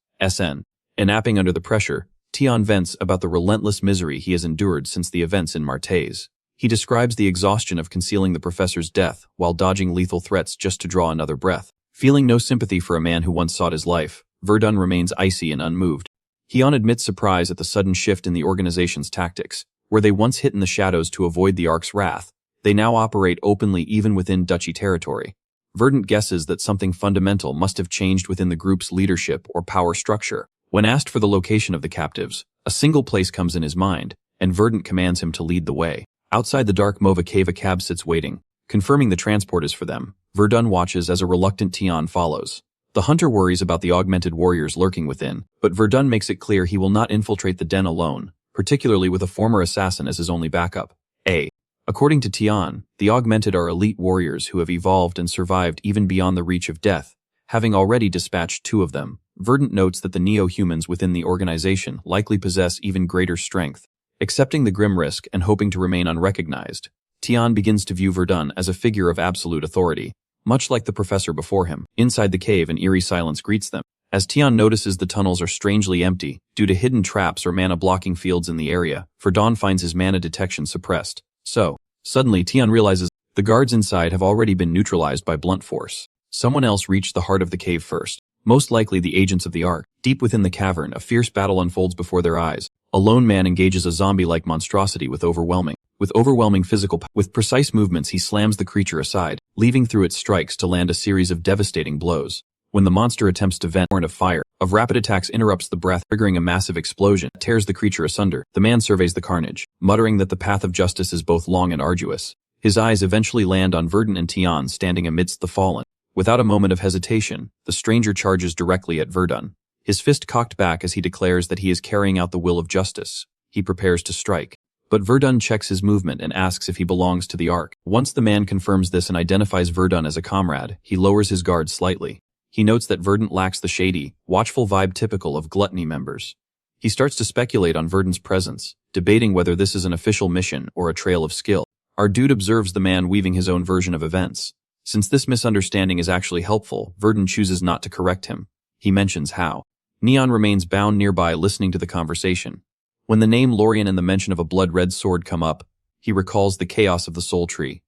Napping under the pressure, Tian vents about the relentless misery he has endured since the events in Martes. He describes the exhaustion of concealing the professor's death while dodging lethal threats just to draw another breath. Feeling no sympathy for a man who once sought his life, Verdun remains icy and unmoved. Tian admits surprise at the sudden shift in the organization's tactics. Where they once hid in the shadows to avoid the Ark's wrath, they now operate openly even within Duchy territory. Verdun guesses that something fundamental must have changed within the group's leadership or power structure. When asked for the location of the captives, a single place comes in his mind, and Verdun commands him to lead the way. Outside the dark Mova cave a cab sits waiting, confirming the transport is for them. Verdun watches as a reluctant Tian follows. The hunter worries about the augmented warriors lurking within, but Verdun makes it clear he will not infiltrate the den alone, particularly with a former assassin as his only backup. According to Tian, the augmented are elite warriors who have evolved and survived even beyond the reach of death, having already dispatched 2 of them. Verdun notes that the neo-humans within the organization likely possess even greater strength. Accepting the grim risk and hoping to remain unrecognized, Tian begins to view Verdun as a figure of absolute authority. Much like the professor before him, inside the cave an eerie silence greets them. As Tian notices the tunnels are strangely empty, due to hidden traps or mana-blocking fields in the area, Verdun finds his mana detection suppressed. Suddenly Tian realizes the guards inside have already been neutralized by blunt force. Someone else reached the heart of the cave first, most likely the agents of the Ark. Deep within the cavern, a fierce battle unfolds before their eyes. A lone man engages a zombie-like monstrosity with overwhelming physical power. With precise movements he slams the creature aside, leaving through its strikes to land a series of devastating blows. When the monster attempts to vent a torrent of fire, of rapid attacks interrupts the breath, triggering a massive explosion that tears the creature asunder. The man surveys the carnage, muttering that the path of justice is both long and arduous. His eyes eventually land on Verdun and Tian standing amidst the fallen. Without a moment of hesitation, the stranger charges directly at Verdun. His fist cocked back as he declares that he is carrying out the will of justice. He prepares to strike. But Verdun checks his movement and asks if he belongs to the Ark. Once the man confirms this and identifies Verdun as a comrade, he lowers his guard slightly. He notes that Verdun lacks the shady, watchful vibe typical of gluttony members. He starts to speculate on Verdun's presence, debating whether this is an official mission or a trail of skill. Our dude observes the man weaving his own version of events. Since this misunderstanding is actually helpful, Verdun chooses not to correct him. He mentions how. Neon remains bound nearby listening to the conversation. When the name Lorien and the mention of a blood-red sword come up, he recalls the chaos of the Soul Tree.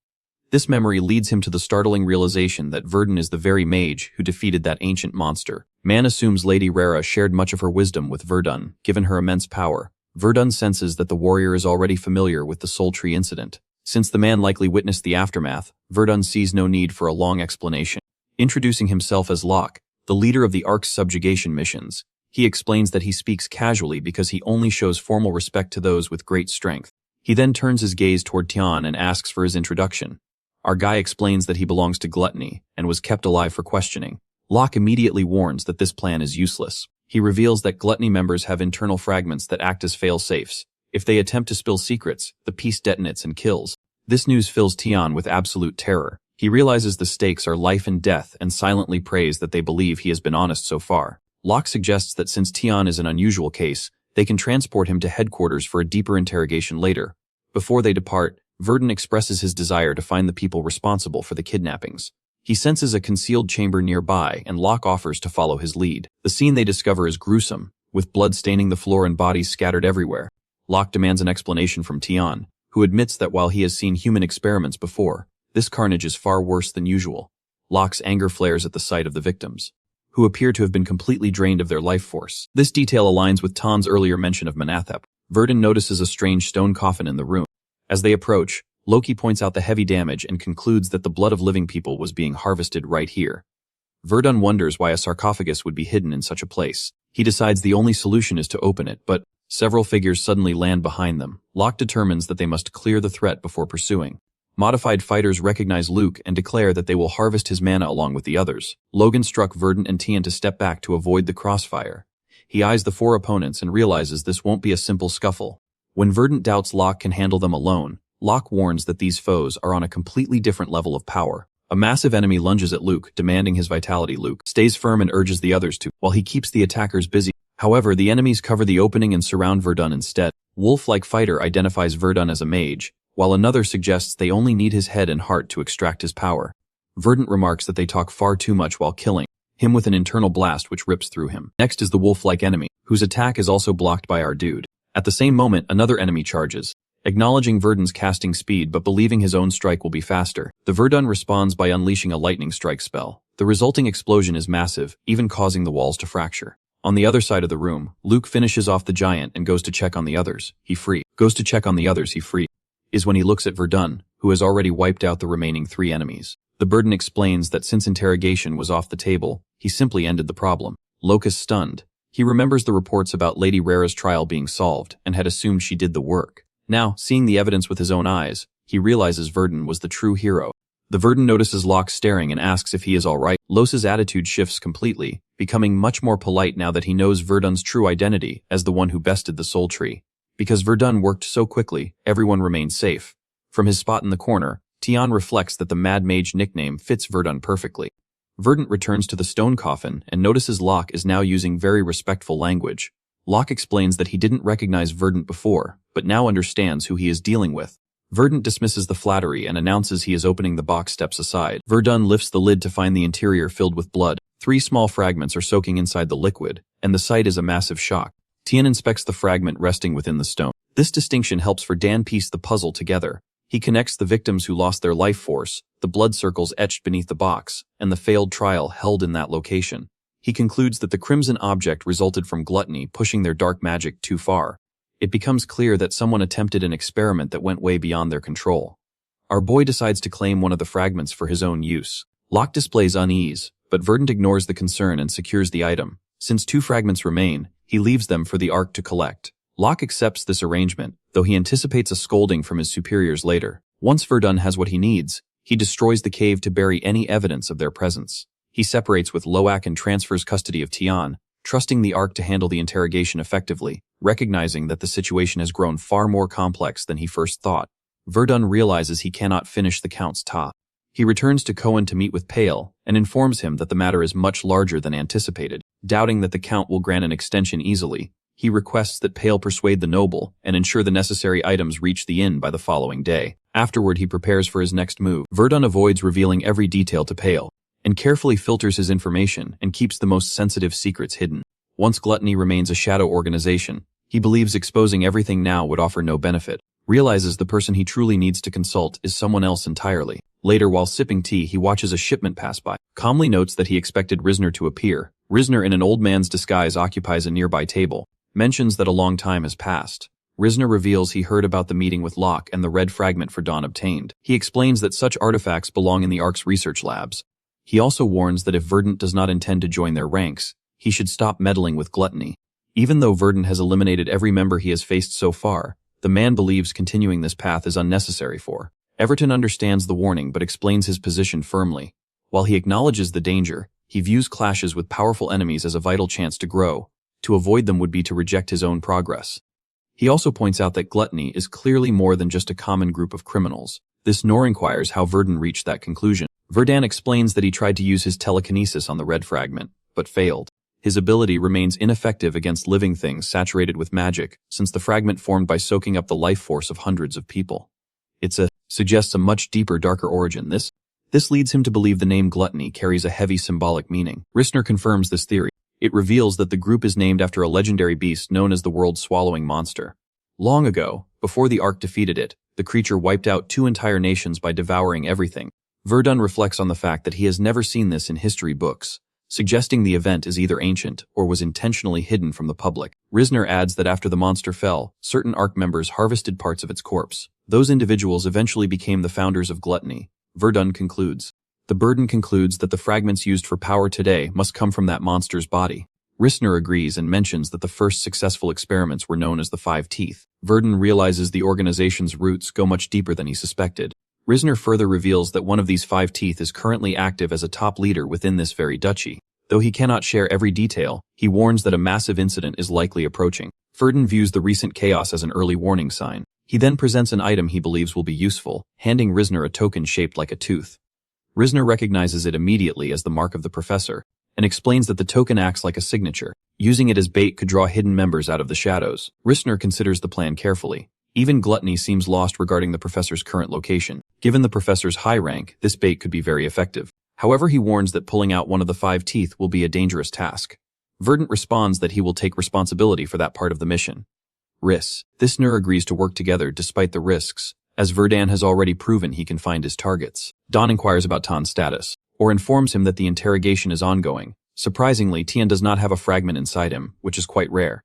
This memory leads him to the startling realization that Verdun is the very mage who defeated that ancient monster. Man assumes Lady Rara shared much of her wisdom with Verdun, given her immense power. Verdun senses that the warrior is already familiar with the Soul Tree incident. Since the man likely witnessed the aftermath, Verdun sees no need for a long explanation. Introducing himself as Locke, the leader of the Ark's subjugation missions, he explains that he speaks casually because he only shows formal respect to those with great strength. He then turns his gaze toward Tian and asks for his introduction. Our guy explains that he belongs to Gluttony and was kept alive for questioning. Locke immediately warns that this plan is useless. He reveals that Gluttony members have internal fragments that act as fail-safes. If they attempt to spill secrets, the piece detonates and kills. This news fills Tian with absolute terror. He realizes the stakes are life and death and silently prays that they believe he has been honest so far. Locke suggests that since Tian is an unusual case, they can transport him to headquarters for a deeper interrogation later. Before they depart, Verdun expresses his desire to find the people responsible for the kidnappings. He senses a concealed chamber nearby and Locke offers to follow his lead. The scene they discover is gruesome, with blood staining the floor and bodies scattered everywhere. Locke demands an explanation from Tian, who admits that while he has seen human experiments before, this carnage is far worse than usual. Locke's anger flares at the sight of the victims, who appear to have been completely drained of their life force. This detail aligns with Tan's earlier mention of manhwa. Verdun notices a strange stone coffin in the room. As they approach, Loki points out the heavy damage and concludes that the blood of living people was being harvested right here. Verdun wonders why a sarcophagus would be hidden in such a place. He decides the only solution is to open it, but several figures suddenly land behind them. Locke determines that they must clear the threat before pursuing. Modified fighters recognize Luke and declare that they will harvest his mana along with the others. Logan struck Verdun and Tian to step back to avoid the crossfire. He eyes the four opponents and realizes this won't be a simple scuffle. When Verdun doubts Locke can handle them alone, Locke warns that these foes are on a completely different level of power. A massive enemy lunges at Luke, demanding his vitality. Luke stays firm and urges the others to, while he keeps the attackers busy. However, the enemies cover the opening and surround Verdun instead. Wolf-like fighter identifies Verdun as a mage, while another suggests they only need his head and heart to extract his power. Verdun remarks that they talk far too much while killing him with an internal blast which rips through him. Next is the wolf-like enemy, whose attack is also blocked by our dude. At the same moment, another enemy charges. Acknowledging Verdun's casting speed but believing his own strike will be faster, the Verdun responds by unleashing a lightning strike spell. The resulting explosion is massive, even causing the walls to fracture. On the other side of the room, Luke finishes off the giant and goes to check on the others. He is when he looks at Verdun, who has already wiped out the remaining 3 enemies. The Verdun explains that since interrogation was off the table, he simply ended the problem. Locus stunned. He remembers the reports about Lady Rara's trial being solved and had assumed she did the work. Now, seeing the evidence with his own eyes, he realizes Verdun was the true hero. The Verdun notices Locke staring and asks if he is alright. Los's attitude shifts completely, becoming much more polite now that he knows Verdun's true identity as the one who bested the Soul Tree. Because Verdun worked so quickly, everyone remained safe. From his spot in the corner, Tian reflects that the Mad Mage nickname fits Verdun perfectly. Verdun returns to the stone coffin and notices Locke is now using very respectful language. Locke explains that he didn't recognize Verdun before, but now understands who he is dealing with. Verdun dismisses the flattery and announces he is opening the box steps aside. Verdun lifts the lid to find the interior filled with blood. 3 small fragments are soaking inside the liquid, and the sight is a massive shock. Tian inspects the fragment resting within the stone. This distinction helps for Dan piece the puzzle together. He connects the victims who lost their life force, the blood circles etched beneath the box, and the failed trial held in that location. He concludes that the crimson object resulted from gluttony pushing their dark magic too far. It becomes clear that someone attempted an experiment that went way beyond their control. Our boy decides to claim one of the fragments for his own use. Locke displays unease, but Verdun ignores the concern and secures the item. Since 2 fragments remain, he leaves them for the Ark to collect. Locke accepts this arrangement, though he anticipates a scolding from his superiors later. Once Verdun has what he needs, He destroys the cave to bury any evidence of their presence. He separates with Loak and transfers custody of Tian, trusting the Ark to handle the interrogation effectively, recognizing that the situation has grown far more complex than he first thought. Verdun realizes he cannot finish the Count's task. He returns to Cohen to meet with Pale and informs him that the matter is much larger than anticipated. Doubting that the Count will grant an extension easily, he requests that Pale persuade the noble and ensure the necessary items reach the inn by the following day. Afterward, he prepares for his next move. Verdun avoids revealing every detail to Pale and carefully filters his information and keeps the most sensitive secrets hidden. Once Gluttony remains a shadow organization, he believes exposing everything now would offer no benefit. Realizes the person he truly needs to consult is someone else entirely. Later, while sipping tea, he watches a shipment pass by. Calmly notes that he expected Risner to appear. Risner, in an old man's disguise, occupies a nearby table. Mentions that a long time has passed. Risner reveals he heard about the meeting with Locke and the red fragment for Dawn obtained. He explains that such artifacts belong in the Ark's research labs. He also warns that if Verdant does not intend to join their ranks, he should stop meddling with Gluttony. Even though Verdant has eliminated every member he has faced so far, the man believes continuing this path is unnecessary for. Everton understands the warning but explains his position firmly. While he acknowledges the danger, he views clashes with powerful enemies as a vital chance to grow. To avoid them would be to reject his own progress. He also points out that Gluttony is clearly more than just a common group of criminals. This nor inquires how Verdun reached that conclusion. Verdun explains that he tried to use his telekinesis on the red fragment, but failed. His ability remains ineffective against living things saturated with magic, since the fragment formed by soaking up the life force of hundreds of people. Suggests a much deeper, darker origin. This leads him to believe the name Gluttony carries a heavy symbolic meaning. Risner confirms this theory. It reveals that the group is named after a legendary beast known as the world-swallowing monster. Long ago, before the Ark defeated it, the creature wiped out 2 entire nations by devouring everything. Verdun reflects on the fact that he has never seen this in history books, suggesting the event is either ancient or was intentionally hidden from the public. Risner adds that after the monster fell, certain Ark members harvested parts of its corpse. Those individuals eventually became the founders of Gluttony. Verdun concludes. The burden concludes that the fragments used for power today must come from that monster's body. Risner agrees and mentions that the first successful experiments were known as the 5 Teeth. Verdun realizes the organization's roots go much deeper than he suspected. Risner further reveals that one of these 5 Teeth is currently active as a top leader within this very duchy. Though he cannot share every detail, he warns that a massive incident is likely approaching. Verdun views the recent chaos as an early warning sign. He then presents an item he believes will be useful, handing Risner a token shaped like a tooth. Risner recognizes it immediately as the mark of the professor, and explains that the token acts like a signature. Using it as bait could draw hidden members out of the shadows. Risner considers the plan carefully. Even Gluttony seems lost regarding the professor's current location. Given the professor's high rank, this bait could be very effective. However, he warns that pulling out one of the 5 teeth will be a dangerous task. Verdant responds that he will take responsibility for that part of the mission. Risner agrees to work together despite the risks, as Verdun has already proven he can find his targets. Dawn inquires about Tan's status, or informs him that the interrogation is ongoing. Surprisingly, Tian does not have a fragment inside him, which is quite rare.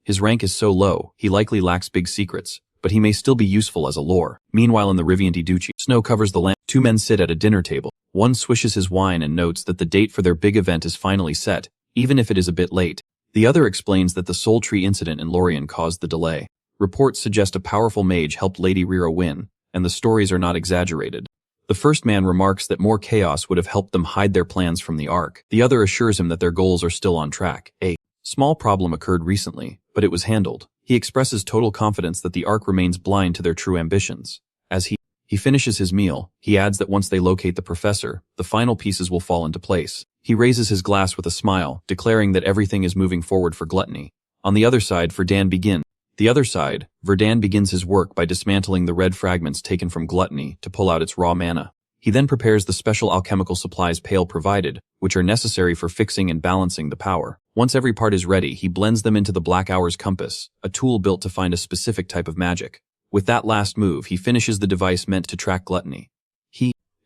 His rank is so low, he likely lacks big secrets, but he may still be useful as a lore. Meanwhile, in the Rivianti Duchy, snow covers the land. 2 men sit at a dinner table. One swishes his wine and notes that the date for their big event is finally set, even if it is a bit late. The other explains that the Soul Tree incident in Lorien caused the delay. Reports suggest a powerful mage helped Lady Rira win, and the stories are not exaggerated. The first man remarks that more chaos would have helped them hide their plans from the Ark. The other assures him that their goals are still on track. A small problem occurred recently, but it was handled. He expresses total confidence that the Ark remains blind to their true ambitions. As he finishes his meal, he adds that once they locate the professor, the final pieces will fall into place. He raises his glass with a smile, declaring that everything is moving forward for Gluttony. On the other side, Verdun begins his work by dismantling the red fragments taken from Gluttony to pull out its raw mana. He then prepares the special alchemical supplies Pale provided, which are necessary for fixing and balancing the power. Once every part is ready, he blends them into the Black Hour's compass, a tool built to find a specific type of magic. With that last move, he finishes the device meant to track Gluttony.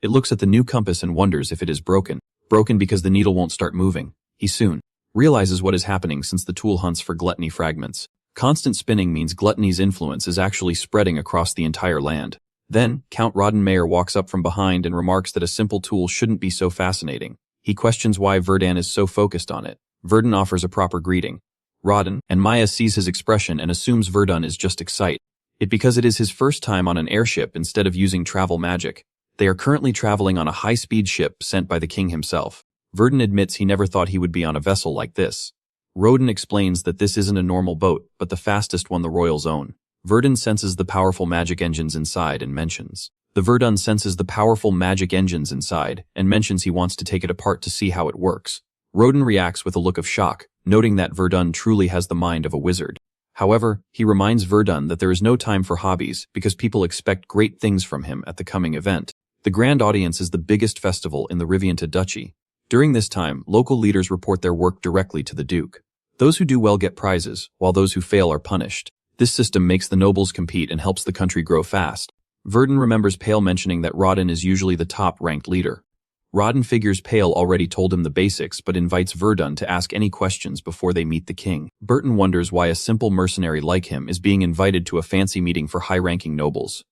It looks at the new compass and wonders if it is broken. Broken because the needle won't start moving. He soon realizes what is happening since the tool hunts for Gluttony fragments. Constant spinning means Gluttony's influence is actually spreading across the entire land. Then, Count Rodenmayer walks up from behind and remarks that a simple tool shouldn't be so fascinating. He questions why Verdun is so focused on it. Verdun offers a proper greeting. Roden and Maya sees his expression and assumes Verdun is just excited. Because it is his first time on an airship instead of using travel magic. They are currently traveling on a high-speed ship sent by the king himself. Verdun admits he never thought he would be on a vessel like this. Roden explains that this isn't a normal boat, but the fastest one the royals own. Verdun senses the powerful magic engines inside and mentions. Verdun senses the powerful magic engines inside and mentions he wants to take it apart to see how it works. Roden reacts with a look of shock, noting that Verdun truly has the mind of a wizard. However, he reminds Verdun that there is no time for hobbies because people expect great things from him at the coming event. The grand audience is the biggest festival in the Rivienta Duchy. During this time, local leaders report their work directly to the Duke. Those who do well get prizes, while those who fail are punished. This system makes the nobles compete and helps the country grow fast. Verdun remembers Pale mentioning that Rodden is usually the top-ranked leader. Rodden figures Pale already told him the basics but invites Verdun to ask any questions before they meet the king. Burton wonders why a simple mercenary like him is being invited to a fancy meeting for high-ranking nobles.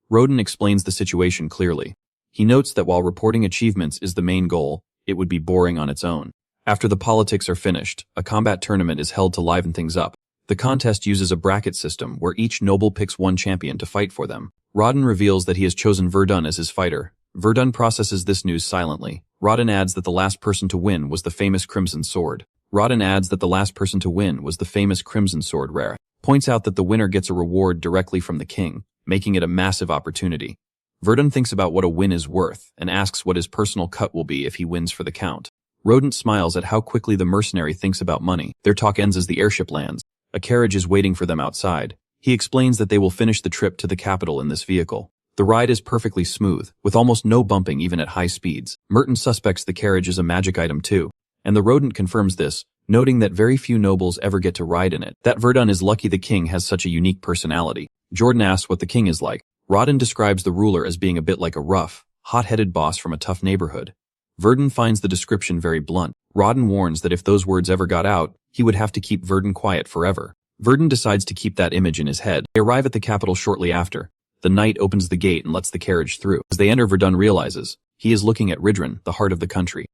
Roden explains the situation clearly. He notes that while reporting achievements is the main goal, it would be boring on its own. After the politics are finished, a combat tournament is held to liven things up. The contest uses a bracket system where each noble picks one champion to fight for them. Rodden reveals that he has chosen Verdun as his fighter. Verdun processes this news silently. Rodden adds that the last person to win was the famous Crimson Sword. Rodden adds that the last person to win was the famous Crimson Sword rare. Points out that the winner gets a reward directly from the king, making it a massive opportunity. Verdun thinks about what a win is worth and asks what his personal cut will be if he wins for the count. Rodent smiles at how quickly the mercenary thinks about money. Their talk ends as the airship lands. A carriage is waiting for them outside. He explains that they will finish the trip to the capital in this vehicle. The ride is perfectly smooth, with almost no bumping even at high speeds. Merton suspects the carriage is a magic item too, and the rodent confirms this, noting that very few nobles ever get to ride in it. That Verdun is lucky the king has such a unique personality. Jordan asks what the king is like. Rodden describes the ruler as being a bit like a rough, hot-headed boss from a tough neighborhood. Verdun finds the description very blunt. Rodden warns that if those words ever got out, he would have to keep Verdun quiet forever. Verdun decides to keep that image in his head. They arrive at the capital shortly after. The knight opens the gate and lets the carriage through. As they enter, Verdun realizes he is looking at Ridran, the heart of the country,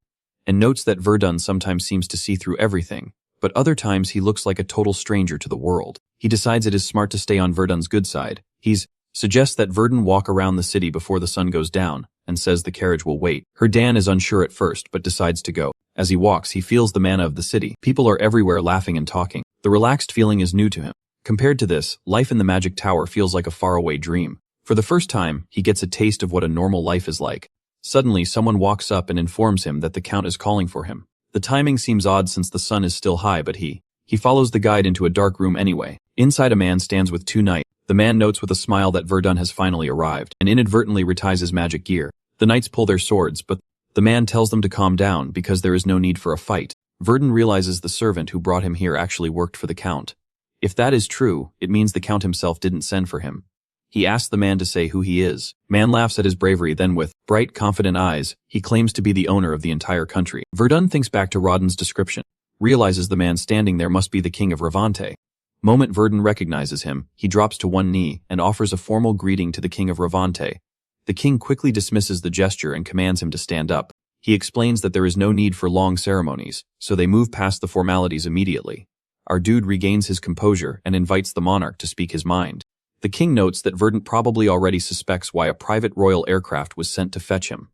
and notes that Verdun sometimes seems to see through everything, but other times he looks like a total stranger to the world. He decides it is smart to stay on Verdun's good side. He suggests that Verdun walk around the city before the sun goes down, and says the carriage will wait. Herdan is unsure at first, but decides to go. As he walks, he feels the mana of the city. People are everywhere laughing and talking. The relaxed feeling is new to him. Compared to this, life in the Magic Tower feels like a faraway dream. For the first time, he gets a taste of what a normal life is like. Suddenly, someone walks up and informs him that the Count is calling for him. The timing seems odd since the sun is still high, but he follows the guide into a dark room anyway. Inside, a man stands with two knights. The man notes with a smile that Verdun has finally arrived, and inadvertently reties his magic gear. The knights pull their swords, but the man tells them to calm down because there is no need for a fight. Verdun realizes the servant who brought him here actually worked for the Count. If that is true, it means the Count himself didn't send for him. He asks the man to say who he is. Man laughs at his bravery, then with bright, confident eyes, he claims to be the owner of the entire country. Verdun thinks back to Rodden's description, realizes the man standing there must be the king of Ravante. Moment Verdun recognizes him, he drops to one knee and offers a formal greeting to the king of Ravante. The king quickly dismisses the gesture and commands him to stand up. He explains that there is no need for long ceremonies, so they move past the formalities immediately. Our dude regains his composure and invites the monarch to speak his mind. The king notes that Verdant probably already suspects why a private royal aircraft was sent to fetch him.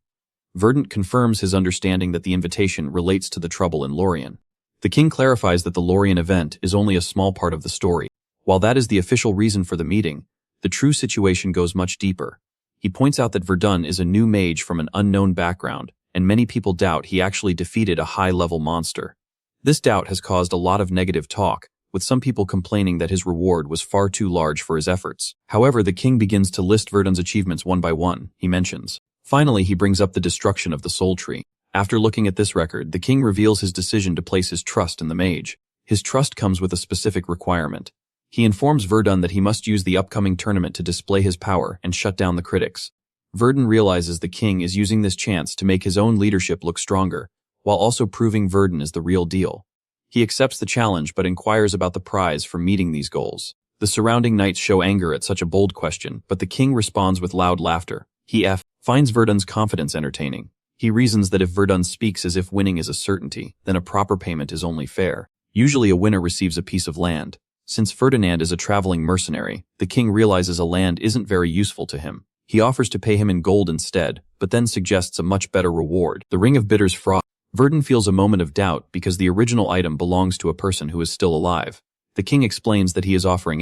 Verdant confirms his understanding that the invitation relates to the trouble in Lorien. The king clarifies that the Lorien event is only a small part of the story. While that is the official reason for the meeting, the true situation goes much deeper. He points out that Verdun is a new mage from an unknown background, and many people doubt he actually defeated a high-level monster. This doubt has caused a lot of negative talk, with some people complaining that his reward was far too large for his efforts. However, the king begins to list Verdun's achievements one by one, he mentions. Finally, he brings up the destruction of the Soul Tree. After looking at this record, the king reveals his decision to place his trust in the mage. His trust comes with a specific requirement. He informs Verdun that he must use the upcoming tournament to display his power and shut down the critics. Verdun realizes the king is using this chance to make his own leadership look stronger, while also proving Verdun is the real deal. He accepts the challenge but inquires about the prize for meeting these goals. The surrounding knights show anger at such a bold question, but the king responds with loud laughter. He finds Verdun's confidence entertaining. He reasons that if Verdun speaks as if winning is a certainty, then a proper payment is only fair. Usually a winner receives a piece of land. Since Ferdinand is a traveling mercenary, the king realizes a land isn't very useful to him. He offers to pay him in gold instead, but then suggests a much better reward. The Ring of Bitters fraud. Verdun feels a moment of doubt because the original item belongs to a person who is still alive. The king explains that he is offering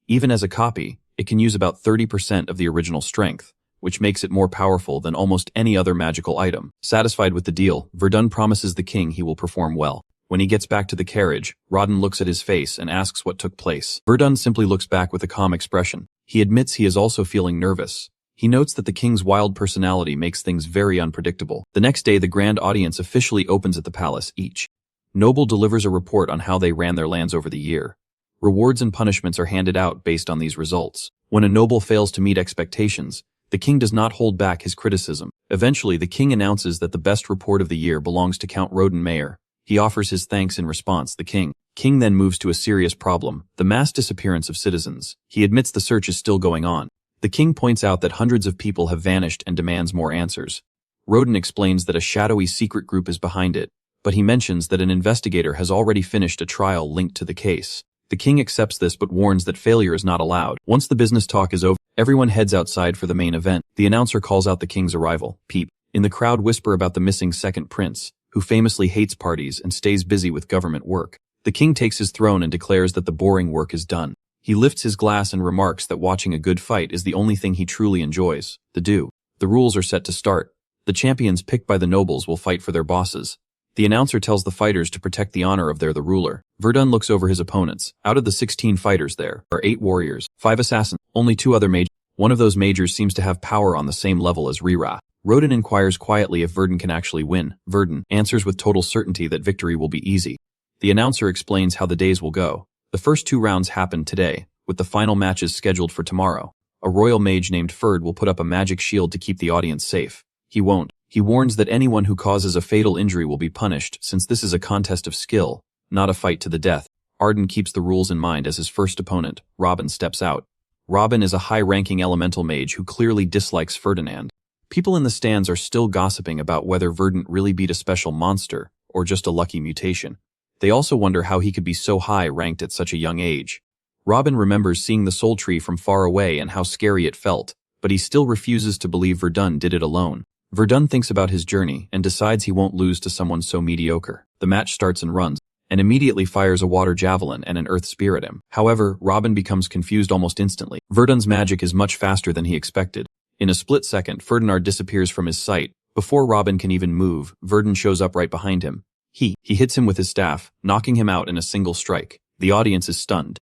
even as a copy, it can use about 30% of the original strength, which makes it more powerful than almost any other magical item. Satisfied with the deal, Verdun promises the king he will perform well. When he gets back to the carriage, Rodden looks at his face and asks what took place. Verdun simply looks back with a calm expression. He admits he is also feeling nervous. He notes that the king's wild personality makes things very unpredictable. The next day, the grand audience officially opens at the palace. Each noble delivers a report on how they ran their lands over the year. Rewards and punishments are handed out based on these results. When a noble fails to meet expectations, the king does not hold back his criticism. Eventually, the king announces that the best report of the year belongs to Count Roden Mayer. He offers his thanks in response. The king then moves to a serious problem, the mass disappearance of citizens. He admits the search is still going on. The king points out that hundreds of people have vanished and demands more answers. Roden explains that a shadowy secret group is behind it, but he mentions that an investigator has already finished a trial linked to the case. The king accepts this but warns that failure is not allowed. Once the business talk is over, everyone heads outside for the main event. The announcer calls out the king's arrival. Peep. In the crowd whisper about the missing second prince, who famously hates parties and stays busy with government work. The king takes his throne and declares that the boring work is done. He lifts his glass and remarks that watching a good fight is the only thing he truly enjoys. The rules are set to start. The champions picked by the nobles will fight for their bosses. The announcer tells the fighters to protect the honor of the ruler. Verdun looks over his opponents. Out of the 16 fighters there are 8 warriors, 5 assassins, only 2 other majors. One of those majors seems to have power on the same level as Rira. Roden inquires quietly if Verdun can actually win. Verdun answers with total certainty that victory will be easy. The announcer explains how the days will go. The first 2 rounds happen today, with the final matches scheduled for tomorrow. A royal mage named Ferd will put up a magic shield to keep the audience safe. He won't. He warns that anyone who causes a fatal injury will be punished, since this is a contest of skill, not a fight to the death. Arden keeps the rules in mind as his first opponent. Robin steps out. Robin is a high-ranking elemental mage who clearly dislikes Ferdinand. People in the stands are still gossiping about whether Verdant really beat a special monster, or just a lucky mutation. They also wonder how he could be so high ranked at such a young age. Robin remembers seeing the soul tree from far away and how scary it felt, but he still refuses to believe Verdun did it alone. Verdun thinks about his journey and decides he won't lose to someone so mediocre. The match starts and runs, and immediately fires a water javelin and an earth spear at him. However, Robin becomes confused almost instantly. Verdun's magic is much faster than he expected. In a split second, Ferdinand disappears from his sight. Before Robin can even move, Verdun shows up right behind him. He hits him with his staff, knocking him out in a single strike. The audience is stunned.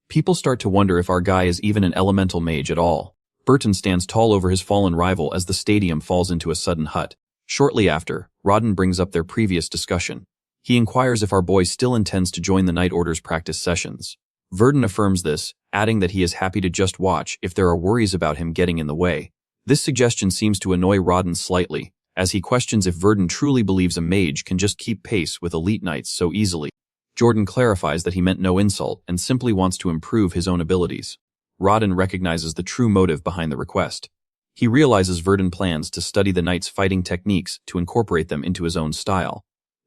People start to wonder if our guy is even an elemental mage at all. Burton stands tall over his fallen rival as the stadium falls into a sudden hut. Shortly after, Rodden brings up their previous discussion. He inquires if our boy still intends to join the Night Order's practice sessions. Verdun affirms this, adding that he is happy to just watch if there are worries about him getting in the way. This suggestion seems to annoy Rodden slightly, as he questions if Verdun truly believes a mage can just keep pace with elite knights so easily. Jordan clarifies that he meant no insult and simply wants to improve his own abilities. Rodden recognizes the true motive behind the request. He realizes Verdun plans to study the knight's fighting techniques to incorporate them into his own style.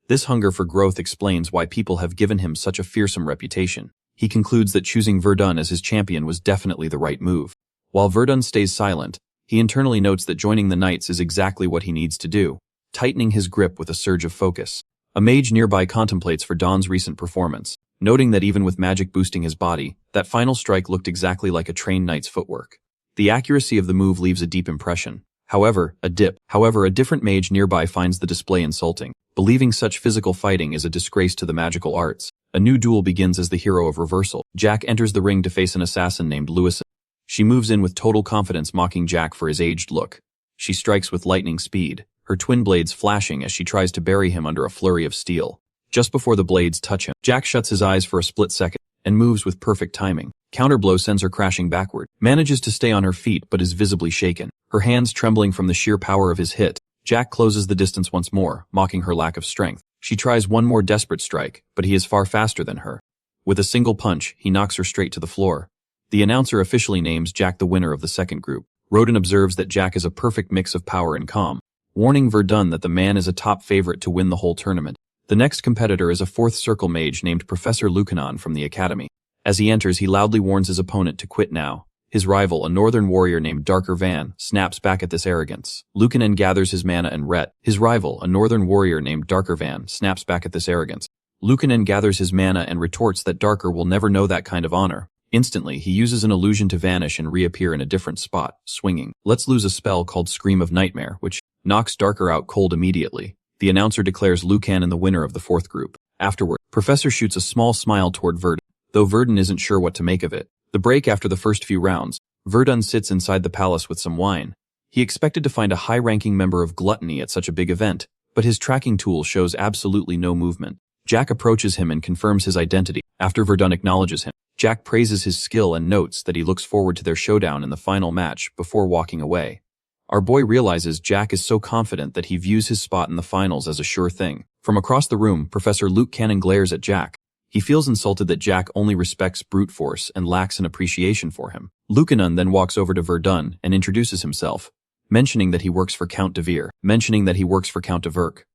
This hunger for growth explains why people have given him such a fearsome reputation. He concludes that choosing Verdun as his champion was definitely the right move. While Verdun stays silent, he internally notes that joining the knights is exactly what he needs to do, tightening his grip with a surge of focus. A mage nearby contemplates Verdun's recent performance, noting that even with magic boosting his body, that final strike looked exactly like a trained knight's footwork. The accuracy of the move leaves a deep impression. However, a different mage nearby finds the display insulting, believing such physical fighting is a disgrace to the magical arts. A new duel begins as the hero of reversal. Jack enters the ring to face an assassin named Lewis. She moves in with total confidence, mocking Jack for his aged look. She strikes with lightning speed, her twin blades flashing as she tries to bury him under a flurry of steel. Just before the blades touch him, Jack shuts his eyes for a split second and moves with perfect timing. Counterblow sends her crashing backward, manages to stay on her feet but is visibly shaken, her hands trembling from the sheer power of his hit. Jack closes the distance once more, mocking her lack of strength. She tries one more desperate strike, but he is far faster than her. With a single punch, he knocks her straight to the floor. The announcer officially names Jack the winner of the second group. Roden observes that Jack is a perfect mix of power and calm, warning Verdun that the man is a top favorite to win the whole tournament. The next competitor is a fourth circle mage named Professor Lucanon from the academy. As he enters, he loudly warns his opponent to quit now. His rival, a northern warrior named Darker Van, snaps back at this arrogance. Lucanen gathers his mana and ret. His rival, a northern warrior named Darker Van, snaps back at this arrogance. Lucanen gathers his mana and retorts that Darker will never know that kind of honor. Instantly, he uses an illusion to vanish and reappear in a different spot, swinging. Let's lose a spell called Scream of Nightmare, which knocks Darker out cold immediately. The announcer declares Lucanen the winner of the fourth group. Afterward, Professor shoots a small smile toward Verdun, though Verdun isn't sure what to make of it. The break after the first few rounds, Verdun sits inside the palace with some wine. He expected to find a high-ranking member of Gluttony at such a big event, but his tracking tool shows absolutely no movement. Jack approaches him and confirms his identity. After Verdun acknowledges him, Jack praises his skill and notes that he looks forward to their showdown in the final match before walking away. Our boy realizes Jack is so confident that he views his spot in the finals as a sure thing. From across the room, Professor Luke Cannon glares at Jack. He feels insulted that Jack only respects brute force and lacks an appreciation for him. Lucanen then walks over to Verdun and introduces himself, mentioning that he works for Count de Veer,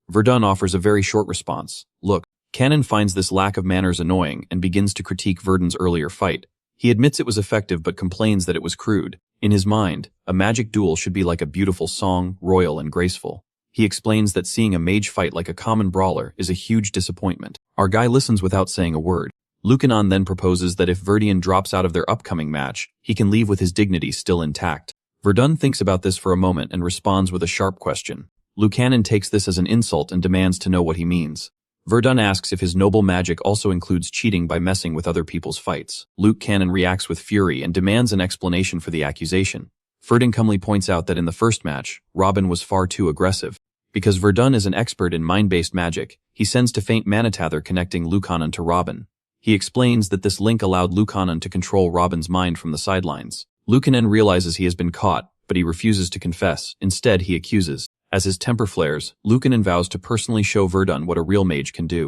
Verdun offers a very short response. Look, Cannon finds this lack of manners annoying and begins to critique Verdun's earlier fight. He admits it was effective but complains that it was crude. In his mind, a magic duel should be like a beautiful song, royal and graceful. He explains that seeing a mage fight like a common brawler is a huge disappointment. Our guy listens without saying a word. Lucanen then proposes that if Verdun drops out of their upcoming match, he can leave with his dignity still intact. Verdun thinks about this for a moment and responds with a sharp question. Lucanen takes this as an insult and demands to know what he means. Verdun asks if his noble magic also includes cheating by messing with other people's fights. Luke Cannon reacts with fury and demands an explanation for the accusation. Verdun calmly points out that in the first match, Robin was far too aggressive. Because Verdun is an expert in mind-based magic, he sends to faint Manitather connecting Lucanen to Robin. He explains that this link allowed Lucanen to control Robin's mind from the sidelines. Lucanen realizes he has been caught, but he refuses to confess. Instead, he accuses. As his temper flares, Lucanen vows to personally show Verdun what a real mage can do.